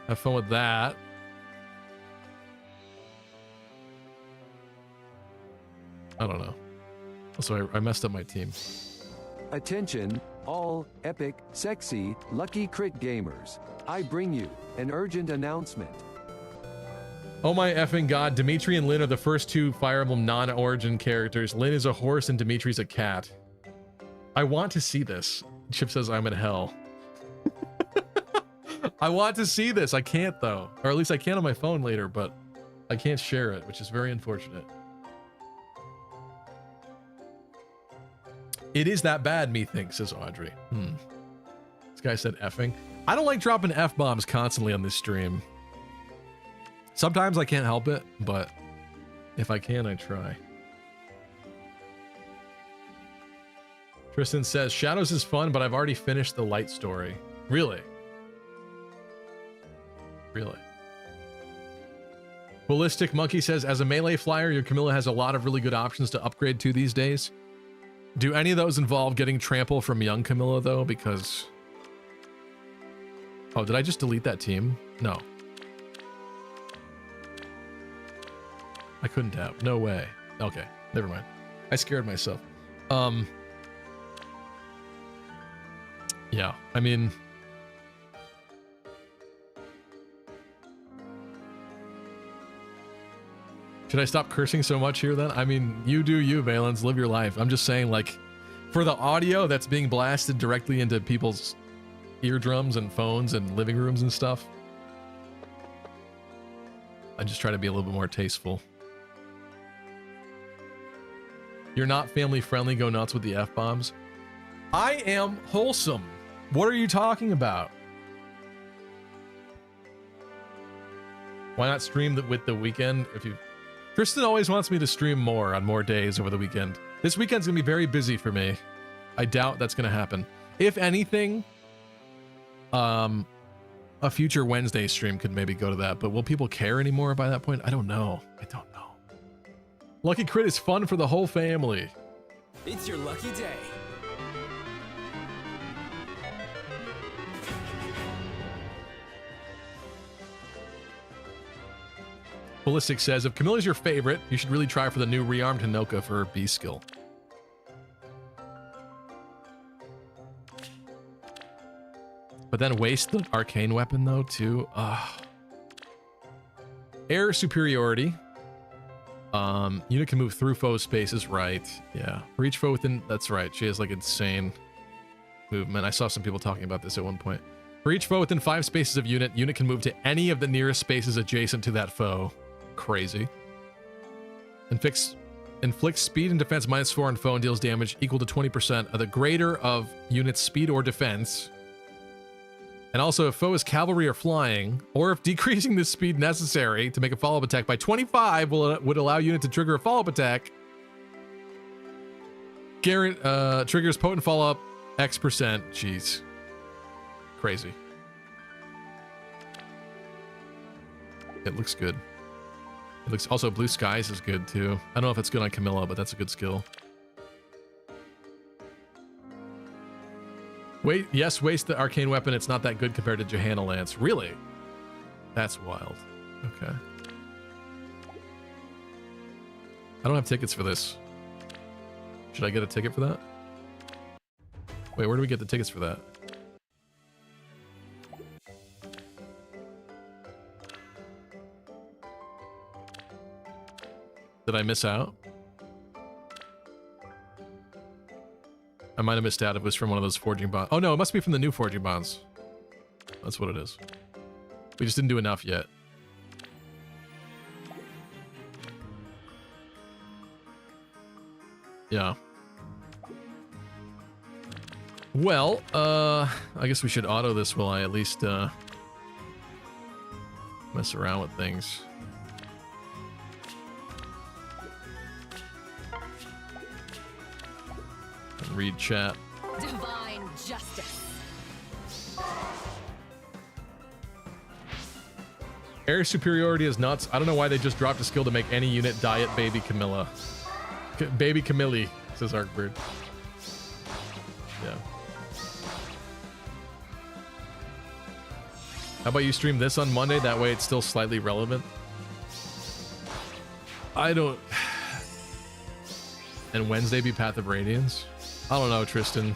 Have fun with that. I don't know. Also, I messed up my team. Attention, all epic, sexy, lucky crit gamers. I bring you an urgent announcement. Oh my effing god, Dimitri and Lyn are the first two Fire Emblem non-origin characters. Lyn is a horse and Dimitri's a cat. I want to see this. Chip says I'm in hell. I want to see this. I can't though. Or at least I can on my phone later, but I can't share it, which is very unfortunate. It is that bad, methinks, says Audrey. This guy said effing. I don't like dropping F-bombs constantly on this stream. Sometimes I can't help it, but if I can, I try. Tristan says, Shadows is fun, but I've already finished the light story. Really? Really? Ballistic Monkey says, as a melee flyer, your Camilla has a lot of really good options to upgrade to these days. Do any of those involve getting trample from young Camilla, though? Because... Oh, did I just delete that team? No. I couldn't have. No way. Okay, never mind. I scared myself. Yeah, I mean... Should I stop cursing so much here then? I mean, you do you, Valens. Live your life. I'm just saying, like, for the audio that's being blasted directly into people's eardrums and phones and living rooms and stuff, I just try to be a little bit more tasteful. You're not family friendly, go nuts with the F-bombs. I am wholesome. What are you talking about? Why not stream with the weekend if you... Tristan always wants me to stream more on more days over the weekend. This weekend's gonna be very busy for me. I doubt that's gonna happen. If anything, a future Wednesday stream could maybe go to that, but will people care anymore by that point? I don't know. I don't know. Lucky Crit is fun for the whole family. It's your lucky day. Ballistic says, if Camilla's your favorite, you should really try for the new rearmed Hinoka for her B skill. But then waste the arcane weapon though too. Air superiority. Unit can move through foe spaces, right? Yeah. For each foe within, that's right. She has like insane movement. I saw some people talking about this at one point. For each foe within 5 spaces of unit can move to any of the nearest spaces adjacent to that foe. Crazy. Inflicts speed and defense -4 on foe and deals damage equal to 20% of the greater of unit's speed or defense. And also, if foe is cavalry or flying, or if decreasing the speed necessary to make a follow-up attack by 25 would allow unit to trigger a follow-up attack. Triggers potent follow-up X%. Jeez. Crazy. It looks good. It looks also Blue Skies is good too. I don't know if it's good on Camilla, but that's a good skill. Wait, yes, waste the arcane weapon. It's not that good compared to Johanna Lance. Really? That's wild. Okay. I don't have tickets for this. Should I get a ticket for that? Wait, where do we get the tickets for that? Did I miss out? I might have missed out if it was from one of those forging bonds. Oh no, it must be from the new forging bonds. That's what it is. We just didn't do enough yet. Yeah. Well, I guess we should auto this while I at least mess around with things. And read chat. Divine justice. Air superiority is nuts. I don't know why they just dropped a skill to make any unit diet baby Camilla. Baby Camille, says Arcbird. Yeah. How about you stream this on Monday? That way it's still slightly relevant. I don't... And Wednesday be Path of Radiance? I don't know, Tristan.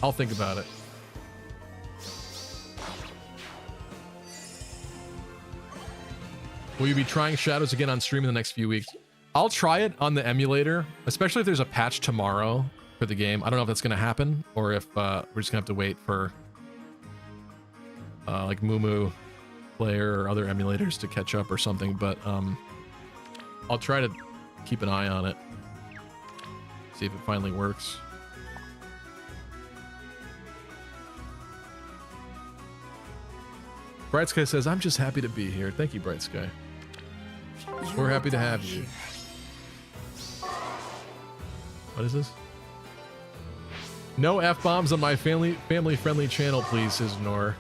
I'll think about it. Will you be trying Shadows again on stream in the next few weeks? I'll try it on the emulator, especially if there's a patch tomorrow for the game. I don't know if that's going to happen or if we're just going to have to wait for like Mumu Player or other emulators to catch up or something, but I'll try to keep an eye on it. See if it finally works. Bright Sky says, I'm just happy to be here. Thank you, Bright Sky. We're happy to have you. What is this? No F-bombs on my family-friendly channel, please, says Nor.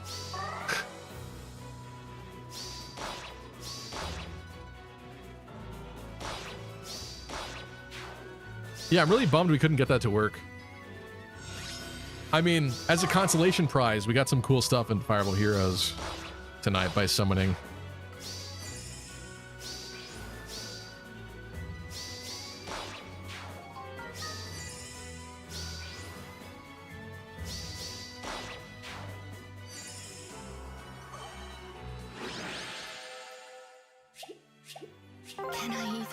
Yeah, I'm really bummed we couldn't get that to work. I mean, as a consolation prize, we got some cool stuff in Fireball Heroes tonight by summoning. Can I even?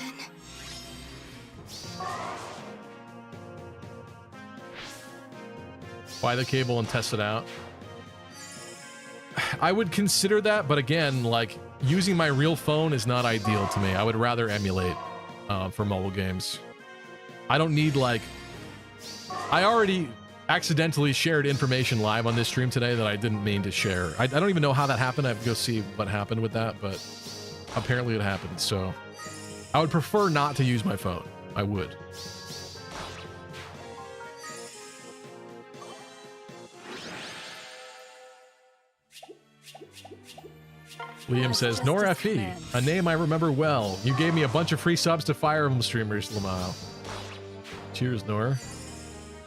Buy the cable and test it out. I would consider that, but again, like, using my real phone is not ideal to me. I would rather emulate for mobile games. I don't need, like... I already accidentally shared information live on this stream today that I didn't mean to share. I don't even know how that happened. I have to go see what happened with that, but apparently it happened, so... I would prefer not to use my phone. I would. Liam says, Nor FE, a name I remember well. You gave me a bunch of free subs to Fire Emblem streamers, Lamau. Cheers, Nor.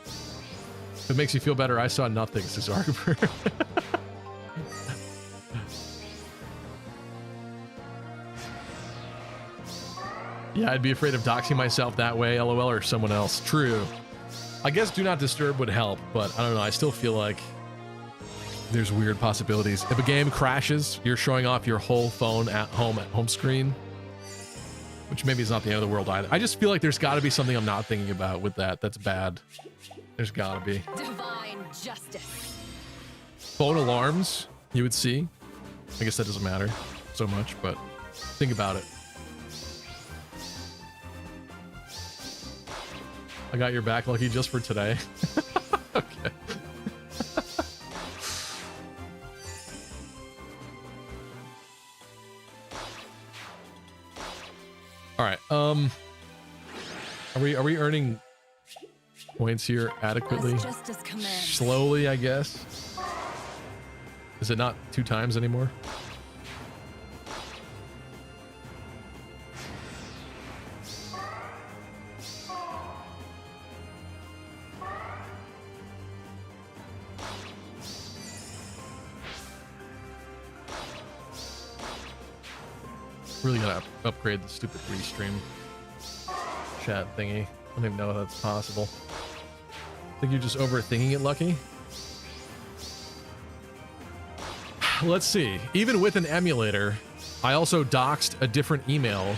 If it makes you feel better, I saw nothing, says Arbor. Yeah, I'd be afraid of doxing myself that way, LOL, or someone else. True. I guess Do Not Disturb would help, but I don't know, I still feel like there's weird possibilities. If a game crashes, you're showing off your whole phone at home screen, which maybe is not the end of the world either. I just feel like there's got to be something I'm not thinking about with that. That's bad. There's got to be. Divine justice. Phone alarms, you would see. I guess that doesn't matter so much, but think about it. I got your back, Lucky, just for today. Okay. All right. Are we earning points here adequately? Slowly, I guess. Is it not 2 times anymore? Really gotta upgrade the stupid restream chat thingy. I don't even know if that's possible. I think you're just overthinking it, Lucky. Let's see. Even with an emulator, I also doxed a different email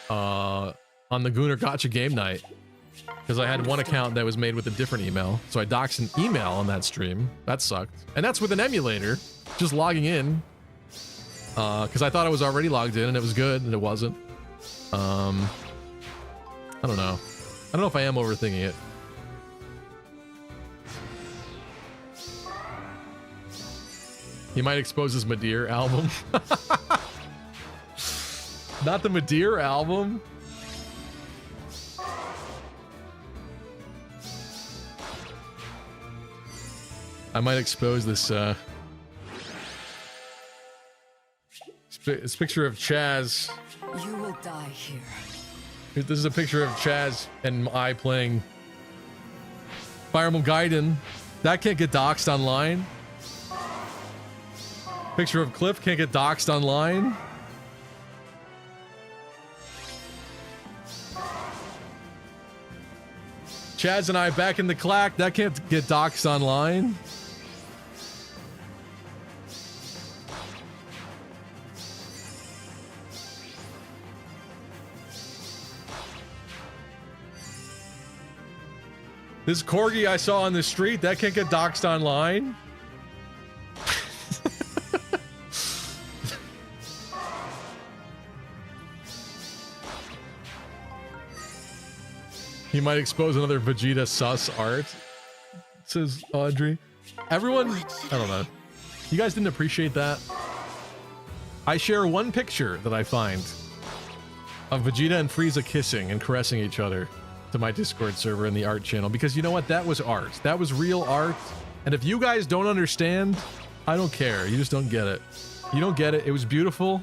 on the Gunnar Gotcha game night because I had one account that was made with a different email. So I doxed an email on that stream. That sucked. And that's with an emulator, just logging in. Because I thought I was already logged in and it was good, and it wasn't. I don't know. I don't know if I am overthinking it. He might expose his Madeir album. Not the Madeir album. I might expose this, this picture of Chaz. You will die here. This is a picture of Chaz and I playing Fire Emblem Gaiden. That can't get doxed online. Picture of Cliff can't get doxed online. Chaz and I back in the clack. That can't get doxed online. This corgi I saw on the street, that can't get doxed online. He might expose another Vegeta sus art, says Audrey. Everyone, I don't know. You guys didn't appreciate that? I share one picture that I find of Vegeta and Frieza kissing and caressing each other to my Discord server in the art channel, because you know what? That was art. That was real art. And if you guys don't understand, I don't care. You just don't get it. You don't get it. It was beautiful.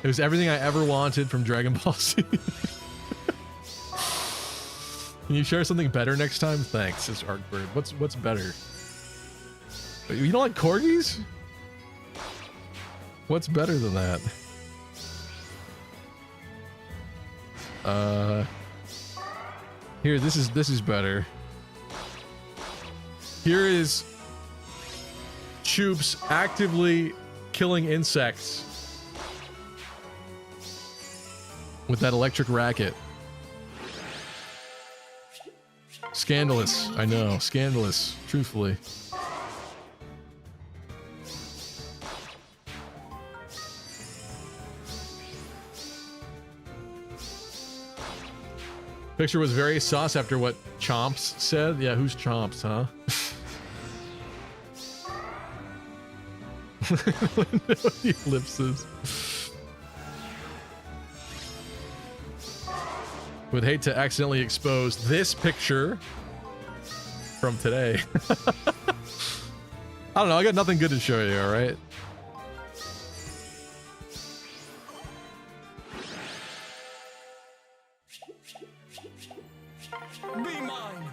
It was everything I ever wanted from Dragon Ball Z. Can you share something better next time? Thanks, says Artbird. What's better? You don't like corgis? What's better than that? Here, this is better. Here is Choops actively killing insects with that electric racket. Scandalous, I know, scandalous, truthfully. Picture was very sus after what Chomps said. Yeah, who's Chomps, huh? The ellipses. Would hate to accidentally expose this picture from today. I don't know, I got nothing good to show you, alright? Be mine.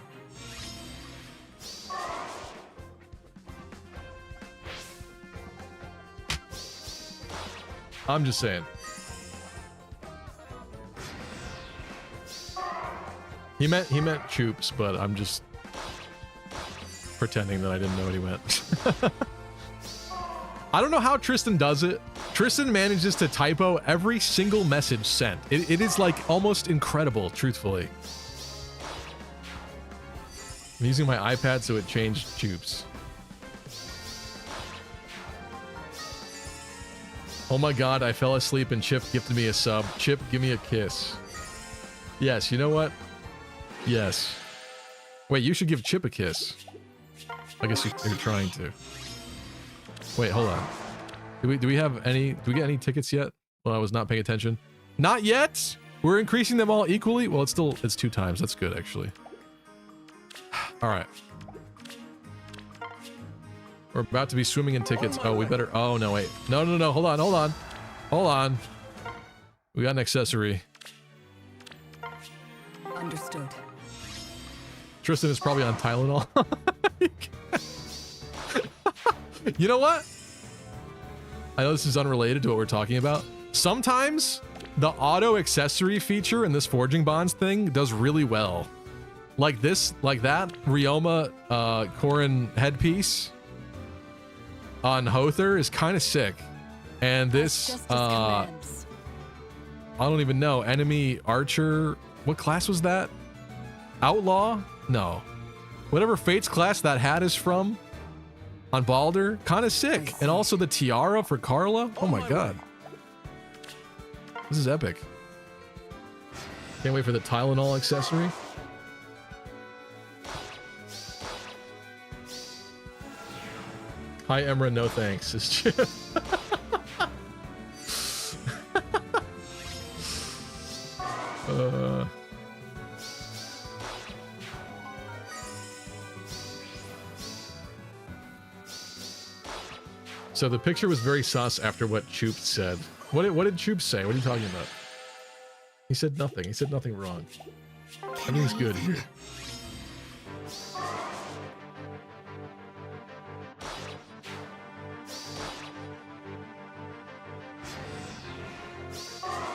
I'm just saying. He meant Choops, but I'm just pretending that I didn't know what he meant. I don't know how Tristan does it. Tristan manages to typo every single message sent. It is like almost incredible, truthfully. I'm using my iPad so it changed Choops. Oh my god, I fell asleep and Chip gifted me a sub. Chip, give me a kiss. Yes, you know what? Yes. Wait, you should give Chip a kiss. I guess you're trying to. Wait, hold on. Do we have any? Do we get any tickets yet? Well, I was not paying attention. Not yet. We're increasing them all equally. Well, it's 2 times. That's good, actually. All right. We're about to be swimming in tickets. Oh, we better. Oh no, wait. No. Hold on. We got an accessory. Understood. Tristan is probably on Tylenol. You know what? I know this is unrelated to what we're talking about. Sometimes the auto accessory feature in this Forging Bonds thing does really well. Like this, like that Ryoma Korin headpiece on Hother is kind of sick. And this, I don't even know, enemy archer. What class was that? Outlaw? No. Whatever Fate's class that hat is from on Baldur, kind of sick. And also the tiara for Carla. Oh my god. This is epic. Can't wait for the Tylenol accessory. Hi, Emra, no thanks. It's Chip. So the picture was very sus after what Choop said. What did Choop say? What are you talking about? He said nothing. He said nothing wrong. Everything's good here.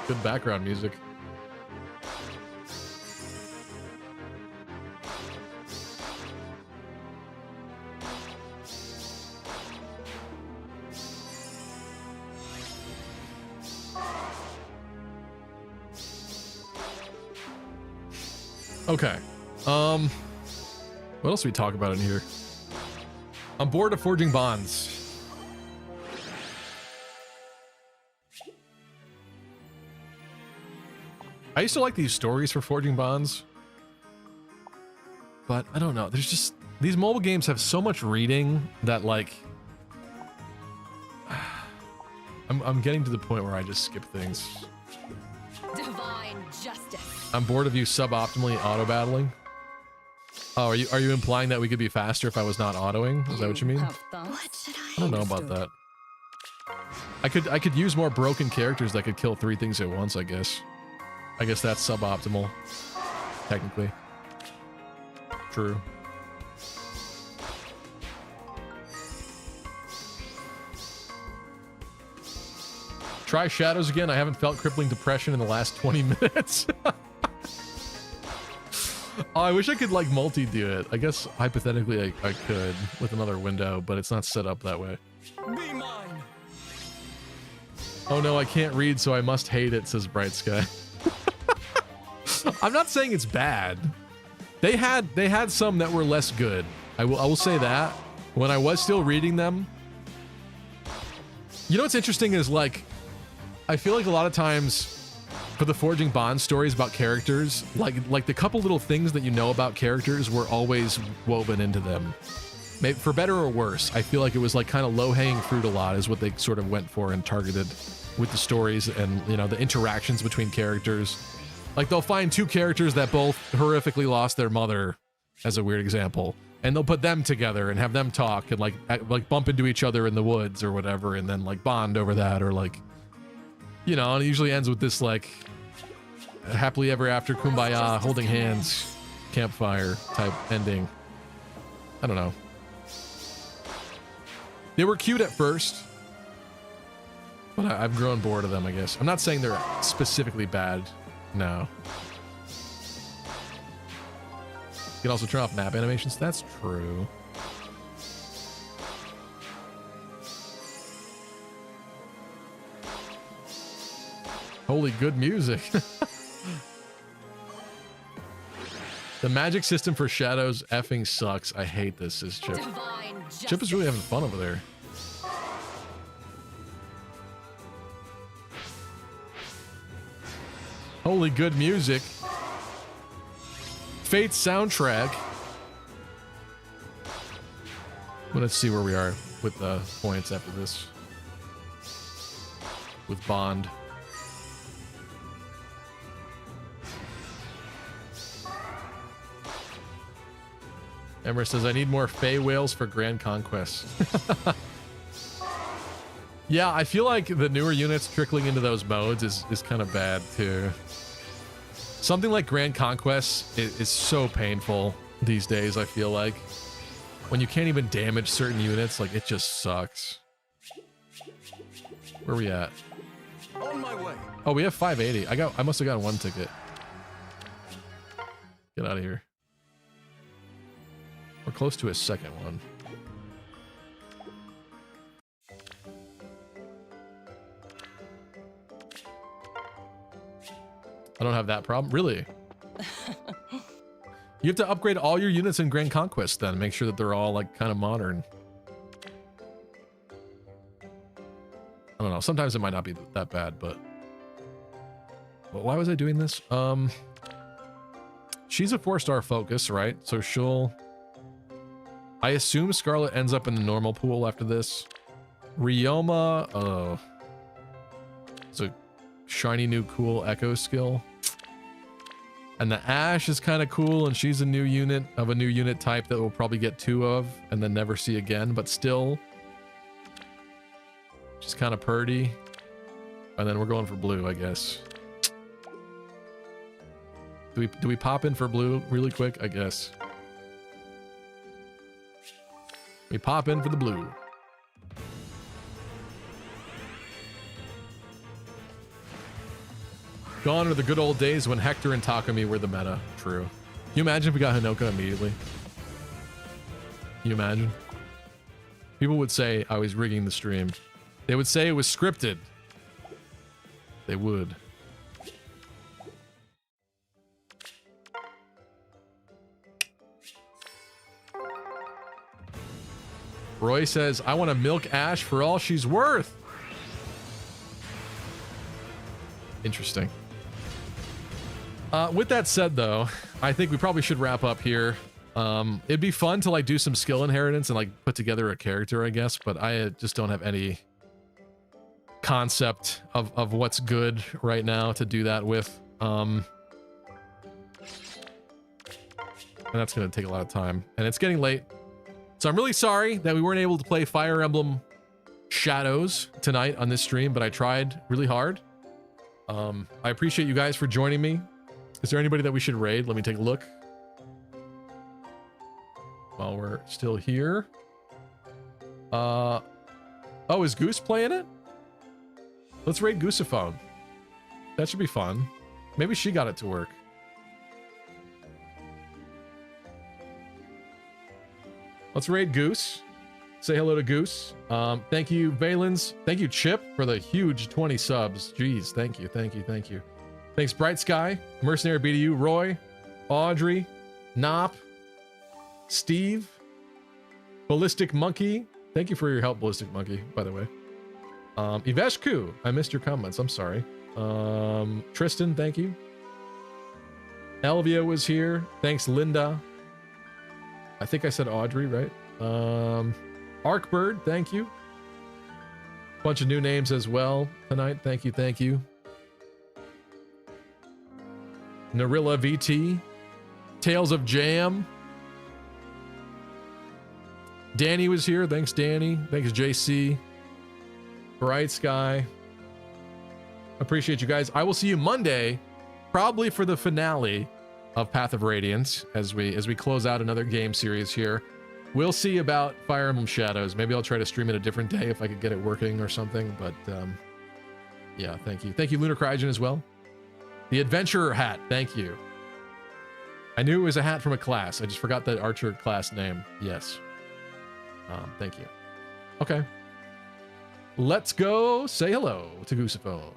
Good background music. Okay. What else do we talk about in here? I'm bored of forging bonds. I used to like these stories for forging bonds, but I don't know. There's just, these mobile games have so much reading that, like, I'm getting to the point where I just skip things. Divine justice. I'm bored of you suboptimally auto battling. Oh, are you implying that we could be faster if I was not autoing? Is that what you mean? I don't know about that. I could use more broken characters that could kill 3 things at once, I guess. I guess that's suboptimal, technically. True. Try Shadows again. I haven't felt crippling depression in the last 20 minutes. Oh, I wish I could, like, multi-do it. I guess, hypothetically, I could with another window, but it's not set up that way. Be mine. Oh no, I can't read, so I must hate it, says Bright Sky. I'm not saying it's bad. They had some that were less good. I will say that. When I was still reading them. You know what's interesting is, like, I feel like a lot of times for the Forging Bond stories about characters, like the couple little things that you know about characters were always woven into them. Maybe for better or worse. I feel like it was like kind of low-hanging fruit a lot is what they sort of went for and targeted with the stories and, you know, the interactions between characters. Like, they'll find 2 characters that both horrifically lost their mother, as a weird example, and they'll put them together and have them talk and, like bump into each other in the woods or whatever, and then, like, bond over that, or, like, you know, and it usually ends with this, like, happily ever after, kumbaya, holding hands, campfire type ending. I don't know. They were cute at first, but I've grown bored of them, I guess. I'm not saying they're specifically bad. No. You can also turn off map animations. That's true. Holy good music. The magic system for Shadows effing sucks. I hate this, says Chip. Chip is really having fun over there. Holy good music. Fate soundtrack. Well, let's see where we are with the points after this. With Bond. Emmer says, I need more Fey whales for Grand Conquest. Yeah, I feel like the newer units trickling into those modes is kind of bad too. Something like Grand Conquest is so painful these days, I feel like. When you can't even damage certain units, like, it just sucks. Where are we at? On my way. Oh, we have 580. I must have gotten 1 ticket. Get out of here. We're close to a second one. I don't have that problem. Really? You have to upgrade all your units in Grand Conquest then. Make sure that they're all, like, kind of modern. I don't know. Sometimes it might not be that bad, but... Well, why was I doing this? She's a 4-star focus, right? So she'll... I assume Scarlet ends up in the normal pool after this. Ryoma, it's a shiny new cool echo skill. And the Ash is kind of cool, and she's a new unit of a new unit type that we'll probably get 2 of and then never see again, but still. She's kind of purdy. And then we're going for blue, I guess. Do we pop in for blue really quick? I guess. We pop in for the blue. Gone are the good old days when Hector and Takumi were the meta. True. Can you imagine if we got Hinoka immediately? Can you imagine? People would say I was rigging the stream. They would say it was scripted. They would. Roy says, I want to milk Ash for all she's worth. Interesting. With that said, though, I think we probably should wrap up here. It'd be fun to like do some skill inheritance and like put together a character, I guess, but I just don't have any concept of what's good right now to do that with. And that's going to take a lot of time, and it's getting late. So I'm really sorry that we weren't able to play Fire Emblem Shadows tonight on this stream, but I tried really hard. I appreciate you guys for joining me. Is there anybody that we should raid? Let me take a look. While we're still here. Oh, is Goose playing it? Let's raid Goosephone. That should be fun. Maybe she got it to work. Let's raid Goose. Say hello to Goose. Thank you, Valens. Thank you, Chip, for the huge 20 subs. Jeez, thank you, thank you, thank you. Thanks, Bright Sky, Mercenary BDU, Roy, Audrey, Nop, Steve, Ballistic Monkey. Thank you for your help, Ballistic Monkey, by the way. Iveshku, I missed your comments. I'm sorry. Tristan, thank you. Elvia was here. Thanks, Linda. I think I said Audrey, right? Arkbird, thank you. Bunch of new names as well tonight. Thank you, thank you. Narilla VT. Tales of Jam. Danny was here. Thanks, Danny. Thanks, JC. Bright Sky. Appreciate you guys. I will see you Monday, probably for the finale of Path of Radiance, as we close out another game series here. We'll see about Fire Emblem Shadows. Maybe I'll try to stream it a different day if I could get it working or something. But yeah, thank you. Thank you, Lunar Crygen, as well. The Adventurer hat. Thank you. I knew it was a hat from a class. I just forgot the Archer class name. Yes. Thank you. Okay. Let's go say hello to Goosephone.